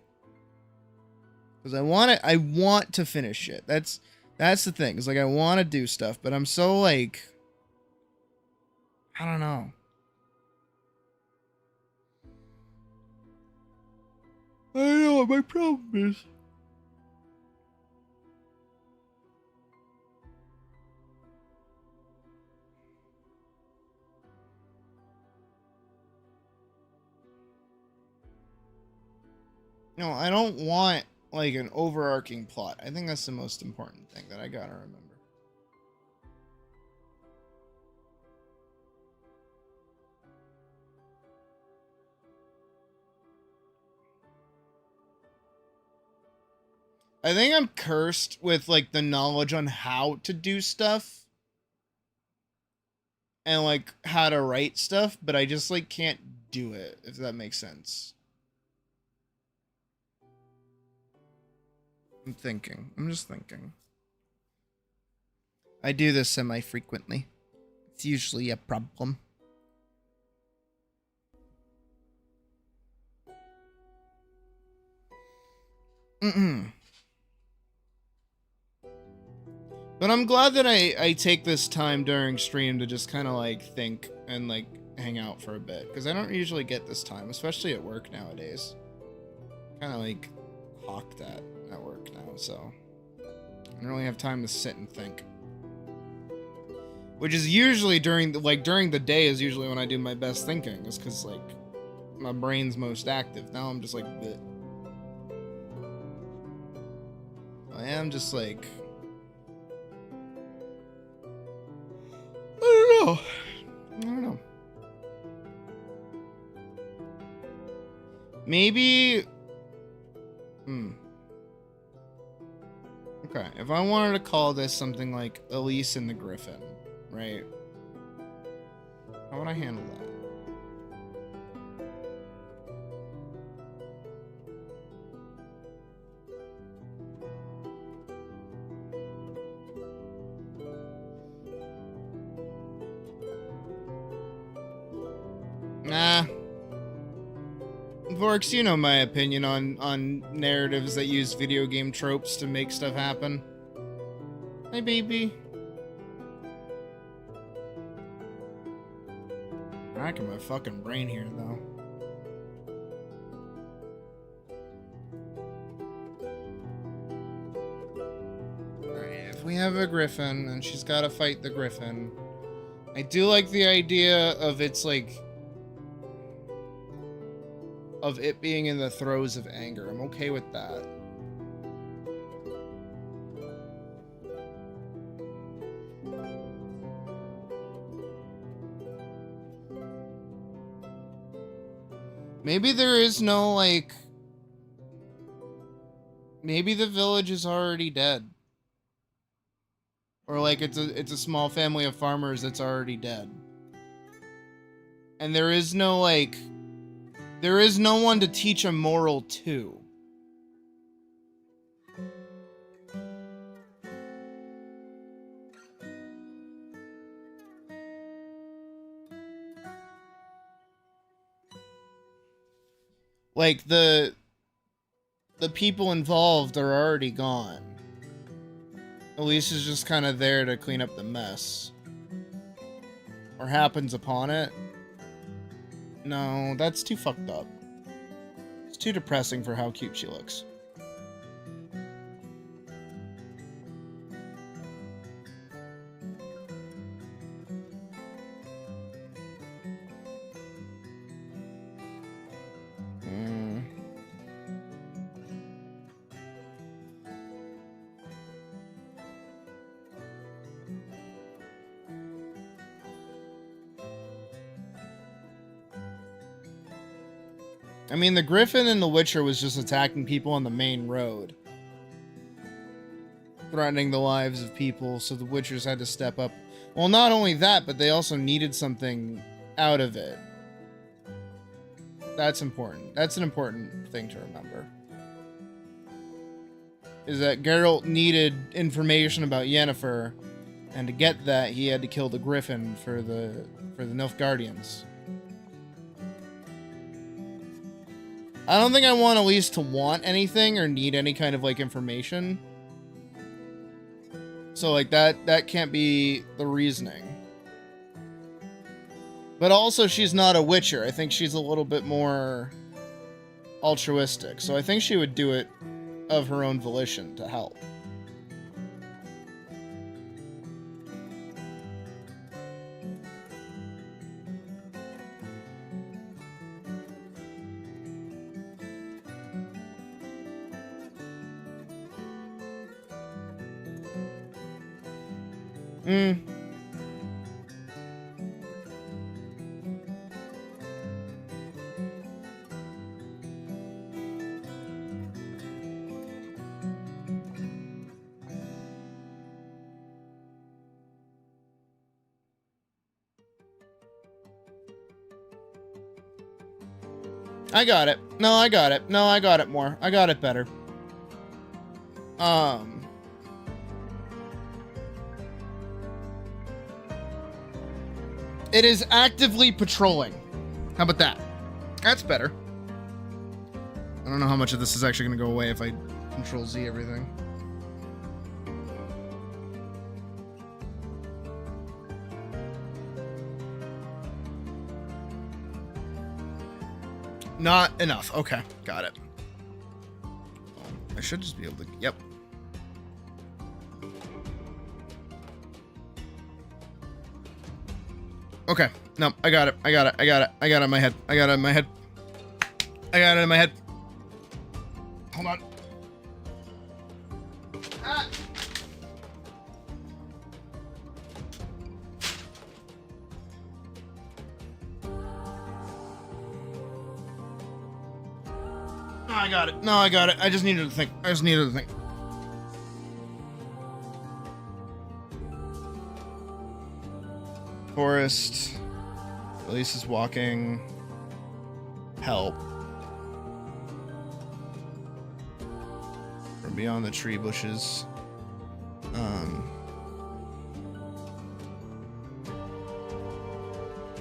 Because I want to finish it. That's the thing. It's like I want to do stuff, but I'm so like, I don't know. I don't know what my problem is. No, I don't want like an overarching plot. I think that's the most important thing that I gotta remember. I think I'm cursed with like the knowledge on how to do stuff and like how to write stuff, but I just like can't do it, if that makes sense. I'm thinking. I'm just thinking. I do this semi-frequently. It's usually a problem. But I'm glad that I take this time during stream to just kind of like think and like hang out for a bit, because I don't usually get this time, especially at work nowadays. Kind of like hawk that at work now, so I don't really have time to sit and think. Which is usually during the day is usually when I do my best thinking, is because like my brain's most active. Now I'm just like bleh. I am just like, I don't know. Maybe. Okay, if I wanted to call this something like Elise and the Griffin, right? How would I handle that? Nah. Vorks, you know my opinion on narratives that use video game tropes to make stuff happen. Hey, baby. Racking my fucking brain here, though. Alright, if we have a griffin and she's gotta fight the griffin, I do like the idea of it's like of it being in the throes of anger. I'm okay with that. Maybe there is no, like... Maybe the village is already dead. Or, like, it's a small family of farmers that's already dead. And there is no, like... There is no one to teach a moral to. Like, the people involved are already gone. Elise is just kind of there to clean up the mess. Or happens upon it. No, that's too fucked up. It's too depressing for how cute she looks. I mean, the Griffin in The Witcher was just attacking people on the main road. Threatening the lives of people, so the Witchers had to step up. Well, not only that, but they also needed something out of it. That's important. That's an important thing to remember. Is that Geralt needed information about Yennefer, and to get that, he had to kill the Griffin for the Nilfgaardians. I don't think I want Elise to want anything or need any kind of, like, information. So, like, that can't be the reasoning. But also, she's not a Witcher. I think she's a little bit more altruistic, so I think she would do it of her own volition to help. I got it. No, I got it. No, I got it more. I got it better. It is actively patrolling. How about that? That's better. I don't know how much of this is actually going to go away if I Control Z everything. Not enough. Okay, got it. I should just be able to... Yep. Okay. No, I got it. I got it. I got it. I got it in my head. I got it in my head. I got it in my head. Hold on. Ah. No, I got it. No, I got it. I just needed to think. I just needed to think. Forest. Elise is walking. Help. From beyond the tree bushes.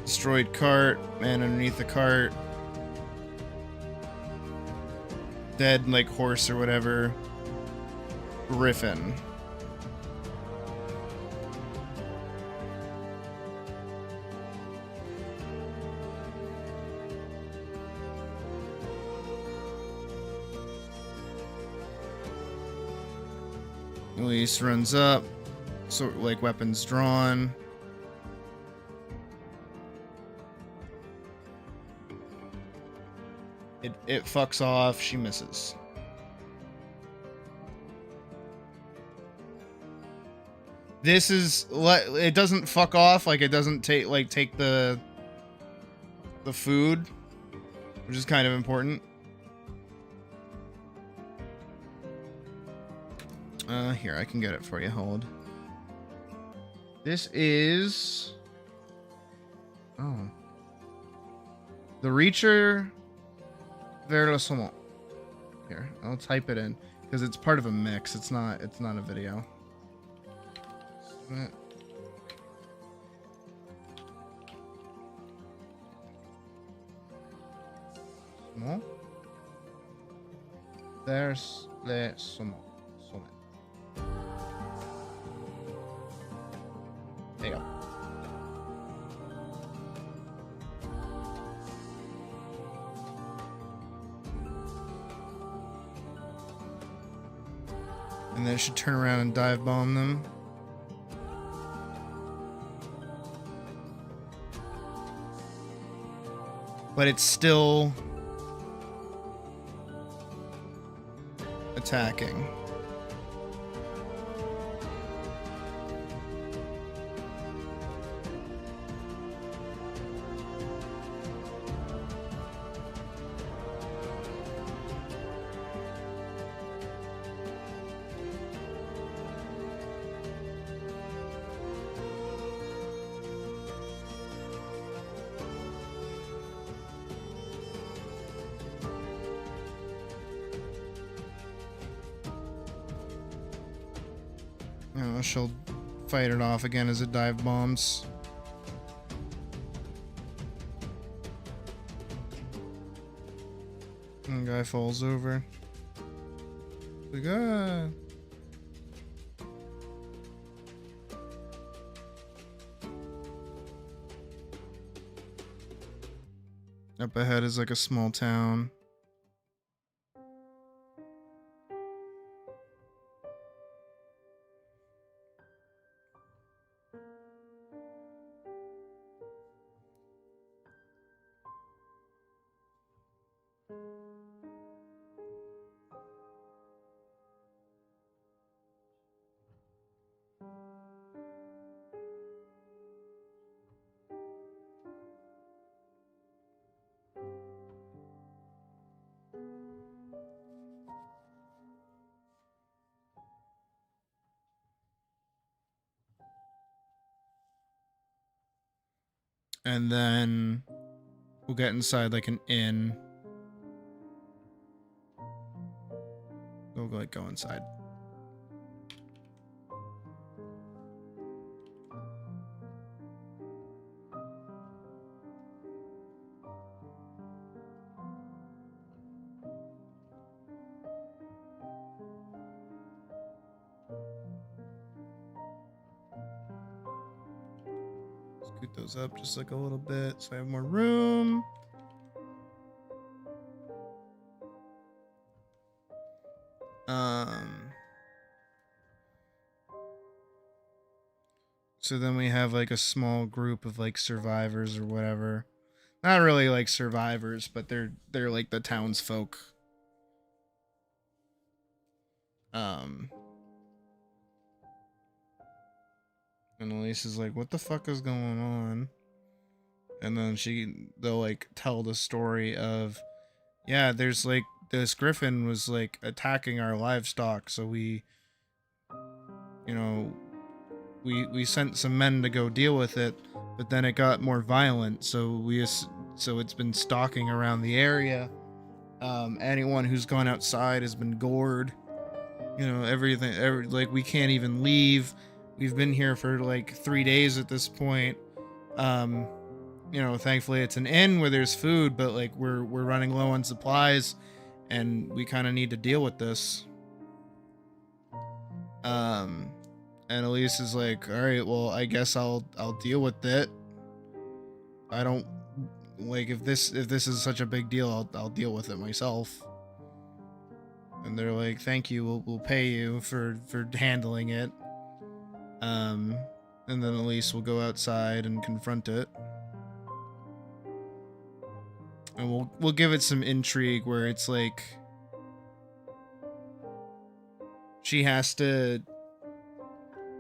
Destroyed cart. Man underneath the cart. Dead, like, horse or whatever. Griffin. Elise runs up. Sort of like weapons drawn. It fucks off. She misses. This is... It doesn't fuck off. Like, it doesn't take the food. Which is kind of important. Here, I can get it for you. Hold. This is... Oh. The Reacher... Vers le saumon. Here, I'll type it in because it's part of a mix. It's not a video. Saumon. There's le saumon. There you go. And then it should turn around and dive bomb them. But it's still attacking. She'll fight it off again as it dive bombs. And the guy falls over. Like, ah. Up ahead is like a small town. And then we'll get inside like an inn. We'll like go inside. Scoot those up just like a little bit so I have more room. So then we have like a small group of like survivors or whatever. Not really like survivors, but they're like the townsfolk. And Elise is like, what the fuck is going on? And then they'll like tell the story of, yeah, there's like this griffin was like attacking our livestock, so we sent some men to go deal with it, but then it got more violent, so it's been stalking around the area. Anyone who's gone outside has been gored. Like we can't even leave. We've been here for like 3 days at this point. Thankfully it's an inn where there's food, but like we're running low on supplies, and we kind of need to deal with this. And Elise is like, all right, well, I guess I'll deal with it. I don't like if this is such a big deal, I'll deal with it myself. And they're like, thank you, we'll pay you for handling it. And then Elise will go outside and confront it. And we'll give it some intrigue where it's like she has to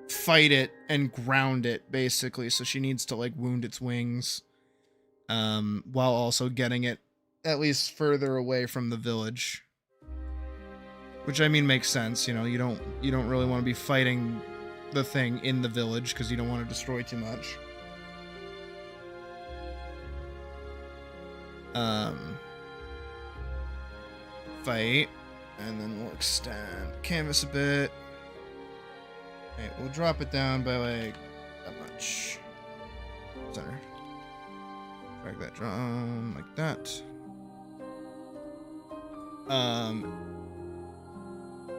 fight it and ground it, basically, so she needs to like wound its wings, while also getting it at least further away from the village, which I mean makes sense. You don't really want to be fighting the thing in the village because you don't want to destroy too much. Fight, and then we'll extend canvas a bit. Okay, we'll drop it down by like that much. Center. Drag that down like that.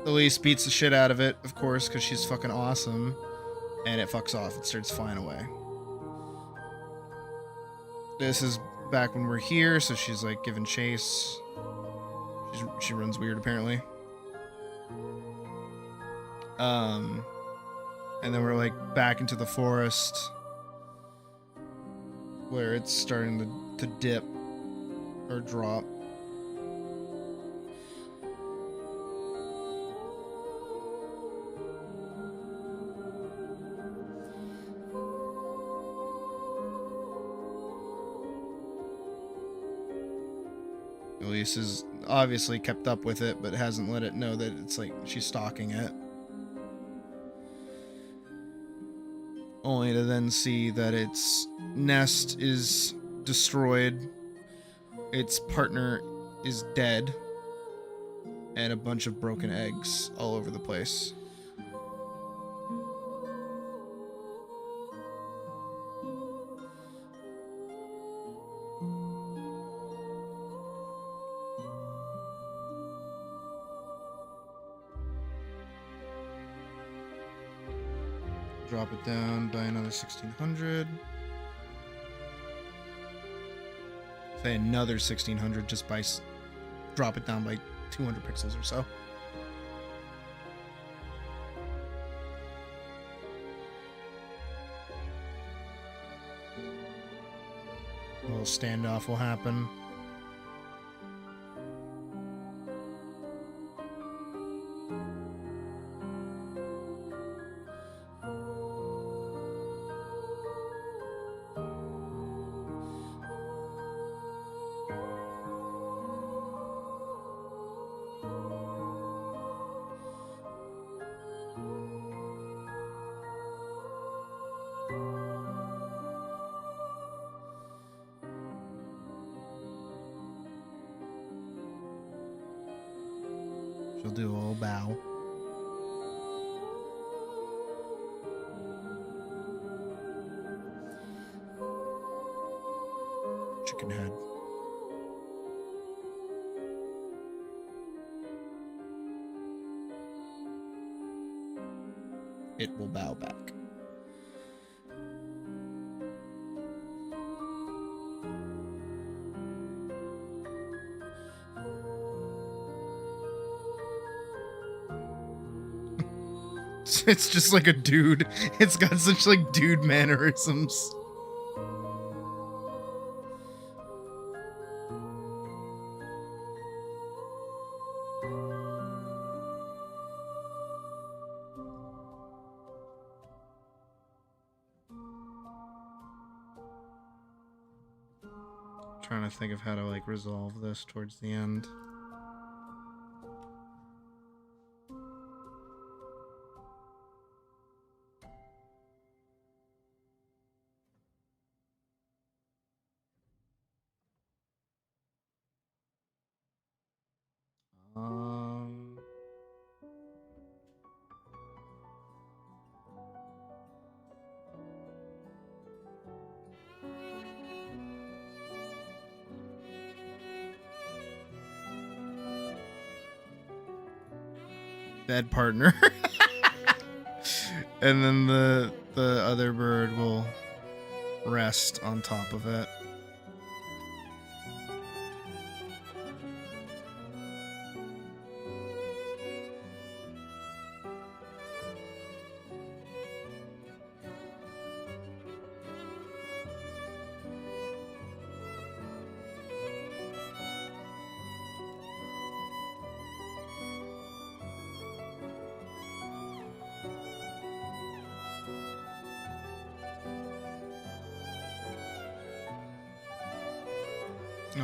Elise beats the shit out of it, of course, because she's fucking awesome. And it fucks off. It starts flying away. This is back when we're here, so she's like giving chase. She runs weird, apparently. And then we're like back into the forest where it's starting to dip or drop. Elise has obviously kept up with it, but hasn't let it know that it's like she's stalking it. Only to then see that its nest is destroyed, its partner is dead, and a bunch of broken eggs all over the place. Drop it down by another 1600. Say another 1600 just by drop it down by 200 pixels or so. A little standoff will happen. do a little bow. Chicken head. It will bow back. It's just like a dude. It's got such like dude mannerisms. Trying to think of how to like resolve this towards the end. Um, Bed partner. And then the other bird will rest on top of it.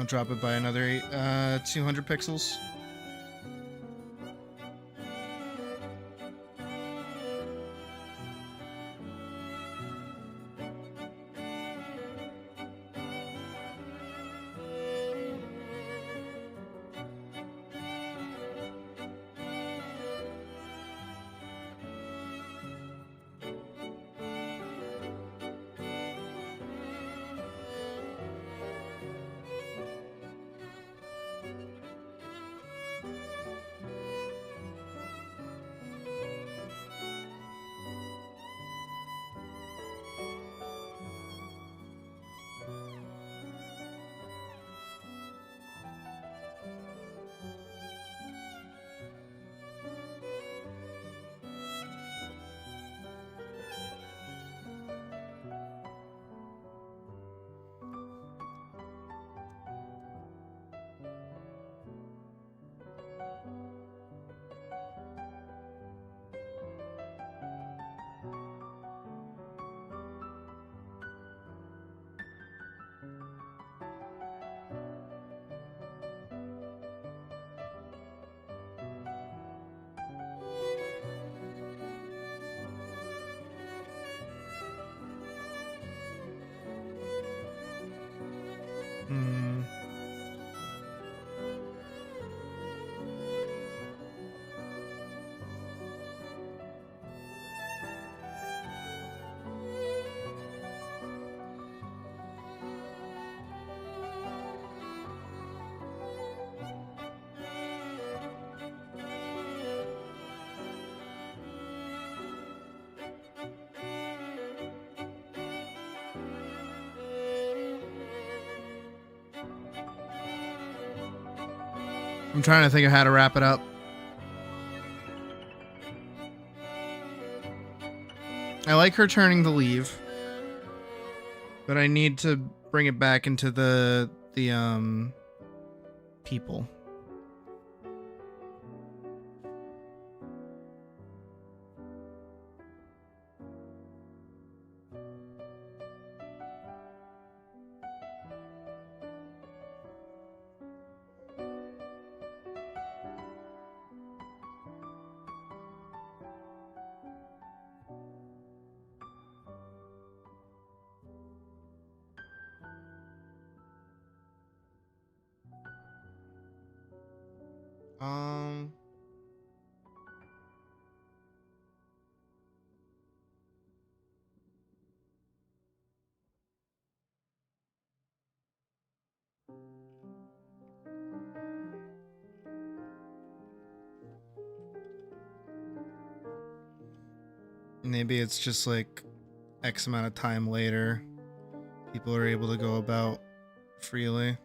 I'll drop it by another 200 pixels. Hmm. I'm trying to think of how to wrap it up. I like her turning to leave, but I need to bring it back into the people. Um, Maybe it's just like X amount of time later, people are able to go about freely.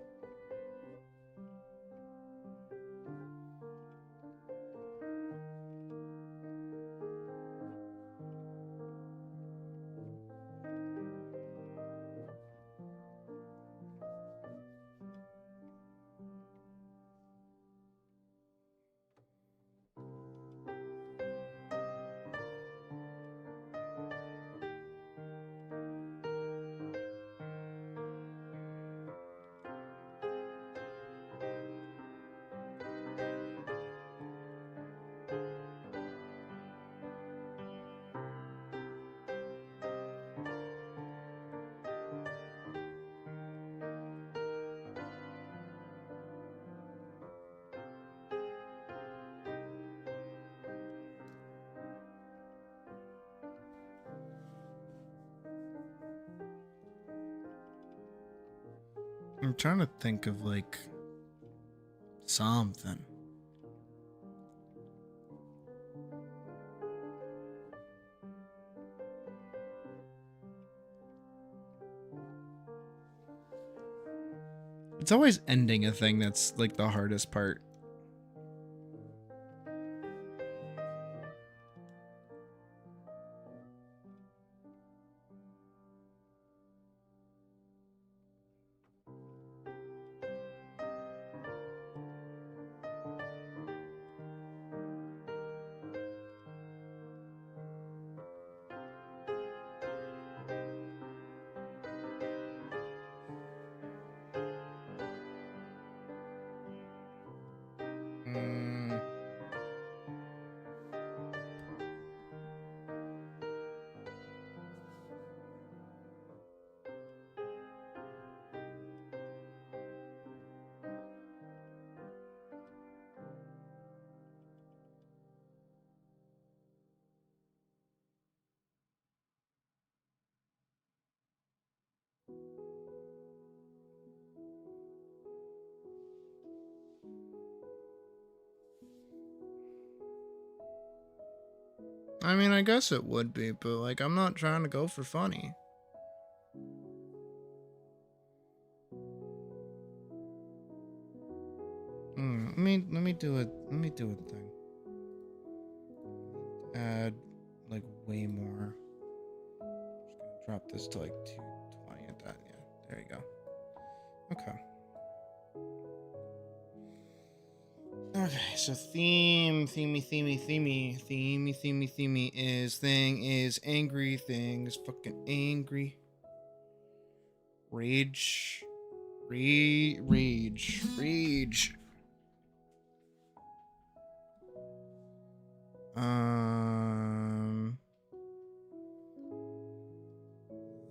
I'm trying to think of like something. It's always ending a thing that's like the hardest part. Mm. I mean, I guess it would be, but like, I'm not trying to go for funny. Let me do it. Let me do a thing. Add like way more. Just gonna drop this to like 220 at that. Yeah, there you go. Okay. Okay, so themey is thing is angry, thing is fucking angry. Rage. Rage.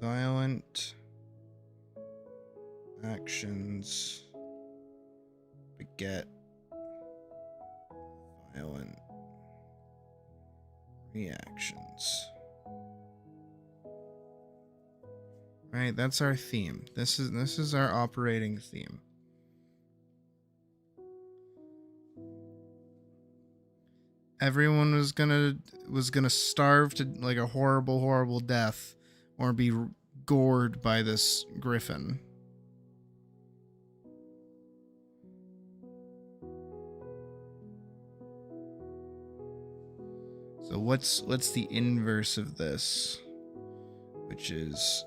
Violent actions beget violent reactions. Right, that's our theme. This is our operating theme. Everyone was gonna starve to like a horrible death or be gored by this griffin. So what's the inverse of this? Which is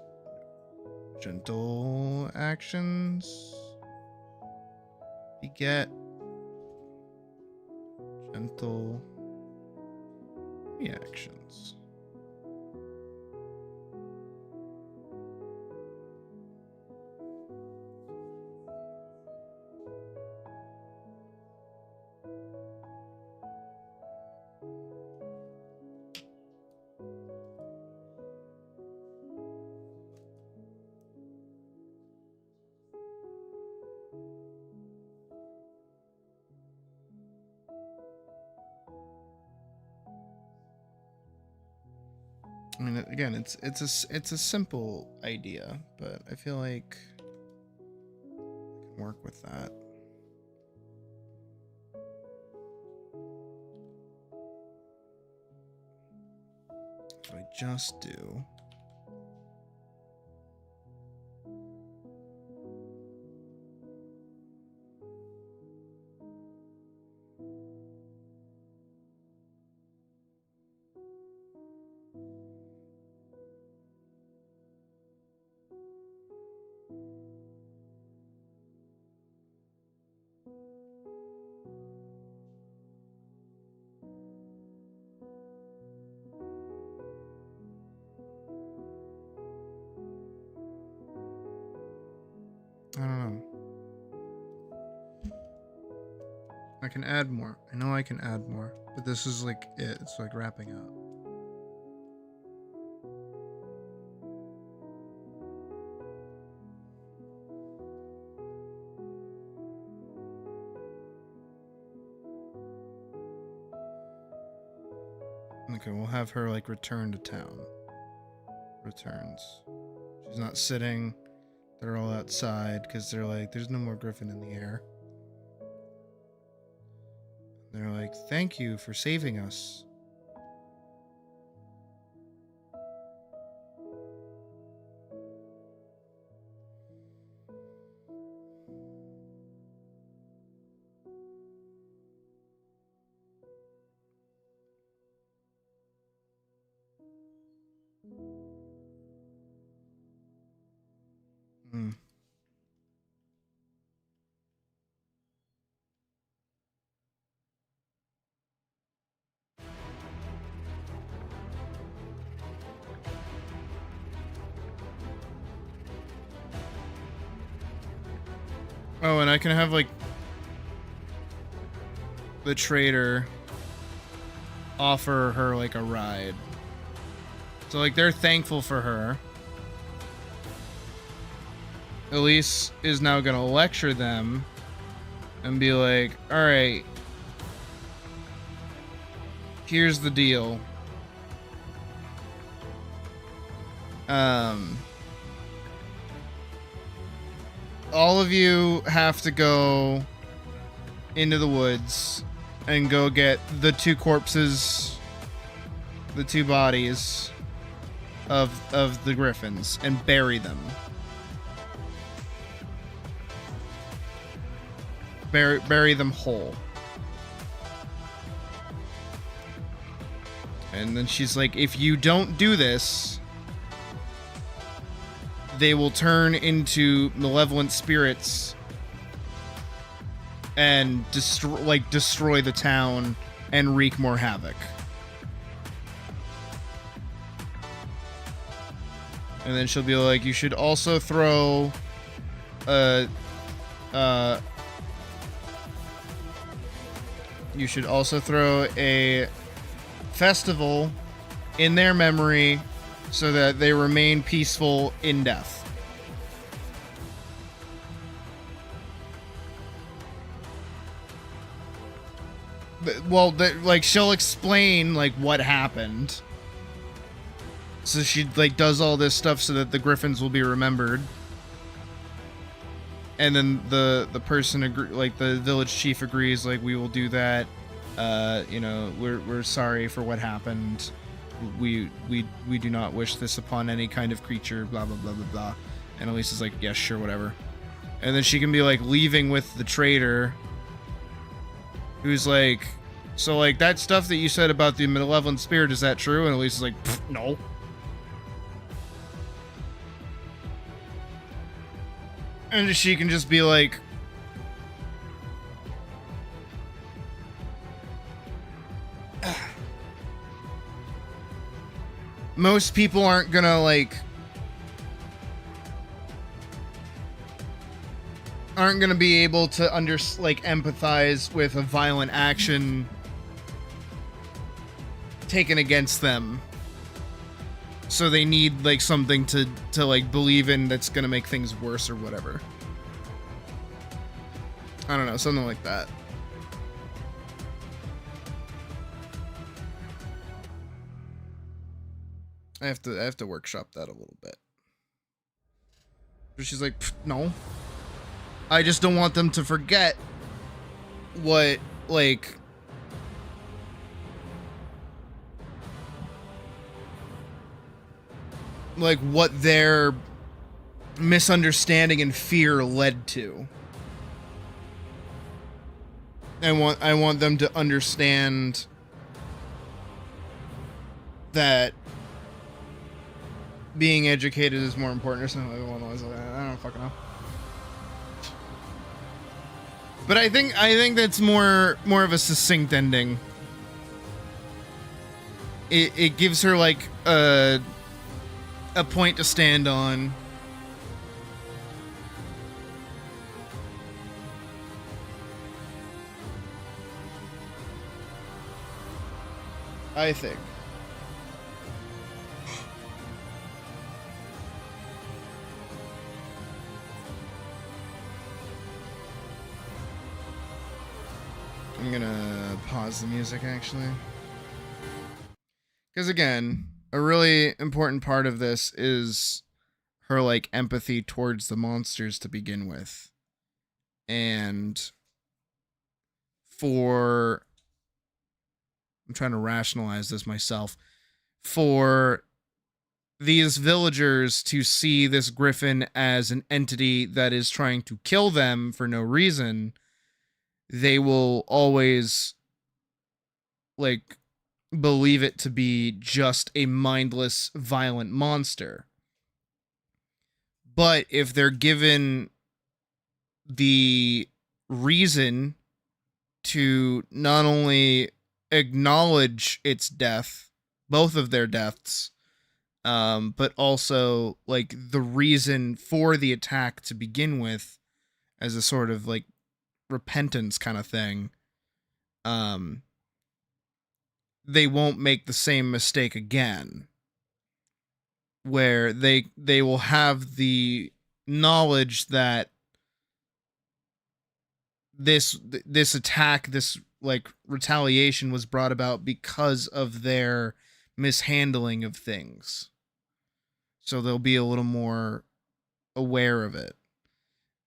gentle actions beget gentle reactions. I mean, again, it's a simple idea, but I feel like I can work with that. If I just do? I don't know. I can add more. I know I can add more, but this is like it. It's like wrapping up. Okay, we'll have her like return to town. Returns. She's not sitting. They're all outside because they're like, there's no more griffin in the air. They're like, thank you for saving us. Hmm. Oh, and I can have like the trader offer her like a ride. So like they're thankful for her. Elise is now gonna lecture them and be like, all right, here's the deal. All of you have to go into the woods and go get the two corpses, the two bodies of the griffins and bury them. Bury them whole. And then she's like, if you don't do this, they will turn into malevolent spirits and destroy the town and wreak more havoc. And then she'll be like, you should also throw you should also throw a festival in their memory so that they remain peaceful in death. Well, like she'll explain like what happened. So she like does all this stuff so that the griffins will be remembered. And then the person like the village chief agrees, like, we will do that. You know, we're sorry for what happened. We do not wish this upon any kind of creature, blah blah blah blah blah. And Elise is like, yes, sure, whatever. And then she can be like leaving with the trader, who's like, so like that stuff that you said about the malevolent spirit, is that true? And Elise is like, no. And she can just be like, most people aren't gonna be able to empathize with a violent action taken against them. So they need like something to like believe in that's gonna make things worse or whatever. I don't know, something like that. I have to workshop that a little bit. She's like, no. I just don't want them to forget what like what their misunderstanding and fear led to. I want them to understand that being educated is more important or something. I don't fucking know. But I think that's more of a succinct ending. It gives her like a point to stand on. I think. I'm gonna pause the music actually. Because again, a really important part of this is her like empathy towards the monsters to begin with. And I'm trying to rationalize this myself. For these villagers to see this griffin as an entity that is trying to kill them for no reason, they will always like believe it to be just a mindless, violent monster. But if they're given the reason to not only acknowledge its death, both of their deaths, but also like the reason for the attack to begin with, as a sort of like repentance kind of thing, they won't make the same mistake again, where they will have the knowledge that this attack, this like retaliation was brought about because of their mishandling of things. So they'll be a little more aware of it.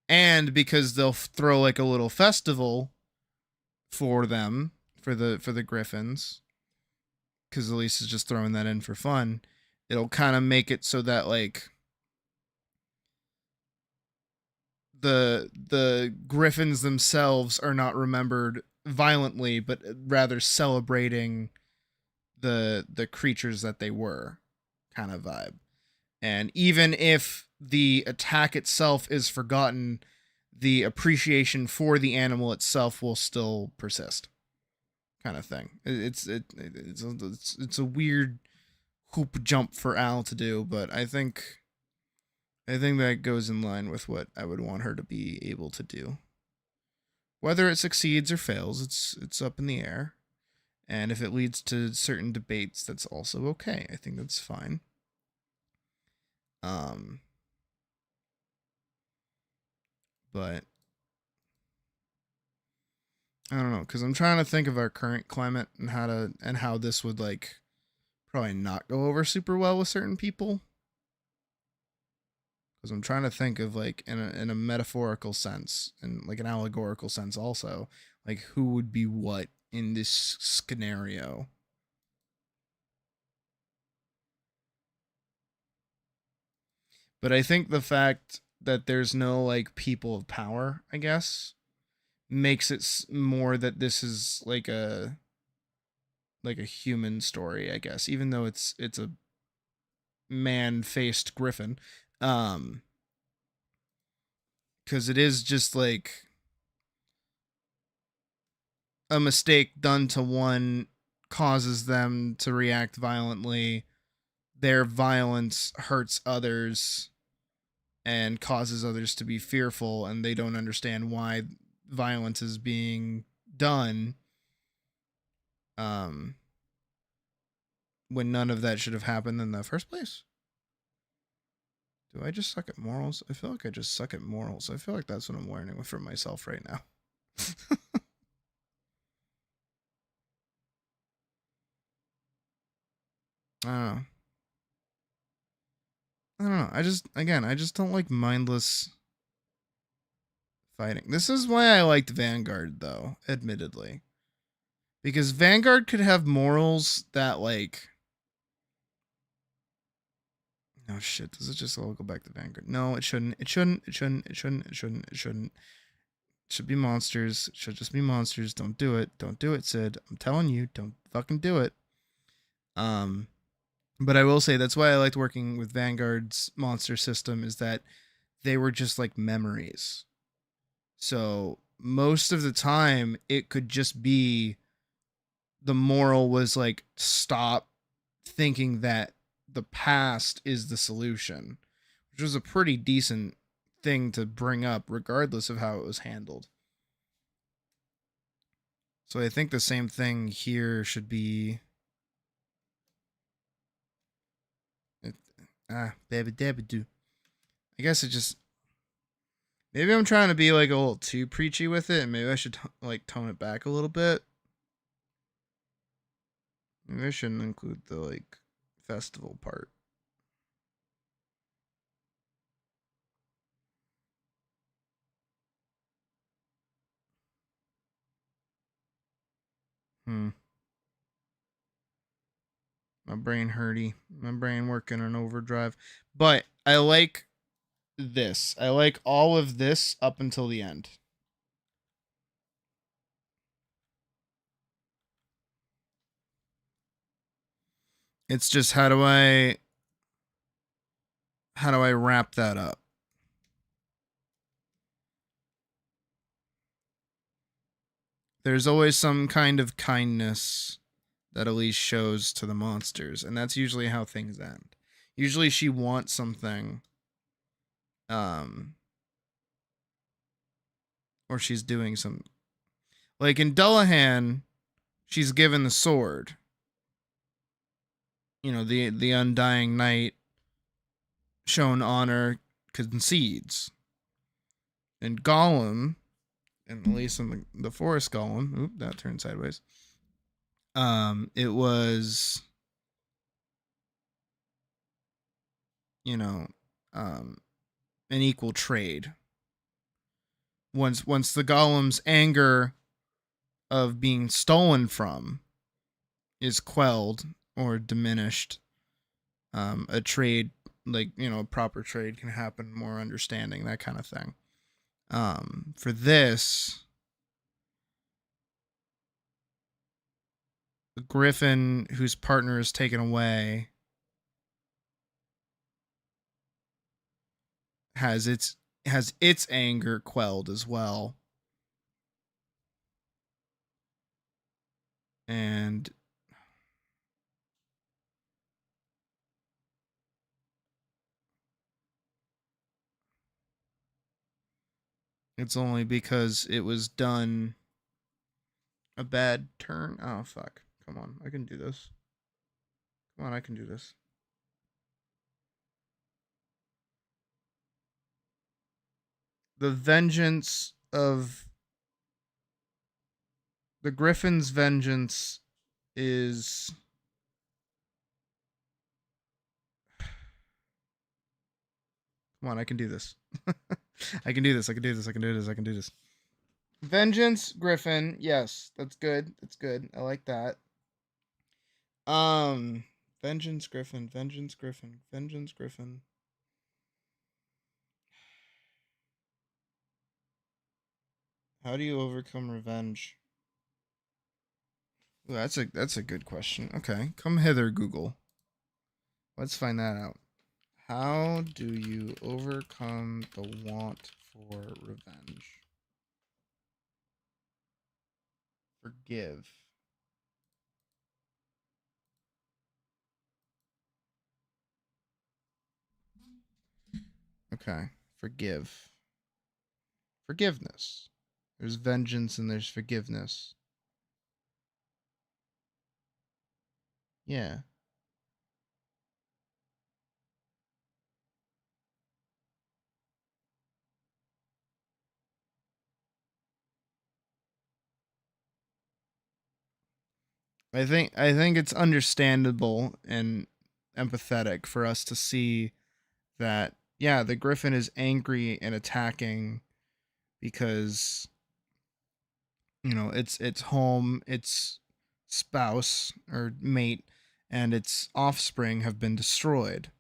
And because they'll throw like a little festival for them, for the griffins, because Elise is just throwing that in for fun, it'll kind of make it so that like the griffins themselves are not remembered violently, but rather celebrating the creatures that they were, kind of vibe. And even if the attack itself is forgotten, the appreciation for the animal itself will still persist, kind of thing. It's a weird hoop jump for Al to do, but I think that goes in line with what I would want her to be able to do. Whether it succeeds or fails, it's up in the air. And if it leads to certain debates, that's also okay. I think that's fine. But I don't know, because I'm trying to think of our current climate and how this would like probably not go over super well with certain people. Because I'm trying to think of like in a metaphorical sense and like an allegorical sense also, like who would be what in this scenario. But I think the fact that there's no like people of power, I guess, makes it more that this is like a human story, I guess, even though it's a man-faced griffin. Because it is just like a mistake done to one causes them to react violently. Their violence hurts others and causes others to be fearful, and they don't understand why violence is being done, when none of that should have happened in the first place. Do I just suck at morals? I feel like I just suck at morals. I feel like that's what I'm learning from myself right now. I don't know. I just don't like mindless fighting. This is why I liked Vanguard, though, admittedly. Because Vanguard could have morals that, like, Oh shit, does it just all go back to Vanguard? No, it shouldn't. It shouldn't. It shouldn't. It shouldn't. It shouldn't. It shouldn't. It should be monsters. It should just be monsters. Don't do it. Don't do it, Sid. I'm telling you, don't fucking do it. But I will say that's why I liked working with Vanguard's monster system, is that they were just like memories. So most of the time it could just be, the moral was like, stop thinking that the past is the solution, which was a pretty decent thing to bring up regardless of how it was handled. So I think the same thing here should be baby dabby do. I guess it just, maybe I'm trying to be like a little too preachy with it, and maybe I should like tone it back a little bit. Maybe I shouldn't include the like festival part. My brain hurty. My brain working on overdrive. But I like this. I like all of this up until the end. It's just how do I wrap that up? There's always some kind of kindness that Elise shows to the monsters, and that's usually how things end. Usually she wants something, or she's doing some, like in Dullahan, she's given the sword. You know, the undying knight shown honor concedes. And Gollum, and at least in the forest Gollum, oop, that turned sideways. It was, you know, an equal trade. Once the Golem's anger of being stolen from is quelled or diminished, a trade, like, you know, a proper trade can happen, more understanding, that kind of thing. For this, the griffin whose partner is taken away has its anger quelled as well. And it's only because it was done a bad turn. Oh, fuck. Come on. I can do this. Come on, I can do this. The vengeance of the Griffin's vengeance is come on, I can do this. I can do this. I can do this. I can do this. I can do this. Vengeance, Griffin. Yes, that's good. That's good. I like that. Vengeance, Griffin. Vengeance, Griffin. Vengeance, Griffin. How do you overcome revenge? Ooh, that's a good question. Okay, come hither, Google. Let's find that out. How do you overcome the want for revenge? Forgive. Okay, forgive. Forgiveness. There's vengeance and there's forgiveness. Yeah. I think it's understandable and empathetic for us to see that, yeah, the griffin is angry and attacking because, you know, its home, its spouse or mate, and its offspring have been destroyed.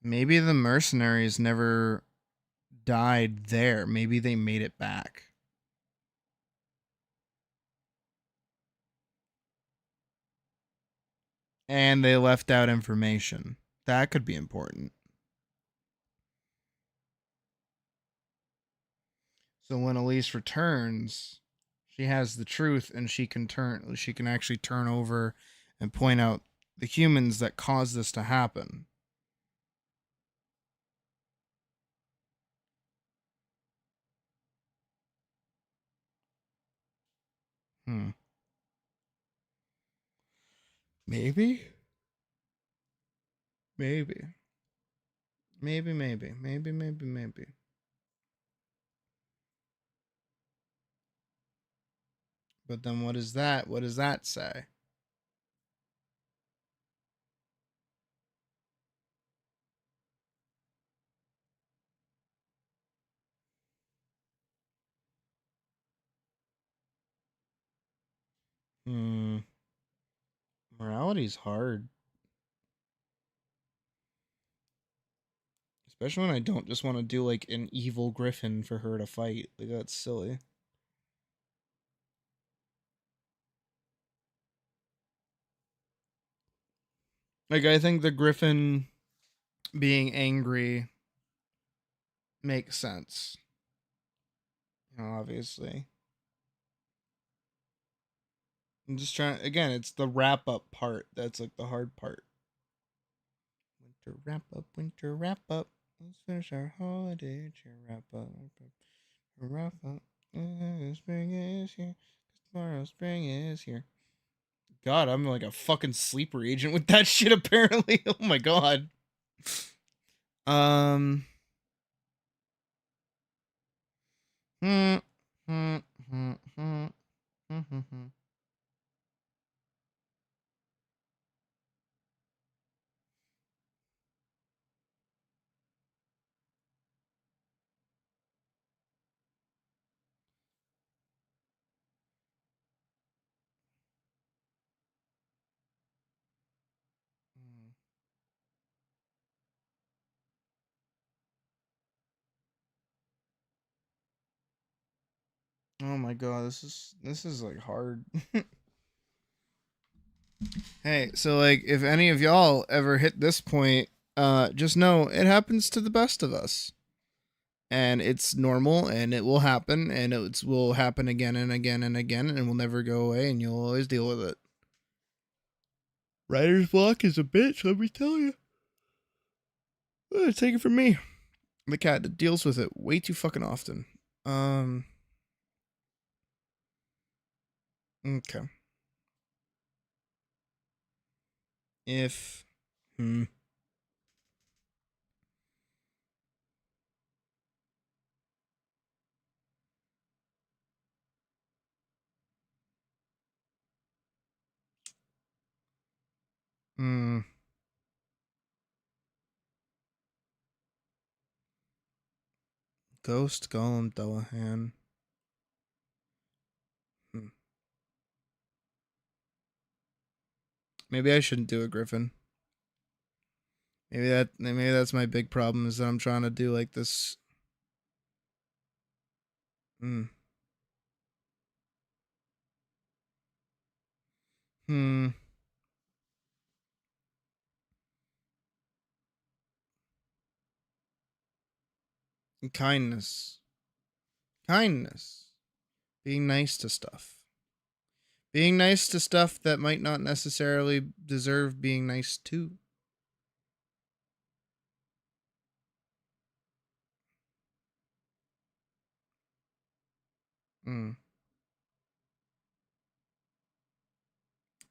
Maybe the mercenaries never died there. Maybe they made it back. And they left out information. That could be important. So when Elise returns, she has the truth and she can actually turn over and point out the humans that caused this to happen. Hmm. Maybe? Maybe. Maybe. But then what is that? What does that say? Hmm. Morality's hard. Especially when I don't just want to do like an evil griffin for her to fight. Like that's silly. Like I think the griffin being angry makes sense. You know, obviously. I'm just trying again, it's the wrap up part that's like the hard part. Winter wrap up, winter wrap up. Let's finish our holiday cheer wrap up. Wrap up. Spring is here. Tomorrow spring is here. God, I'm like a fucking sleeper agent with that shit apparently. Oh my god. Um hmm, hmm, hmm, hmm, hmm, hmm, hmm. Oh my god, this is like hard. Hey, so like if any of y'all ever hit this point, just know it happens to the best of us. And it's normal and it will happen and it will happen again and again and again and will never go away and you'll always deal with it. Writer's block is a bitch, let me tell you. Take it from me. I'm the cat that deals with it way too fucking often. Okay. If hmm. Hmm. Ghost Golem Dullahan. Hmm. Maybe I shouldn't do a griffin. Maybe that's my big problem is that I'm trying to do like this. Hmm. Hmm. Kindness. Kindness. Being nice to stuff. Being nice to stuff that might not necessarily deserve being nice to. Hmm.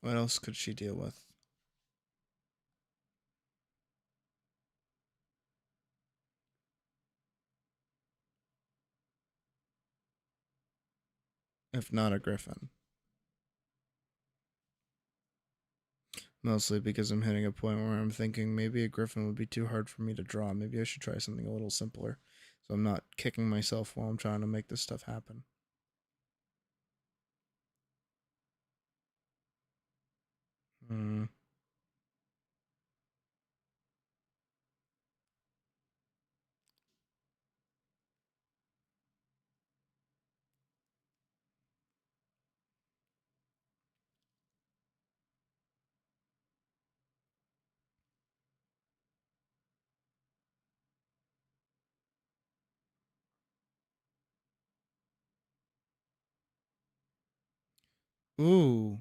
What else could she deal with? If not a griffin. Mostly because I'm hitting a point where I'm thinking maybe a griffin would be too hard for me to draw. Maybe I should try something a little simpler. So I'm not kicking myself while I'm trying to make this stuff happen. Hmm. Ooh.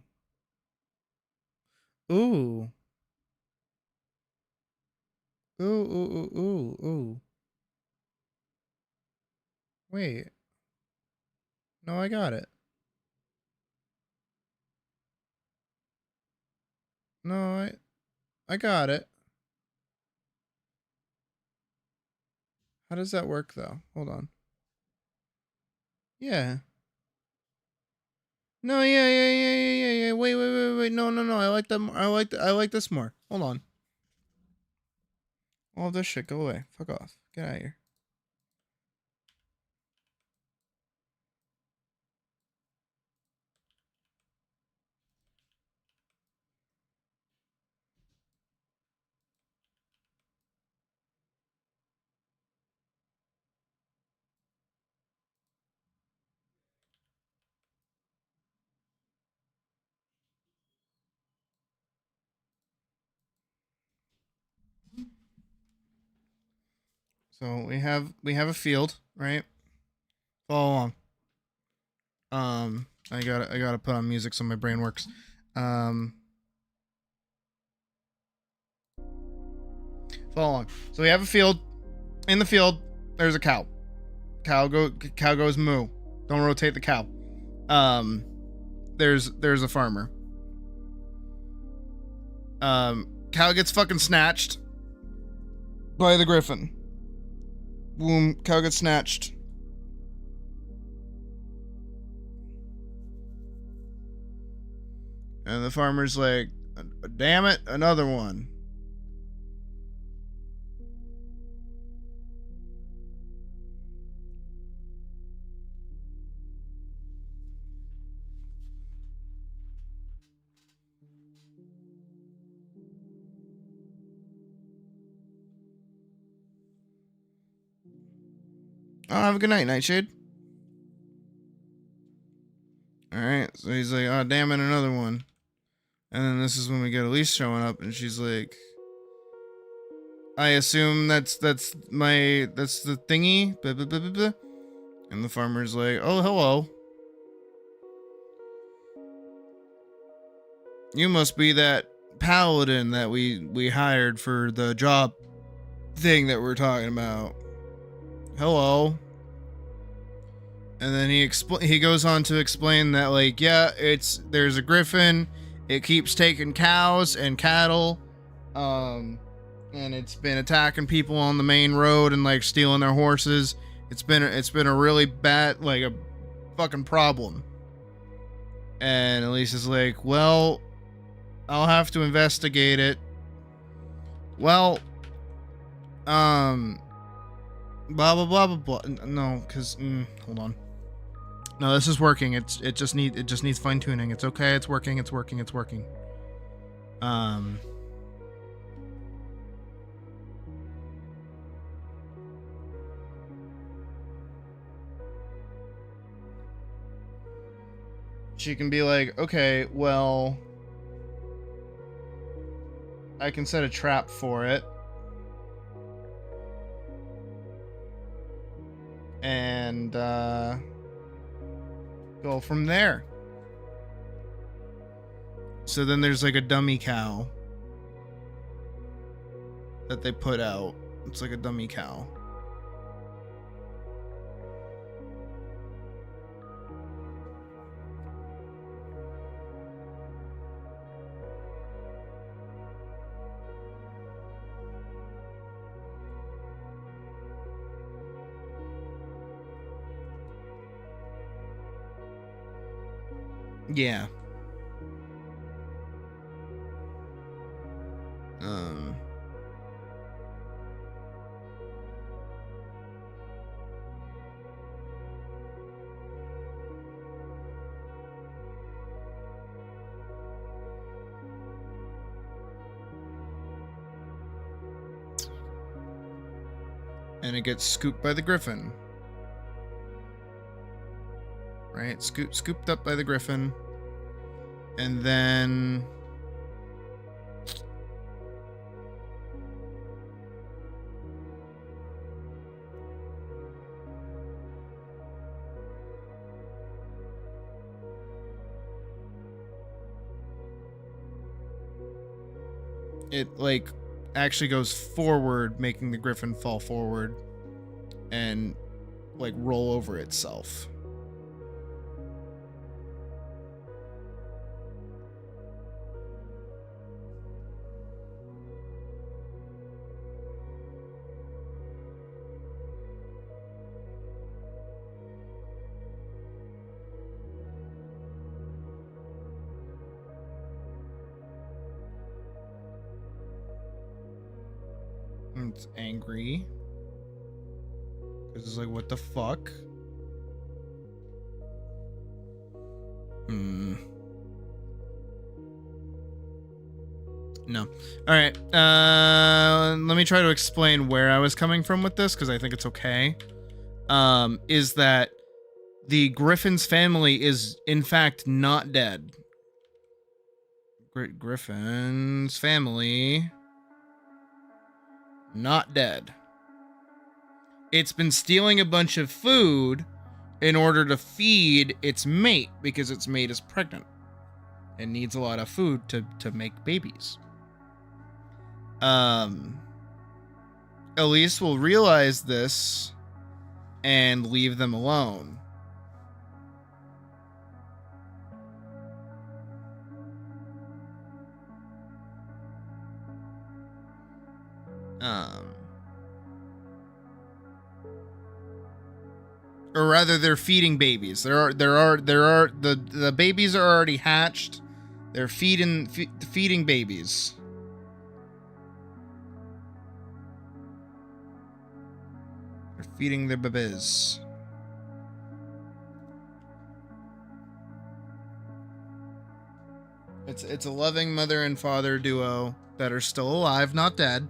Ooh. Ooh, ooh, ooh, ooh, ooh. Wait. No, I got it. No, I got it. How does that work though? Hold on. Yeah. No, yeah. Wait. No, no, no. I like them. I like this more. Hold on. All this shit, go away. Fuck off. Get out of here. So we have a field, right? Follow along. I gotta put on music so my brain works. Um, Follow along. So we have a field. In the field, there's a cow. Cow goes moo. Don't rotate the cow. Um, there's a farmer. Cow gets fucking snatched by the griffin. Boom, cow gets snatched. And the farmer's like, damn it, another one. Oh, have a good night, Nightshade. Alright, so he's like, oh, damn it, another one. And then this is when we get Elise showing up, and she's like, I assume that's the thingy. Blah, blah, blah, blah, blah. And the farmer's like, oh, hello. You must be that paladin that we hired for the job thing that we're talking about. Hello. And then he goes on to explain that, like, yeah, there's a griffin. It keeps taking cows and cattle. And it's been attacking people on the main road and like stealing their horses. It's been a really bad, like, a fucking problem. And Elise is like, well, I'll have to investigate it. Well, blah blah blah blah blah. No, cause hold on. No, this is working. It just needs fine tuning. It's okay. It's working. She can be like, okay, well, I can set a trap for it. And go from there. So then there's like a dummy cow that they put out. It's like a dummy cow. Yeah. And it gets scooped by the griffin. Right? Scooped up by the griffin. And then it like actually goes forward, making the griffin fall forward and like roll over itself. It's angry because it's like, what the fuck? No. All right. Let me try to explain where I was coming from with this because I think it's okay. Is that the Griffin's family is in fact not dead. Griffin's family not dead. It's been stealing a bunch of food in order to feed its mate because its mate is pregnant and needs a lot of food to make babies. Elise will realize this and leave them alone. Or rather, they're feeding babies. The babies are already hatched. They're feeding babies. They're feeding their babies. It's a loving mother and father duo that are still alive, not dead.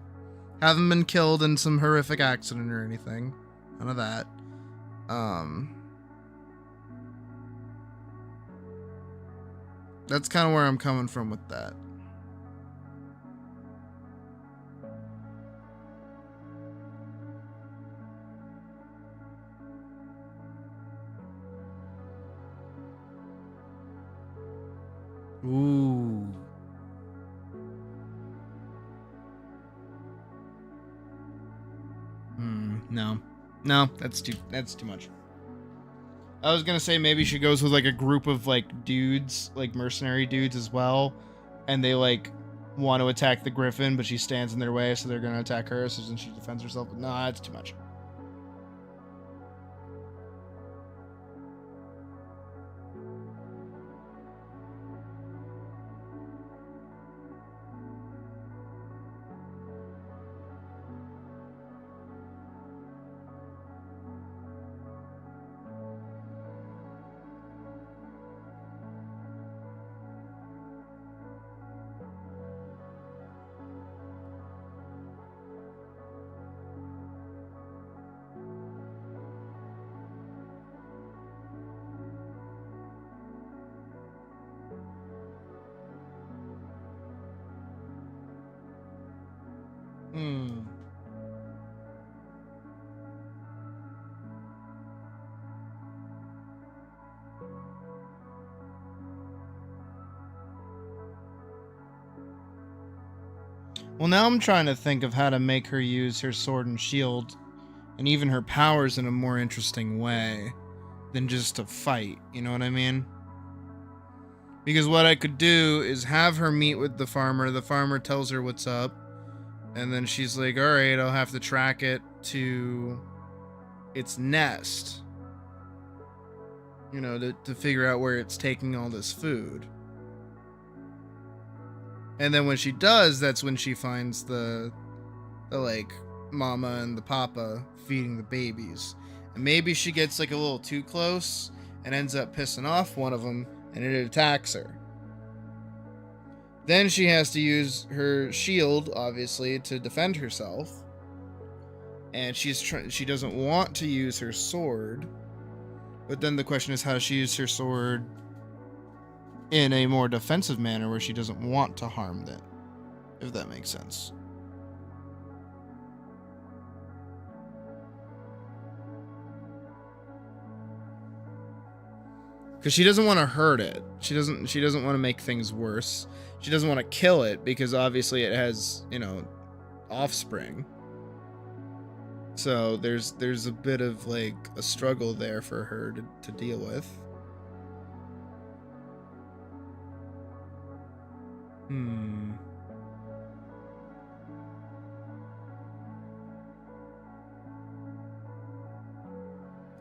Haven't been killed in some horrific accident or anything. None of that. That's kind of where I'm coming from with that. Ooh. No, that's too much. I was gonna say maybe she goes with like a group of like dudes, like mercenary dudes as well, and they like want to attack the griffin, but she stands in their way, so they're gonna attack her, so then she defends herself. No, that's too much. Well, now I'm trying to think of how to make her use her sword and shield and even her powers in a more interesting way than just to fight, you know what I mean? Because what I could do is have her meet with the farmer tells her what's up, and then she's like, alright, I'll have to track it to its nest, you know, to figure out where it's taking all this food. And then when she does, that's when she finds the like mama and the papa feeding the babies. And maybe she gets like a little too close and ends up pissing off one of them, and it attacks her. Then she has to use her shield, obviously, to defend herself. And she doesn't want to use her sword. But then the question is, how does she use her sword in a more defensive manner where she doesn't want to harm them, if that makes sense. Because she doesn't want to hurt it. She doesn't want to make things worse. She doesn't want to kill it because obviously it has, you know, offspring. So there's a bit of like a struggle there for her to deal with.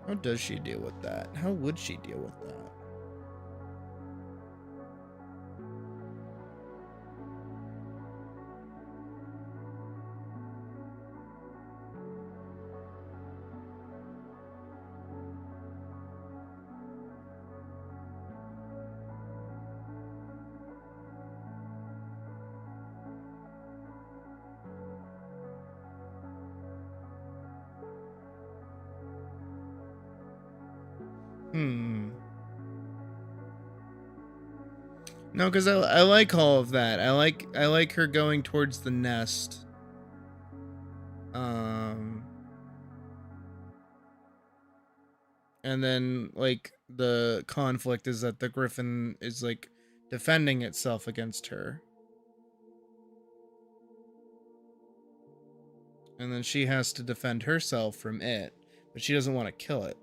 How does she deal with that? How would she deal with that? No, because I like all of that. I like her going towards the nest. And then like the conflict is that the griffin is like defending itself against her. And then she has to defend herself from it, but she doesn't want to kill it.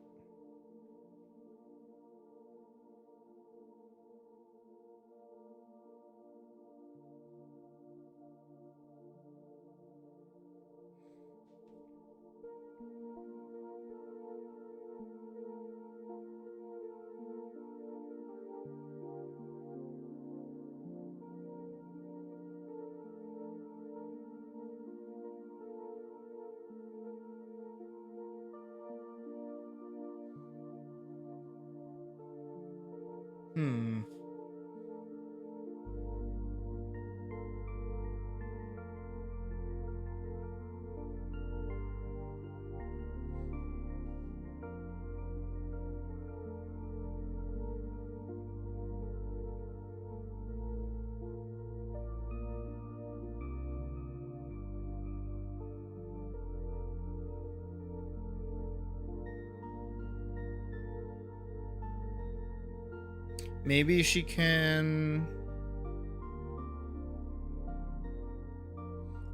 Maybe she can...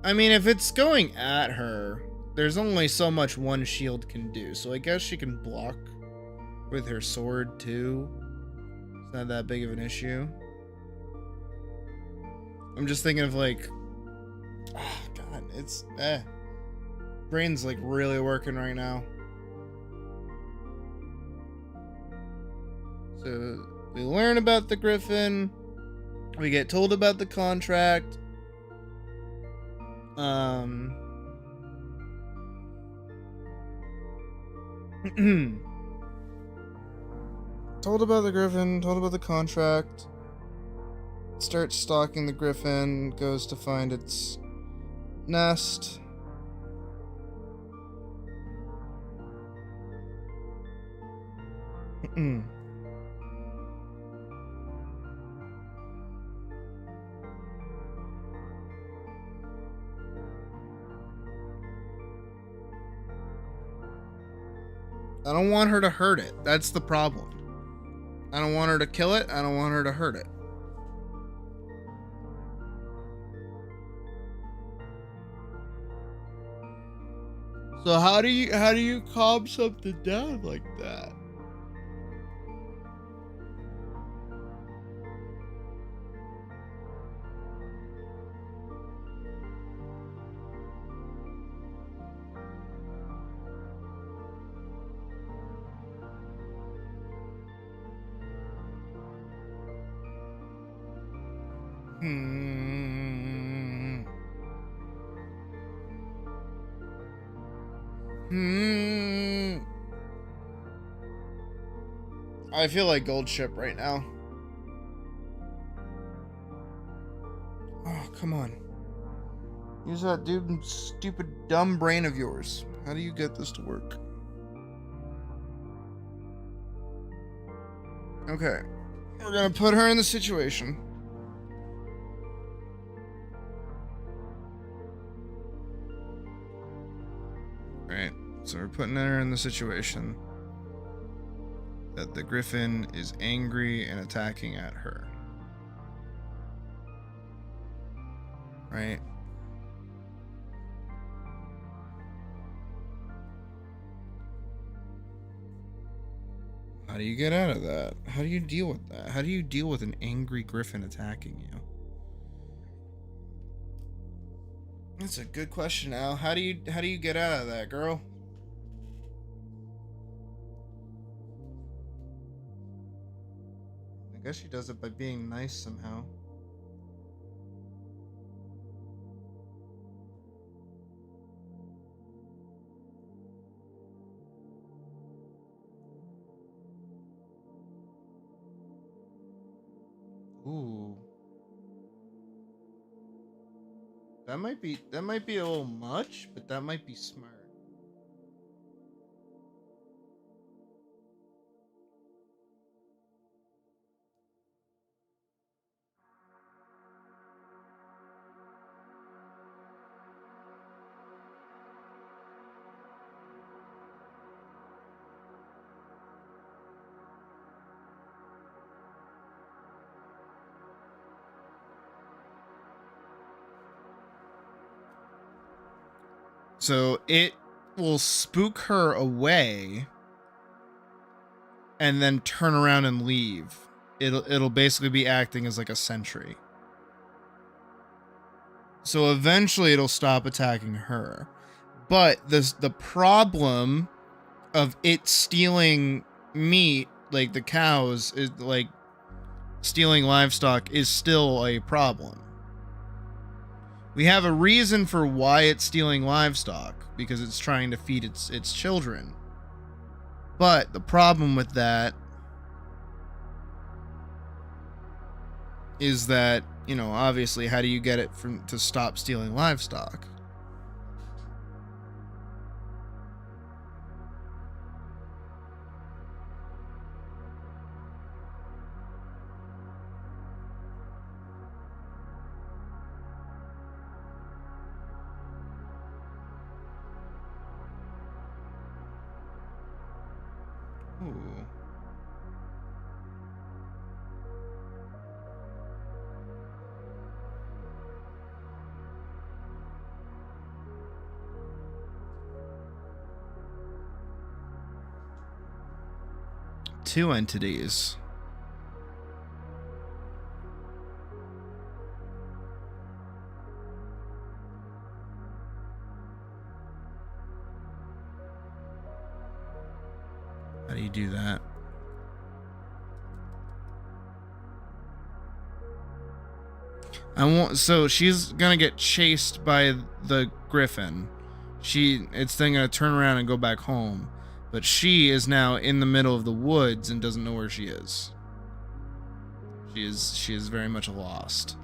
I mean, if it's going at her, there's only so much one shield can do. So I guess she can block with her sword too. It's not that big of an issue. I'm just thinking of like... Oh, God, it's... Brain's like really working right now. So... we learn about the griffin. We get told about the contract. Told about the griffin, told about the contract. Starts stalking the griffin, goes to find its nest. I don't want her to hurt it. That's the problem. I don't want her to kill it. I don't want her to hurt it. So how do you calm something down like that? I feel like gold ship right now. Oh, come on. Use that stupid dumb brain of yours. How do you get this to work? Okay. We're gonna put her in the situation. Right. So we're putting her in the situation. that the griffin is angry and attacking at her. Right? How do you get out of that? How do you deal with that? How do you deal with an angry griffin attacking you? That's a good question, Al. How do you get out of that, girl? I guess she does it by being nice somehow. Ooh. That might be a little much, but that might be smart. So it will spook her away and then turn around and leave. It'll basically be acting as like a sentry. So eventually it'll stop attacking her. But the problem of it stealing meat, like the cows, is like stealing livestock, is still a problem. We have a reason for why it's stealing livestock, because it's trying to feed its children. But the problem with that is that, you know, obviously, how do you get it to stop stealing livestock? Ooh. Two entities. How do you do that? So she's gonna get chased by the griffin. It's then gonna turn around and go back home. But she is now in the middle of the woods and doesn't know where she is. She is very much lost.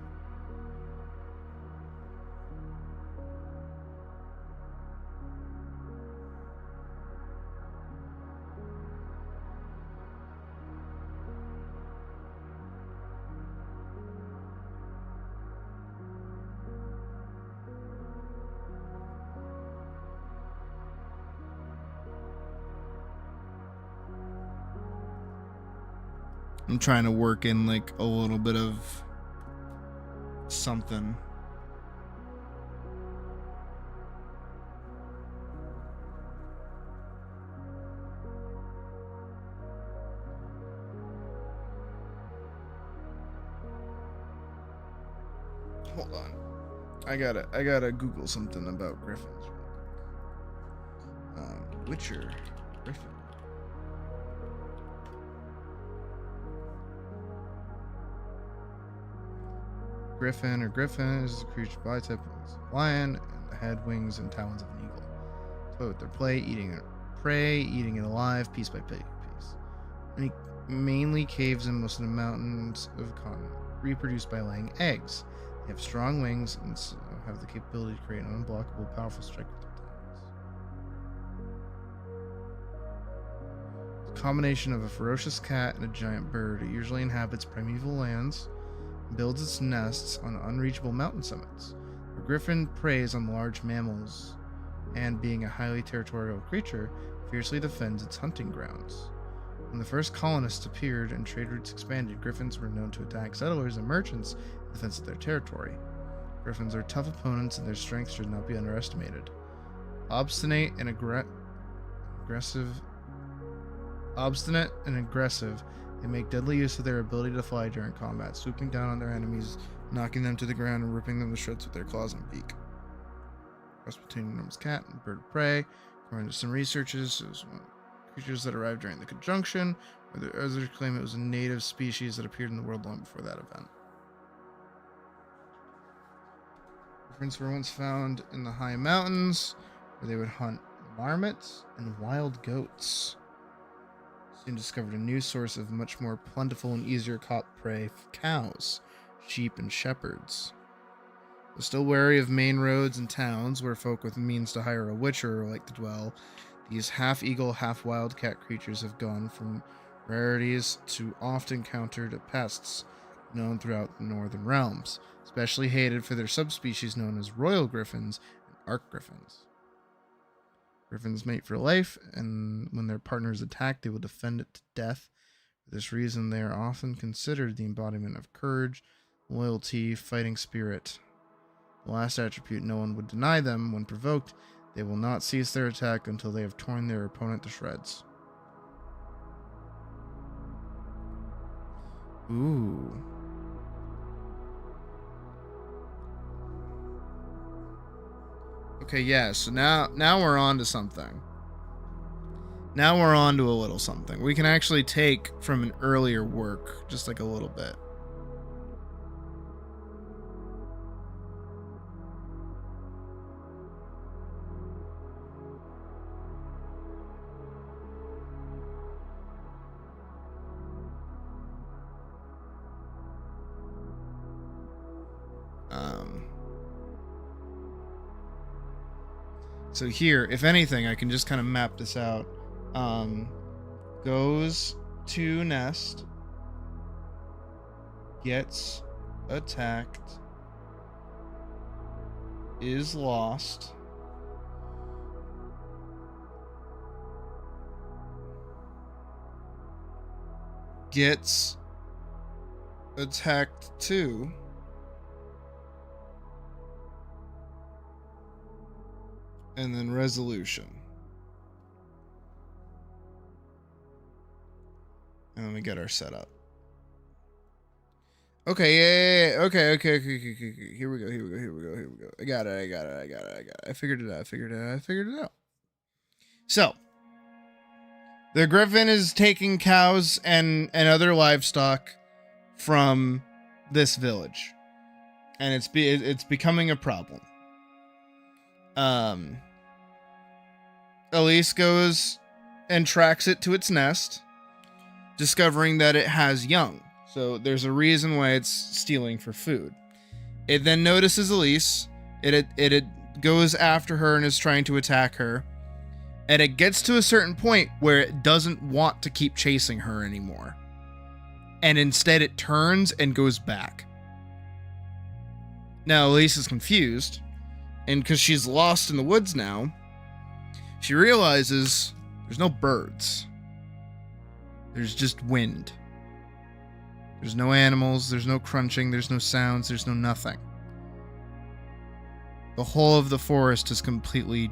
I'm trying to work in like a little bit of something. Hold on. I gotta Google something about griffins. Witcher griffin. Griffin is a creature by type of lion, and the head, wings, and talons of an eagle. Toy with their prey, eating it alive, piece by piece. And he mainly caves in most of the mountains of the continent, reproduce by laying eggs. They have strong wings and have the capability to create an unblockable, powerful strike with their talons. The combination of a ferocious cat and a giant bird, it usually inhabits primeval lands, builds its nests on unreachable mountain summits. The griffin preys on large mammals, and being a highly territorial creature, fiercely defends its hunting grounds. When the first colonists appeared and trade routes expanded, griffins were known to attack settlers and merchants in defense of their territory. Griffins are tough opponents and their strength should not be underestimated. Obstinate and aggressive, they make deadly use of their ability to fly during combat, swooping down on their enemies, knocking them to the ground, and ripping them to shreds with their claws and beak. Cross between an enormous cat and bird of prey. According to some researchers, it was one of the creatures that arrived during the conjunction, where the others claim it was a native species that appeared in the world long before that event. Griffins were once found in the high mountains, where they would hunt marmots and wild goats. Soon discovered a new source of much more plentiful and easier caught prey: cows, sheep, and shepherds. Though still wary of main roads and towns where folk with means to hire a witcher like to dwell, these half-eagle, half-wildcat creatures have gone from rarities to oft-encountered pests known throughout the northern realms, especially hated for their subspecies known as royal griffins and arc griffins. Griffins mate for life, and when their partners attack, they will defend it to death. For this reason, they are often considered the embodiment of courage, loyalty, fighting spirit. The last attribute no one would deny them. When provoked, they will not cease their attack until they have torn their opponent to shreds. Ooh. Okay, yeah, so now we're on to something. Now we're on to a little something. We can actually take from an earlier work, just like a little bit. So here, if anything, I can just kind of map this out. Goes to nest, gets attacked, is lost, gets attacked too, and then resolution. And then we get our setup. Okay, yeah. Okay. Here we go. I got it. I figured it out. So, the griffin is taking cows and other livestock from this village. And it's becoming a problem. Elise goes and tracks it to its nest, discovering that it has young. So there's a reason why it's stealing for food. It then notices Elise. It goes after her and is trying to attack her. And it gets to a certain point where it doesn't want to keep chasing her anymore. And instead it turns and goes back. Now Elise is confused. And because she's lost in the woods now, she realizes there's no birds. There's just wind. There's no animals, there's no crunching, there's no sounds, there's no nothing. The whole of the forest is completely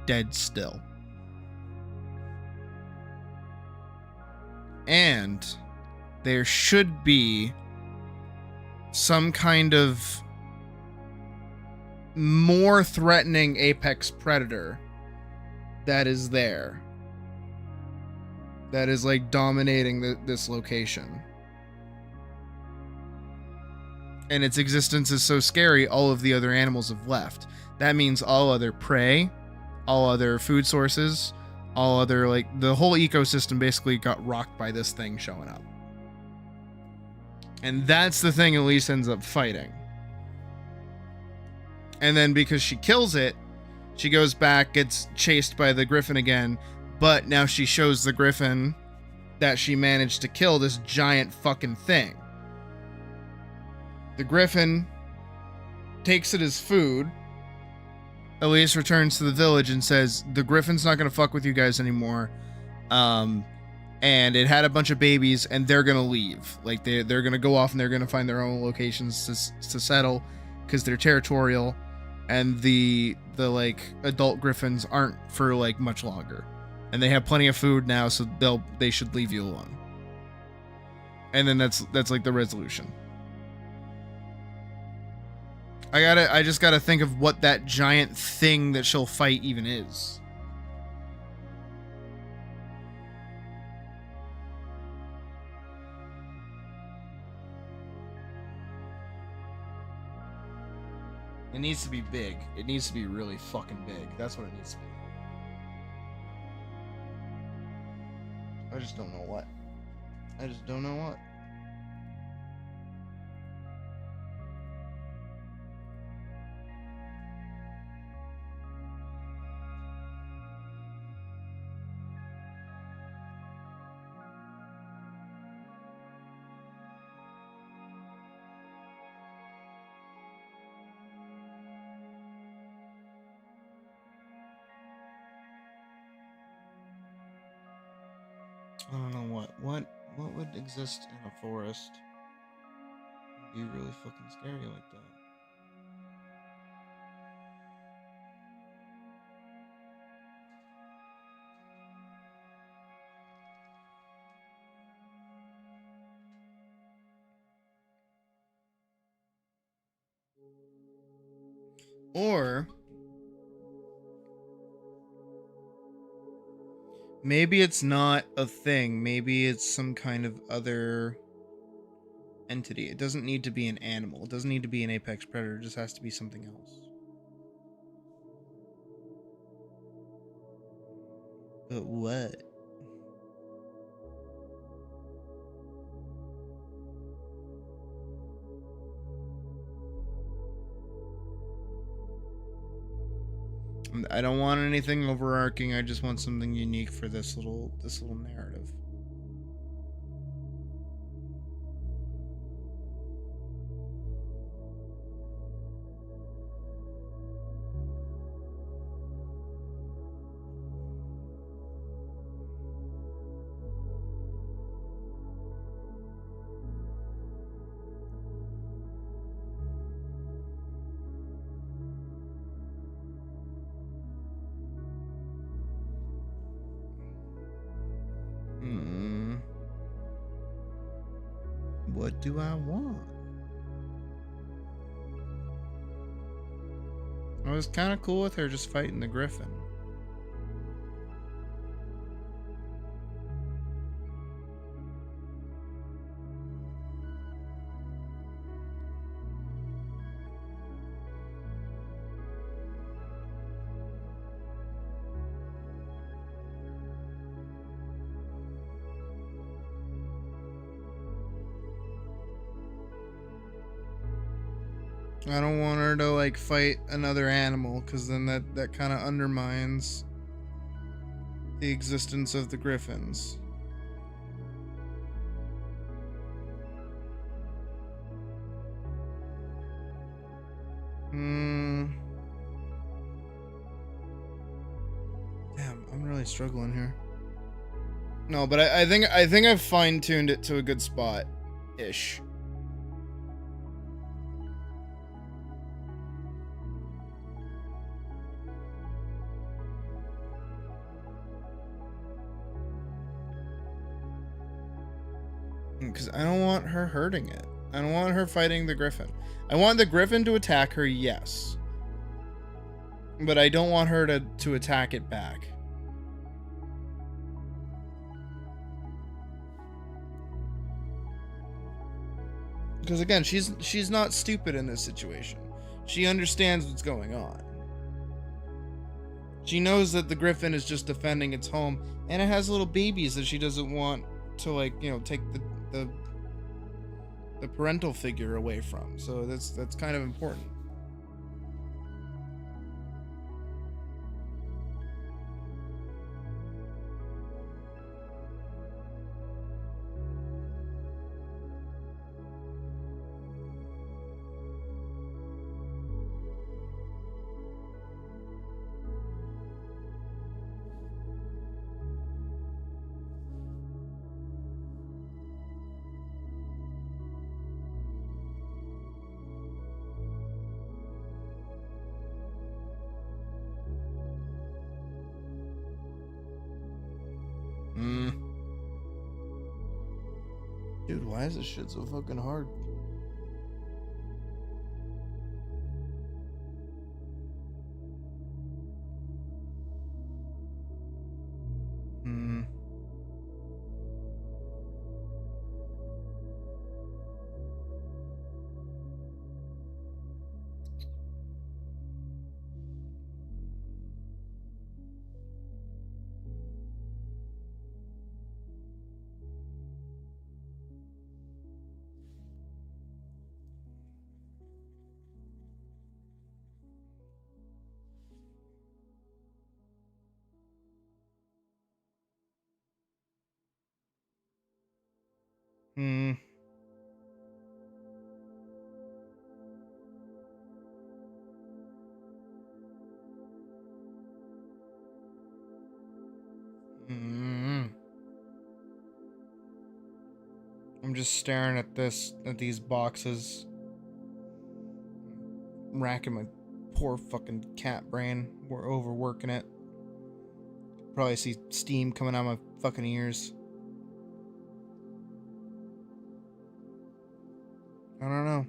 dead still. And there should be some kind of more threatening apex predator that is there. That is like dominating this location. And its existence is so scary, all of the other animals have left. That means all other prey, all other food sources, all other, like, the whole ecosystem basically got rocked by this thing showing up. And that's the thing Elise ends up fighting. And then because she kills it, she goes back, gets chased by the griffin again, but now she shows the griffin that she managed to kill this giant fucking thing. The griffin takes it as food. Elise returns to the village and says, the griffin's not going to fuck with you guys anymore. and it had a bunch of babies, and they're gonna leave. Like they're gonna go off and they're gonna find their own locations to settle, because they're territorial, and the like adult griffins aren't for like much longer, and they have plenty of food now, so they should leave you alone. And then that's like the resolution. I just gotta think of what that giant thing that she'll fight even is. It needs to be big. It needs to be really fucking big. That's what it needs to be. I just don't know what. I just don't know what. I don't know what would exist in a forest. It'd be really fucking scary like that. Or maybe it's not a thing. Maybe it's some kind of other entity. It doesn't need to be an animal. It doesn't need to be an apex predator. It just has to be something else. But what? I don't want anything overarching. I just want something unique for this little narrative. What do I want? I was kind of cool with her just fighting the griffin. I don't want her to like fight another animal, because then that kind of undermines the existence of the griffins. Damn, I'm really struggling here. No, but I think I've fine-tuned it to a good spot ish. Because I don't want her hurting it. I don't want her fighting the griffin. I want the griffin to attack her, yes. But I don't want her to attack it back. Because again, she's not stupid in this situation. She understands what's going on. She knows that the griffin is just defending its home, and it has little babies that she doesn't want to, like, you know, take the parental figure away from. So that's kind of important. Dude, why is this shit so fucking hard? Hmm. Hmm. Hmm. I'm just staring at these boxes, racking my poor fucking cat brain. We're overworking it. Probably see steam coming out of my fucking ears. I don't know.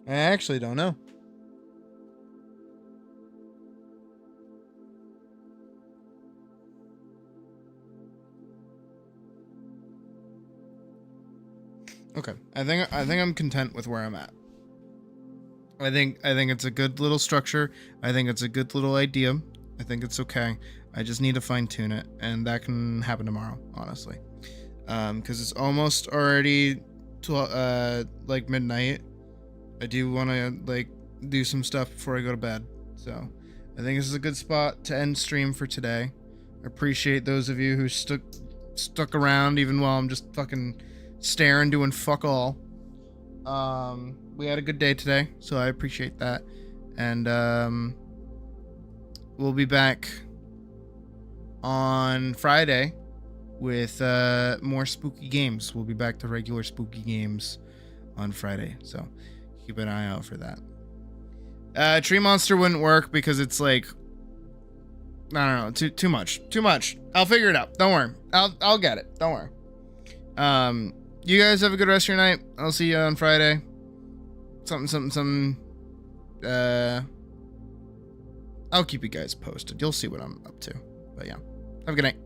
I actually don't know. Okay, I think I'm content with where I'm at. I think it's a good little structure. I think it's a good little idea. I think it's okay. I just need to fine tune it, and that can happen tomorrow, honestly. Because it's almost already like midnight. I do want to like do some stuff before I go to bed. So I think this is a good spot to end stream for today. I appreciate those of you who stuck around even while I'm just fucking staring doing fuck all. We had a good day today, so I appreciate that. And we'll be back on Friday with more spooky games. We'll be back to regular spooky games on Friday, so keep an eye out for that. Tree Monster wouldn't work because it's like, I don't know, too much. I'll figure it out. Don't worry. I'll get it. Don't worry. You guys have a good rest of your night. I'll see you on Friday. Something. I'll keep you guys posted. You'll see what I'm up to. But yeah, have a good night.